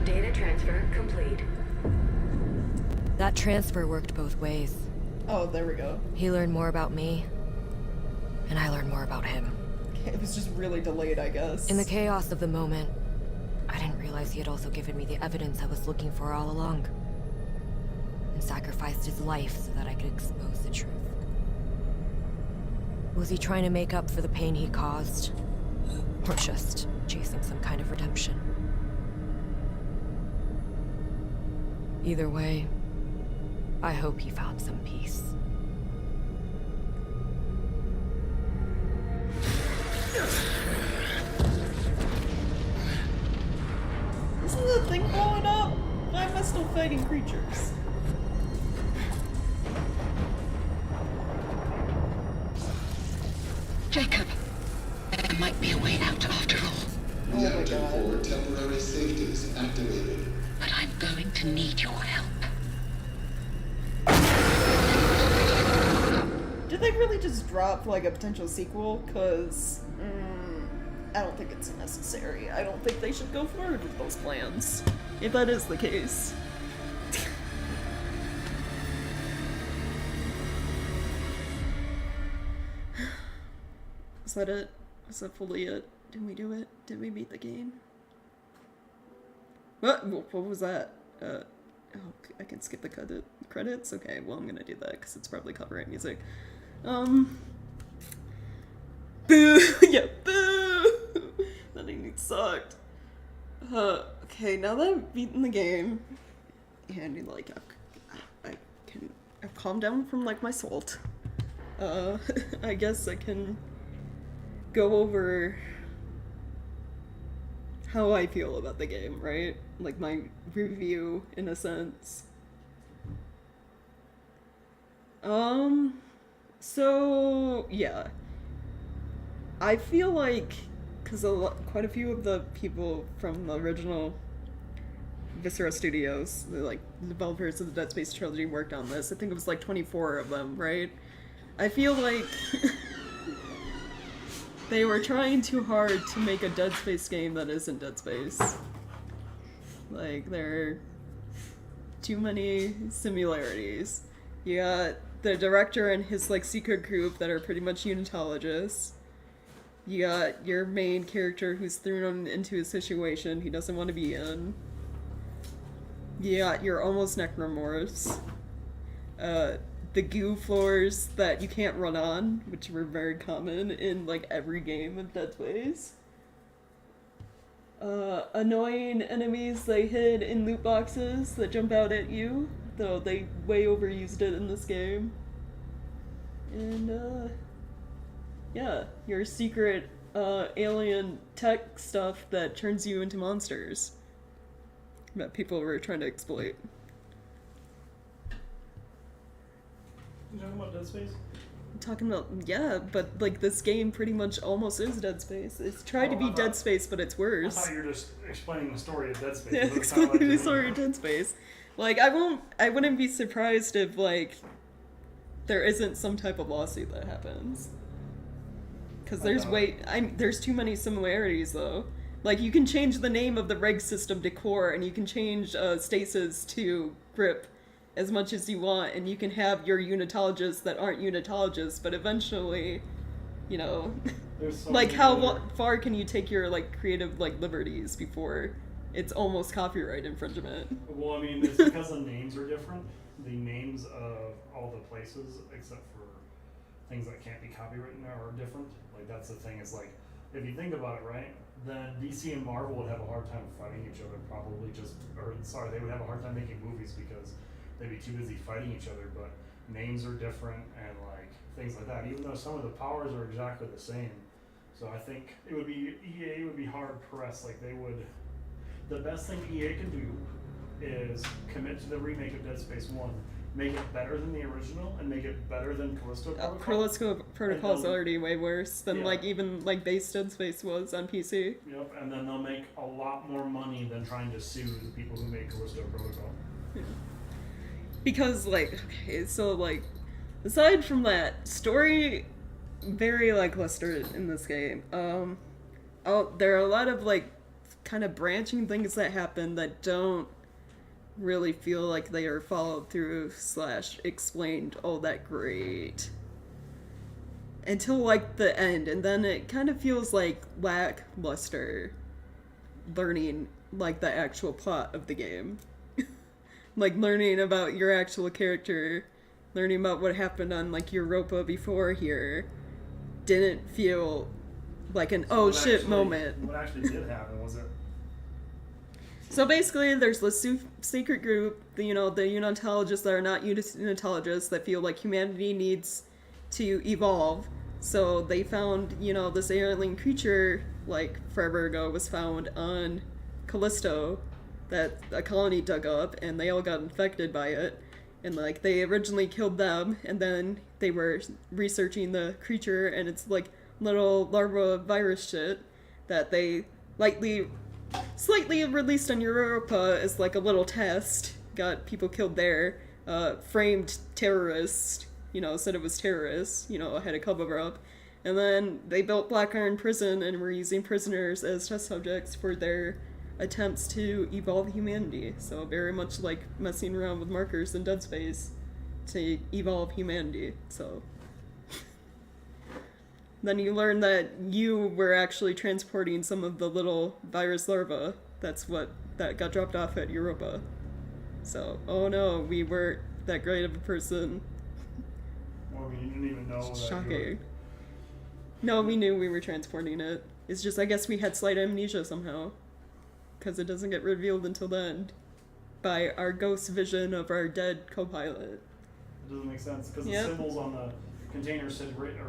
Data transfer complete. That transfer worked both ways. Oh, there we go. He learned more about me, and I learned more about him. It was just really delayed, I guess. In the chaos of the moment, I didn't realize he had also given me the evidence I was looking for all along. And sacrificed his life so that I could expose the truth. Was he trying to make up for the pain he caused? Or just chasing some kind of redemption? Either way, I hope he found some peace. Isn't the thing blowing up? Why am I still fighting creatures? Jacob, there might be a way out after all. Reactor core temporary safeties activated. But I'm going to need your help. Did they really just drop, like, a potential sequel? Cause, I don't think it's necessary. I don't think they should go forward with those plans. If that is the case. Is that it? Is that fully it? Did we do it? Did we beat the game? What was that? Oh, I can skip the credits? Okay, well I'm gonna do that because it's probably copyright music. Boo! Yeah, boo! That ending sucked. Okay, now that I've beaten the game, and like, I've calmed down from like my salt. I guess I can go over how I feel about the game, right? Like my review, in a sense. So, yeah. I feel like, because quite a few of the people from the original Viscera Studios, the like developers of the Dead Space trilogy, worked on this. I think it was like 24 of them, right? I feel like they were trying too hard to make a Dead Space game that isn't Dead Space. Like, there are too many similarities. You got the director and his, like, secret group that are pretty much unitologists. You got your main character who's thrown into a situation he doesn't want to be in. You got your almost necromorphs. the goo floors that you can't run on, which were very common in like every game of Dead Space. Annoying enemies they hid in loot boxes that jump out at you, though they way overused it in this game. And yeah, your secret alien tech stuff that turns you into monsters that people were trying to exploit. You talking about Dead Space? I'm talking about, yeah, but like this game pretty much almost is Dead Space. It's tried to be Dead Space, but it's worse. I thought you were just explaining the story of Dead Space. Yeah, explaining the story of Dead Space. Like, I wouldn't be surprised if, like, there isn't some type of lawsuit that happens. Because there's too many similarities, though. Like, you can change the name of the reg system to core, and you can change stasis to grip as much as you want, and you can have your unitologists that aren't unitologists, but eventually, you know, like, how far can you take your, like, creative, like, liberties before it's almost copyright infringement? Well, I mean, it's because the names are different. The names of all the places, except for things that can't be copywritten, are different. Like, that's the thing, is like, if you think about it, right, then DC and Marvel would have a hard time fighting each other, probably they would have a hard time making movies because they'd be too busy fighting each other, but names are different and like things like that, even though some of the powers are exactly the same. So I think EA would be hard pressed. Like, the best thing EA can do is commit to the remake of Dead Space 1, make it better than the original, and make it better than Callisto Protocol. Callisto Protocol is already way worse than like even like base Dead Space was on PC. Yep, and then they'll make a lot more money than trying to sue the people who made Callisto Protocol. Yeah. Because, like, okay, so, like, aside from that, story very lackluster in this game. There are a lot of, like, kind of branching things that happen that don't really feel like they are followed through / explained all that great. Until, like, the end, and then it kind of feels like lackluster learning, like, the actual plot of the game. Like, learning about your actual character, learning about what happened on, like, Europa before here, didn't feel like an moment. What actually did happen was it? So basically, there's this secret group, the unitologists that are not unitologists that feel like humanity needs to evolve. So they found, this alien creature, like, forever ago was found on Callisto, that a colony dug up, and they all got infected by it. And, like, they originally killed them, and then they were researching the creature, and it's, like, little larva virus shit that they slightly released on Europa as, like, a little test. Got people killed there. Framed terrorists, said it was terrorists, had a cover up. And then they built Black Iron Prison and were using prisoners as test subjects for their attempts to evolve humanity. So very much like messing around with markers in Dead Space to evolve humanity. So then you learn that you were actually transporting some of the little virus larvae. That got dropped off at Europa. So, oh no, we weren't that great of a person. Well, you didn't even know that. Shocking. No, we knew we were transporting it. It's just, I guess we had slight amnesia somehow. Because it doesn't get revealed until the end by our ghost vision of our dead co-pilot. It doesn't make sense, because the symbols on the container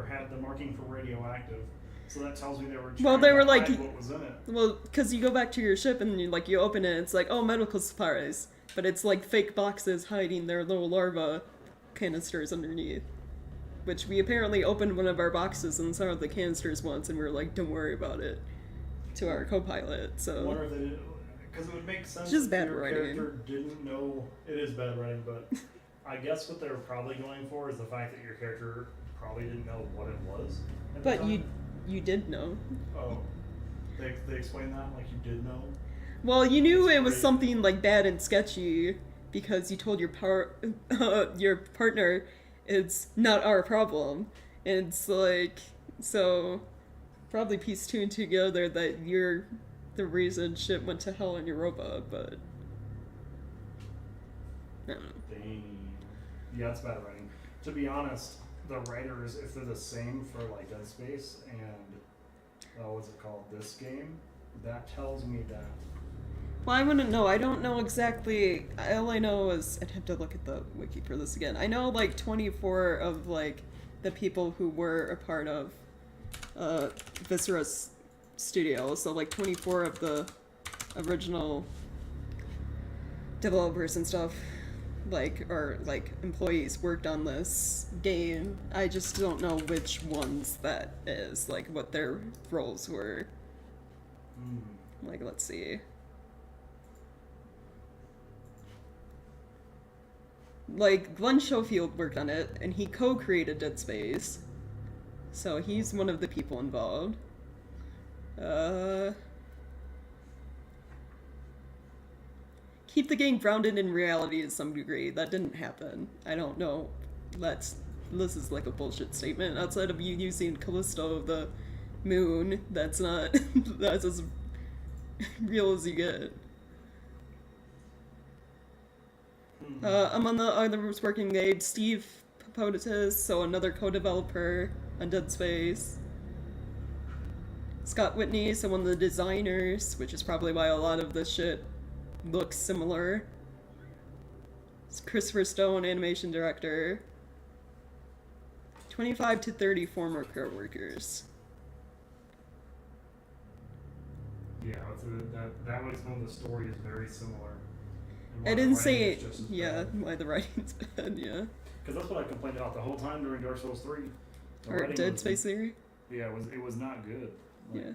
had the marking for radioactive, so that tells me they were trying to hide what was in it. Well, because you go back to your ship and you open it, it's like, oh, medical supplies, but it's like fake boxes hiding their little larva canisters underneath. Which we apparently opened one of our boxes and saw the canisters once, and we were like, don't worry about it. To our co-pilot, so. I wonder if they did, because it would make sense. Just bad your writing. Character didn't know. It is bad writing, but I guess what they were probably going for is the fact that your character probably didn't know what it was. But you did know. Oh, they explained that like you did know. Well, you knew it was something like bad and sketchy because you told your partner it's not our problem, and it's like so. Probably piece two and two together that you're the reason shit went to hell in Europa, but I don't know. Yeah, it's bad writing. to be honest, the writers, if they're the same for like Dead Space and what's it called, this game, that tells me that. Well, I wouldn't know. I don't know exactly. All I know is I'd have to look at the wiki for this again. I know like 24 of like the people who were a part of Viscera's studio, so like 24 of the original developers and stuff, like, or like employees worked on this game. I just don't know which ones that is, like what their roles were. Like, let's see. Like, Glenn Schofield worked on it, and he co-created Dead Space. So he's one of the people involved. Keep the game grounded in reality to some degree. That didn't happen. I don't know. This is like a bullshit statement. Outside of you using Callisto, the moon, that's not... that's as real as you get. Among the others working Gabe, Steve Popotis, so another co-developer on Dead Space. Scott Whitney, so one of the designers, which is probably why a lot of this shit looks similar. It's Christopher Stone, animation director. 25 to 30 former co-workers. Yeah, that makes one of the stories very similar. I didn't say, yeah, why the writing's bad, yeah. Because that's what I complained about the whole time during Dark Souls 3. Or Dead Space Theory? Yeah, it was not good. Like, yeah.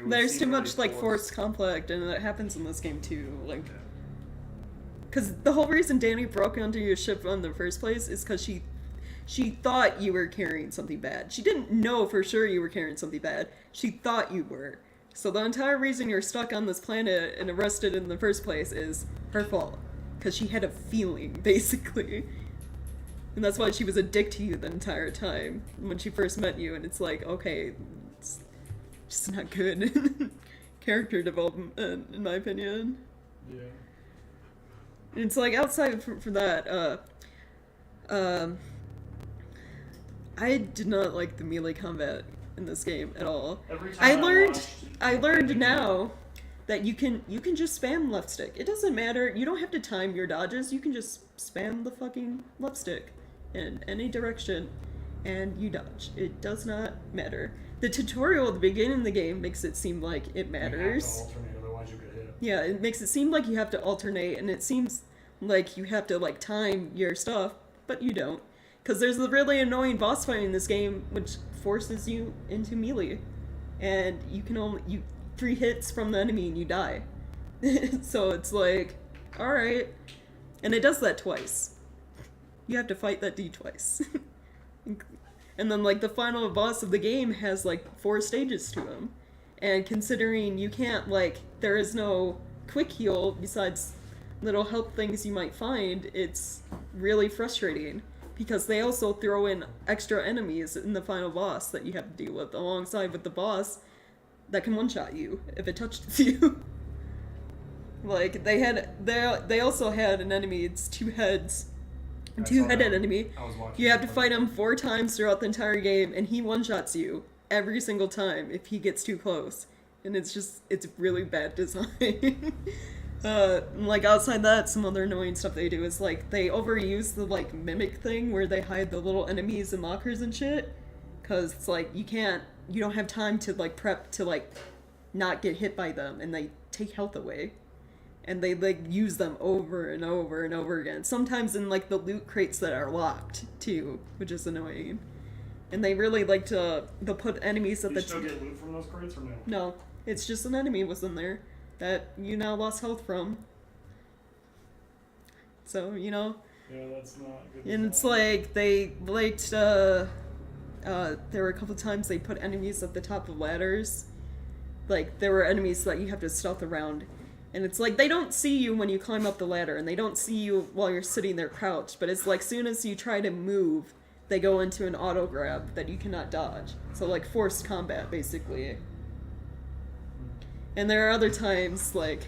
There's too much, like, forced conflict, and that happens in this game, too. Like, because the whole reason Danny broke onto your ship in the first place is because she thought you were carrying something bad. She didn't know for sure you were carrying something bad. She thought you were. So the entire reason you're stuck on this planet and arrested in the first place is her fault. Because she had a feeling, basically. And that's why she was a dick to you the entire time when she first met you. And it's like, okay, it's just not good character development, in my opinion. Yeah. And it's like, outside for that, I did not like the melee combat in this game at all. I learned now that you can just spam left stick. It doesn't matter. You don't have to time your dodges. You can just spam the fucking left stick in any direction and you dodge. It does not matter. The tutorial at the beginning of the game makes it seem like it matters. You have to alternate, otherwise you get hit. Yeah, it makes it seem like you have to alternate, and it seems like you have to like time your stuff, but you don't. Because there's a really annoying boss fight in this game which forces you into melee. And you can only 3 hits from the enemy and you die. So it's like, alright. And it does that twice. You have to fight that D twice. And then like the final boss of the game has like 4 stages to him. And considering you can't like, there is no quick heal besides little help things you might find, it's really frustrating. Because they also throw in extra enemies in the final boss that you have to deal with alongside with the boss that can one-shot you if it touches you. Like, they also had an enemy, it's 2 heads. A 2-headed enemy. You have to fight him 4 times throughout the entire game, and he one-shots you every single time if he gets too close. And it's really bad design. Like, outside that, some other annoying stuff they do is, like, they overuse the, like, mimic thing where they hide the little enemies in lockers and shit. Because it's, like, you don't have time to, like, prep to, like, not get hit by them, and they take health away. And they, like, use them over and over and over again. Sometimes in, like, the loot crates that are locked, too, which is annoying. And they really like to put enemies at the... You still get loot from those crates, or no? No. It's just an enemy was in there that you now lost health from. So, you know. Yeah, that's not good. And it's like, they liked, there were a couple times they put enemies at the top of ladders. Like, there were enemies that you have to stealth around. And it's like, they don't see you when you climb up the ladder, and they don't see you while you're sitting there crouched, but it's like, soon as you try to move, they go into an auto grab that you cannot dodge. So, like, forced combat, basically. And there are other times, like,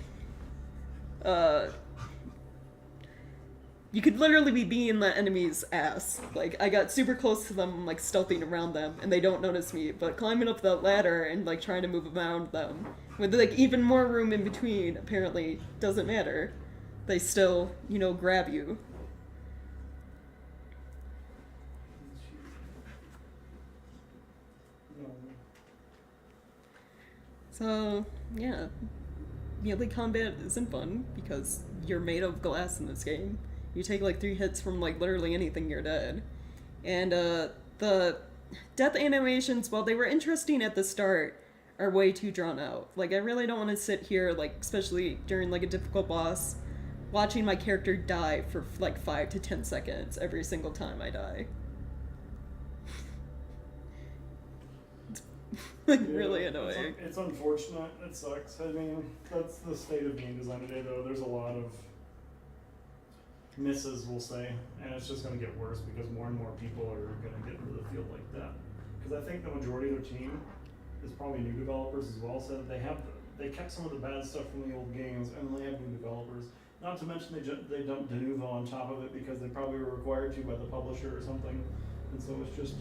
you could literally be being the enemy's ass. Like, I got super close to them, like, stealthing around them, and they don't notice me. But climbing up the ladder and, like, trying to move around them, with, like, even more room in between, apparently, doesn't matter. They still, you know, grab you. So, yeah. Melee combat isn't fun, because you're made of glass in this game. You take like 3 hits from like literally anything, you're dead. And the death animations, while they were interesting at the start, are way too drawn out. Like, I really don't want to sit here, like, especially during like a difficult boss, watching my character die for like 5 to 10 seconds every single time I die. It's like really annoying. It's unfortunate. It sucks. I mean, that's the state of game design today, though. There's a lot of misses, we'll say, and it's just going to get worse because more and more people are going to get into the field like that. Because I think the majority of their team is probably new developers as well, so they kept some of the bad stuff from the old games, and they have new developers. Not to mention they dumped Denuvo on top of it because they probably were required to by the publisher or something, and so it's just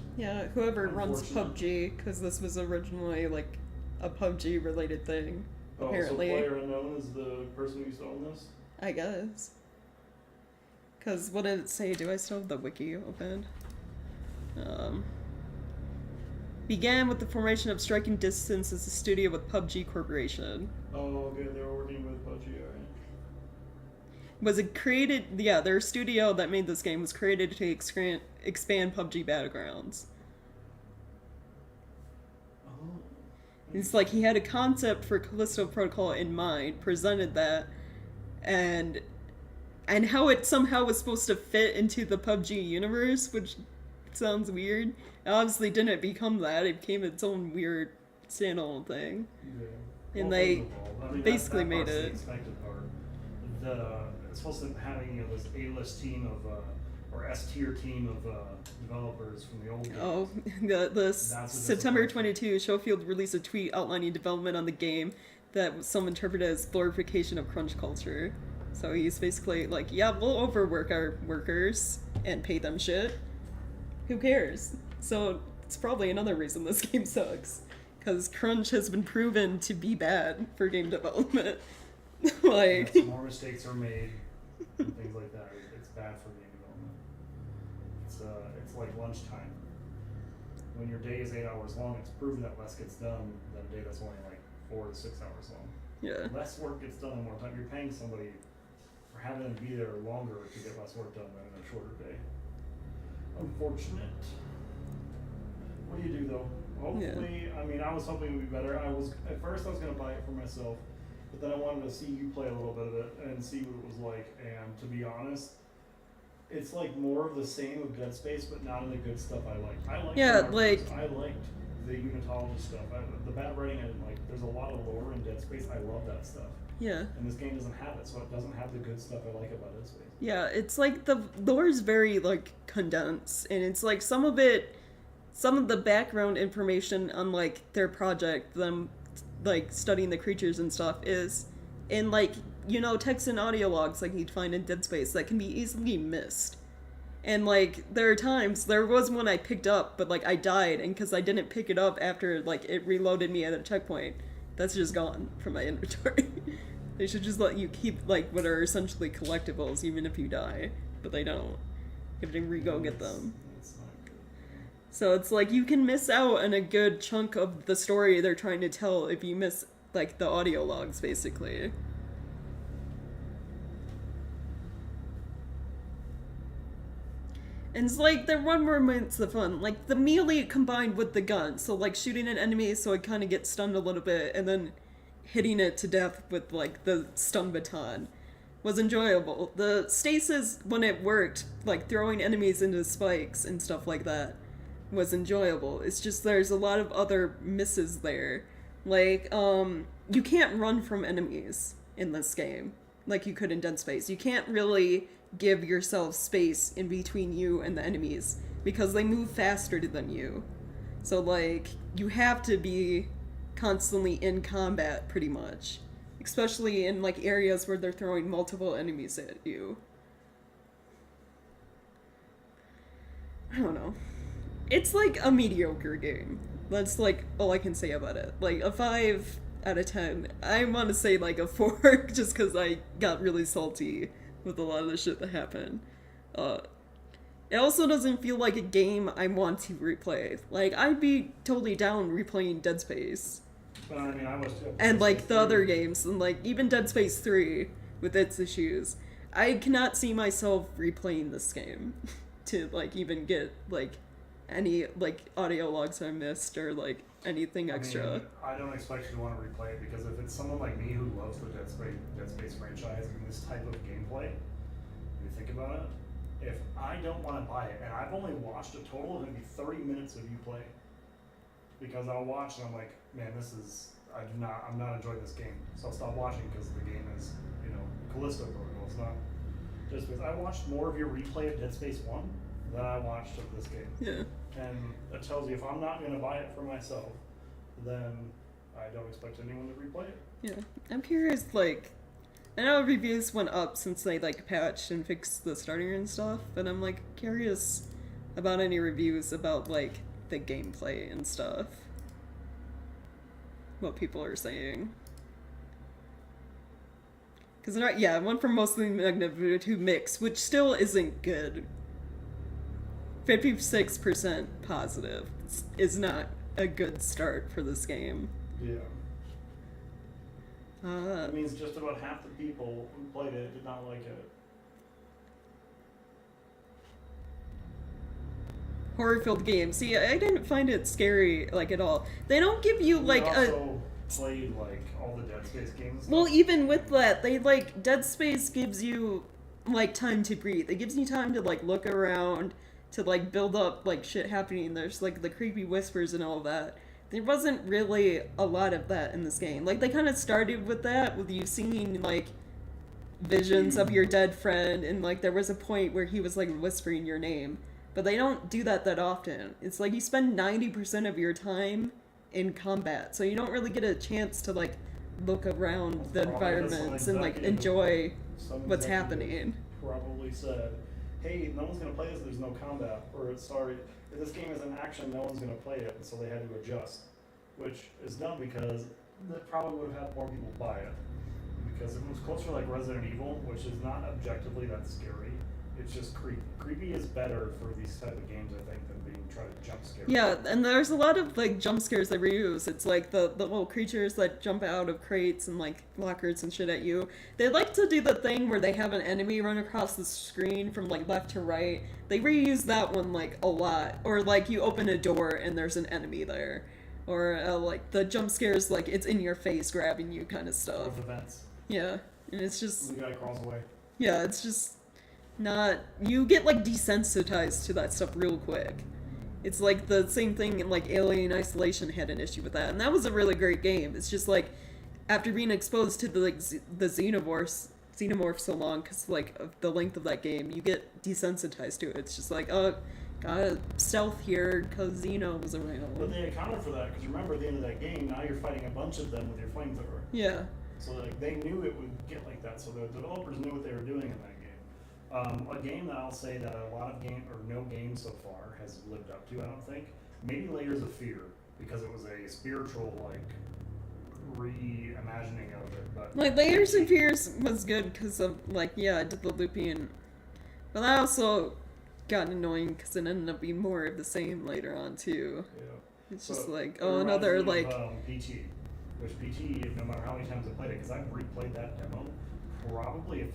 whoever runs PUBG, because this was originally like a PUBG related thing. Apparently, so Player Unknown is the person who's owned this. I guess. Because what did it say? Do I still have the wiki open? Began with the formation of Striking Distance as a studio with PUBG Corporation. Oh, okay, they were working with PUBG, alright. Was it created? Yeah, their studio that made this game was created to expand PUBG Battlegrounds. Oh. It's like he had a concept for Callisto Protocol in mind, presented that, and how it somehow was supposed to fit into the PUBG universe, which sounds weird. It obviously didn't become that. It became its own weird standalone thing. Yeah. And well, they basically that made part's it. The expected part. It's supposed to having this A-list team of or S-tier team of developers from the old games. Oh, the September 22, Schofield released a tweet outlining development on the game that some interpreted as glorification of crunch culture. So he's basically like, yeah, we'll overwork our workers and pay them shit. Who cares? So it's probably another reason this game sucks. Because crunch has been proven to be bad for game development. Like, some more mistakes are made and things like that. It's bad for game development. It's like lunchtime. When your day is 8 hours long, it's proven that less gets done than a day that's only like 4 to 6 hours long. Yeah. Less work gets done in more time. You're paying somebody for having them be there longer to get less work done than in a shorter day. Unfortunate. What do you do though? Hopefully, I mean, I was hoping it would be better. At first I was going to buy it for myself, but then I wanted to see you play a little bit of it and see what it was like. And to be honest, it's like more of the same of Dead Space, but not in the good stuff I like. I liked the unitology stuff. The bad writing I didn't like. There's a lot of lore in Dead Space. I love that stuff. Yeah. And this game doesn't have it, so it doesn't have the good stuff I like about Dead Space. Yeah, it's like the lore is very like condensed, and it's like some of the background information on like their project, them like studying the creatures and stuff, is in like, you know, text and audio logs like you'd find in Dead Space that can be easily missed. And like there was one I picked up, but like I died, and because I didn't pick it up after like it reloaded me at a checkpoint, that's just gone from my inventory. They should just let you keep like what are essentially collectibles even if you die, but they don't. You have to re-go get them. So it's like you can miss out on a good chunk of the story they're trying to tell if you miss like the audio logs, basically. And it's like there were moments of fun, like the melee combined with the gun, so like shooting an enemy so it kind of gets stunned a little bit, and then hitting it to death with like the stun baton was enjoyable. The stasis, when it worked, like throwing enemies into spikes and stuff like that, was enjoyable. It's just there's a lot of other misses there. Like, you can't run from enemies in this game like you could in Dead Space. You can't really give yourself space in between you and the enemies because they move faster than you. So like, you have to be constantly in combat pretty much, especially in like areas where they're throwing multiple enemies at you. I don't know. It's like a mediocre game. That's like all I can say about it. Like a 5 out of 10. I want to say like a 4 just because I got really salty with a lot of the shit that happened. It also doesn't feel like a game I want to replay. Like I'd be totally down replaying Dead Space. But I mean, I was. And like the other games, and like even Dead Space 3 with its issues. I cannot see myself replaying this game to like even get like any like audio logs I missed or like anything extra. I mean, I don't expect you to want to replay it because if it's someone like me who loves the Dead Space franchise and this type of gameplay, if you think about it, if I don't want to buy it, and I've only watched a total of maybe 30 minutes of you play, because I'll watch and I'm like, man, I'm not enjoying this game, so I'll stop watching because the game is, Callisto protocol. It's not just because I watched more of your replay of Dead Space 1 than I watched of this game. Yeah. And it tells you if I'm not going to buy it for myself, then I don't expect anyone to replay it. Yeah. I'm curious, like, I know reviews went up since they, like, patched and fixed the starter and stuff, but I'm, like, curious about any reviews about, like, the gameplay and stuff. What people are saying. Because, one from Mostly Magnificent to Mix, which still isn't good. 56% positive is not a good start for this game. Yeah. That means just about half the people who played it did not like it. Horror-filled game. See, I didn't find it scary, like, at all. They don't give you, like, played, like, all the Dead Space games. Well, even with that, Dead Space gives you, like, time to breathe. It gives you time to, like, look around, to, like, build up, like, shit happening. There's, like, the creepy whispers and all that. There wasn't really a lot of that in this game. Like, they kind of started with that, with you seeing, like, visions of your dead friend, and, like, there was a point where he was, like, whispering your name. But they don't do that often. It's like you spend 90% of your time in combat, so you don't really get a chance to, like, look around the environments and, like, enjoy what's happening. Probably said, hey, no one's going to play this, there's no combat. Or if this game is an action, no one's going to play it, and so they had to adjust. Which is dumb because that probably would have had more people buy it. Because if it was closer to like Resident Evil, which is not objectively that scary, it's just creepy. Creepy is better for these type of games, I think, than being trying to jump scare. Yeah, and there's a lot of, like, jump scares they reuse. It's like the little creatures that jump out of crates and, like, lockers and shit at you. They like to do the thing where they have an enemy run across the screen from, like, left to right. They reuse that one, like, a lot. Or, like, you open a door and there's an enemy there. Or, like, the jump scares, like, it's in your face grabbing you kind of stuff. With the vents. Yeah, and it's just... The guy crawls away. Yeah, it's just... not... You get, like, desensitized to that stuff real quick. It's like the same thing in, like, Alien Isolation had an issue with that, and that was a really great game. It's just, like, after being exposed to the, like, the xenomorph so long, because, like, of the length of that game, you get desensitized to it. It's just like, oh, gotta stealth here, because Xeno was around. But they accounted for that, because remember, at the end of that game, now you're fighting a bunch of them with your flamethrower. Yeah. So, like, they knew it would get like that, so the developers knew what they were doing in that game. A game that I'll say that a lot of no game so far has lived up to, I don't think. Maybe Layers of Fear, because it was a spiritual, like, reimagining of it. But like, Layers of Fear was good because of, like, yeah, it did the looping. But that also got annoying because it ended up being more of the same later on, too. Yeah. It's just like, oh, another, like... PT. Which PT, no matter how many times I played it, because I've replayed that demo probably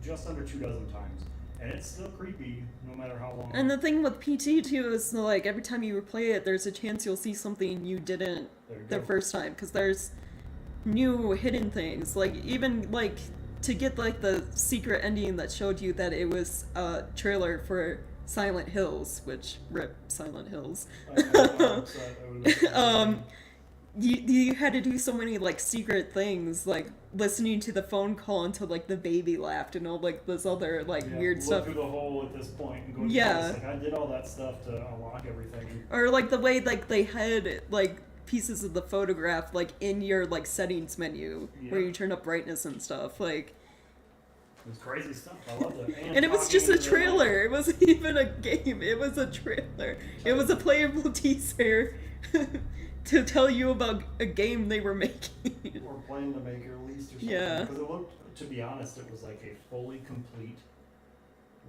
just under 24 times. And it's still creepy, no matter how long. And the thing with PT, too, is, like, every time you replay it, there's a chance you'll see something you didn't the first time. Because there's new hidden things. Like, even, like, to get, like, the secret ending that showed you that it was a trailer for Silent Hills, which, rip Silent Hills. You had to do so many, like, secret things, like listening to the phone call until, like, the baby laughed and all, like, this other, like, weird stuff. Look through the hole at this point and go like, I did all that stuff to unlock everything. Or, like, the way, like, they had, like, pieces of the photograph, like, in your, like, settings menu where you turn up brightness and stuff, like... It was crazy stuff. I loved it. And it was just a trailer. It wasn't even a game. It was a trailer. It was a playable teaser to tell you about a game they were making. Or planning to make or released or something. Yeah. Because it looked, to be honest, it was like a fully complete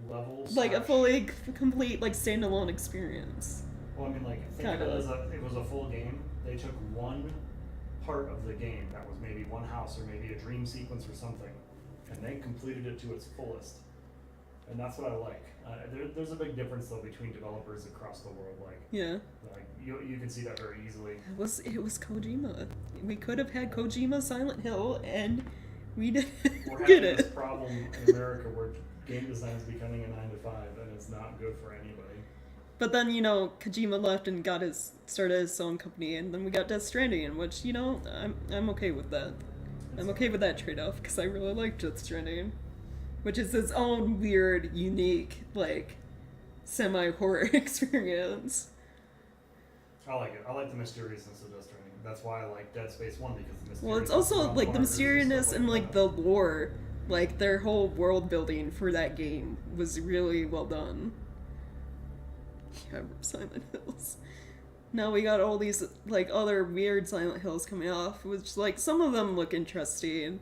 level. Like a fully complete, like, standalone experience. Well, I mean, like, think of it as it was a full game. They took one part of the game that was maybe one house or maybe a dream sequence or something, and they completed it to its fullest. And that's what I like. There's a big difference though between developers across the world. Like, yeah, like you can see that very easily. It was Kojima. We could have had Kojima Silent Hill, and we didn't We're get having this it. problem in America where game design is becoming a 9 to 5, and it's not good for anybody. But then, you know, Kojima left and started his own company, and then we got Death Stranding, which, you know, I'm okay with that. I'm okay with that trade-off, because I really like Death Stranding. Which is its own weird, unique, like, semi-horror experience. I like it. I like the mysteriousness of Death Stranding. That's why I like Dead Space 1, because the mysteriousness. Well, it's also, like, the mysteriousness and, like, the lore. Like, their whole world building for that game was really well done. Yeah, Silent Hills. Now we got all these, like, other weird Silent Hills coming off, which, like, some of them look interesting.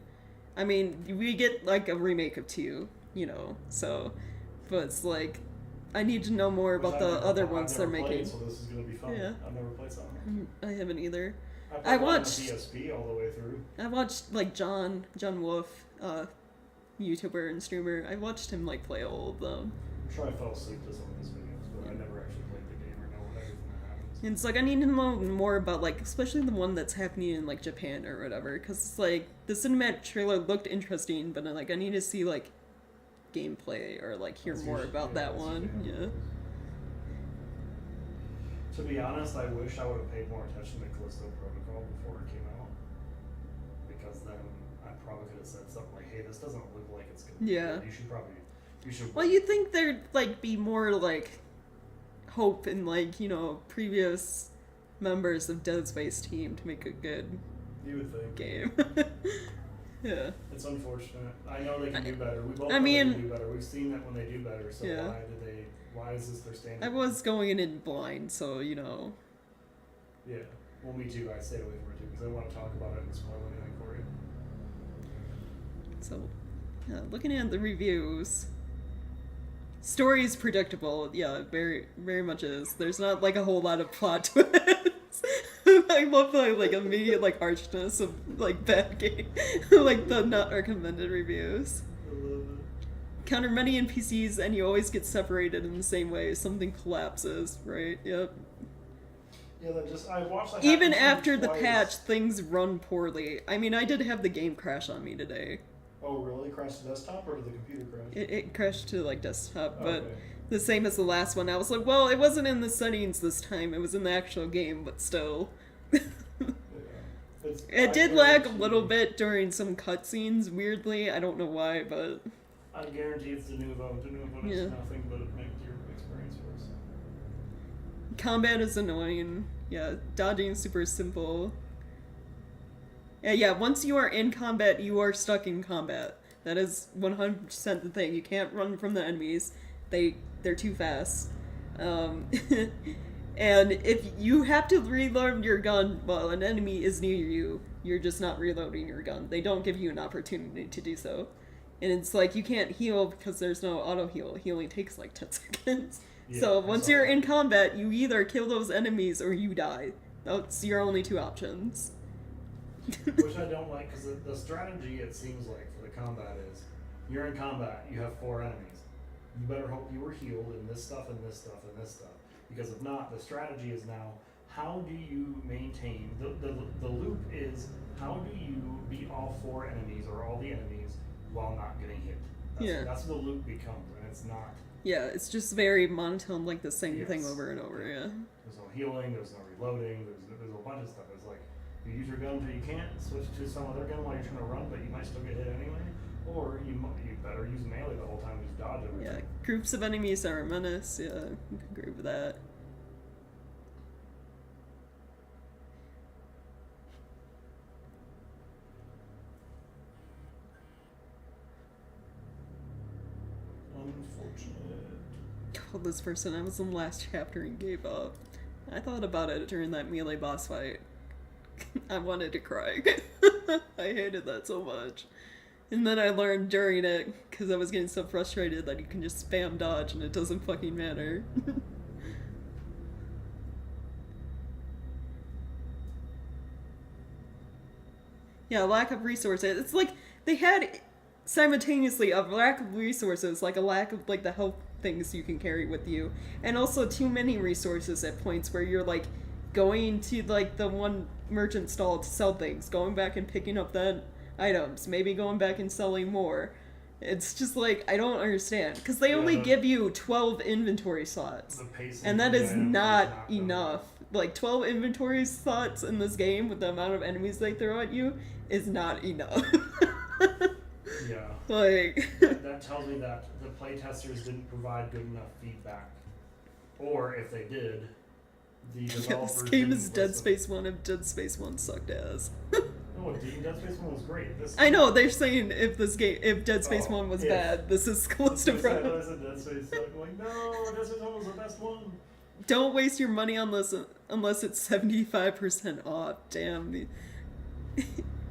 I mean, we get, like, a remake of 2, you know, so... But it's like, I need to know more about the other ones they're making. So this is gonna be fun. Yeah. I've never played something. I haven't either. I watched the PSP all the way through. I watched, like, John Wolf, YouTuber and streamer. I watched him, like, play all of them. I'm sure I fell asleep to some of his videos, but I never actually played the game or know everything that happens. And it's like, I need to know more about, like, especially the one that's happening in, like, Japan or whatever, because it's like, the cinematic trailer looked interesting, but, like, I need to see, like, gameplay or, like, hear more about that one. Yeah. To be honest, I wish I would have paid more attention to Callisto Protocol before it came out, because then I probably could have said something like, hey, this doesn't look like it's gonna be good. You should Well, you'd think there'd, like, be more, like, hope in, like, you know, previous members of Dead Space team to make a good game. Yeah. It's unfortunate. I know they can do better. We both I know they mean, can do better. We've seen that when they do better, so yeah. why is this their standard? I was going in blind, so, you know. Yeah. Well, me too. I stayed away from it too, because I don't want to talk about it and spoil anything for you. So, looking at the reviews, story's predictable. Yeah, very, very much is. There's not, like, a whole lot of plot twists. I love the, like, immediate, like, harshness of, like, bad game. Like, the not recommended reviews. I love it. Counter many NPCs and you always get separated in the same way. Something collapses, right? Yep. Yeah, I watched that Even happen after the twice. patch, things run poorly. I mean, I did have the game crash on me today. Oh, really? Crashed the desktop or did the computer crash? It crashed to, like, desktop, but Okay. the same as the last one. I was like, well, it wasn't in the settings this time. It was in the actual game, but still. It did lag a little bit during some cutscenes, weirdly. I don't know why, but... I guarantee it's Denuvo. Denuvo Yeah. does nothing but make your experience worse. Combat is annoying. Yeah, dodging is super simple. Yeah, once you are in combat, you are stuck in combat. That is 100% the thing. You can't run from the enemies. They're too fast. And if you have to reload your gun while an enemy is near you, you're just not reloading your gun. They don't give you an opportunity to do so. And it's like, you can't heal because there's no auto heal. Healing takes like 10 seconds. Yeah, So once you're in combat, you either kill those enemies or you die. That's your only two options. Which I don't like, because the strategy, it seems like, for the combat is, you're in combat, you have 4 enemies. You better hope you were healed in this stuff and this stuff and this stuff. Because if not, the strategy is now, how do you maintain, the loop is, how do you beat all 4 enemies, or all the enemies, while not getting hit? That's what the loop becomes, and it's not. Yeah, it's just very monotone, like the same Yes. thing over and over, yeah. There's no healing, there's no reloading, there's a bunch of stuff. It's like, you use your gun until you can't, switch to some other gun while you're trying to run, but you might still get hit anyway. Or you better use melee the whole time and just dodge everything. Yeah, groups of enemies are a menace, yeah, I can agree with that. told this person I was in the last chapter and gave up. I thought about it during that melee boss fight. I wanted to cry. I hated that so much. And then I learned during it, because I was getting so frustrated, that you can just spam dodge and it doesn't fucking matter. Yeah, lack of resources. It's like they had simultaneously a lack of resources, like a lack of like the health things you can carry with you, and also too many resources at points where you're like going to like the one merchant stall to sell things, going back and picking up then items, maybe going back and selling more. It's just like, I don't understand, because they only give you 12 inventory slots, and that is not enough. Like 12 inventory slots in this game with the amount of enemies they throw at you is not enough. Yeah. Like that tells me that the playtesters didn't provide good enough feedback, or if they did, the developers. This game is Dead Space 1 if Dead Space 1 sucked ass. No, Dead Space 1 was great. I know, they're saying if Dead Space 1 was bad, this is Callisto Prime. Dead Space sucked. Like, no, Dead Space 1 was the best one. Don't waste your money unless it's 75% off. Damn.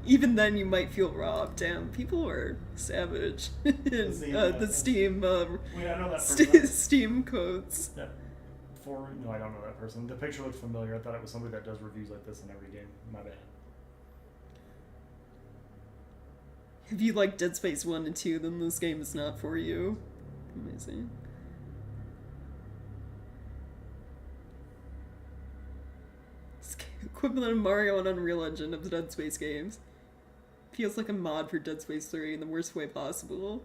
Even then you might feel robbed. Damn, people are savage. The Steam Steam codes. Yeah. No, I don't know that person. The picture looked familiar. I thought it was somebody that does reviews like this in every game. My bad. If you like Dead Space 1 and 2, then this game is not for you. Amazing. It's equivalent of Mario and Unreal Engine of the Dead Space games. Feels like a mod for Dead Space 3 in the worst way possible.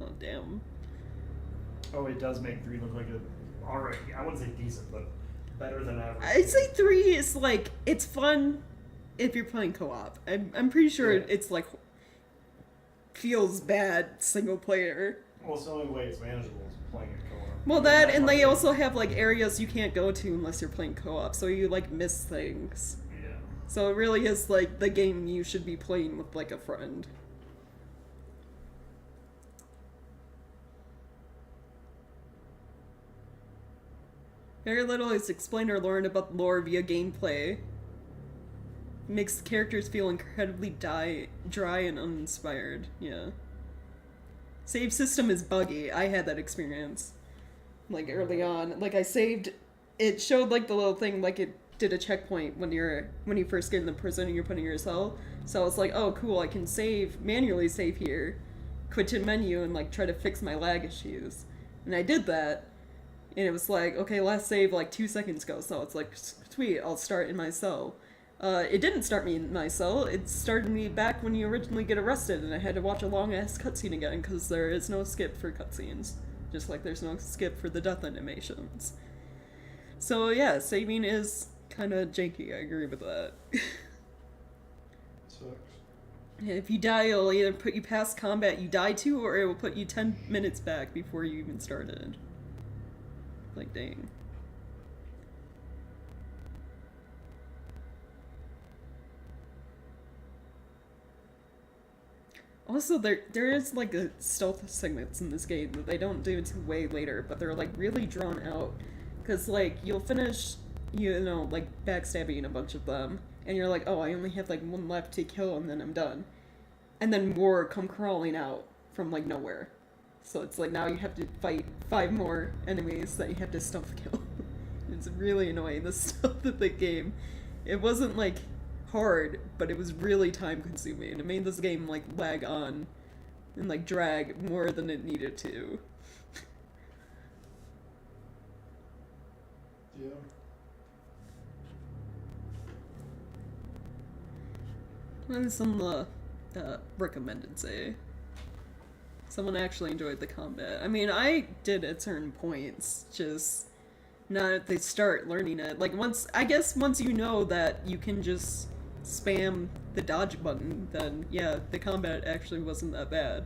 Oh, damn. Oh, it does make 3 look like a... Alright, I wouldn't say decent, but better than average. I'd say 3 is like, it's fun if you're playing co-op. I'm pretty sure it's like, feels bad single player. Well, it's the only way it's manageable is playing it co-op. Well, that, and they also have like areas you can't go to unless you're playing co-op, so you like miss things. Yeah. So it really is like the game you should be playing with like a friend. Very little is explained or learned about the lore via gameplay. Makes the characters feel incredibly dry and uninspired. Yeah. Save system is buggy. I had that experience. Like early on. Like I saved, it showed like the little thing like it did a checkpoint when you first get in the prison and you're putting your cell. So I was like, oh cool, I can manually save here. Quit to menu and like try to fix my lag issues. And I did that. And it was like, okay, last save like 2 seconds ago. So it's like, sweet, I'll start in my cell. It didn't start me in my cell. It started me back when you originally get arrested, and I had to watch a long-ass cutscene again, because there is no skip for cutscenes. Just like there's no skip for the death animations. So yeah, saving is kind of janky, I agree with that. Sucks. If you die, it'll either put you past combat you died to, or it will put you 10 minutes back before you even started. Like, dang. Also, there is like a stealth segments in this game that they don't do until way later, but they're like really drawn out. Cause like you'll finish, like backstabbing a bunch of them, and you're like, oh, I only have like one left to kill, and then I'm done. And then more come crawling out from like nowhere. So it's like now you have to fight 5 more enemies that you have to stealth kill. It's really annoying, the stuff of the game. It wasn't like hard, but it was really time consuming. It made this game like lag on and like drag more than it needed to. Yeah. What did some recommended say? Someone actually enjoyed the combat. I mean, I did at certain points, just not at the start learning it. Like once you know that you can just spam the dodge button, then yeah, the combat actually wasn't that bad.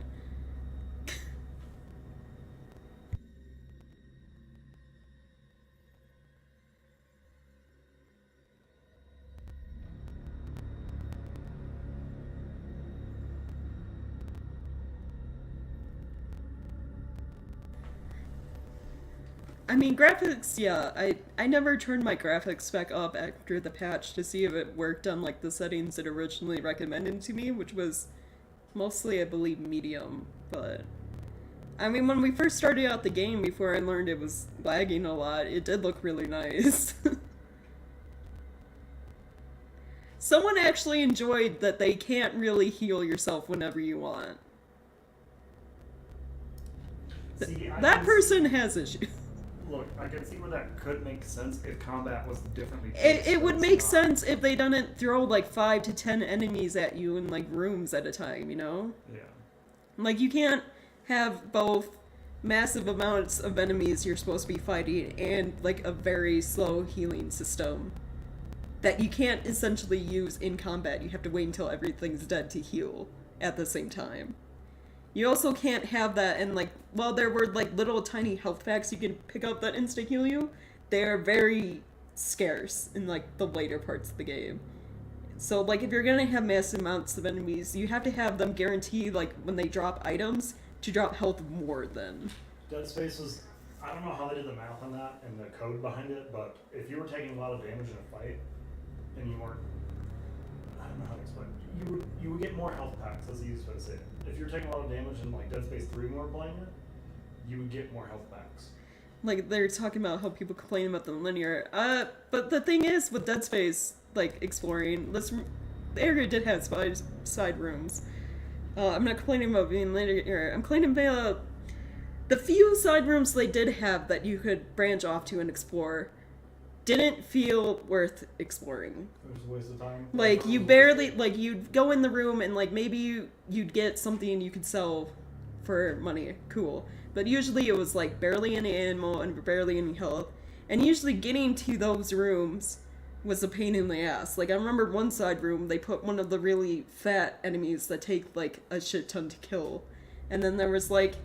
I mean, graphics, yeah. I never turned my graphics spec up after the patch to see if it worked on, like, the settings it originally recommended to me, which was mostly, I believe, medium. But, I mean, when we first started out the game, before I learned it was lagging a lot, it did look really nice. Someone actually enjoyed that they can't really heal yourself whenever you want. See, That person has issues. Look, I can see where that could make sense if combat was differently. It would make sense if they didn't throw like 5 to 10 enemies at you in like rooms at a time, you know? Yeah. Like you can't have both massive amounts of enemies you're supposed to be fighting and like a very slow healing system that you can't essentially use in combat. You have to wait until everything's dead to heal at the same time. You also can't have that and like, well, there were like little tiny health packs you can pick up that insta heal you. They're very scarce in like the later parts of the game. So like if you're gonna have massive amounts of enemies, you have to have them guarantee like when they drop items to drop health more than. Dead Space was, I don't know how they did the math on that and the code behind it, but if you were taking a lot of damage in a fight and you weren't, I don't know how to explain it. You would get more health packs, as the easiest way to say it. If you're taking a lot of damage in like Dead Space 3 when we were playing it, you would get more health packs. Like they're talking about how people complain about the linear. But the thing is with Dead Space, like exploring, the area did have side rooms. I'm not complaining about being linear. I'm complaining about the few side rooms they did have that you could branch off to and explore. Didn't feel worth exploring. It was a waste of time. Like you barely, like you'd go in the room and like maybe you'd get something you could sell for money. Cool. But usually it was like barely any ammo and barely any health. And usually getting to those rooms was a pain in the ass. Like I remember one side room, they put one of the really fat enemies that take like a shit ton to kill. And then there was like,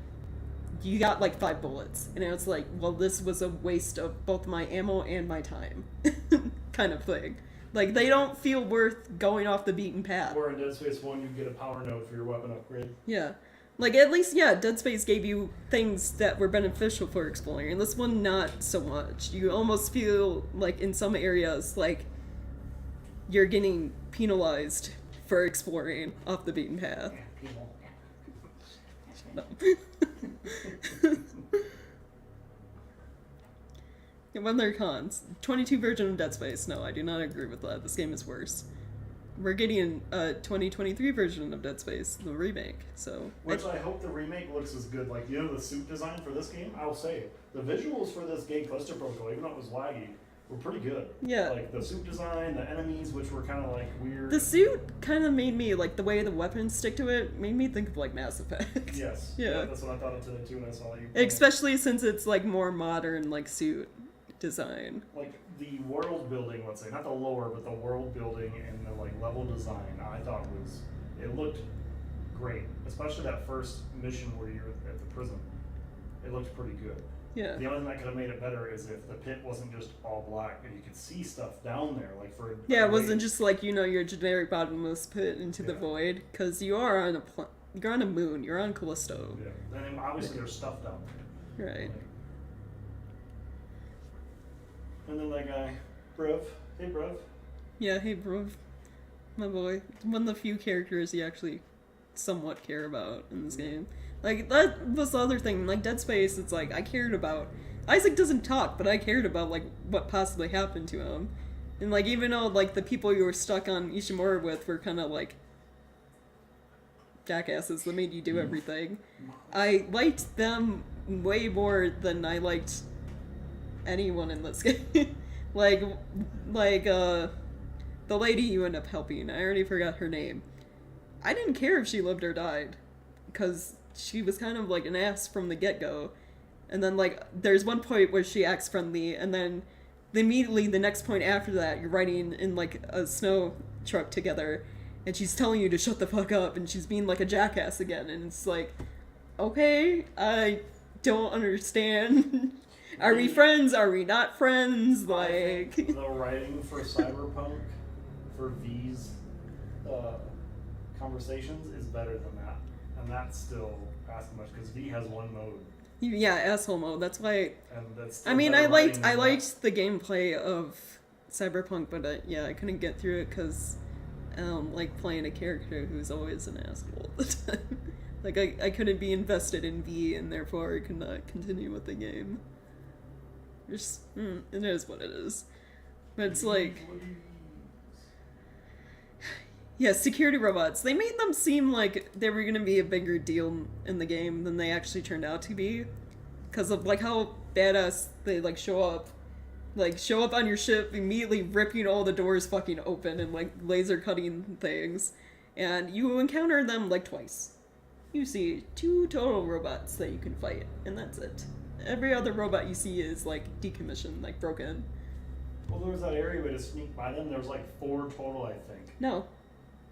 you got like 5 bullets. And it was like, well, this was a waste of both my ammo and my time. Kind of thing. Like, they don't feel worth going off the beaten path. Or in Dead Space 1, you get a power node for your weapon upgrade. Yeah. Like, at least, yeah, Dead Space gave you things that were beneficial for exploring. And this one, not so much. You almost feel like, in some areas, like, you're getting penalized for exploring off the beaten path. No. When they're cons. 22 version of Dead Space. No, I do not agree with that. This game is worse. We're getting a 2023 version of Dead Space, the remake, so... Which I hope the remake looks as good. Like, you know, the suit design for this game, I will say, the visuals for this game, Callisto Protocol, even though it was laggy, were pretty good. Yeah. Like, the suit design, the enemies, which were kind of, like, weird. The suit kind of made me, like, the way the weapons stick to it, made me think of, like, Mass Effect. Yes. Yeah. That's what I thought of today, too, when I saw you. Especially since it's, like, more modern, like, suit design. Like, the world building, let's say, not the lore, but the world building and the, like, level design, I thought was, it looked great. Especially that first mission where you're at the prison. It looked pretty good. Yeah. The only thing that could have made it better is if the pit wasn't just all black and you could see stuff down there, like for... Yeah, it wasn't just like, you know, your generic bottomless pit into the void, because you are on you're on a moon, you're on Callisto. Yeah, and then obviously there's stuff down there. Right. Like, and then that guy, Brev. Hey, Brev. Yeah, hey, bro. My boy. One of the few characters you actually somewhat care about in this game. Like, that was the other thing. Like, Dead Space, it's like, I cared about... Isaac doesn't talk, but I cared about, like, what possibly happened to him. And, like, even though, like, the people you were stuck on Ishimura with were kind of, like, jackasses that made you do everything, I liked them way more than I liked anyone in this game. like, the lady you end up helping, I already forgot her name. I didn't care if she lived or died, because she was kind of like an ass from the get-go. And then, like, there's one point where she acts friendly, and then immediately the next point after that, you're riding in, like, a snow truck together, and she's telling you to shut the fuck up, and she's being like a jackass again, and it's like, okay, I don't understand. Are we friends? Are we not friends? Like... The writing for Cyberpunk, for V's conversations, is better than that. And that's still asking much, because V has one mode. Yeah, asshole mode. That's why. And that's I mean, I liked better writing the gameplay of Cyberpunk, but yeah, I couldn't get through it because like playing a character who's always an asshole all the time. Like I couldn't be invested in V, and therefore I could not continue with the game. Just it is what it is. But it's like, yeah, security robots. They made them seem like they were gonna be a bigger deal in the game than they actually turned out to be, because of like how badass they like show up on your ship, immediately ripping all the doors fucking open and like laser cutting things, and you encounter them like twice. You see 2 total robots that you can fight, and that's it. Every other robot you see is like decommissioned, like broken. Well, there was that area where to sneak by them. There was like 4 total, I think. No.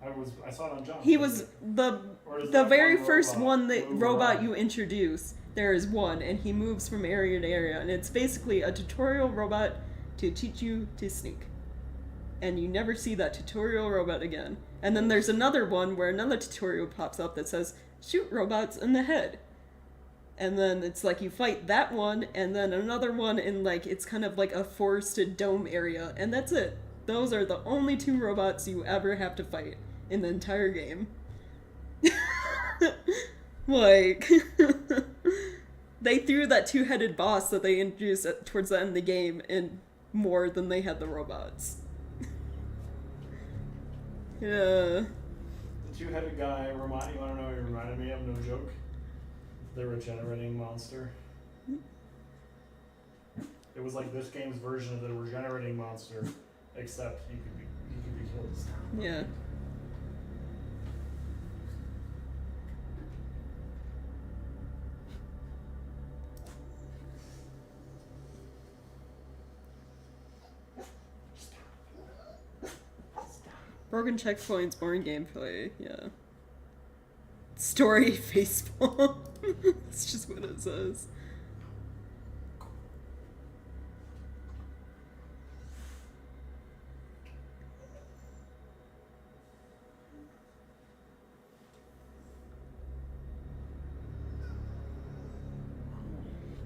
I saw it on John. He was the very first robot you introduce. There is one, and he moves from area to area, and it's basically a tutorial robot to teach you to sneak. And you never see that tutorial robot again. And then there's another one where another tutorial pops up that says, shoot robots in the head. And then it's like you fight that one, and then another one in like, it's kind of like a forested dome area, and that's it. Those are the only 2 robots you ever have to fight in the entire game. Like, they threw that 2-headed boss that they introduced towards the end of the game in more than they had the robots. Yeah. The 2-headed guy, you want to know what he reminded me of? No joke. The regenerating monster. It was like this game's version of the regenerating monster, except you could be killed. Yeah. Broken checkpoints, boring gameplay, yeah. Story facepalm. It's just what it says.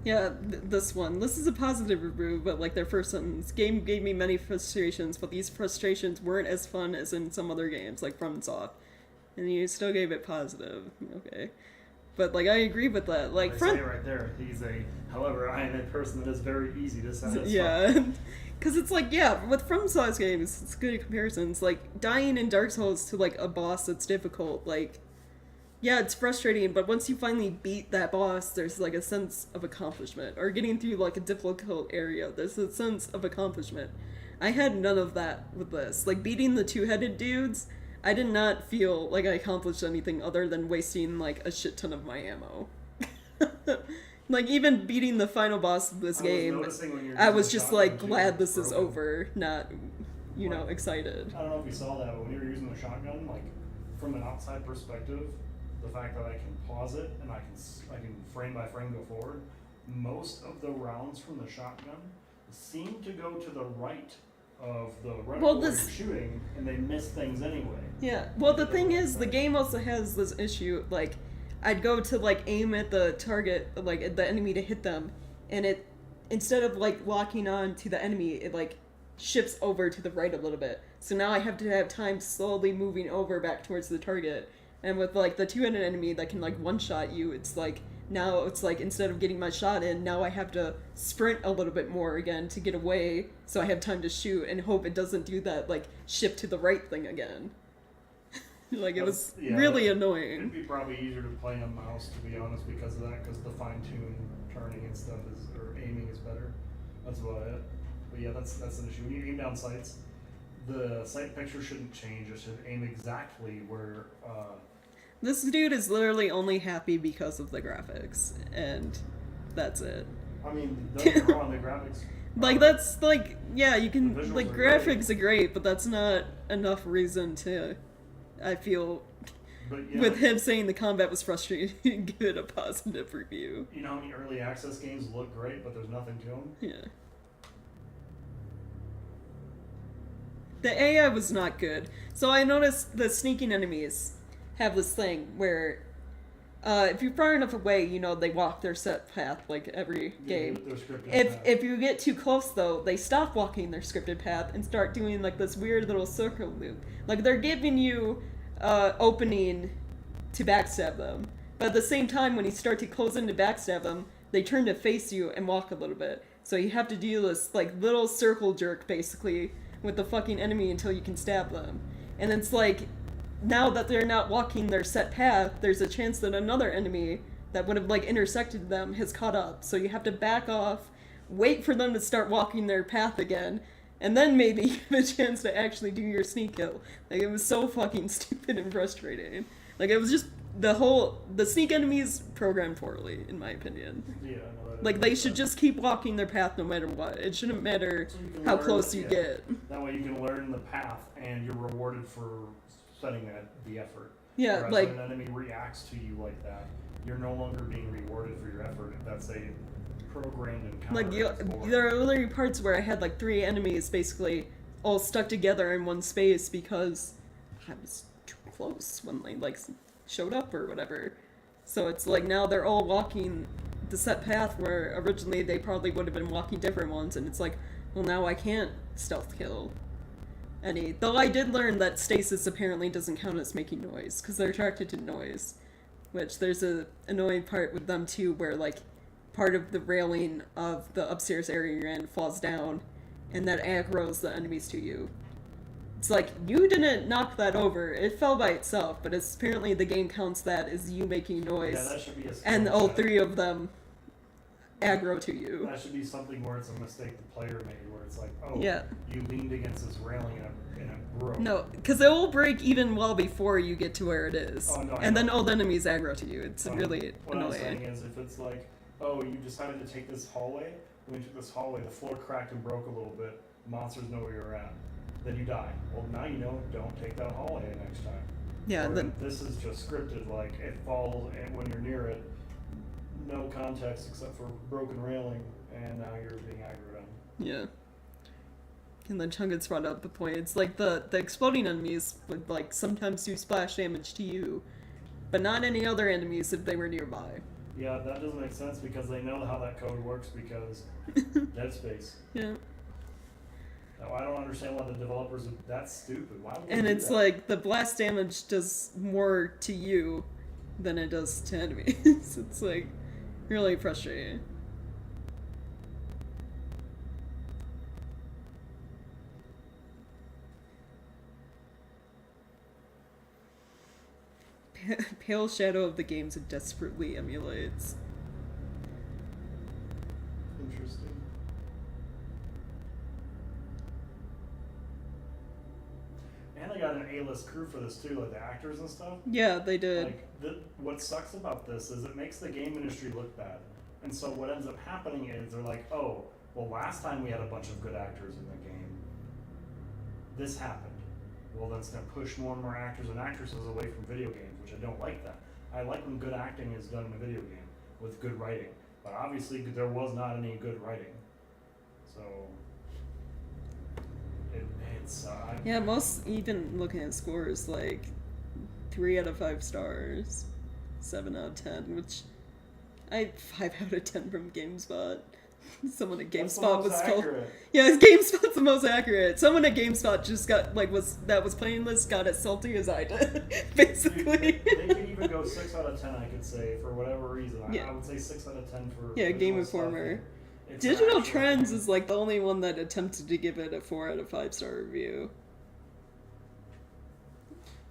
Yeah, this one. This is a positive review, but like their first sentence. Game gave me many frustrations, but these frustrations weren't as fun as in some other games, like FromSoft. And you still gave it positive. Okay. But like I agree with that. Like say right there, however, I am a person that is very easy to satisfy. Yeah. Cause it's like, yeah, with FromSoft games, it's good comparisons. Like dying in Dark Souls to like a boss that's difficult, like yeah, it's frustrating, but once you finally beat that boss, there's like a sense of accomplishment. Or getting through like a difficult area, there's a sense of accomplishment. I had none of that with this. Like beating the 2-headed dudes, I did not feel like I accomplished anything other than wasting like a shit ton of my ammo. Like even beating the final boss of this game, I was just like glad this is over, not, you know, excited. I don't know if you saw that, but when you were using the shotgun, like from an outside perspective, the fact that I can pause it and I can frame by frame go forward, most of the rounds from the shotgun seem to go to the right of the reticle where you're shooting, and they miss things anyway. Yeah, well the thing is, the game also has this issue, like, I'd go to, like, aim at the target, like, at the enemy to hit them, and it, instead of, like, locking on to the enemy, it, like, shifts over to the right a little bit. So now I have to have time slowly moving over back towards the target. And with, like, the 2-handed enemy that can, like, one-shot you, it's like, now it's like, instead of getting my shot in, now I have to sprint a little bit more again to get away, so I have time to shoot and hope it doesn't do that, like, shift to the right thing again. Like, it was really annoying. It'd be probably easier to play on mouse, to be honest, because of that, because the fine-tune turning and stuff is, or aiming is better. That's about it. But yeah, that's an issue. When you aim down sights, the sight picture shouldn't change. It should aim exactly where, This dude is literally only happy because of the graphics, and that's it. I mean, don't get me wrong, the graphics... Like, that's, like, yeah, you can, like, graphics are great, but that's not enough reason to, I feel, with him saying the combat was frustrating, give it a positive review. You know how many early access games look great, but there's nothing to them? Yeah. The AI was not good. So I noticed the sneaking enemies have this thing where if you're far enough away, you know, they walk their set path like every game. Their scripted If path. if you get too close though, they stop walking their scripted path and start doing like this weird little circle loop. Like they're giving you opening to backstab them. But at the same time when you start to close in to backstab them, they turn to face you and walk a little bit. So you have to do this like little circle jerk basically with the fucking enemy until you can stab them. And it's like now that they're not walking their set path, there's a chance that another enemy that would have like intersected them has caught up. So you have to back off, wait for them to start walking their path again, and then maybe you have a chance to actually do your sneak kill. Like it was so fucking stupid and frustrating. Like it was just the sneak enemies programmed poorly, in my opinion. Yeah, Like they should just keep walking their path no matter what. It shouldn't matter how close you get. That way you can learn the path and you're rewarded for spending the effort. Yeah, Whereas like when an enemy reacts to you like that, you're no longer being rewarded for your effort. That's a programmed encounter. like there are literally parts where I had like 3 enemies basically all stuck together in one space because I was too close when they like showed up or whatever. So it's like now they're all walking the set path where originally they probably would have been walking different ones, and it's like, well, now I can't stealth kill any. Though I did learn that stasis apparently doesn't count as making noise because they're attracted to noise, which there's a annoying part with them too where like part of the railing of the upstairs area you're in falls down and that aggroes the enemies to you. It's like, you didn't knock that over. It fell by itself, but it's apparently the game counts that as you making noise. Yeah, that should be a and skill all set. 3 of them aggro to you. That should be something where it's a mistake the player made, where it's like, oh, Yeah. you leaned against this railing and it broke. No, because it will break even well before you get to where it is. Oh, no, I and then know. all the enemies aggro to you. It's really What I'm saying annoying. is, if it's like, oh, you decided to take this hallway, when you took this hallway, the floor cracked and broke a little bit, monsters know where you're at, then you die. Well, now you know, don't take that hallway next time. Yeah, Or then this is just scripted, like, it falls, and when you're near it, no context except for broken railing, and now you're being aggroed on. yeah. And then Chungus brought up the point. It's like the exploding enemies would like sometimes do splash damage to you, but not any other enemies if they were nearby. Yeah, that doesn't make sense because they know how that code works because Dead Space. Yeah. Now, I don't understand why the developers are that's stupid. Why would they And do it's that? like the blast damage does more to you than it does to enemies. It's like really frustrating. Pale shadow of the games it desperately emulates. Interesting. And they got an A-list crew for this too, like the actors and stuff. Yeah, they did. Like, what sucks about this is it makes the game industry look bad. And so what ends up happening is they're like, oh, well, last time we had a bunch of good actors in the game. This happened. Well, that's going to push more and more actors and actresses away from video games, which I don't like that. I like when good acting is done in a video game with good writing. But obviously, there was not any good writing. So, it's... Yeah, most, even looking at scores, like 3 out of 5 stars, 7 out of 10, which I 5 out of 10 from GameSpot. Someone at That's the GameSpot most was told. accurate. Yeah, GameSpot's the most accurate. Someone at GameSpot just got was playing this got as salty as I did, basically. They could even go 6 out of 10, I could say, for whatever reason. Yeah. I would say 6 out of 10 for... Yeah, visual Game stuff. Informer. It's Digital actually- Trends is like the only one that attempted to give it a 4 out of 5 star review.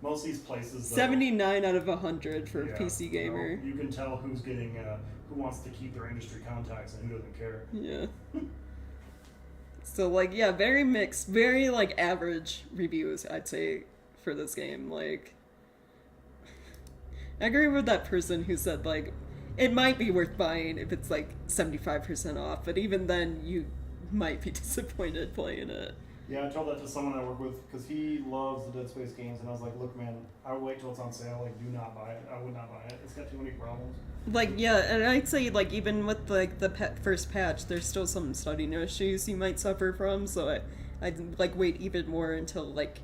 Most of these places, though, 79 out of 100 for yeah, PC Gamer. You can tell who's getting, who wants to keep their industry contacts and who doesn't care. Yeah. So, like, yeah, very mixed, very, like, average reviews, I'd say, for this game. Like, I agree with that person who said, like, it might be worth buying if it's, like, 75% off, but even then, you might be disappointed playing it. Yeah, I told that to someone I work with because he loves the Dead Space games, and I was like, look, man, I would wait till it's on sale. Like, do not buy it. I would not buy it. It's got too many problems. Like, yeah, and I'd say, like, even with, like, the first patch, there's still some studying issues you might suffer from, so I'd, like, wait even more until, like,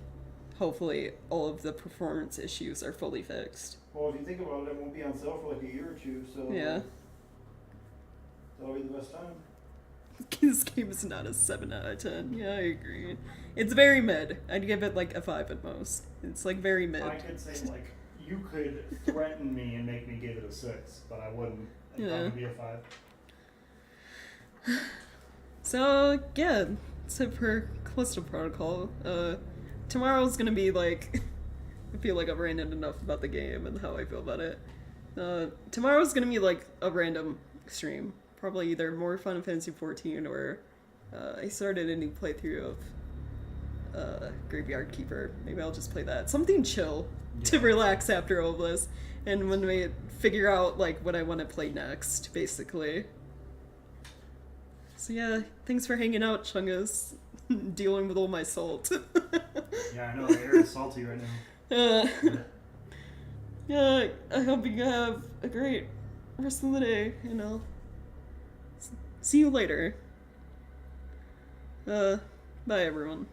hopefully all of the performance issues are fully fixed. Well, if you think about it, it won't be on sale for like a year or two, so Yeah. that'll be the best time. This game is not a 7 out of 10. Yeah, I agree. It's very mid. I'd give it like a 5 at most. It's like very mid. I could say like you could threaten me and make me give it a 6, but I wouldn't. It'd Yeah. probably be a 5. So, yeah, that's it for Callisto Protocol. Tomorrow's gonna be like, I feel like I've ranted enough about the game and how I feel about it. Tomorrow's gonna be like a random stream. Probably either more Final Fantasy XIV or I started a new playthrough of Graveyard Keeper. Maybe I'll just play that. Something chill to relax after all of this. And when we figure out like what I want to play next, basically. So yeah, thanks for hanging out, Chungus. Dealing with all my salt. Yeah, I know, the air is salty right now. Yeah, I hope you have a great rest of the day, you know. See you later. Bye everyone.